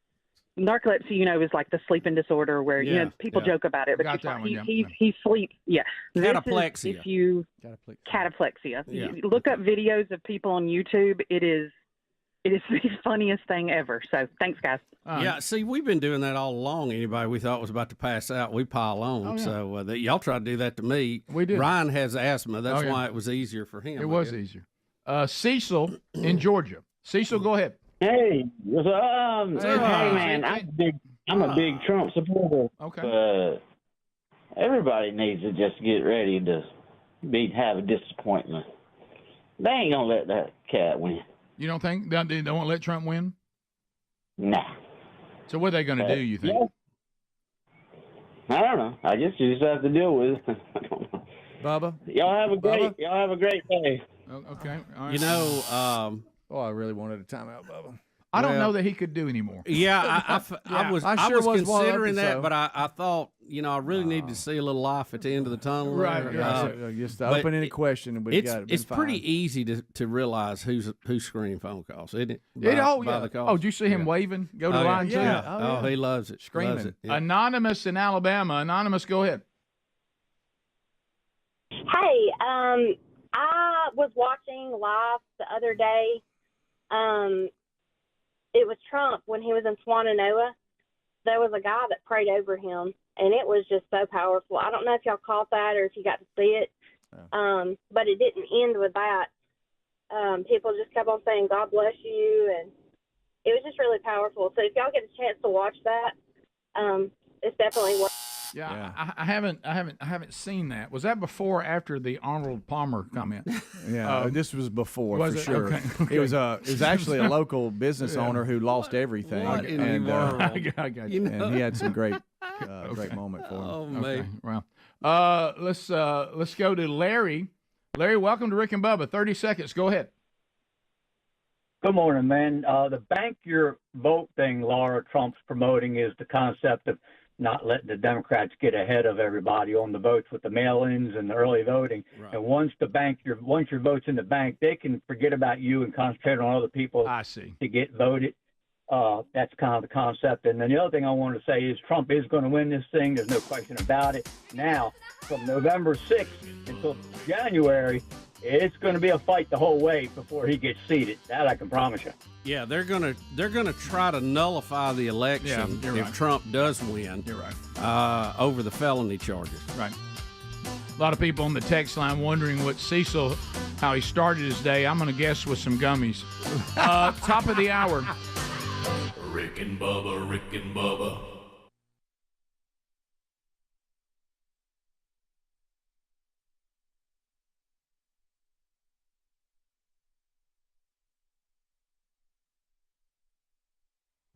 Narcolepsy, is like the sleeping disorder where people joke about it, but he sleeps. Yeah, cataplexia. Cataplexia. Yeah. You look up videos of people on YouTube. It is the funniest thing ever. So thanks, guys. Yeah, see, we've been doing that all along. Anybody we thought was about to pass out, we pile on. Oh, yeah. So y'all try to do that to me. We did. Ryan has asthma. That's why it was easier for him. It was easier. Cecil in Georgia. Cecil, go ahead. Hey, what's up? Hey, man, I'm a big Trump supporter. Okay. But everybody needs to just get ready to have a disappointment. They ain't gonna let that cat win. You don't think they won't let Trump win? Nah. So what are they going to do? You think? I don't know. I guess you just have to deal with it. I don't know. Bubba, Y'all have a great day. Okay. All right. I really wanted a timeout, Bubba. I don't know that he could do anymore. Yeah, I was considering that, but I thought, I really needed to see a little life at the end of the tunnel. Right. Just to open any question, and it's pretty easy to realize who's screening phone calls, isn't it? Did you see him waving? Go to line 2? Yeah. He loves it. Screaming. Loves it. Yeah. Anonymous in Alabama. Anonymous, go ahead. Hey, I was watching live the other day. It was Trump when he was in Swannanoa. There was a guy that prayed over him, and it was just so powerful. I don't know if y'all caught that or if you got to see it, but it didn't end with that. People just kept on saying, God bless you, and it was just really powerful. So if y'all get a chance to watch that, it's definitely worth. Yeah. I haven't seen that. Was that before or after the Arnold Palmer comment? Yeah, this was before was for it? sure. Okay. It was actually a local business owner who lost everything, What in the world? I got you. And he had some great moment for him. Oh man. Well, let's go to Larry. Larry, welcome to Rick and Bubba. 30 seconds. Go ahead. Good morning, man. The bank your vote thing Laura Trump's promoting is the concept of not letting the Democrats get ahead of everybody on the votes with the mail-ins and the early voting. Right. And once your vote's in the bank, they can forget about you and concentrate on other people to get voted. That's kind of the concept. And then the other thing I wanted to say is Trump is going to win this thing. There's no question about it. Now, from November 6th until January, it's going to be a fight the whole way before he gets seated. That I can promise you. Yeah, they're gonna try to nullify the election if Trump does win. You're right. Over the felony charges. Right. A lot of people on the text line wondering what Cecil, how he started his day. I'm going to guess with some gummies. Top of the hour. Rick and Bubba, Rick and Bubba.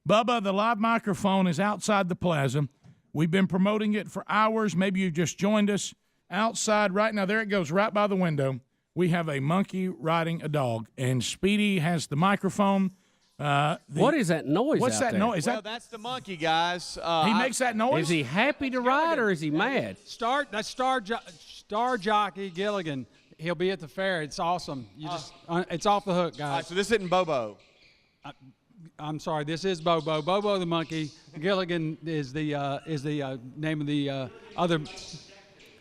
Bubba, the live microphone is outside the plaza. We've been promoting it for hours. Maybe you've just joined us. Outside right now, there it goes right by the window. We have a monkey riding a dog, and Speedy has the microphone. What is that noise? What's that noise? That's the monkey, guys. He makes that noise? Is he happy to ride or is he mad? Star jockey Gilligan. He'll be at the fair. It's awesome. It's off the hook, guys. All right, so this isn't Bobo. I'm sorry. This is Bobo. Bobo the monkey. Gilligan is the name of the other.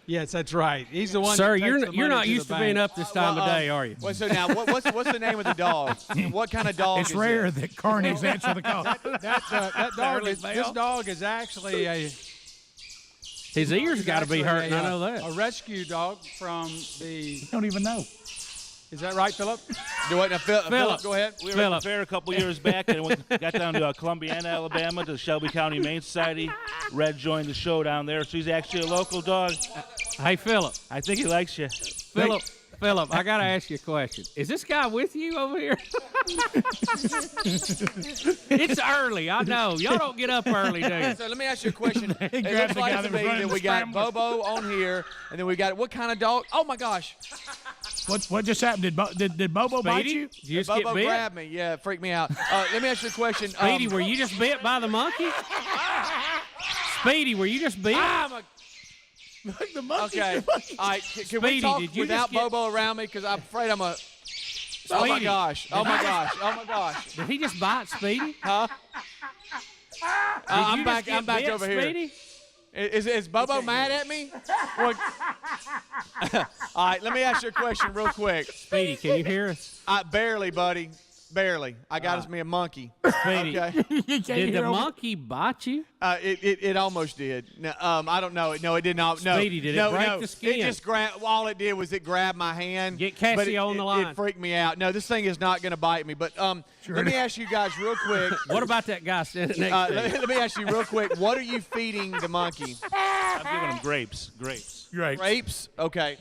Yes, that's right. He's the one. Sir, that takes you're the not money used to being up this time of day, are you? Well, so now, what's the name of the dog? What kind of dog? It's rare that Carney's answer the call. That dog. This dog is actually a. His ears got to be hurting. I know that. A rescue dog from the. You don't even know. Is that right, Philip? Do it now, Philip, go ahead. We were at the fair a couple years back and got down to Columbiana, Alabama, to Shelby County Humane Society. Red joined the show down there, so he's actually a local dog. Hey, Philip. I think he likes you. Philip, I got to ask you a question. Is this guy with you over here? It's early, I know. Y'all don't get up early, do you? So let me ask you a question. He It grabbed looks the like guy to that was me running that the we got scrambler. Bobo on here, and then we got what kind of dog? Oh my gosh! What just happened? Did Bobo bite Speedy? you? Did you just Bobo get bit? grabbed me. Yeah, it freaked me out. Let me ask you a question. Speedy, were you just bit by the monkey? Speedy, were you just bit? Look, the monkey. Okay. All right. Can we Speedy, talk did you without just get- Bobo around me? Because I'm afraid I'm a. Oh my Speedy. gosh! Oh my gosh! Oh my gosh! Did he just bite Speedy? Huh? I'm you back. just get I'm back bit, over here. Speedy? Is Bobo mad at me? Well, all right. Let me ask you a question real quick. Speedy, can you hear us? Barely, buddy. Barely. I got me a monkey. Speedy, Okay. did the monkey bite you? It almost did. No, I don't know. No, it did not. No. Speedy, did it no, break no. the skin? It just grabbed. All it did was it grabbed my hand. Get Cassie but on the line. It freaked me out. No, this thing is not going to bite me. But let me ask you guys real quick. What about that guy standing next to you? Let me ask you real quick. What are you feeding the monkey? I'm giving him grapes. Grapes. Okay.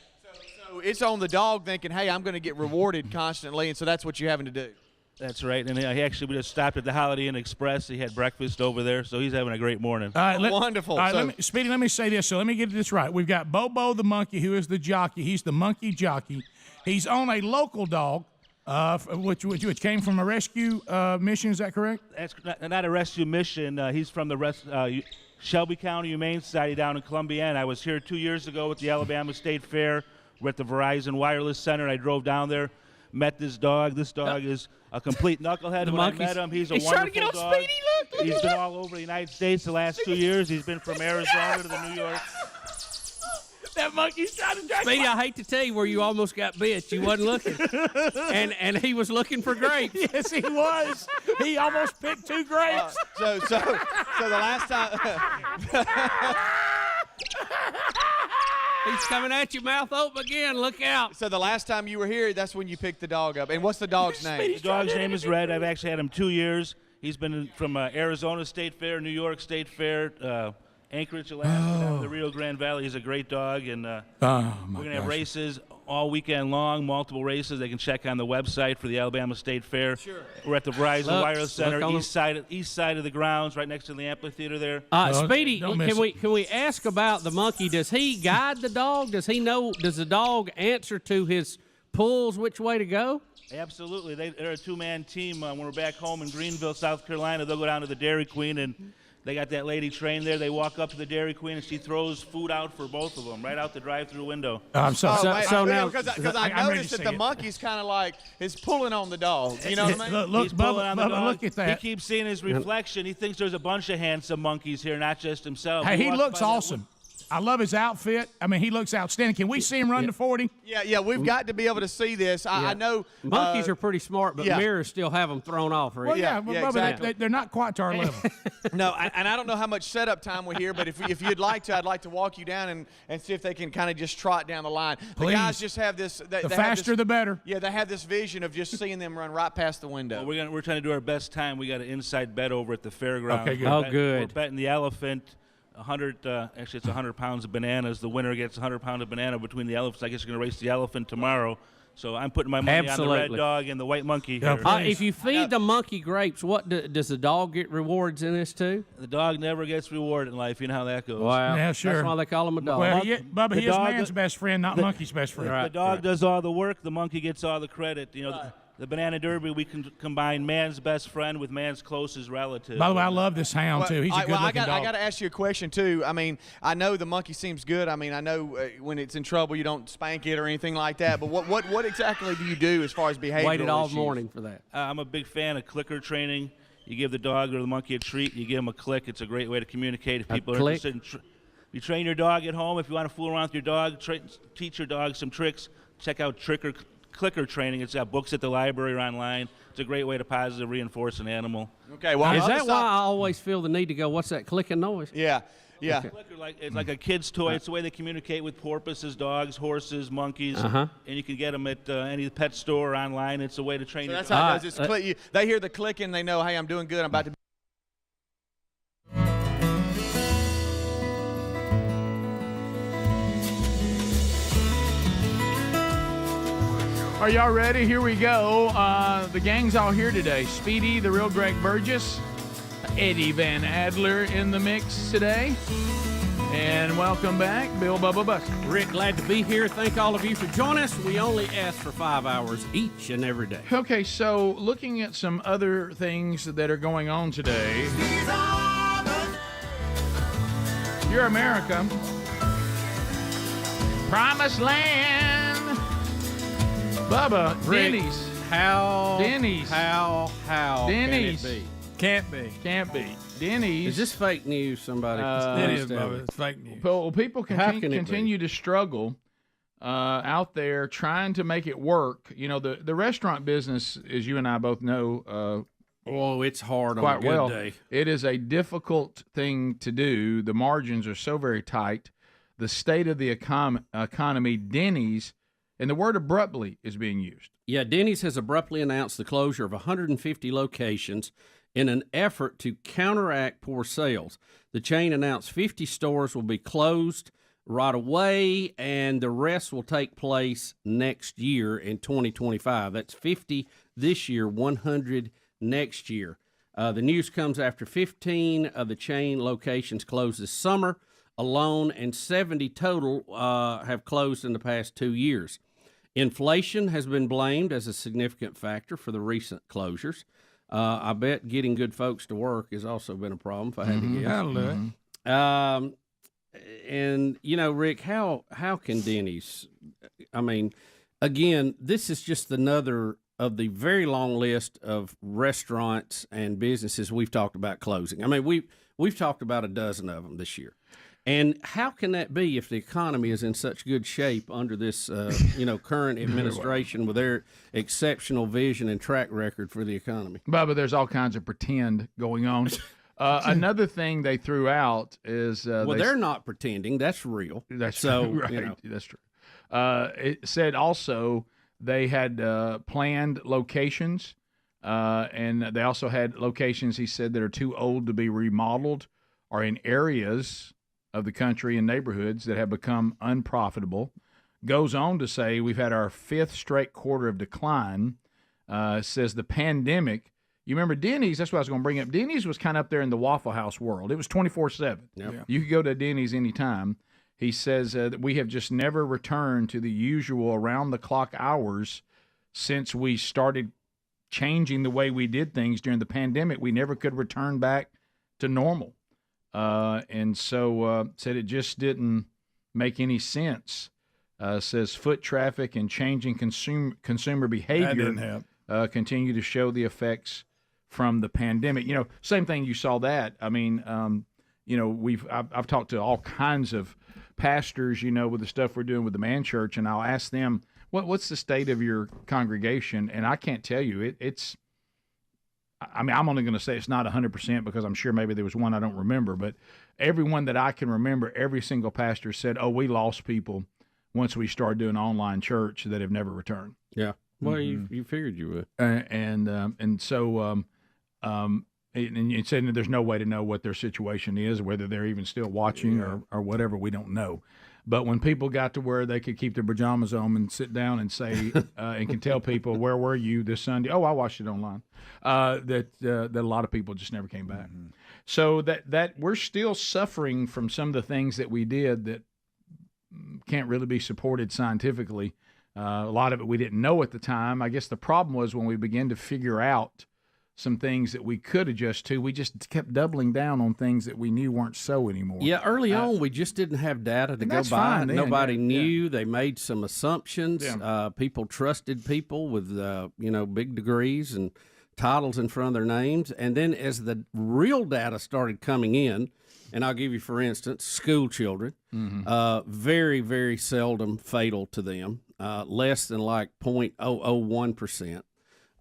So it's on the dog thinking, hey, I'm going to get rewarded constantly, and so that's what you're having to do. That's right. And we just stopped at the Holiday Inn Express. He had breakfast over there, so he's having a great morning. Wonderful. All right, So- Speedy, let me say this. So let me get this right. We've got Bobo the monkey, who is the jockey. He's the monkey jockey. He's on a local dog, which came from a rescue mission. Is that correct? That's not a rescue mission. He's from the Shelby County Humane Society down in Columbiana. I was here 2 years ago at the Alabama State Fair. We're at the Verizon Wireless Center. I drove down there, met this dog. This dog is a complete knucklehead. When I met him, he's a wonderful trying to get on Oh, dog. Speedy. Look He's at been that. all over the United States the last 2 years. He's been from Arizona to the New York. That monkey's trying to drag Speedy, I hate to tell you where you almost got bit. You wasn't looking. and he was looking for grapes. Yes, he was. He almost picked 2 grapes. So the last time. He's coming at you, mouth open again. Look out. So the last time you were here, that's when you picked the dog up. And what's the dog's name? The dog's name is Red. I've actually had him 2 years. He's been from Arizona State Fair, New York State Fair, Anchorage, Alaska, down to the Rio Grande Valley. He's a great dog, and we're going to have races all weekend long, multiple races. They can check on the website for the Alabama State Fair. Sure. We're at the Verizon Wireless Center, east side of the grounds, right next to the amphitheater there. Speedy, can we ask about the monkey? Does he guide the dog? Does he know? Does the dog answer to his pulls which way to go? Absolutely. They're a two-man team. When we're back home in Greenville, South Carolina, they'll go down to the Dairy Queen, and they got that lady trained there. They walk up to the Dairy Queen, and she throws food out for both of them right out the drive-through window. I'm sorry. Because I noticed that the monkey's kind of like is pulling on the dog. You know what I mean? Look, He's pulling on the Bubba, dog. look at that. He keeps seeing his reflection. He thinks there's a bunch of handsome monkeys here, not just himself. Hey, he walks looks by that awesome. I love his outfit. I mean, he looks outstanding. Can we see him run to 40? Yeah, we've got to be able to see this. I know monkeys are pretty smart, but mirrors still have them thrown off. Right? Well, Bubba, exactly. they're not quite to our level. No, and I don't know how much setup time we're here, but if you'd like to, I'd like to walk you down and see if they can kind of just trot down the line. Please. The guys just have this. The faster, the better. Yeah, they have this vision of just seeing them run right past the window. Well, we're trying to do our best time. We got an inside bet over at the fairground. Okay, good. Oh, good. We're betting the elephant. 100 pounds of bananas. The winner gets 100 pounds of banana between the elephants. I guess you're going to race the elephant tomorrow. So I'm putting my money on the red dog and the white monkey here. If you feed the monkey grapes, what does the dog get rewards in this too? The dog never gets reward in life. You know how that goes. Wow. Yeah, sure. That's why they call him a dog. Well, Bubba, he is man's best friend, not monkey's best friend. The dog does all the work. The monkey gets all the credit. You know, the Banana Derby, we can combine man's best friend with man's closest relative. By the way, I love this hound, too. He's a good-looking dog. I got to ask you a question, too. I mean, I know the monkey seems good. I mean, I know when it's in trouble, you don't spank it or anything like that. But what exactly do you do as far as behavioral Waited all issues? morning for that. I'm a big fan of clicker training. You give the dog or the monkey a treat, you give them a click. It's a great way to communicate. If people are interested in you train your dog at home. If you want to fool around with your dog, teach your dog some tricks. Check out clicker training. It's got books at the library or online. It's a great way to positive reinforce an animal. Okay, well, is that why I always feel the need to go, what's that clicking noise? Yeah. Okay. It's like a kid's toy. It's the way they communicate with porpoises, dogs, horses, monkeys, and you can get them at any pet store or online. It's a way to train. So that's how it does. It's they hear the clicking, they know, hey, I'm doing good. I'm about to. Are y'all ready? Here we go. The gang's all here today. Speedy, the real Greg Burgess, Eddie Van Adler in the mix today. And welcome back, Bill Bubba Buster. Rick, glad to be here. Thank all of you for joining us. We only ask for 5 hours each and every day. Okay, so looking at some other things that are going on today. You're America. Promised land. Bubba, Rick, Denny's. Denny's. How Denny's. can it be? Can't be. Denny's. Is this fake news, somebody? It is, Bubba. It's fake news. Well, people continue be? to struggle out there trying to make it work. You know, the restaurant business, as you and I both know, it's hard quite on a good well. day. It is a difficult thing to do. The margins are so very tight. The state of the economy, Denny's, and the word abruptly is being used. Yeah, Denny's has abruptly announced the closure of 150 locations in an effort to counteract poor sales. The chain announced 50 stores will be closed right away, and the rest will take place next year in 2025. That's 50 this year, 100 next year. The news comes after 15 of the chain locations closed this summer alone, and 70 total have closed in the past 2 years. Inflation has been blamed as a significant factor for the recent closures. I bet getting good folks to work has also been a problem, if I had to guess. That'll do it. And, you know, Rick, how can Denny's, I mean, again, this is just another of the very long list of restaurants and businesses we've talked about closing. I mean, we've talked about a dozen of them this year. And how can that be if the economy is in such good shape under this, current administration with their exceptional vision and track record for the economy? Bubba, there's all kinds of pretend going on. Another thing they threw out is they're not pretending. That's real. That's so right. You know. That's true. It said also they had planned locations, and they also had locations, he said, that are too old to be remodeled or in areas of the country and neighborhoods that have become unprofitable. Goes on to say we've had our 5th straight quarter of decline. Says the pandemic. You remember Denny's? That's what I was going to bring up. Denny's was kind of up there in the Waffle House world. It was 24/7. Yep. Yeah. You could go to Denny's anytime. He says that we have just never returned to the usual around-the-clock hours since we started changing the way we did things during the pandemic. We never could return back to normal. And so said it just didn't make any sense. Says foot traffic and changing consumer behavior That didn't help. Continue to show the effects from the pandemic. You know, same thing. You saw that. I mean, I've talked to all kinds of pastors, with the stuff we're doing with the Man Church, and I'll ask them, what's the state of your congregation? And I can't tell you. It's I mean, I'm only going to say it's not 100% because I'm sure maybe there was one I don't remember, but everyone that I can remember, every single pastor said, "Oh, we lost people once we started doing online church that have never returned." Yeah. Well, you figured you would. And so it said there's no way to know what their situation is, whether they're even still watching or whatever. We don't know. But when people got to where they could keep their pajamas on and sit down and say and can tell people, "Where were you this Sunday?" "Oh, I watched it online." That a lot of people just never came back. Mm-hmm. So that we're still suffering from some of the things that we did that can't really be supported scientifically. A lot of it we didn't know at the time. I guess the problem was when we began to figure out some things that we could adjust to, we just kept doubling down on things that we knew weren't so anymore. Yeah, early on, we just didn't have data to go by. Nobody knew. Yeah. They made some assumptions. Yeah. People trusted people with, big degrees and titles in front of their names. And then as the real data started coming in, and I'll give you, for instance, school children, very, very seldom fatal to them. less than like 0.001%.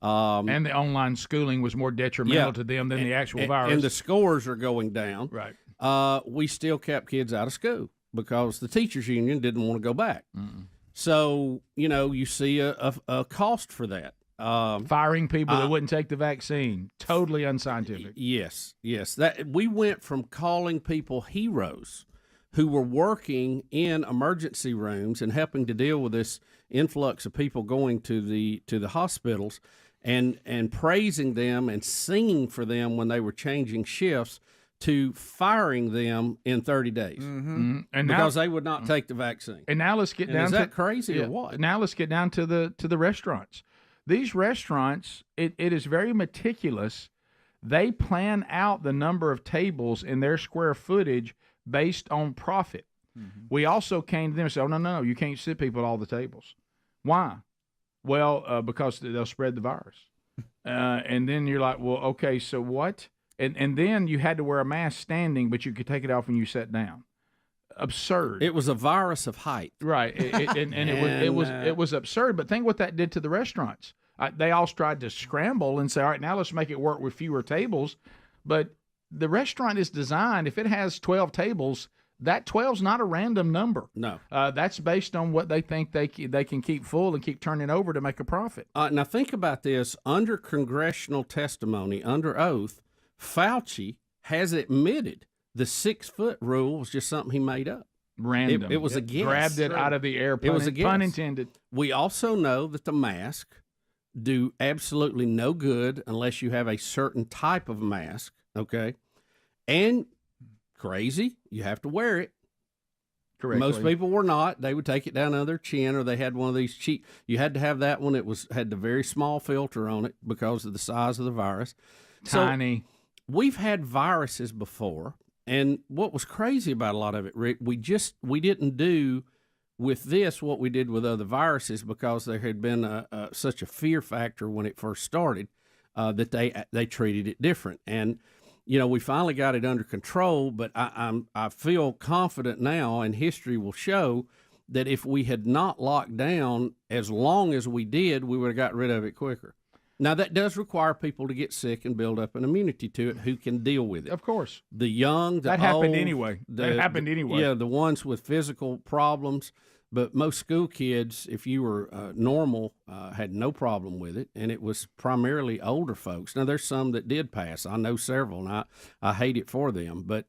And the online schooling was more detrimental to them than the actual virus. And the scores are going down. Right. We still kept kids out of school because the teachers union didn't want to go back. So, you see a cost for that. Firing people that wouldn't take the vaccine. Totally unscientific. Yes. That we went from calling people heroes who were working in emergency rooms and helping to deal with this influx of people going to the hospitals and praising them and singing for them when they were changing shifts to firing them in 30 days And because now, they would not take the vaccine. And now let's get down is to that crazy or what? Now let's get down to the restaurants. These restaurants, it is very meticulous. They plan out the number of tables in their square footage based on profit. We also came to them and said, no, you can't sit people at all the tables. Why? Well, because they'll spread the virus. And then you're like, well, okay, so what? And then you had to wear a mask standing, but you could take it off when you sat down. Absurd. It was a virus of height. Right. It was absurd. But think what that did to the restaurants. They all tried to scramble and say, all right, now let's make it work with fewer tables. But the restaurant is designed, if it has 12 tables, that 12's not a random number. No. That's based on what they think they can keep full and keep turning over to make a profit. Now think about this. Under congressional testimony, under oath, Fauci has admitted the 6-foot rule was just something he made up. Random. It was a guess. Grabbed it out of the air. It was a guess. Pun intended. We also know that the mask do absolutely no good unless you have a certain type of mask, okay? And crazy, you have to wear it. Correctly. Most people were not. They would take it down under their chin, or they had one of these cheap. You had to have that one. It had the very small filter on it because of the size of the virus. Tiny. So we've had viruses before, and what was crazy about a lot of it, Rick, we didn't do with this what we did with other viruses because there had been such a fear factor when it first started that they treated it different. And we finally got it under control, but I feel confident now, and history will show that if we had not locked down as long as we did, we would have got rid of it quicker. Now, that does require people to get sick and build up an immunity to it who can deal with it. Of course. The young, the that old. Happened anyway. That happened anyway. Yeah, the ones with physical problems. But most school kids, if you were normal, had no problem with it, and it was primarily older folks. Now, there's some that did pass. I know several, and I hate it for them. But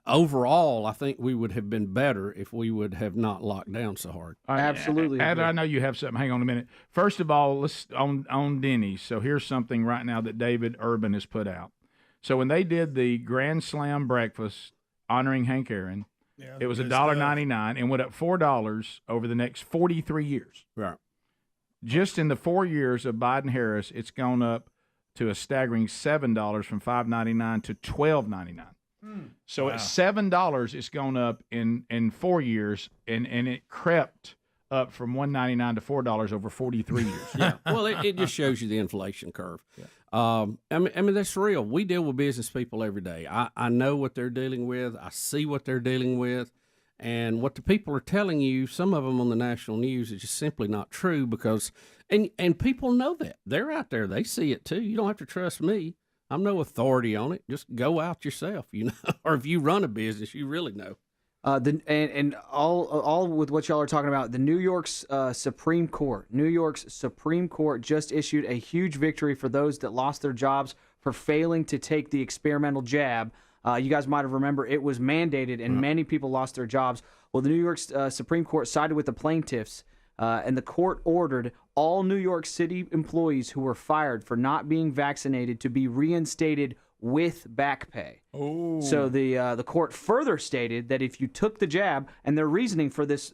overall, I think we would have been better if we would have not locked down so hard. Absolutely. Adam, I know you have something. Hang on a minute. First of all, let's on Denny's. So here's something right now that David Urban has put out. So when they did the Grand Slam breakfast honoring Hank Aaron, it was $1.99 and went up $4 over the next 43 years. Right. Just in the 4 years of Biden-Harris, it's gone up to a staggering $7 from $5.99 to $12.99. So at $7, it's gone up in 4 years, and it crept up from $1.99 to $4 over 43 years. Yeah. Well, it just shows you the inflation curve. Yeah. I mean, that's real. We deal with business people every day. I know what they're dealing with. I see what they're dealing with. And what the people are telling you, some of them on the national news, is just simply not true because and people know that. They're out there. They see it too. You don't have to trust me. I'm no authority on it. Just go out yourself, or if you run a business, you really know. And all with what y'all are talking about, the New York's Supreme Court. New York's Supreme Court just issued a huge victory for those that lost their jobs for failing to take the experimental jab. You guys might have remembered it was mandated, and many people lost their jobs. Well, the New York's Supreme Court sided with the plaintiffs, and the court ordered all New York City employees who were fired for not being vaccinated to be reinstated with back pay. Oh. So the court further stated that if you took the jab, and their reasoning for this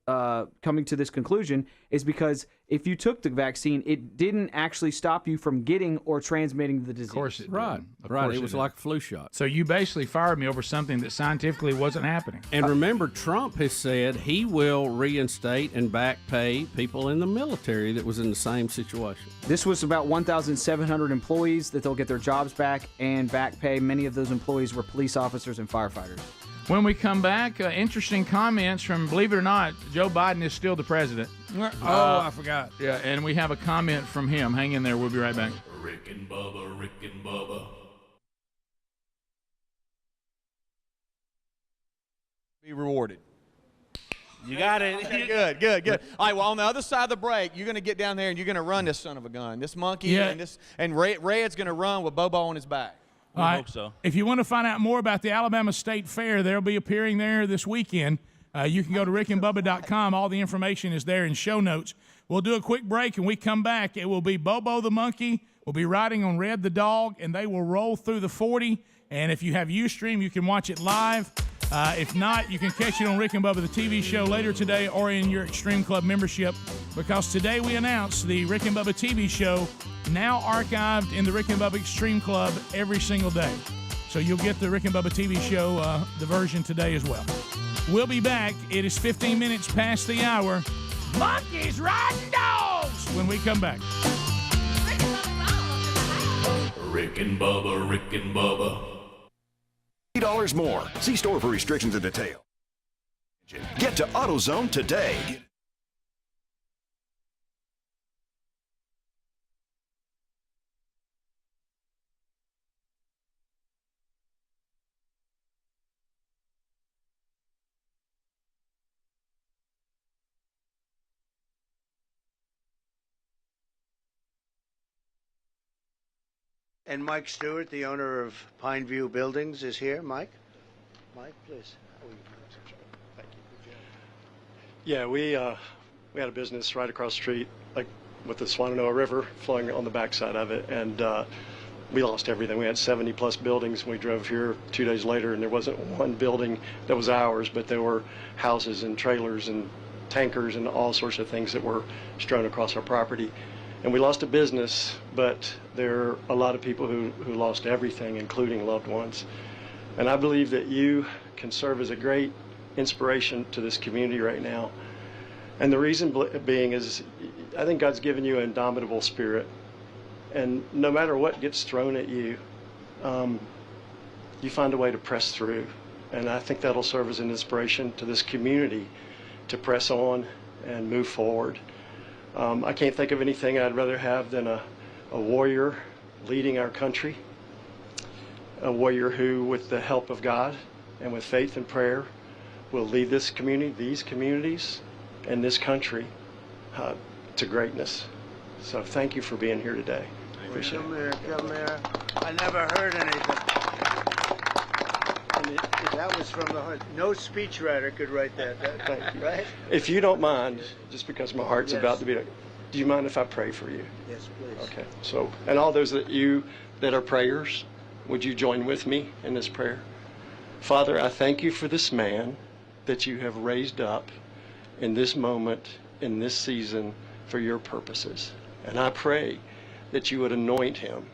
coming to this conclusion is because if you took the vaccine, it didn't actually stop you from getting or transmitting the disease. Of course it did. Right. It was like a flu shot. So you basically fired me over something that scientifically wasn't happening. And remember, Trump has said he will reinstate and back pay people in the military that was in the same situation. This was about 1,700 employees that they'll get their jobs back and back pay. Many of those employees were police officers and firefighters. When we come back, interesting comments from, believe it or not, Joe Biden is still the president. I forgot. Yeah, and we have a comment from him. Hang in there. We'll be right back. Rick and Bubba, Rick and Bubba. Be rewarded. You got it. Okay, good. All right, well, on the other side of the break, you're going to get down there and you're going to run this son of a gun. This monkey and Red's going to run with Bobo on his back. I hope so. If you want to find out more about the Alabama State Fair, they'll be appearing there this weekend. You can go to rickandbubba.com. All the information is there in show notes. We'll do a quick break, and we come back. It will be Bobo the monkey. We'll be riding on Red the dog, and they will roll through the 40. And if you have Ustream, you can watch it live. If not, you can catch it on Rick and Bubba, the TV show, later today or in your Extreme Club membership, because today we announced the Rick and Bubba TV show now archived in the Rick and Bubba Extreme Club every single day. So you'll get the Rick and Bubba TV show, the version today as well. We'll be back. It is 15 minutes past the hour. Monkeys riding dogs when we come back. Rick and Bubba, Rick and Bubba. $3 more. See store for restrictions and detail. Get to AutoZone today. And Mike Stewart, the owner of Pineview Buildings, is here. Mike? Mike, please. Thank you. Yeah, we had a business right across the street, like with the Swananoa River flowing on the backside of it, and we lost everything. We had 70-plus buildings, and we drove here 2 days later, and there wasn't one building that was ours, but there were houses and trailers and tankers and all sorts of things that were strewn across our property. And we lost a business, but there are a lot of people who lost everything, including loved ones. And I believe that you can serve as a great inspiration to this community right now. And the reason being is I think God's given you an indomitable spirit. And no matter what gets thrown at you, you find a way to press through. And I think that'll serve as an inspiration to this community to press on and move forward. I can't think of anything I'd rather have than a warrior leading our country, a warrior who, with the help of God and with faith and prayer, will lead this community, these communities, and this country to greatness. So thank you for being here today. I appreciate it. Come here. I never heard anything. And that was from the heart. No speechwriter could write that. Thank you. Right? If you don't mind, just because my heart's Yes. about to be, do you mind if I pray for you? Yes, please. Okay. So, and all those that are prayers, would you join with me in this prayer? Father, I thank you for this man that you have raised up in this moment, in this season, for your purposes. And I pray that you would anoint him,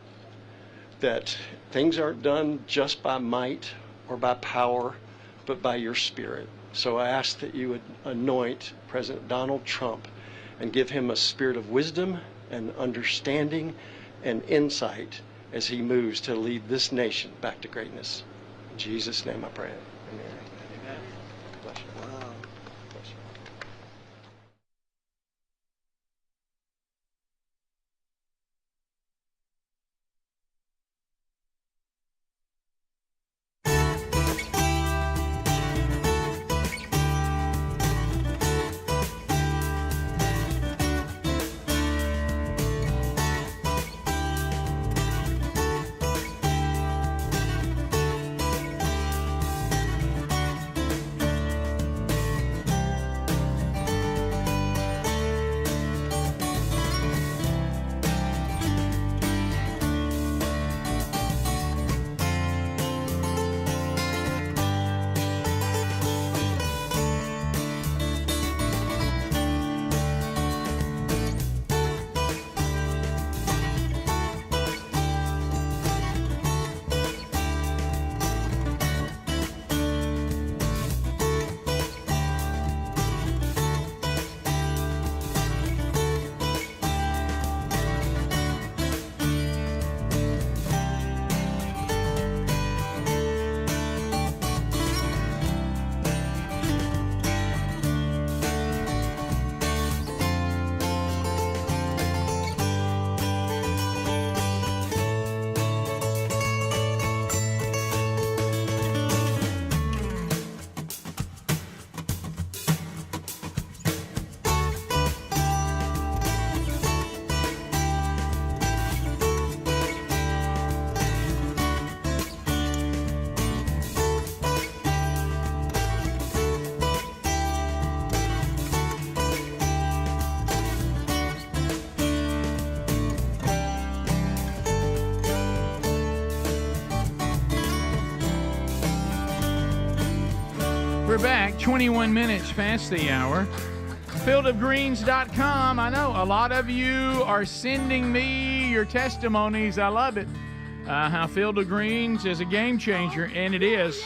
that things aren't done just by might or by power, but by your spirit. So I ask that you would anoint President Donald Trump and give him a spirit of wisdom and understanding and insight as he moves to lead this nation back to greatness. In Jesus' name I pray. Amen. Amen. Bless you. Wow. Bless you. We're back, 21 minutes past the hour. Fieldofgreens.com. I know a lot of you are sending me your testimonies. I love it. How Field of Greens is a game changer, and it is.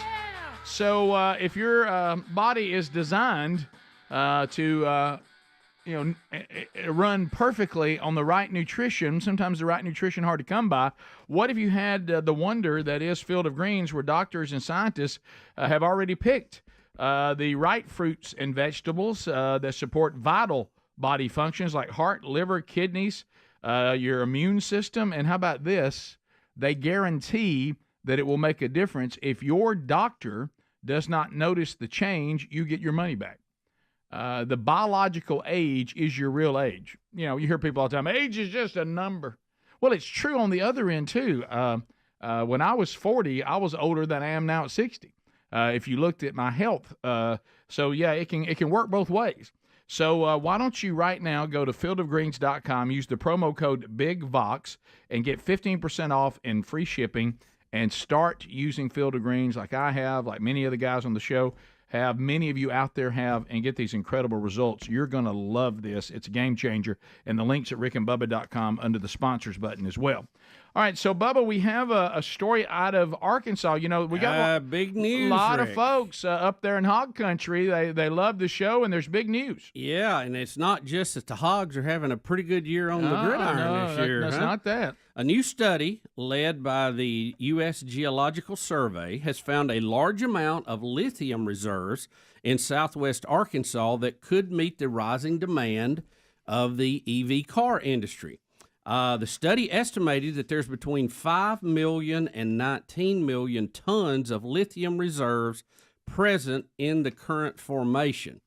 So if your body is designed to run perfectly on the right nutrition, sometimes the right nutrition hard to come by, what if you had the wonder that is Field of Greens, where doctors and scientists have already picked the right fruits and vegetables that support vital body functions like heart, liver, kidneys, your immune system, and how about this? They guarantee that it will make a difference. If your doctor does not notice the change, you get your money back. The biological age is your real age. You know, you hear people all the time, age is just a number. Well, it's true on the other end, too. When I was 40, I was older than I am now at 60. If you looked at my health. So, yeah, it can work both ways. So why don't you right now go to fieldofgreens.com, use the promo code BIGVOX, and get 15% off and free shipping, and start using Field of Greens like I have, like many of the guys on the show have, many of you out there have, and get these incredible results. You're going to love this. It's a game changer. And the link's at rickandbubba.com under the sponsors button as well. All right, so, Bubba, we have a story out of Arkansas. You know, we got big news, a lot Rick. of folks up there in hog country. They love the show, and there's big news. Yeah, and it's not just that the hogs are having a pretty good year on the gridiron this year. That's not that. A new study led by the U.S. Geological Survey has found a large amount of lithium reserves in southwest Arkansas that could meet the rising demand of the EV car industry. The study estimated that there's between 5 million and 19 million tons of lithium reserves present in the current formation.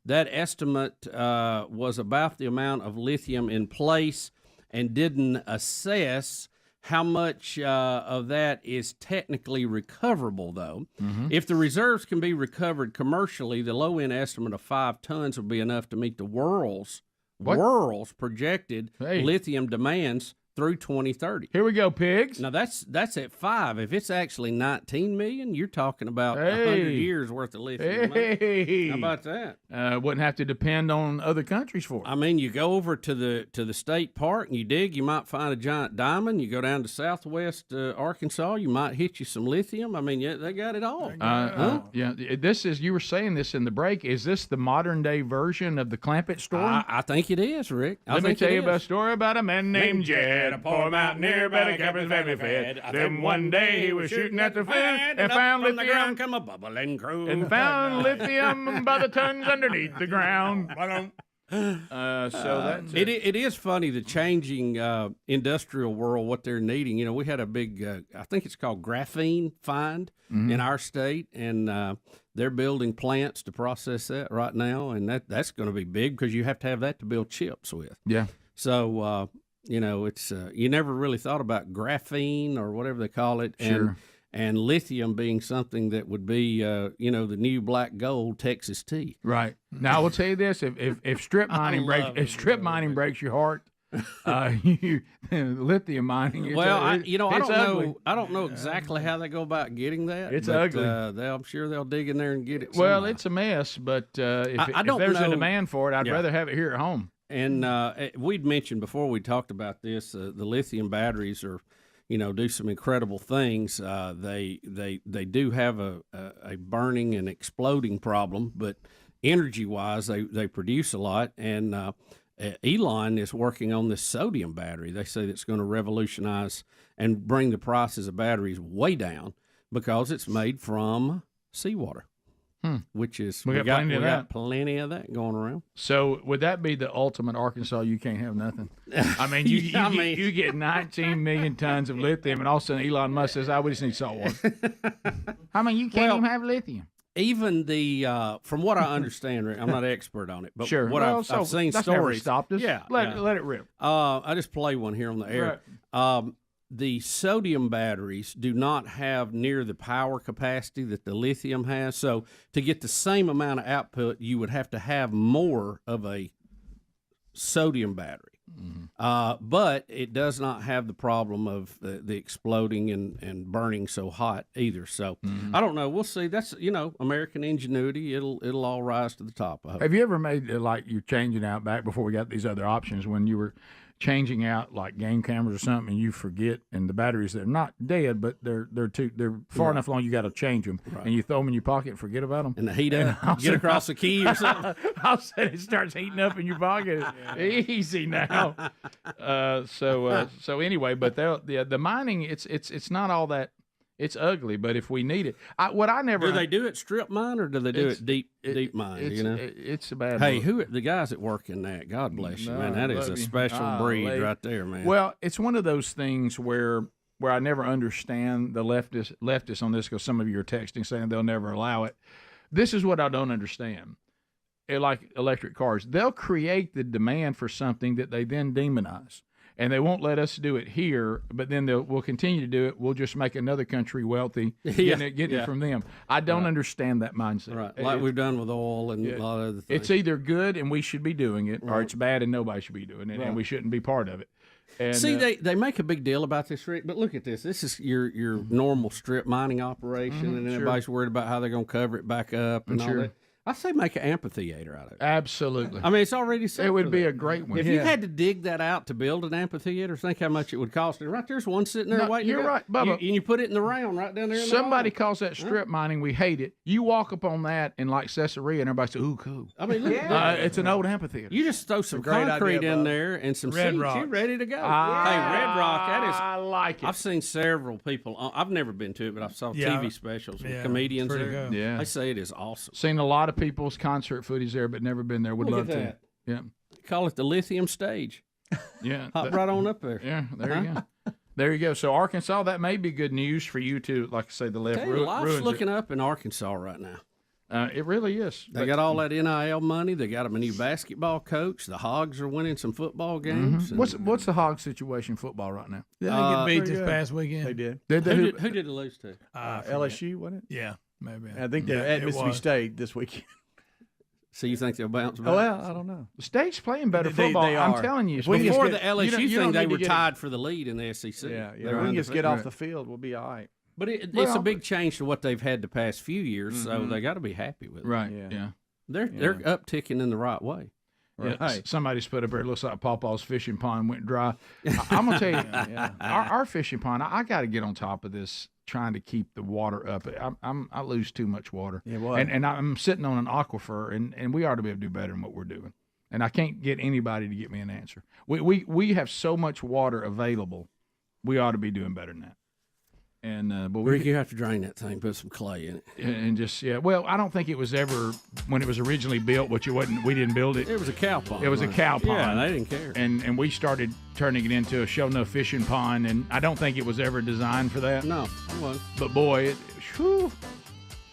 That estimate was about the amount of lithium in place and didn't assess how much of that is technically recoverable, though. If the reserves can be recovered commercially, the low-end estimate of 5 tons would be enough to meet the world's projected lithium demands through 2030. Here we go, pigs. Now, that's at 5. If it's actually 19 million, you're talking about 100 years worth of lithium. How about that? Wouldn't have to depend on other countries for it. I mean, you go over to the state park and you dig, you might find a giant diamond. You go down to southwest Arkansas, you might hit you some lithium. I mean, yeah, they got it all. Yeah, this is, you were saying this in the break, is this the modern day version of the Clampett story? I think it is, Rick. Let me tell you about a story about a man named Jed, a poor mountaineer, but he kept his family fed. Then one day he was shooting at the food and found from the lithium. ground come a bubbling crew. And found lithium by the tons underneath the ground. So that's it is funny, the changing industrial world, what they're needing. You know, we had a big, I think it's called graphene find in our state, and they're building plants to process that right now, and that's going to be big because you have to have that to build chips with. Yeah. So, you know, it's you never really thought about graphene or whatever they call it. Sure. And lithium being something that would be, you know, the new black gold Texas tea. right. Now I will tell you this: if strip mining breaks your heart, lithium mining. I don't know exactly how they go about getting that. It's but, ugly. I'm sure they'll dig in there and get it. Well, somehow. it's a mess, but if don't there's a know- demand for it, I'd Yeah. rather have it here at home. And we'd mentioned before we talked about this, the lithium batteries are, you know, do some incredible things. They do have a burning and exploding problem, but energy-wise, they produce a lot. And Elon is working on this sodium battery. They say that's going to revolutionize and bring the prices of batteries way down because it's made from seawater. Which is We got plenty of that going around. So would that be the ultimate Arkansas? You can't have nothing. I mean, you get 19 million tons of lithium, and all of a sudden Elon Musk says, "We just need salt water." I mean, you can't even have lithium. Even the from what I understand, Rick, I'm not an expert on it, but Sure. what Well, I've seen that's never stories. stopped us. Yeah, Let it rip. I just play one here on the air. The sodium batteries do not have near the power capacity that the lithium has. So to get the same amount of output, you would have to have more of a sodium battery. But it does not have the problem of the exploding and burning so hot either. So I don't know. We'll see. That's American ingenuity. It'll all rise to the top. I hope. Have you ever made like you're changing out back before we got these other options when you were changing out like game cameras or something and you forget and the batteries they're not dead but they're far enough along you got to change them and you throw them in your pocket and forget about them and the heat up get across the key or something. All of a sudden it starts heating up in your pocket. Easy now. So anyway, but the mining it's not all that. It's ugly, but if we need it, do they do it strip mine or do they do it deep mine? It's a bad. Hey, look. the guys that work in that? God bless you, man. That is a special breed right there, man. Well, it's one of those things where I never understand the leftists on this because some of you are texting saying they'll never allow it. This is what I don't understand. Like electric cars, they'll create the demand for something that they then demonize. And they won't let us do it here, but then we'll continue to do it. We'll just make another country wealthy, getting it from them. I don't understand that mindset. Right, like we've done with oil and a lot of other things. It's either good and we should be doing it, or it's bad and nobody should be doing it, and we shouldn't be part of it. And, see, they make a big deal about this, Rick, but look at this. This is your normal strip mining operation, and everybody's worried about how they're going to cover it back up and all that. I say make an amphitheater out of it. Absolutely. I mean, it's already set. It would be a great one. If you had to dig that out to build an amphitheater, think how much it would cost. And right there's one sitting there waiting. You're right, Bubba. And you put it in the round right down there. Somebody calls that strip mining. We hate it. You walk up on that in like Caesarea, and everybody says, "Ooh, cool." I mean, look, it's an old amphitheater. You just throw some concrete in there and some seats. You're ready to go. Hey, Red Rock. That is. I like it. I've seen several people. I've never been to it, but I've saw TV specials with comedians there. Yeah, they say it is awesome. Seen a lot of people's concert footage there, but never been there. Would love to. Yeah, call it the Lithium stage. Yeah, hop right on up there. Yeah, there you go. There you go. So Arkansas, that may be good news for you to, like I say, the left. Life's looking up in Arkansas right now. It really is. They got all that NIL money. They got them a new basketball coach. The Hogs are winning some football games. What's the Hogs situation in football right now? Did they get beat this past weekend? They did. Who did they lose to? LSU, wasn't it? Yeah, maybe. I think they're at Mississippi State this weekend. So you think they'll bounce back? Oh, well, I don't know. The State's playing better football. They are. I'm telling you. Before the LSU thing, they were tied for the lead in the SEC. Yeah. We can just get off the field. We'll be all right. But it's a big change to what they've had the past few years, so they got to be happy with it. Right. Yeah. They're upticking in the right way. Right. Yeah, somebody's put up there. It looks like Pawpaw's fishing pond went dry. I'm gonna tell you, our fishing pond. I got to get on top of this, trying to keep the water up. I lose too much water. Yeah, and I'm sitting on an aquifer, and we ought to be able to do better than what we're doing. And I can't get anybody to get me an answer. We have so much water available. We ought to be doing better than that. And but Rick, you have to drain that thing, put some clay in it, and just Well, I don't think it was ever when it was originally built. We didn't build it. It was a cow pond. It was a cow pond. Yeah, they didn't care. And we started turning it into a show no fishing pond, and I don't think it was ever designed for that. No, it wasn't. But boy,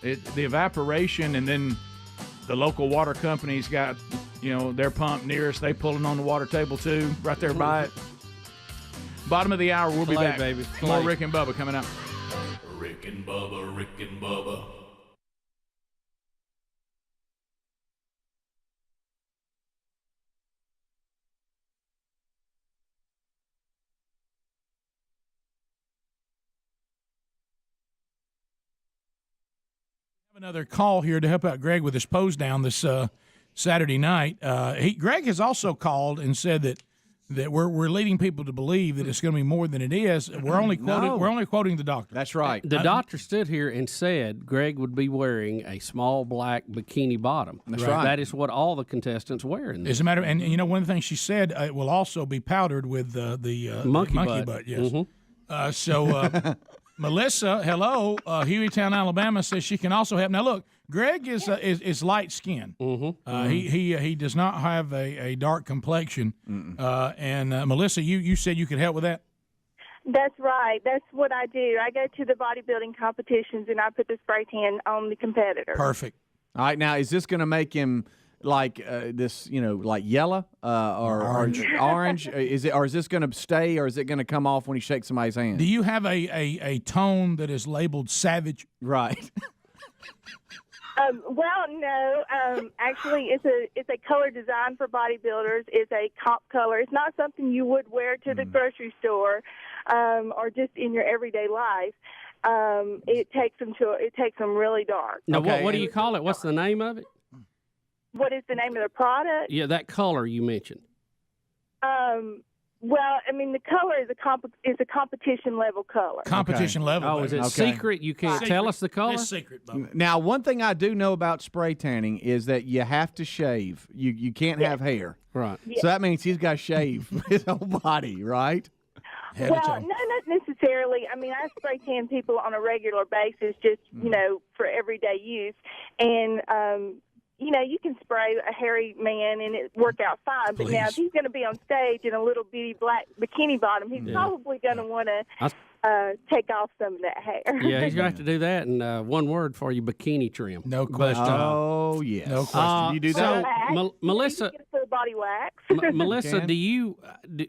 the evaporation, and then the local water companies got their pump near us. They pulling on the water table too, right there by it. Bottom of the hour, we'll be back. Baby. More Rick and Bubba coming up. Rick and Bubba, Rick and Bubba. Another call here to help out Greg with his pose down this Saturday night. Greg has also called and said that we're leading people to believe that it's going to be more than it is. We're only quoting the doctor. That's right. The doctor stood here and said Greg would be wearing a small black bikini bottom. That's right. That is what all the contestants wear in this. As a matter of, and one of the things she said, it will also be powdered with the monkey butt. Yes. Mm-hmm. Melissa, hello, Hueytown, Alabama, says she can also help. Now look, Greg is light skinned. Mm-hmm. He does not have a dark complexion. And Melissa, you said you could help with that? That's right. That's what I do. I go to the bodybuilding competitions and I put the spray tan on the competitor. Perfect. All right, now is this going to make him like this, like yellow or orange? Is this going to stay, or is it going to come off when he shakes somebody's hand? Do you have a tone that is labeled savage? Right. Well, no. Actually, it's a color design for bodybuilders. It's a comp color. It's not something you would wear to the grocery store or just in your everyday life. It takes them really dark. Now, what do you call it? What's the name of it? What is the name of the product? Yeah, that color you mentioned. Well, I mean, the color is a competition level color. Competition level. Oh, is it secret? You can't tell us the color? It's secret, Bubba. Now, one thing I do know about spray tanning is that you have to shave. You can't have hair. Right. So that means he's got to shave his whole body, right? Well, no, not necessarily. I mean, I spray tan people on a regular basis, just for everyday use, and you can spray a hairy man and it work out fine. But now, if he's going to be on stage in a little bitty black bikini bottom, he's probably going to want to take off some of that hair. Yeah, he's going to have to do that. And one word for you, bikini trim. No question. Oh, yes. No question. You do that? So, Melissa, get full body wax. Melissa,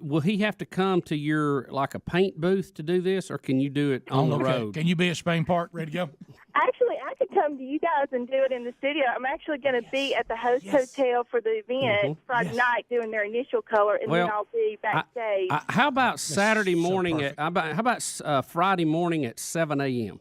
will he have to come to your, like a paint booth to do this, or can you do it on the road? Can you be at Spain Park ready to go? Actually, I could come to you guys and do it in the studio. I'm actually going to be at the host hotel for the event Friday night doing their initial color, and then I'll be backstage. How about Saturday morning? How about Friday morning at 7 a.m.?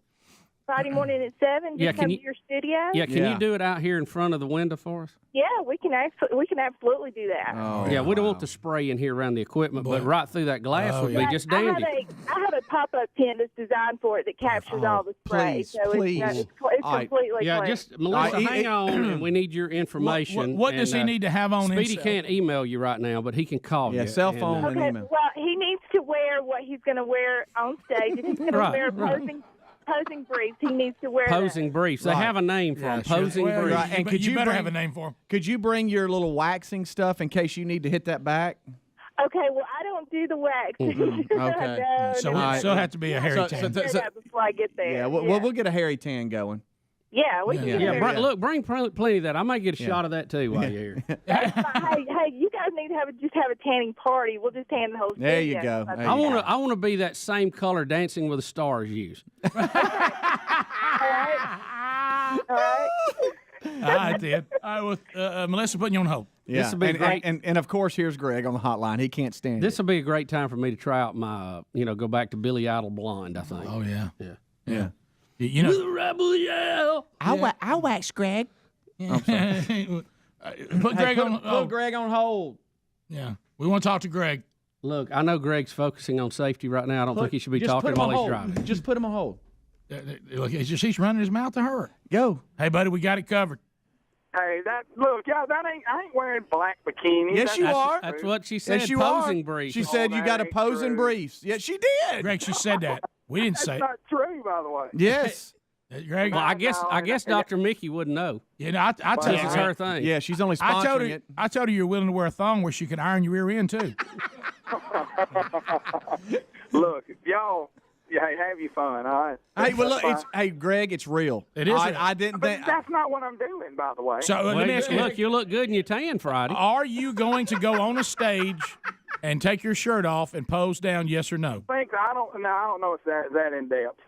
Friday morning at 7. Just come to your studio. Yeah, can you do it out here in front of the window for us? Yeah, we can absolutely do that. Oh, yeah, we don't want the spray in here around the equipment, but right through that glass would be just dandy. I have a pop-up tent that's designed for it that captures all the spray. Please, so please. It's completely Yeah, clean. just Melissa, hang on, and we need your information. What does he need to have on? Speedy can't email you right now, but he can call you. Yeah, cell phone and email. Well, he needs to wear what he's going to wear on stage. If he's going to wear posing briefs, he needs to wear posing briefs. They have a name for them. Posing briefs. Right. And could you better bring, have a name for him. Could you bring your little waxing stuff in case you need to hit that back? Okay, well, I don't do the wax. Okay. So we still have to be a hairy tan. That before I get there. Yeah, we'll get a hairy tan going. Yeah, we can get a hairy tan. Look, bring plenty of that. I might get a shot of that too while you're here. Hey, you guys need to have a tanning party. We'll just tan the whole There studio. you go. I want to be that same color Dancing with the Stars use. All right. I did. I was Melissa putting you on hold. Yeah. This will be great. And of course, here's Greg on the hotline. He can't stand This it. will be a great time for me to try out my, go back to Billy Idol Blonde, I think. Oh, yeah. Yeah. You know, with a rebel yell. I'll wax Greg. Put Greg on Put Greg on hold. Yeah. We want to talk to Greg. Look, I know Greg's focusing on safety right now. I don't think he should be talking while he's driving. Just put him on hold. Look, he's running his mouth to her. Go. Hey, buddy, we got it covered. Hey, I ain't wearing black bikinis. Yes, you are. That's what she said. Yes, you posing are. briefs. She said you got to pose in briefs. Yes, she did. Greg, she said that. We didn't say That's not true, by the way. Yes. Greg, Well, I guess Dr. Mickey wouldn't know. You know, I tell This you, is her thing. Yeah, she's only sponsoring it. I told her you're willing to wear a thong where she can iron your rear end too. Look, y'all, have your fun, all right? Hey, well, look, Greg, it's real. It is real. I didn't But think. that's not what I'm doing, by the way. So let me ask you: Look, you look good in your tan Friday. Are you going to go on a stage and take your shirt off and pose down? Yes or no? I don't know if that in depth.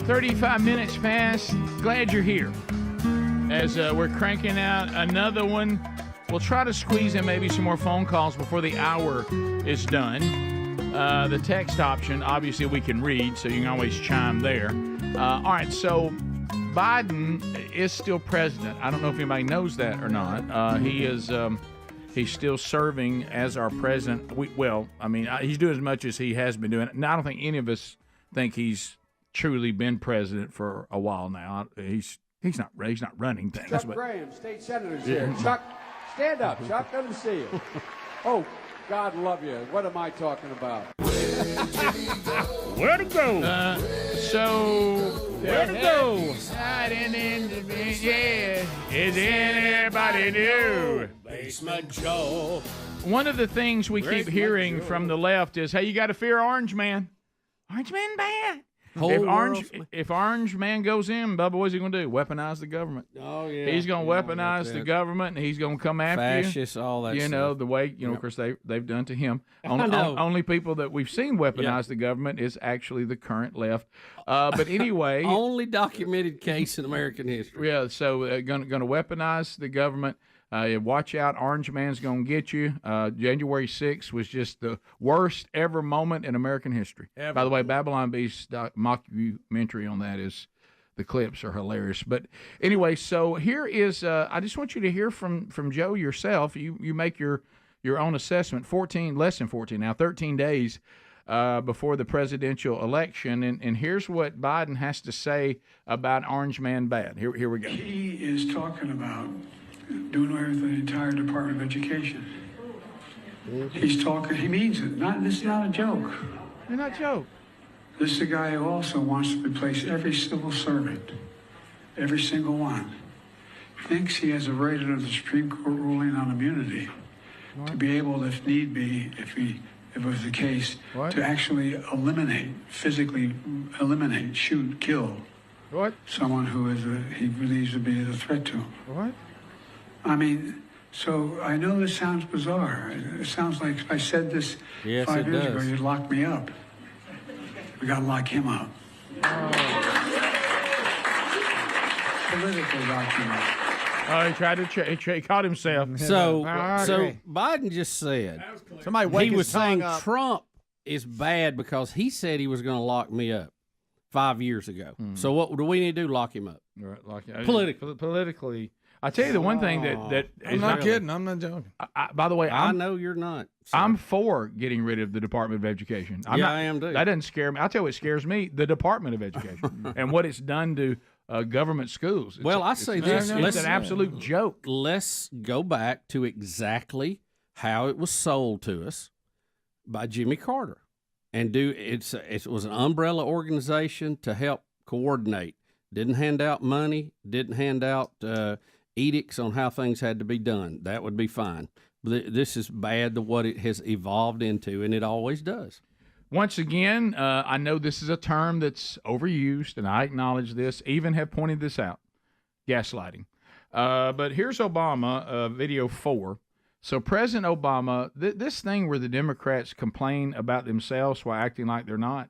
35 minutes past. Glad you're here. As we're cranking out another one, we'll try to squeeze in maybe some more phone calls before the hour is done. The text option, obviously, we can read, so you can always chime there. All right, so Biden is still president. I don't know if anybody knows that or not. He is. He's still serving as our president. He's doing as much as he has been doing. Now, I don't think any of us think he's truly been president for a while now. He's not running things. Chuck Graham, state senator's here. Chuck, stand up. Chuck, let him see you. Oh, God love you. What am I talking about? Where to go? Where to go? Yeah, is anybody new? Basement Joe. One of the things we keep hearing from the left is, hey, you got to fear Orange Man. Orange Man bad. If Orange Man goes in, Bubba, what's he going to do? Weaponize the government. Oh, yeah. He's going to weaponize the government, and he's going to come after you. Fascists, all that You know, stuff. the way, of course, they've done to him. I know. Only people that we've seen weaponize the government is actually the current left. But anyway. Only documented case in American history. Yeah, so going to weaponize the government. Watch out, Orange Man's going to get you. January 6th was just the worst ever moment in American history. By the way, Babylon Beast's mockumentary on that is, the clips are hilarious. But anyway, so here is, I just want you to hear from Joe yourself. You make your own assessment. 13 days before the presidential election. And here's what Biden has to say about Orange Man bad. Here we go. He is talking about doing away with the entire Department of Education. He's talking, he means it. This is not a joke. It's not a joke. This is a guy who also wants to replace every civil servant, every single one. Thinks he has a right under the Supreme Court ruling on immunity to be able, if need be, if it was the case, to actually physically eliminate, shoot, kill someone who he believes to be a threat to him. What? I mean, so I know this sounds bizarre. It sounds like if I said this 5 years ago, you'd lock me up. We got to lock him up. Politically lock him up. Oh, he caught himself. So Biden just said Somebody wake he his was saying tongue up. Trump is bad because he said he was going to lock me up 5 years ago. So what do we need to do? Lock him up. Right, Politically. I tell you the one thing that I'm not kidding. I'm not joking. By the way, I know you're not. So. I'm for getting rid of the Department of Education. I am too. That doesn't scare me. I'll tell you what scares me: the Department of Education and what it's done to government schools. I say this: it's an absolute joke. Let's go back to exactly how it was sold to us by Jimmy Carter, and it was an umbrella organization to help coordinate. Didn't hand out money. Didn't hand out edicts on how things had to be done. That would be fine. This is bad to what it has evolved into, and it always does. Once again, I know this is a term that's overused, and I acknowledge this, even have pointed this out, gaslighting. But here's Obama, video 4. So President Obama, this thing where the Democrats complain about themselves while acting like they're not,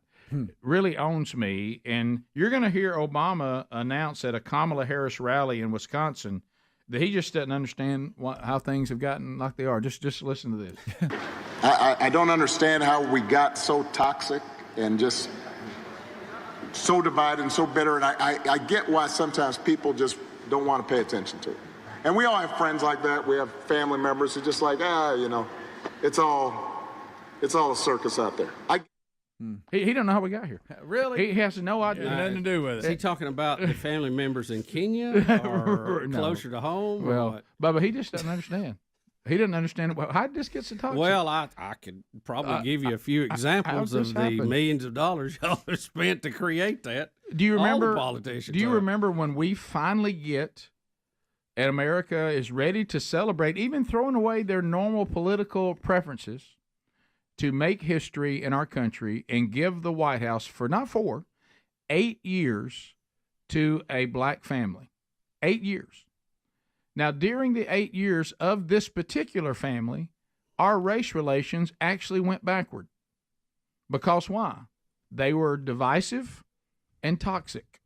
really owns me. And you're going to hear Obama announce at a Kamala Harris rally in Wisconsin that he just doesn't understand how things have gotten like they are. Just listen to this. I don't understand how we got so toxic and just so divided and so bitter. And I get why sometimes people just don't want to pay attention to it. And we all have friends like that. We have family members who just like, it's all a circus out there. He don't know how we got here. Really? He has no idea. Nothing to do with Is he talking about the family members in Kenya or No. closer to home? Well, Bubba, he just doesn't understand. He doesn't understand. How did this get so toxic? Well, I could probably give you a few examples how'd this of the happen? millions of dollars y'all have spent to create that. Do you remember? All the politicians. Do you remember when we finally get, and America is ready to celebrate, even throwing away their normal political preferences, to make history in our country and give the White House for not 4, 8 years to a black family. 8 years. Now, during the 8 years of this particular family, our race relations actually went backward. Because why? They were divisive and toxic.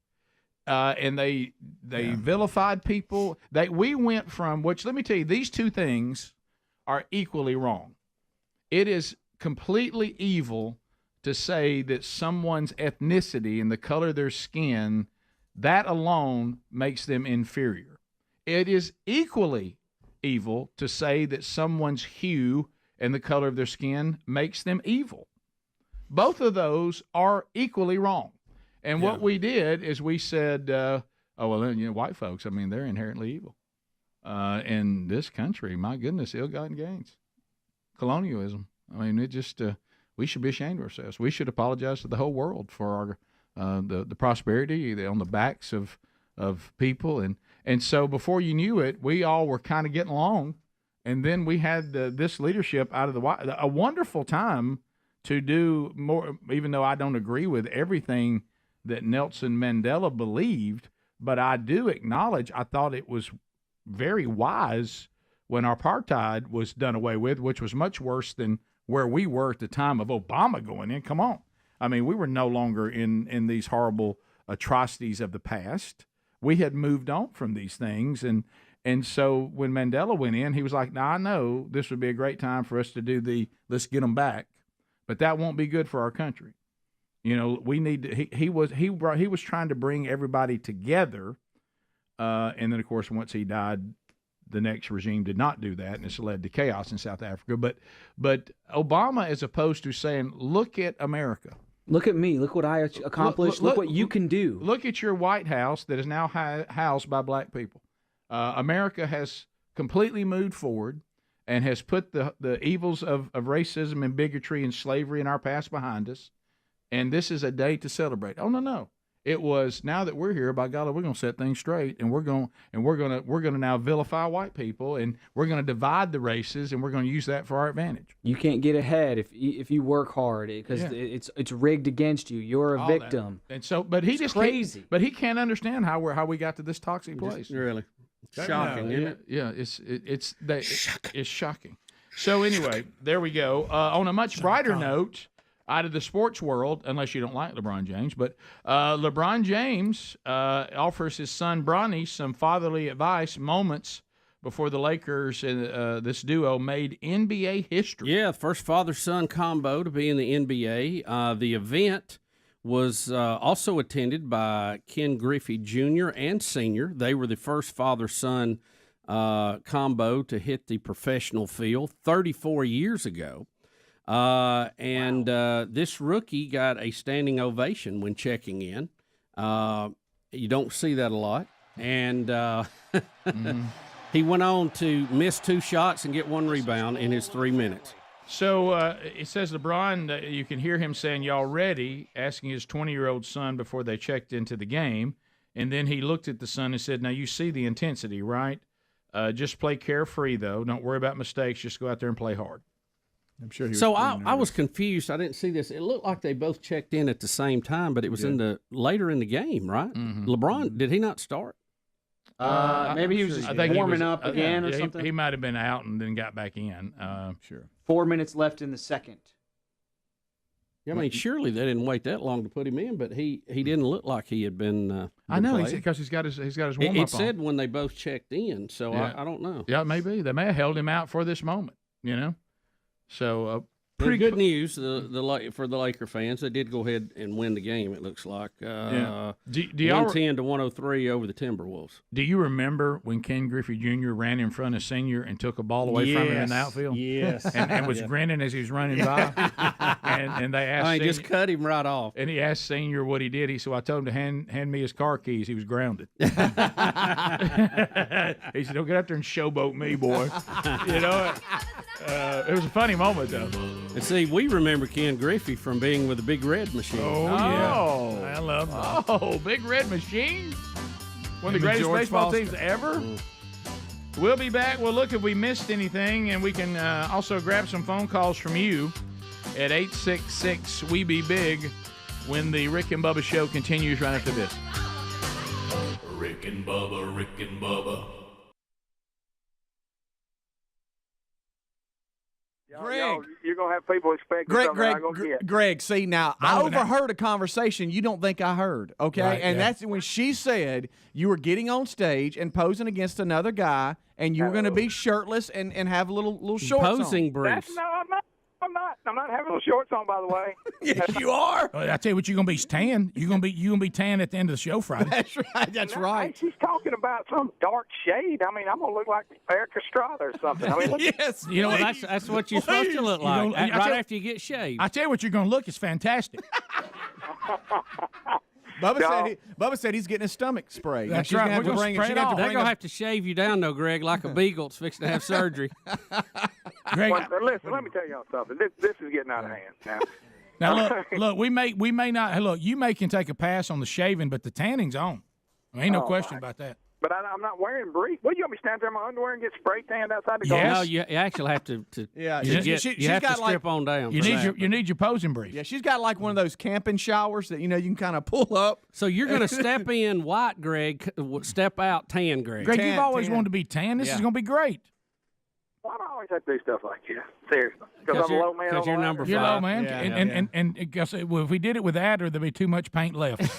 And they vilified people. We went from, which let me tell you, these two things are equally wrong. It is completely evil to say that someone's ethnicity and the color of their skin, that alone makes them inferior. It is equally evil to say that someone's hue and the color of their skin makes them evil. Both of those are equally wrong. And what we did is we said, white folks, they're inherently evil. In this country, my goodness, ill-gotten gains. Colonialism. It just, we should be ashamed of ourselves. We should apologize to the whole world for our the prosperity on the backs of people. And so before you knew it, we all were kind of getting along. And then we had this leadership out of a wonderful time to do more, even though I don't agree with everything that Nelson Mandela believed, but I do acknowledge I thought it was very wise when apartheid was done away with, which was much worse than where we were at the time of Obama going in. Come on. I mean, we were no longer in these horrible atrocities of the past. We had moved on from these things. And so when Mandela went in, he was like, now, I know this would be a great time for us to do let's get them back, but that won't be good for our country. You know, we need to, he was trying to bring everybody together. And then, of course, once he died, the next regime did not do that, and it's led to chaos in South Africa. But Obama, as opposed to saying, look at America. Look at me. Look what I accomplished. Look what you can do. Look at your White House that is now housed by black people. America has completely moved forward and has put the evils of racism and bigotry and slavery in our past behind us. And this is a day to celebrate. Oh, no. It was, now that we're here, by golly, we're going to set things straight, and we're going to now vilify white people, and we're going to divide the races, and we're going to use that for our advantage. You can't get ahead if you work hard, because it's rigged against you. You're a victim. And so, but he just crazy. But he can't understand how we got to this toxic place. Really shocking, isn't it? Yeah, it's shocking. So anyway, there we go. On a much brighter note, out of the sports world, unless you don't like LeBron James, but LeBron James offers his son Bronny some fatherly advice moments before the Lakers and this duo made NBA history. Yeah, first father-son combo to be in the NBA. The event was also attended by Ken Griffey Jr. and Sr. They were the first father-son combo to hit the professional field 34 years ago. This rookie got a standing ovation when checking in. You don't see that a lot. And he went on to miss 2 shots and get 1 rebound in his 3 minutes. So it says LeBron, you can hear him saying, y'all ready, asking his 20-year-old son before they checked into the game. And then he looked at the son and said, now you see the intensity, right? Just play carefree, though. Don't worry about mistakes. Just go out there and play hard. I'm sure he was. So I was confused. I didn't see this. It looked like they both checked in at the same time, but it was later in the game, right? Mm-hmm. LeBron, did he not start? Maybe he was just warming up again or something. He might have been out and then got back in. Sure. 4 minutes left in the second. I mean, surely they didn't wait that long to put him in, but he didn't look like he had been. I know, because he's got his warm up. It said when they both checked in, so I don't know. Yeah, maybe they may have held him out for this moment. You know. So pretty good news for the Laker fans. They did go ahead and win the game. It looks like 110 to 103 over the Timberwolves. Do you remember when Ken Griffey Jr. ran in front of Senior and took a ball away from him in the outfield? Yes, and was grinning as he was running by. and they asked, Senior, just cut him right off. And he asked Senior what he did. He said, "I told him to hand me his car keys. He was grounded." He said, "Don't get out there and showboat me, boy." You know. It was a funny moment, though. And see, we remember Ken Griffey from being with the Big Red Machine. Oh, yeah. I love that. Oh, Big Red Machine? One of the greatest baseball teams ever? We'll be back. We'll look if we missed anything, and we can also grab some phone calls from you at 866-WE-BE-BIG when the Rick and Bubba Show continues right after this. Rick and Bubba, Rick and Bubba. Greg, you're going to have people expecting something I'm going to get. Greg, see, now, I overheard a conversation you don't think I heard, okay? Right, and that's when she said you were getting on stage and posing against another guy, and you were going to be shirtless and have a little shorts posing on. briefs. No, I'm not. I'm not having little shorts on, by the way. Yes, you are. I tell you what, you're gonna be tan. You're gonna be tan at the end of the show Friday. That's right. That's right. She's talking about some dark shade. I mean, I'm gonna look like Eric Estrada or something. I mean, yes. You know, that's what you're supposed to look like right after you get shaved. I tell you what, you're gonna look. It's fantastic. Bubba said he's getting his stomach sprayed. That's right. We're going to spray it off. They're going to have to shave you down, though, Greg, like a beagle that's fixing to have surgery. Greg, listen, let me tell y'all something. This is getting out of hand now. Now look, we may not. Hey, look, you can take a pass on the shaving, but the tanning's on. Ain't no question about that. But I'm not wearing briefs. What, you want me to stand there in my underwear and get spray tanned outside the Yes. car? No, you actually have to Yeah, you she's have to got strip on down. You for need that. you need your posing brief. Yeah, she's got like one of those camping showers that you can kind of pull up. So you're going to step in white, Greg, step out tan, Greg. Greg, you've always wanted to be tan. This is going to be great. Why do I always have to do stuff like that? Seriously. Because I'm a low man. Because you're number 5. You're low, man. And guess, well, if we did it with Adder, there'd be too much paint left. He's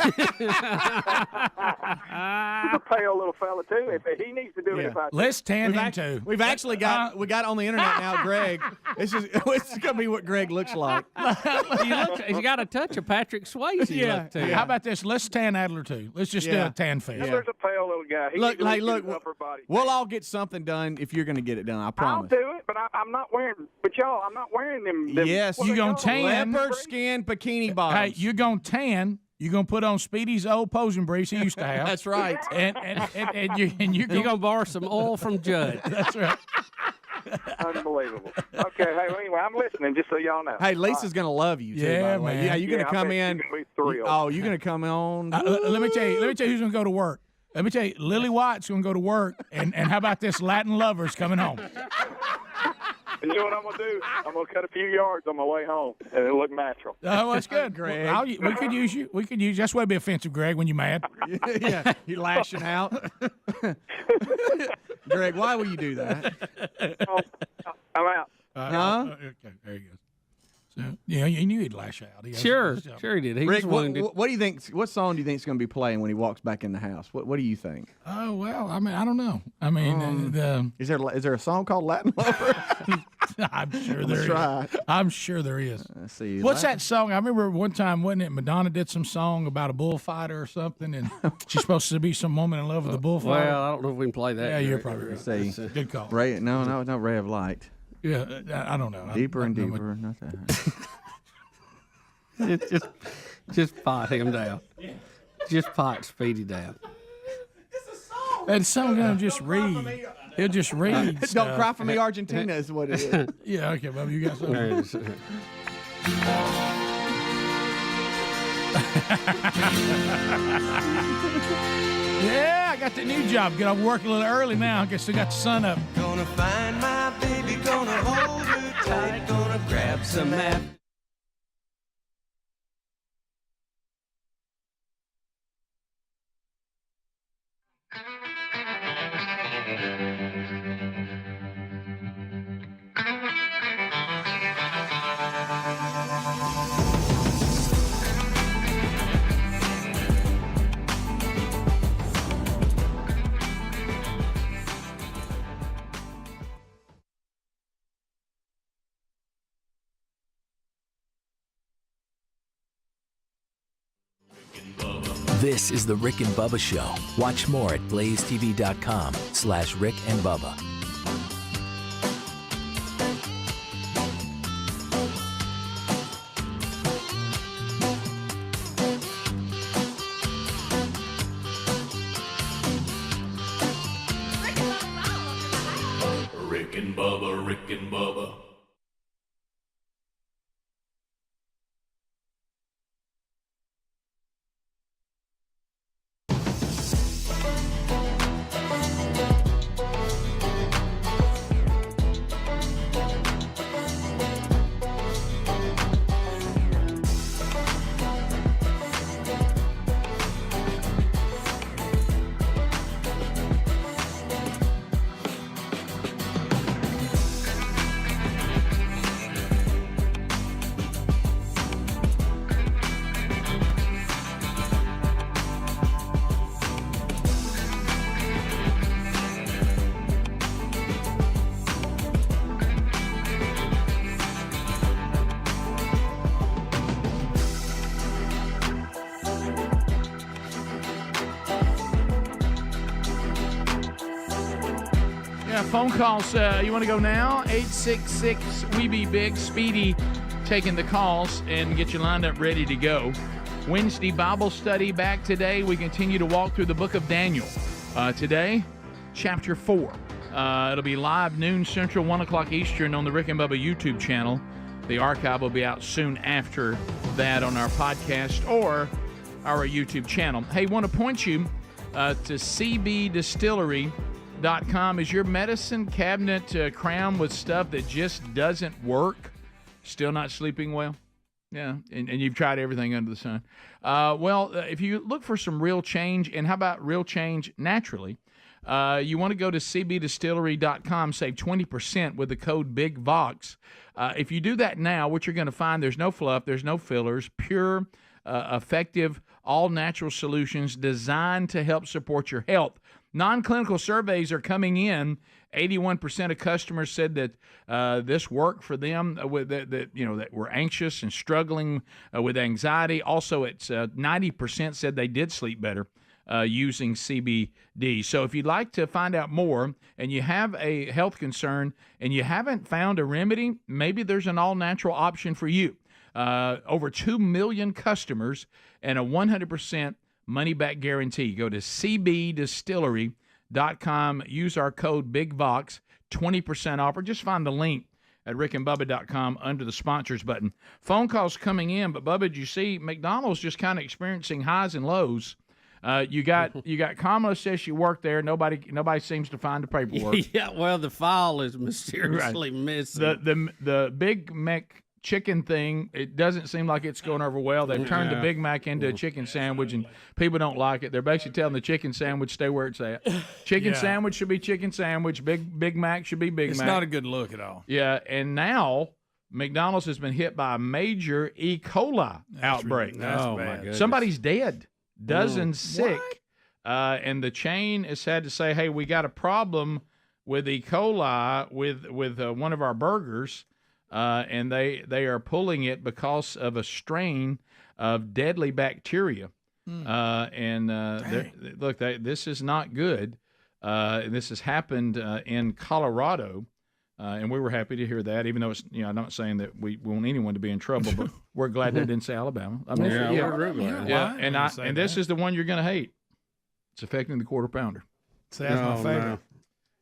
a pale little fella, too. If he needs to do it, if I do. Let's tan him, too. We've actually got on the internet now, Greg. It's going to be what Greg looks like. He's got a touch of Patrick Swayze. Look to you. How about this? Let's tan Adler, too. Let's just do a tan fest. There's a pale little guy. He Look, needs his upper body. we'll all get something done if you're going to get it done. I I'll promise. do it, but I'm not wearing. But y'all, I'm not wearing them. Yes, you gonna tan leopard skin bikini bottoms. Hey, you're gonna tan. You're gonna put on Speedy's old posing briefs he used to have. That's right. And you're gonna borrow some oil from Judd. That's right. Unbelievable. Okay, hey, well, anyway, I'm listening, just so y'all know. Hey, Lisa's going to love you, too, Yeah, by the way. man. Yeah, you're going to I come bet in. she's gonna be thrilled. Oh, you're going to come on. Let me tell you who's gonna go to work. Let me tell you, Lily White's gonna go to work, and how about this Latin lovers coming home? And you know what I'm going to do? I'm going to cut a few yards on my way home, and it'll look natural. Oh, that's good, Greg. Well, we could use you. We could use. That's why it'd be offensive, Greg, when you're mad. Yeah, you're lashing out. Greg, why will you do that? I'm out. Huh? Okay, there you go. So, yeah, you knew he'd lash out. Sure he did. He Rick, was wounded. what do you think? What song do you think is going to be playing when he walks back in the house? What do you think? Oh well, I mean, I don't know. I mean, is there a song called Latin Lover? I'm sure there is. Try. I'm sure there is. Let's see. What's that song? I remember one time, wasn't it? Madonna did some song about a bullfighter or something, and she's supposed to be some woman in love with a bullfighter. Well, I don't know if we can play that. Yeah, you're Greg. probably right. Let's see. Good call. Ray? No, not Ray of Light. Yeah, I don't know. Deeper and I don't know deeper. Not that. Just pot him down. Just pot Speedy down. And some gonna just read. He'll just read. Don't cry for me, Argentina is what it is. Yeah, okay, Bubba, you got something. Yeah, I got the new job. Get off work a little early now. I guess I got the sun up. Gonna find my baby, gonna hold her tight, gonna grab some apple. This is the Rick and Bubba Show. Watch more at blazetv.com/Rick and Bubba. Rick and Bubba, Rick and Bubba. Phone calls. You want to go now? 866 We Be Big. Speedy taking the calls and get you lined up ready to go. Wednesday Bible study back today. We continue to walk through the book of Daniel. Today, chapter 4. It'll be live noon Central, 1 o'clock Eastern on the Rick and Bubba YouTube channel. The archive will be out soon after that on our podcast or our YouTube channel. Hey, want to point you to cbdistillery.com. Is your medicine cabinet crammed with stuff that just doesn't work? Still not sleeping well? Yeah, and you've tried everything under the sun. If you look for some real change, and how about real change naturally, you want to go to cbdistillery.com, save 20% with the code BIGVOX. If you do that now, what you're going to find, there's no fluff, there's no fillers, pure, effective, all-natural solutions designed to help support your health. Non-clinical surveys are coming in. 81% of customers said that this worked for them, that were anxious and struggling with anxiety. Also, it's 90% said they did sleep better using CBD. So if you'd like to find out more and you have a health concern and you haven't found a remedy, maybe there's an all-natural option for you. Over 2 million customers and a 100% money-back guarantee. Go to cbdistillery.com. Use our code BIGVOX, 20% off, or just find the link at rickandbubba.com under the sponsors button. Phone calls coming in, but Bubba, did you see McDonald's just kind of experiencing highs and lows? You got Kamala says she worked there. Nobody seems to find the paperwork. Yeah, well, the file is mysteriously missing. The Big Mac chicken thing, it doesn't seem like it's going over well. They've turned the Big Mac into a chicken sandwich, and people don't like it. They're basically telling the chicken sandwich stay where it's at. Chicken sandwich should be chicken sandwich. Big Mac should be Big Mac. It's not a good look at all. Yeah, and now McDonald's has been hit by a major E. coli outbreak. That's bad. My goodness. Somebody's dead. Dozens sick. And the chain has had to say, hey, we got a problem with E. coli with one of our burgers. And they are pulling it because of a strain of deadly bacteria. This is not good. This has happened in Colorado, and we were happy to hear that, even though it's, I'm not saying that we want anyone to be in trouble, but we're glad that didn't say Alabama. I mean, we're glad. And this is the one you're going to hate. It's affecting the quarter pounder. See, that's my favorite. No.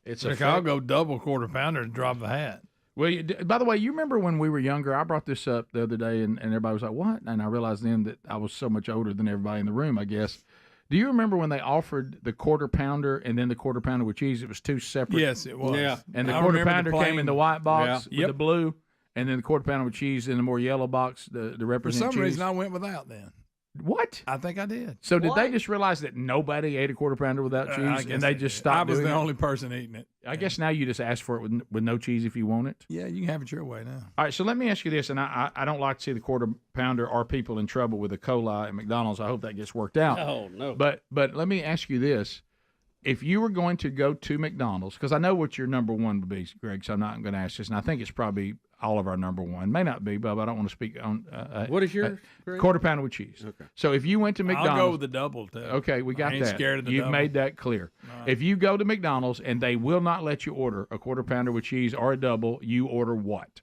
It's Rick, I'll go double quarter pounder and drop the hat. Well, by the way, you remember when we were younger, I brought this up the other day, and everybody was like, what? And I realized then that I was so much older than everybody in the room, I guess. Do you remember when they offered the quarter pounder and then the quarter pounder with cheese? It was two separate. Yes, it was. Yeah. And the quarter pounder came in the white box with Yep. the blue, and then the quarter pounder with cheese in the more yellow box, the For represent some cheese. reason, I went without then. What? I think I did. So did they just realize that nobody ate a quarter pounder without I cheese, guess and they just stopped I was doing the it? only person eating it. I guess now you just ask for it with no cheese if you want it. Yeah, you can have it your way now. All right, so let me ask you this, and I don't like to see the quarter pounder or people in trouble with E. coli at McDonald's. I hope that gets worked out. Oh, no. But let me ask you this. If you were going to go to McDonald's, because I know what your number one would be, Greg, so I'm not going to ask this, and I think it's probably all of our number one. May not be, Bubba. I don't want to speak on What is yours, Greg? quarter pounder with cheese. Okay. So if you went to McDonald's. I'll go with the double, too. Okay, we got I ain't that. scared of the You've double. made that clear. Right. If you go to McDonald's and they will not let you order a quarter pounder with cheese or a double, you order what?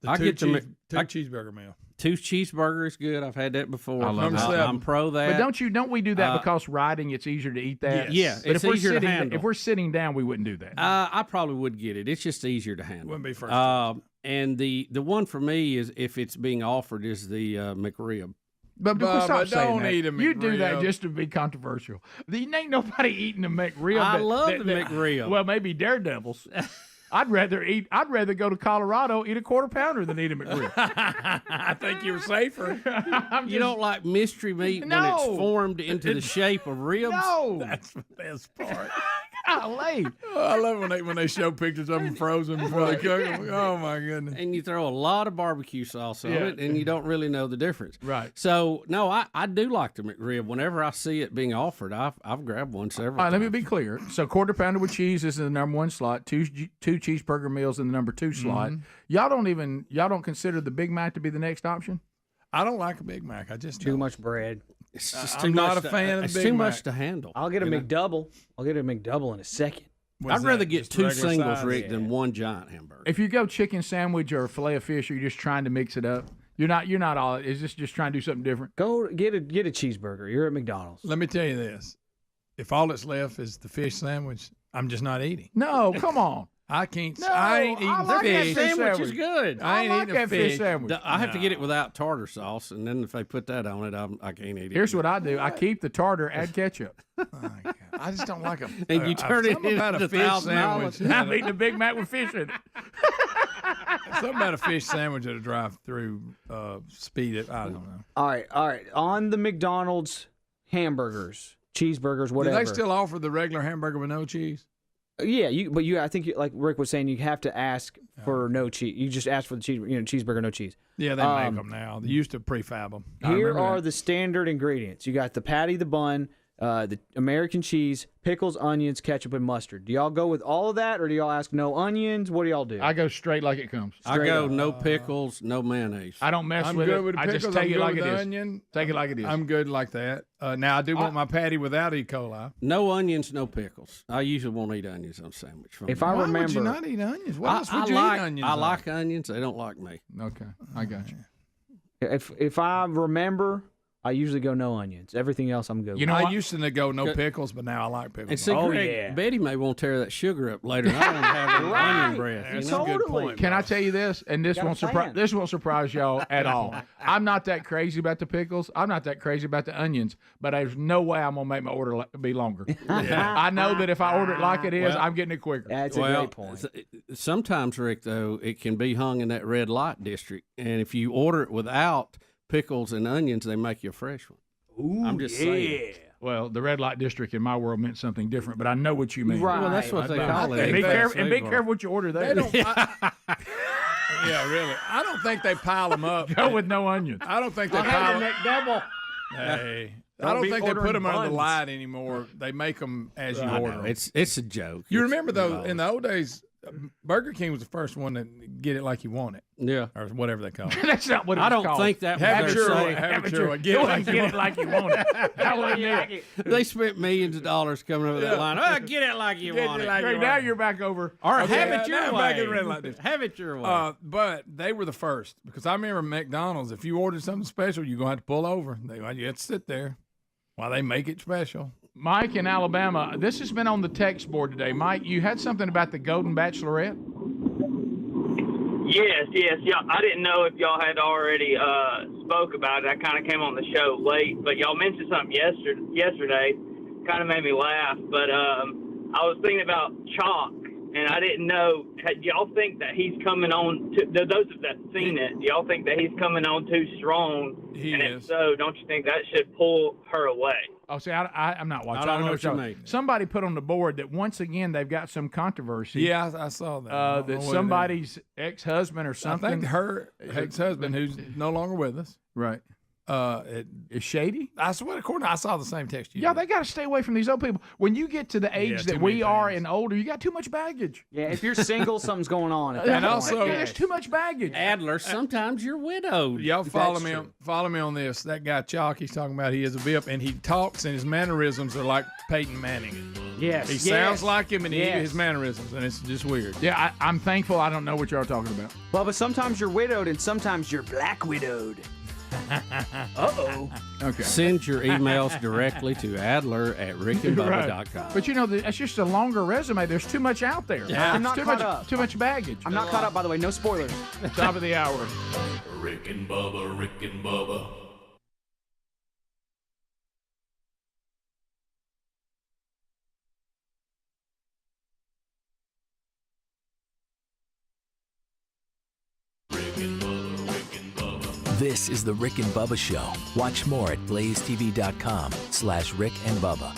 The I two get the cheeseburger meal. Two cheeseburgers, good. I've had that before. I love that. I'm pro that. But don't we do that because riding it's easier to eat that? Yes. But It's if we're easier to sitting, handle. if we're sitting down, we wouldn't do that. I probably would get it. It's just easier to handle. Wouldn't be first. And the one for me is, if it's being offered, is the McRib. But Bubba, stop saying don't that. eat a You do that McRib. just to be controversial. Ain't nobody eating a McRib. I love the McRib. Well, maybe daredevils. I'd rather go to Colorado, eat a quarter pounder than eat a McRib. I think you're safer. You don't like mystery meat when No. it's formed into the shape of ribs? No. That's the best part. Golly. I love when they show pictures of them frozen before they cook them. Oh, my goodness. And you throw a lot of barbecue sauce on it, and you don't really know the difference. Right. So, no, I do like the McRib. Whenever I see it being offered, I've grabbed one several All right, let times. me be clear. So quarter pounder with cheese is in the number one slot. Two cheeseburger meals in the number two slot. Y'all don't consider the Big Mac to be the next option? I don't like a Big Mac. I just Too don't. much bread. It's just I'm too not much a fan of it's Big too Mac. much to handle. I'll get a you know? McDouble. I'll get a McDouble in a second. What's I'd rather that? get Just two regular singles, size? Rick, than one giant hamburger. If you go chicken sandwich or filet of fish, or you're just trying to mix it up, you're not all. Is this just trying to do something different? Go get a cheeseburger. You're at McDonald's. Let me tell you this. If all that's left is the fish sandwich, I'm just not eating. No, come on. I can't. No, I ain't eating I like that fish. fish Sandwich is good. I ain't like eating that a fish fish sandwich. I have to get it without tartar sauce, and then if they put that on it, I can't eat it. Here's what I do. I keep the tartar, add ketchup. I just don't like a. And you turn it something about a into fish $1,000. sandwich. I'm eating a Big Mac with fish in it. Something about a fish sandwich at a drive-through speed it. I don't know. All right. On the McDonald's hamburgers, cheeseburgers, whatever. Do they still offer the regular hamburger with no cheese? Yeah, I think like Rick was saying, you have to ask for no cheese. You just ask for the cheese, cheeseburger, no cheese. Yeah, they make them now. They used to prefab them. Here are the standard ingredients. You got the patty, the bun, the American cheese, pickles, onions, ketchup, and mustard. Do y'all go with all of that, or do y'all ask no onions? What do y'all do? I go straight like it comes. I go no pickles, no mayonnaise. I don't mess I'm with good it. with the I pickles. just take I'm it good like with it the is. onion. Take it like it is. I'm good like that. Now I do want my patty without E. coli. No onions, no pickles. I usually won't eat onions on a sandwich. If I Why remember, would you not eat onions? What else would you like, eat onions? I on? like onions. They don't like me. Okay, I got you. if I remember, I usually go no onions. Everything else, I'm good. You know, with. I used to go no pickles, but now I like pickles. And see, Greg, Betty may want to tear that sugar up later. And I want to have an onion breath. That's a good point. Can I tell you this? And this won't surprise y'all at all. I'm not that crazy about the pickles. I'm not that crazy about the onions. But there's no way I'm gonna make my order be longer. I know that if I order it like it is, I'm getting it quicker. That's a great point. Sometimes, Rick, though, it can be hung in that red light district, and if you order it without pickles and onions, they make you a fresh one. Ooh, I'm just saying. Well, the red light district in my world meant something different, but I know what you mean. Right. Well, that's what they call it. And be careful what you order there. Yeah, really. I don't think they pile them up. Go with no onions. I don't think they pile them. double. Hey. I don't think they put them under the light anymore. They make them as you order them. It's a joke. You remember, though, in the old days, Burger King was the first one to get it like you want it. Yeah. Or whatever they call it. That's not what it's I don't called. think that Have was it their your saying. way. Have it your way. Get it like you want it. That wasn't it. They spent millions of dollars coming over that line. Oh, get it like you want it. Great, now you're back over. Or Okay, have it your now way. back in the red light district. Have it your way. But they were the first because I remember McDonald's. If you ordered something special, you're gonna have to pull over. You have to sit there while they make it special. Mike in Alabama, this has been on the text board today. Mike, you had something about the Golden Bachelorette? Yes. Yeah, I didn't know if y'all had already spoke about it. I kind of came on the show late, but y'all mentioned something yesterday. Kind of made me laugh. But I was thinking about Chalk, and I didn't know. Do y'all think that he's coming on? Those that seen it, do y'all think that he's coming on too strong? And if so, don't you think that should pull her away? Oh, see, I'm not watching. I don't know what you y'all- mean. Somebody put on the board that once again they've got some controversy. Yeah, I saw that. I don't know that what it somebody's ex-husband or I something. think her ex-husband, who's no longer with us, right. Is shady. I swear, I saw the same text you. Yeah, they got to stay away from these old people. When you get to the age that too we many are things. and older, you got too much baggage. Yeah, if you're single, something's going on. At that And point. also- there's too much baggage. Adler, sometimes you're widowed. Y'all follow That's me. Follow me on this. That guy Chalk, he's talking about he is a VIP, and he talks, and his mannerisms are like Peyton Manning. Yes. He sounds like him, and Yes. his mannerisms, and it's just weird. Yeah, I'm thankful I don't know what y'all are talking about. Bubba, sometimes you're widowed and sometimes you're black widowed. Uh-oh. Okay. Send your emails directly to adler@rickandbubba.com. But you know, that's just a longer resume. There's too much out there. Yeah. I'm not too caught much, up. Too much baggage. I'm not caught up, by the way. No spoilers. Top of the hour. Rick and Bubba, Rick and Bubba. This is the Rick and Bubba Show. Watch more at blazetv.com/Rick and Bubba.